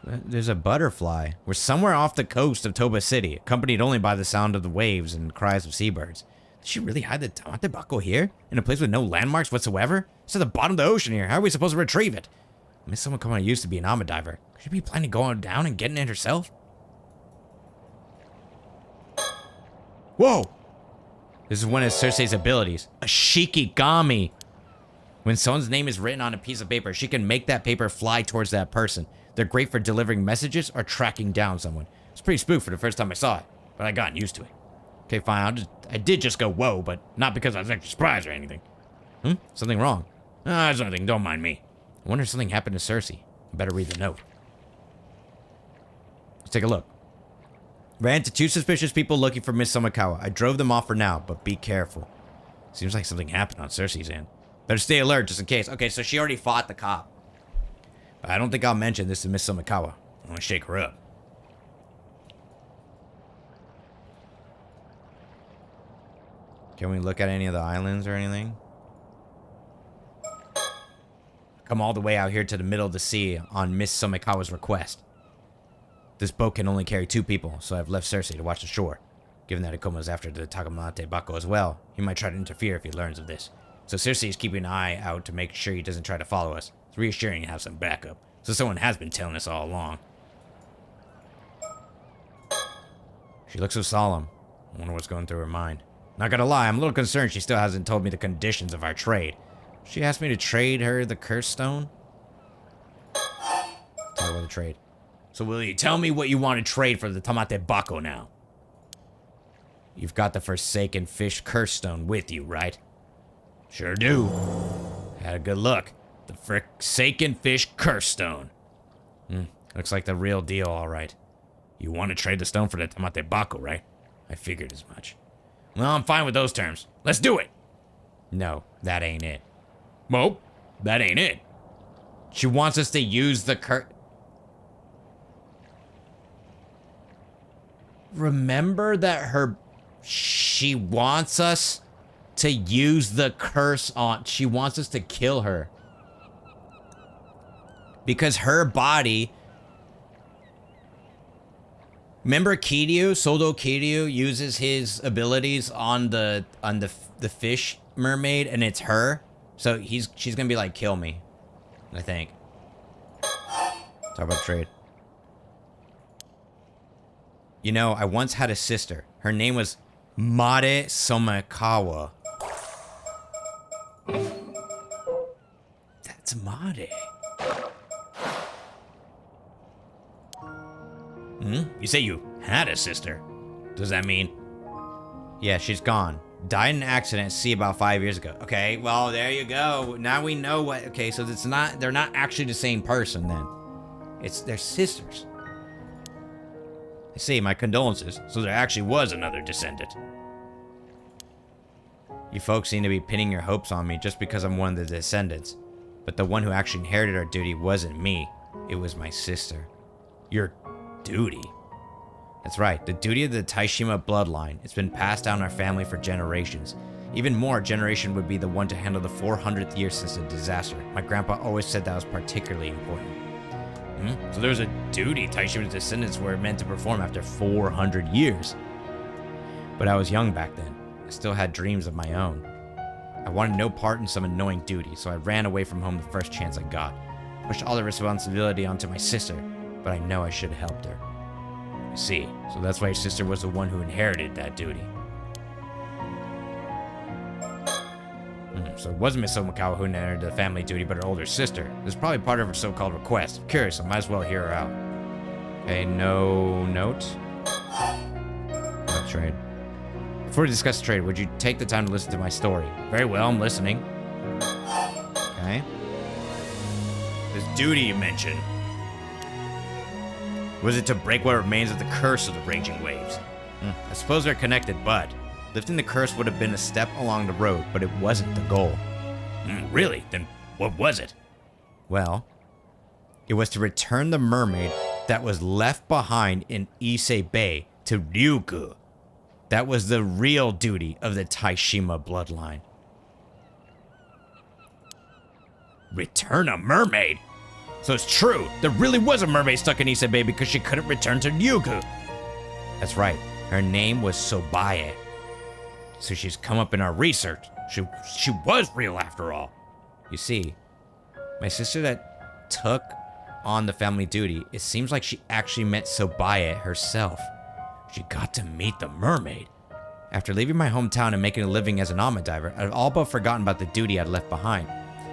There's a butterfly. We're somewhere off the coast of Toba City, accompanied only by the sound of the waves and cries of seabirds. Did she really hide the Tamate Bako here? In a place with no landmarks whatsoever? It's at the bottom of the ocean here. How are we supposed to retrieve it? Miss Someone Kawa used to be an Ama diver. Could she be planning to go down and getting it herself? Whoa! This is one of Cersei's abilities. A Shikigami. When someone's name is written on a piece of paper, she can make that paper fly towards that person. They're great for delivering messages or tracking down someone. It's pretty spooked for the first time I saw it, but I got used to it. Okay, fine, I did just go whoa, but not because I was extra surprised or anything. Something wrong? There's nothing, don't mind me. I wonder if something happened to Cersei. I better read the note. Let's take a look. Ran into 2 suspicious people looking for Miss Somikawa. I drove them off for now, but be careful. Seems like something happened on Cersei's end. Better stay alert just in case. Okay, so she already fought the cop. But I don't think I'll mention this to Miss Somikawa. I want to shake her up. Can we look at any of the islands or anything? Come all the way out here to the middle of the sea on Miss Somikawa's request. This boat can only carry 2 people, so I've left Cersei to watch the shore. Given that Ikoma's after the Takamate Bako as well, he might try to interfere if he learns of this. So Cersei is keeping an eye out to make sure he doesn't try to follow us. It's reassuring to have some backup. So someone has been telling us all along. She looks so solemn. I wonder what's going through her mind. Not gonna lie, I'm a little concerned she still hasn't told me the conditions of our trade. She asked me to trade her the Cursed Stone? Talk about the trade. So will you tell me what you want to trade for the Tamate Bako now? You've got the Forsaken Fish Cursed Stone with you, right? Sure do. Had a good look. The Forsaken Fish Cursed Stone. Looks like the real deal, alright. You want to trade the stone for the Tamate Bako, right? I figured as much. Well, I'm fine with those terms. Let's do it! No, that ain't it. Well, that ain't it. She wants us to use the Remember that she wants us to use the curse on... She wants us to kill her. Because her body... Remember Kiryu? Soldo Kiryu uses his abilities on the fish mermaid, and it's her. So she's gonna be like, kill me. I think. Talk about trade. You know, I once had a sister. Her name was Mare Somikawa. That's Mare. You say you had a sister. Does that mean? Yeah, she's gone. Died in an accident at sea about 5 years ago. Okay, well, there you go. Now we know what... Okay, so they're not actually the same person then. They're sisters. I see, my condolences. So there actually was another descendant. You folks seem to be pinning your hopes on me just because I'm one of the descendants. But the one who actually inherited our duty wasn't me. It was my sister. Your duty? That's right, the duty of the Taishima bloodline. It's been passed down our family for generations. Even more, generation would be the one to handle the 400th year since the disaster. My grandpa always said that was particularly important. So there was a duty Taishima's descendants were meant to perform after 400 years. But I was young back then. I still had dreams of my own. I wanted no part in some annoying duty, so I ran away from home the first chance I got. Pushed all the responsibility onto my sister, but I know I should have helped her. I see. So that's why your sister was the one who inherited that duty. So it wasn't Miss Somikawa who inherited the family duty, but her older sister. This is probably part of her so-called request. I'm curious, I might as well hear her out. Okay, no note. No trade. Before we discuss trade, would you take the time to listen to my story? Very well, I'm listening. Okay. This duty you mentioned. Was it to break what remains of the curse of the raging waves? I suppose they're connected, but lifting the curse would have been a step along the road, but it wasn't the goal. Really? Then what was it? Well, it was to return the mermaid that was left behind in Ise Bay to Ryugu. That was the real duty of the Taishima bloodline. Return a mermaid? So it's true, there really was a mermaid stuck in Issei Bay because she couldn't return to Ryukyu. That's right, her name was Sobae. So she's come up in our research. She was real after all. You see, my sister that took on the family duty, it seems like she actually met Sobae herself. She got to meet the mermaid. After leaving my hometown and making a living as an ama diver, I'd all but forgotten about the duty I'd left behind.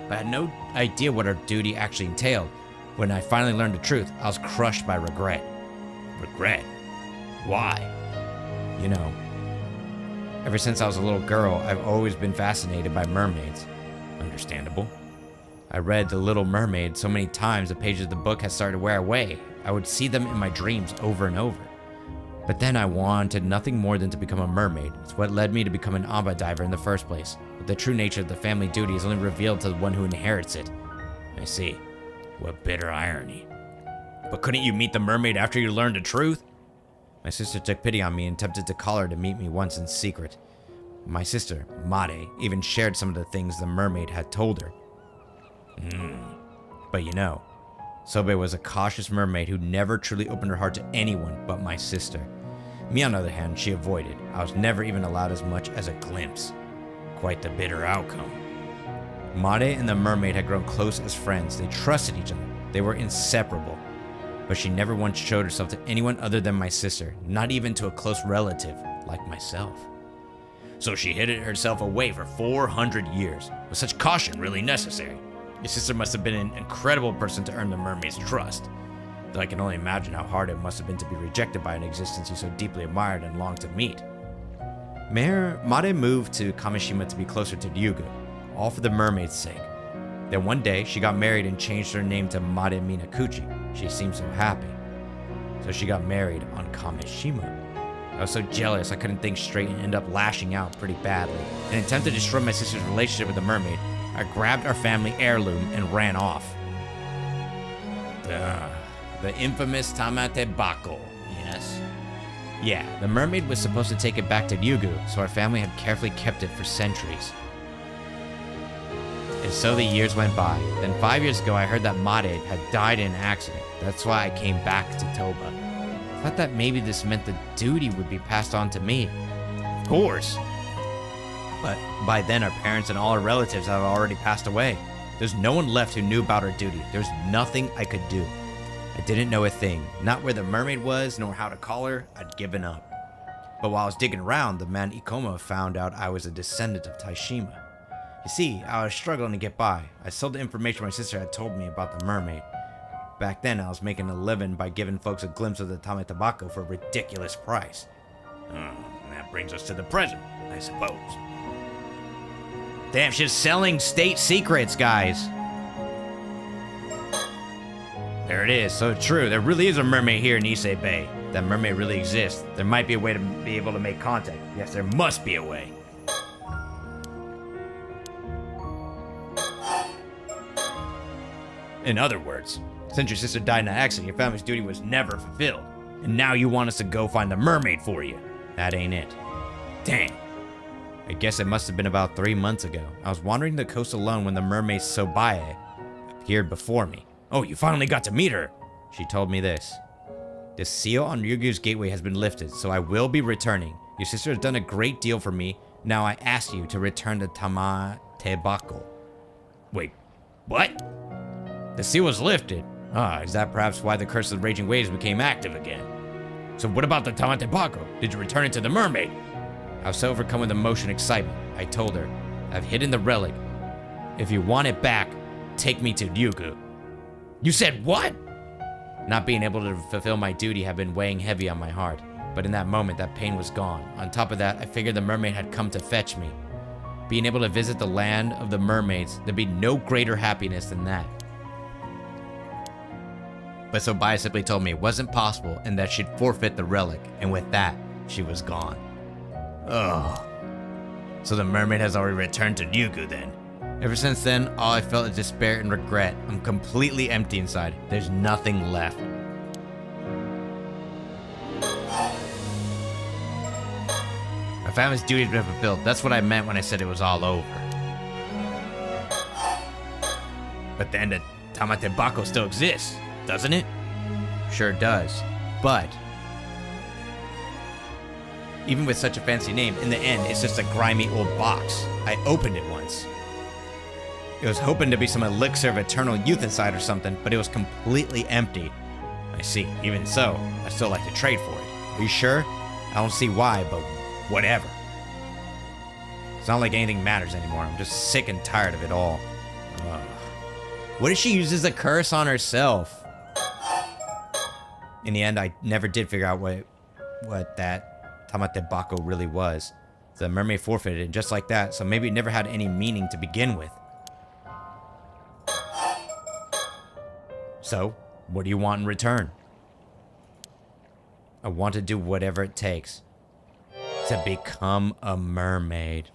But I had no idea what our duty actually entailed. When I finally learned the truth, I was crushed by regret. Regret? Why? You know, ever since I was a little girl, I've always been fascinated by mermaids. Understandable. I read The Little Mermaid so many times the pages of the book had started to wear away. I would see them in my dreams over and over. But then I wanted nothing more than to become a mermaid. It's what led me to become an amba diver in the first place. But the true nature of the family duty is only revealed to the one who inherits it. I see. What bitter irony. But couldn't you meet the mermaid after you learned the truth? My sister took pity on me and attempted to call her to meet me once in secret. My sister, Made, even shared some of the things the mermaid had told her. But you know, Sobe was a cautious mermaid who never truly opened her heart to anyone but my sister. Me, on the other hand, she avoided. I was never even allowed as much as a glimpse. Quite the bitter outcome. Made and the mermaid had grown close as friends. They trusted each other. They were inseparable. But she never once showed herself to anyone other than my sister, not even to a close relative like myself. So she hid herself away for 400 years. Was such caution really necessary? Your sister must have been an incredible person to earn the mermaid's trust. Though I can only imagine how hard it must have been to be rejected by an existence you so deeply admired and longed to meet. Made moved to Kamishima to be closer to Ryugu, all for the mermaid's sake. Then one day, she got married and changed her name to Made Minakuchi. She seemed so happy. So she got married on Kamishima. I was so jealous I couldn't think straight and ended up lashing out pretty badly. In an attempt to destroy my sister's relationship with the mermaid, I grabbed our family heirloom and ran off. The infamous Tamate Bako, yes? Yeah, the mermaid was supposed to take it back to Ryugu, so our family had carefully kept it for centuries. And so the years went by. Then 5 years ago, I heard that Made had died in an accident. That's why I came back to Toba. I thought that maybe this meant the duty would be passed on to me. Of course. But by then, our parents and all our relatives have already passed away. There's no one left who knew about our duty. There's nothing I could do. I didn't know a thing. Not where the mermaid was, nor how to call her. I'd given up. But while I was digging around, the man Ikoma found out I was a descendant of Taishima. You see, I was struggling to get by. I sold the information my sister had told me about the mermaid. Back then, I was making a living by giving folks a glimpse of the Tame Tabako for a ridiculous price. And that brings us to the present, I suppose. Damn, she's selling state secrets, guys. There it is, so true. There really is a mermaid here in Issei Bay. That mermaid really exists. There might be a way to be able to make contact. Yes, there must be a way. In other words, since your sister died in an accident, your family's duty was never fulfilled. And now you want us to go find the mermaid for you. That ain't it. Dang. I guess it must have been about 3 months ago. I was wandering the coast alone when the mermaid Sobae appeared before me. Oh, you finally got to meet her. She told me this. The seal on Ryugyu's gateway has been lifted, so I will be returning. Your sister has done a great deal for me. Now I ask you to return to Tamate Bako. Wait, what? The seal was lifted. Is that perhaps why the curse of the raging waves became active again? So what about the Tamate Bako? Did you return it to the mermaid? I was so overcome with emotion and excitement. I told her, I've hidden the relic. If you want it back, take me to Ryugu. You said what? Not being able to fulfill my duty had been weighing heavy on my heart. But in that moment, that pain was gone. On top of that, I figured the mermaid had come to fetch me. Being able to visit the land of the mermaids, there'd be no greater happiness than that. But Sobae simply told me it wasn't possible and that she'd forfeit the relic, and with that, she was gone. Ugh. So the mermaid has already returned to Ryugu then. Ever since then, all I felt is despair and regret. I'm completely empty inside. There's nothing left. My family's duty has been fulfilled. That's what I meant when I said it was all over. But then the Tamatebako still exists, doesn't it? Sure does. But even with such a fancy name, in the end, it's just a grimy old box. I opened it once. It was hoping to be some elixir of eternal youth inside or something, but it was completely empty. I see. Even so, I still like to trade for it. Are you sure? I don't see why, but whatever. It's not like anything matters anymore. I'm just sick and tired of it all. What if she uses a curse on herself? In the end, I never did figure out what that Tamatebako really was. The mermaid forfeited it just like that, so maybe it never had any meaning to begin with. So, what do you want in return? I want to do whatever it takes to become a mermaid.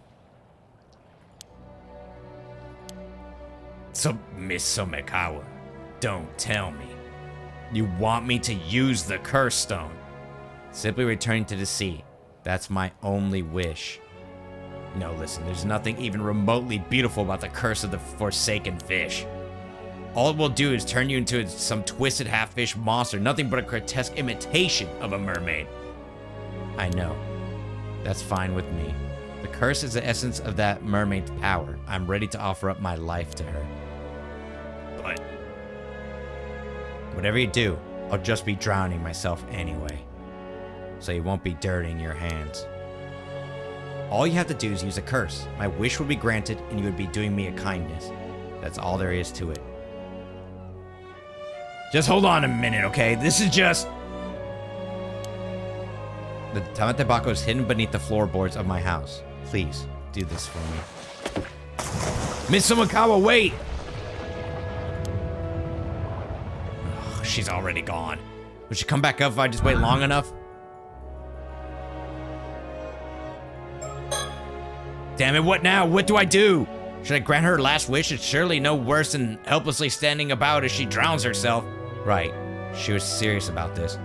So, Miss Somekawa, don't tell me. You want me to use the curse stone? Simply returning to the sea. That's my only wish. No, listen, there's nothing even remotely beautiful about the curse of the forsaken fish. All it will do is turn you into some twisted half-fish monster, nothing but a grotesque imitation of a mermaid. I know. That's fine with me. The curse is the essence of that mermaid's power. I'm ready to offer up my life to her. But whatever you do, I'll just be drowning myself anyway. So you won't be dirtying your hands. All you have to do is use a curse. My wish would be granted, and you would be doing me a kindness. That's all there is to it. Just hold on a minute, okay? This is just... The Tamatebako is hidden beneath the floorboards of my house. Please, do this for me. Miss Somekawa, wait! Ugh, she's already gone. Will she come back up if I just wait long enough? Damn it, what now? What do I do? Should I grant her last wish? It's surely no worse than helplessly standing about as she drowns herself. Right, she was serious about this.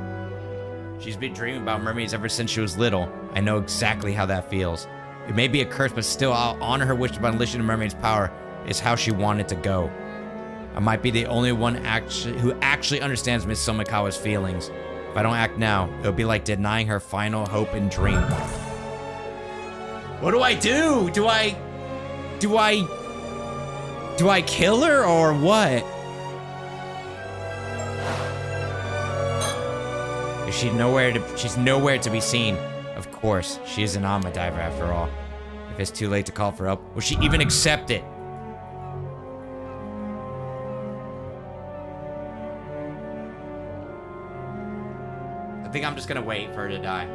She's been dreaming about mermaids ever since she was little. I know exactly how that feels. It may be a curse, but still, I'll honor her wish about unleashing a mermaid's power. Is how she wanted to go. I might be the only one who actually understands Miss Somekawa's feelings. If I don't act now, it'll be like denying her final hope and dream. What do I do? Do I kill her or what? She's nowhere to be seen. Of course, she is an Ama diver after all. If it's too late to call for help, will she even accept it? I think I'm just gonna wait for her to die.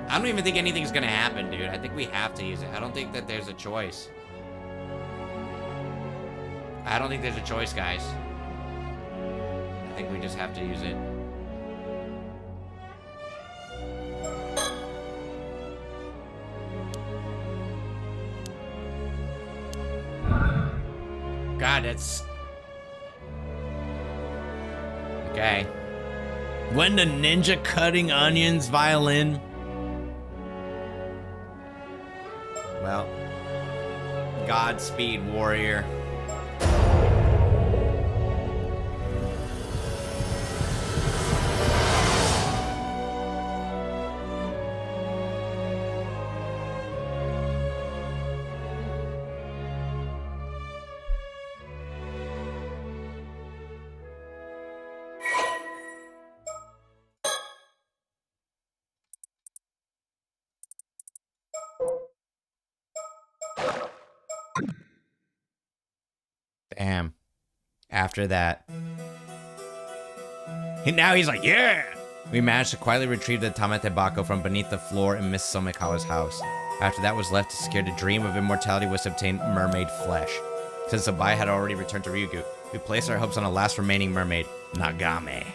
I don't even think anything's gonna happen, dude. I think we have to use it. I don't think that there's a choice. I don't think there's a choice, guys. I think we just have to use it. God, that's... Okay. When the ninja cutting onions violin. Well, Godspeed, warrior. Damn. After that. And now he's like, yeah! We managed to quietly retrieve the Tamatebako from beneath the floor in Miss Somekawa's house. After that was left to secure the dream of immortality was to obtain mermaid flesh. Since Abai had already returned to Ryugu, we placed our hopes on the last remaining mermaid, Nagame.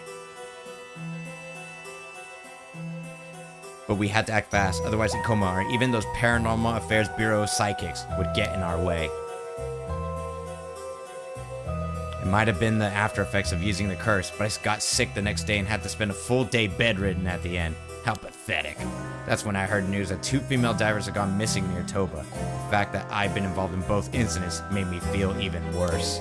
But we had to act fast, otherwise Ikoma or even those Paranormal Affairs Bureau psychics would get in our way. It might have been the after effects of using the curse, but I got sick the next day and had to spend a full day bedridden at the end. How pathetic. That's when I heard news that 2 female divers had gone missing near Toba. The fact that I've been involved in both incidents made me feel even worse.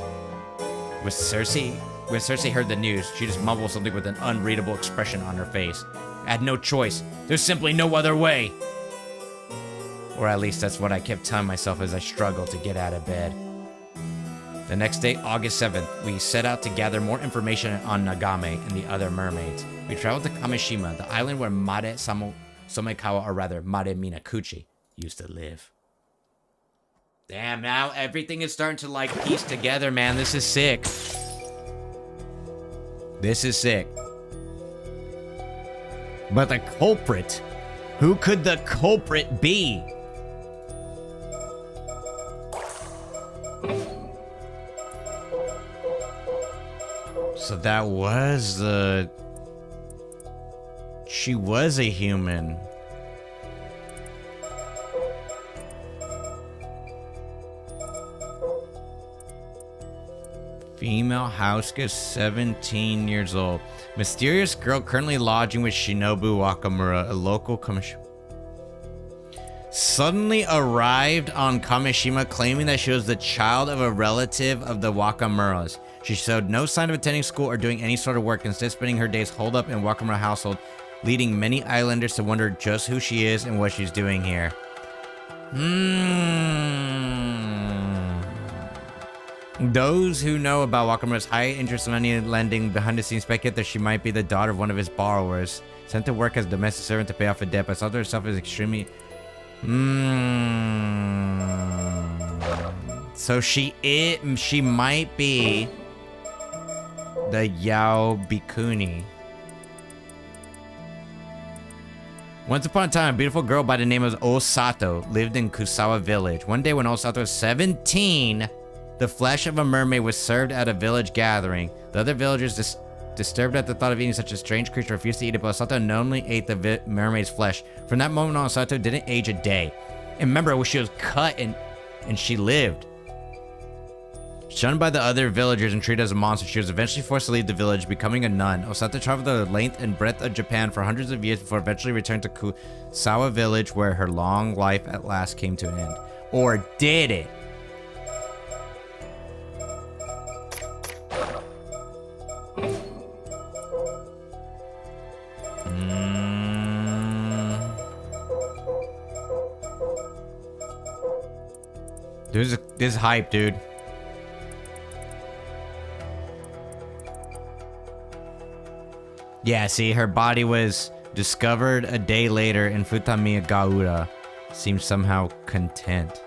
When Cersei heard the news, she just mumbled something with an unreadable expression on her face. I had no choice. There's simply no other way. Or at least that's what I kept telling myself as I struggled to get out of bed. The next day, August 7th, we set out to gather more information on Nagame and the other mermaids. We traveled to Kamishima, the island where Mare Somekawa, or rather Mare Minakuchi, used to live. Damn, now everything is starting to like piece together, man. This is sick. This is sick. But the culprit, who could the culprit be? So that was the... She was a human. Female house guest, 17 years old. Mysterious girl currently lodging with Shinobu Wakamura, a local Kamishima. Suddenly arrived on Kamishima claiming that she was the child of a relative of the Wakamuras. She showed no sign of attending school or doing any sort of work, instead spending her days holed up in Wakamura household, leading many islanders to wonder just who she is and what she's doing here. Those who know about Wakamura's high interest in money lending behind the scenes speculate that she might be the daughter of one of his borrowers, sent to work as a domestic servant to pay off a debt, but saw herself as extremely... So she might be the Yao Bikuni. Once upon a time, a beautiful girl by the name of Osato lived in Kusawa village. One day when Osato was 17, the flesh of a mermaid was served at a village gathering. The other villagers, disturbed at the thought of eating such a strange creature, refused to eat it, but Osato knowingly ate the mermaid's flesh. From that moment on, Osato didn't age a day. And remember, she was cut and she lived. Shunned by the other villagers and treated as a monster, she was eventually forced to leave the village, becoming a nun. Osato traveled the length and breadth of Japan for hundreds of years before eventually returning to Kusawa village, where her long life at last came to an end. Or did it? This is hype, dude. Yeah, see, her body was discovered a day later in Futamiya Gaura. Seems somehow content.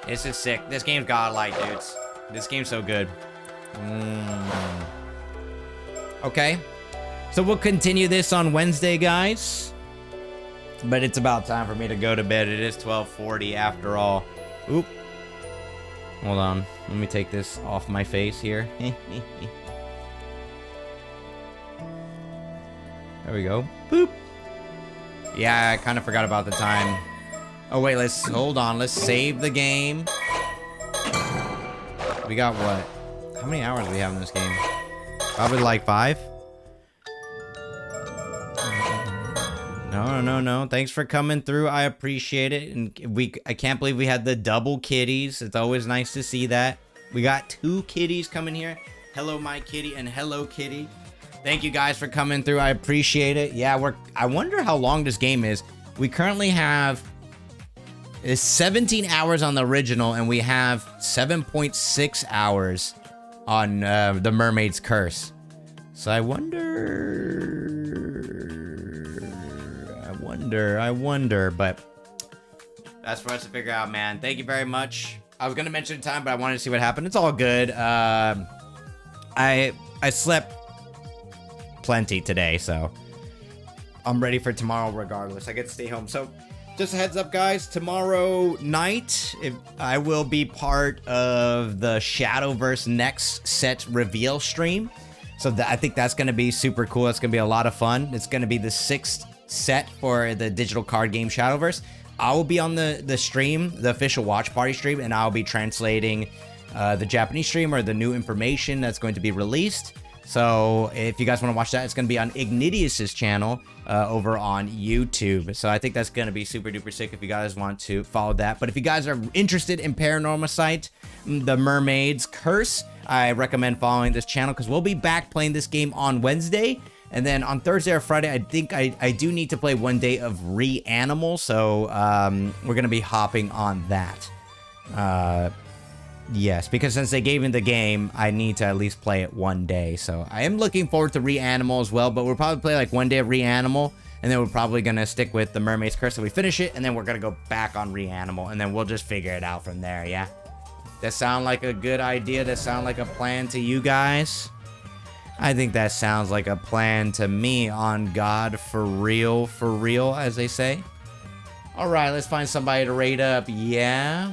This is sick. This game's godlike, dudes. This game's so good. Okay. So we'll continue this on Wednesday, guys. But it's about time for me to go to bed. It is 12:40 after all. Oop. Hold on. Let me take this off my face here. There we go. Boop. Yeah, I kind of forgot about the time. Oh, wait. Hold on. Let's save the game. We got what? How many hours do we have in this game? Probably like 5. No. Thanks for coming through. I appreciate it. And I can't believe we had the double kitties. It's always nice to see that. We got 2 kitties coming here. Hello, my kitty, and hello, kitty. Thank you guys for coming through. I appreciate it. Yeah, I wonder how long this game is. We currently have 17 hours on the original, and we have 7.6 hours on the Mermaid's Curse. So I wonder, but that's for us to figure out, man. Thank you very much. I was gonna mention the time, but I wanted to see what happened. It's all good. I slept plenty today, so I'm ready for tomorrow regardless. I get to stay home. So just a heads up, guys, tomorrow night I will be part of the Shadowverse next set reveal stream. So I think that's going to be super cool. It's going to be a lot of fun. It's going to be the 6th set for the digital card game Shadowverse. I will be on the stream, the official watch party stream, and I'll be translating the Japanese stream or the new information that's going to be released. So if you guys want to watch that, it's going to be on Ignitius's channel over on YouTube. So I think that's going to be super duper sick if you guys want to follow that. But if you guys are interested in Paranormasight, the Mermaid's Curse, I recommend following this channel because we'll be back playing this game on Wednesday. And then on Thursday or Friday, I think I do need to play one day of Reanimal. So we're going to be hopping on that. Yes, because since they gave me the game, I need to at least play it one day. So I am looking forward to Reanimal as well, but we'll probably play like one day of Reanimal, and then we're probably going to stick with the Mermaid's Curse. So we finish it, and then we're going to go back on Reanimal, and then we'll just figure it out from there, yeah? That sound like a good idea? That sound like a plan to you guys? I think that sounds like a plan to me, on God, for real, as they say. All right, let's find somebody to raid up, yeah?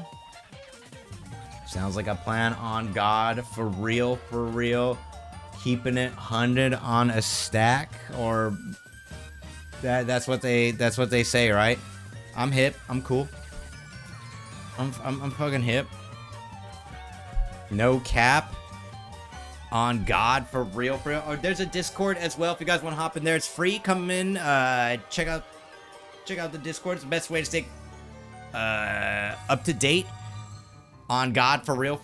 Sounds like a plan, on God, for real. Keeping it 100 on a stack, or that's what they say, right? I'm hip. I'm cool. I'm fucking hip. No cap. On God, for real. Or there's a Discord as well. If you guys want to hop in there, it's free. Come in, check out the Discord. It's the best way to stay up to date. On God, for real.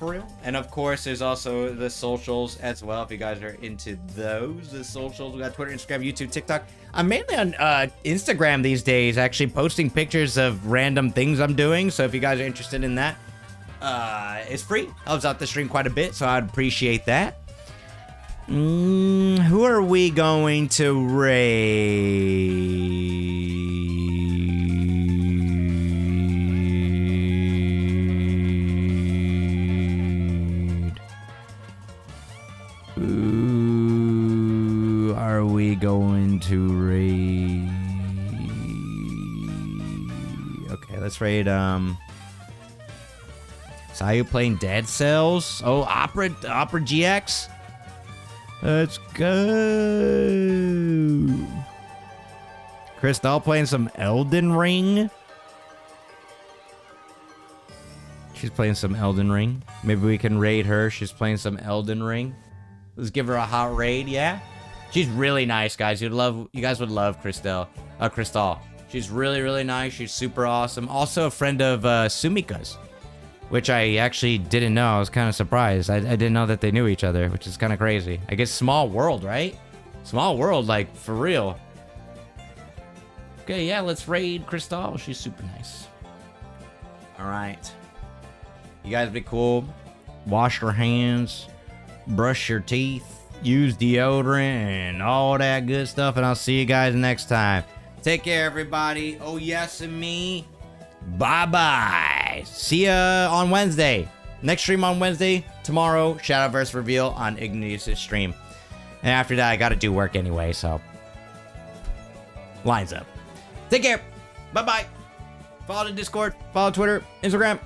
And of course, there's also the socials as well, if you guys are into those. The socials, we got Twitter, Instagram, YouTube, TikTok. I'm mainly on Instagram these days, actually posting pictures of random things I'm doing. So if you guys are interested in that, it's free. Helps out the stream quite a bit, so I'd appreciate that. Who are we going to raid? Who are we going to raid? Okay, let's raid, Sayu playing Dead Cells? Oh, Opera GX? Let's go. Crystal playing some Elden Ring? She's playing some Elden Ring. Maybe we can raid her. She's playing some Elden Ring. Let's give her a hot raid, yeah? She's really nice, guys. You guys would love Crystal. She's really nice. She's super awesome. Also a friend of Sumika's, which I actually didn't know. I was kind of surprised. I didn't know that they knew each other, which is kind of crazy. I guess small world, right? Small world, like, for real. Okay, yeah, let's raid Crystal. She's super nice. All right. You guys be cool. Wash your hands. Brush your teeth. Use deodorant and all that good stuff. And I'll see you guys next time. Take care, everybody. Oh, yes, and me. Bye-bye. See ya on Wednesday. Next stream on Wednesday. Tomorrow, Shadowverse reveal on Ignatius' stream. And after that, I gotta do work anyway, so. Lines up. Take care. Bye-bye. Follow the Discord. Follow Twitter. Instagram.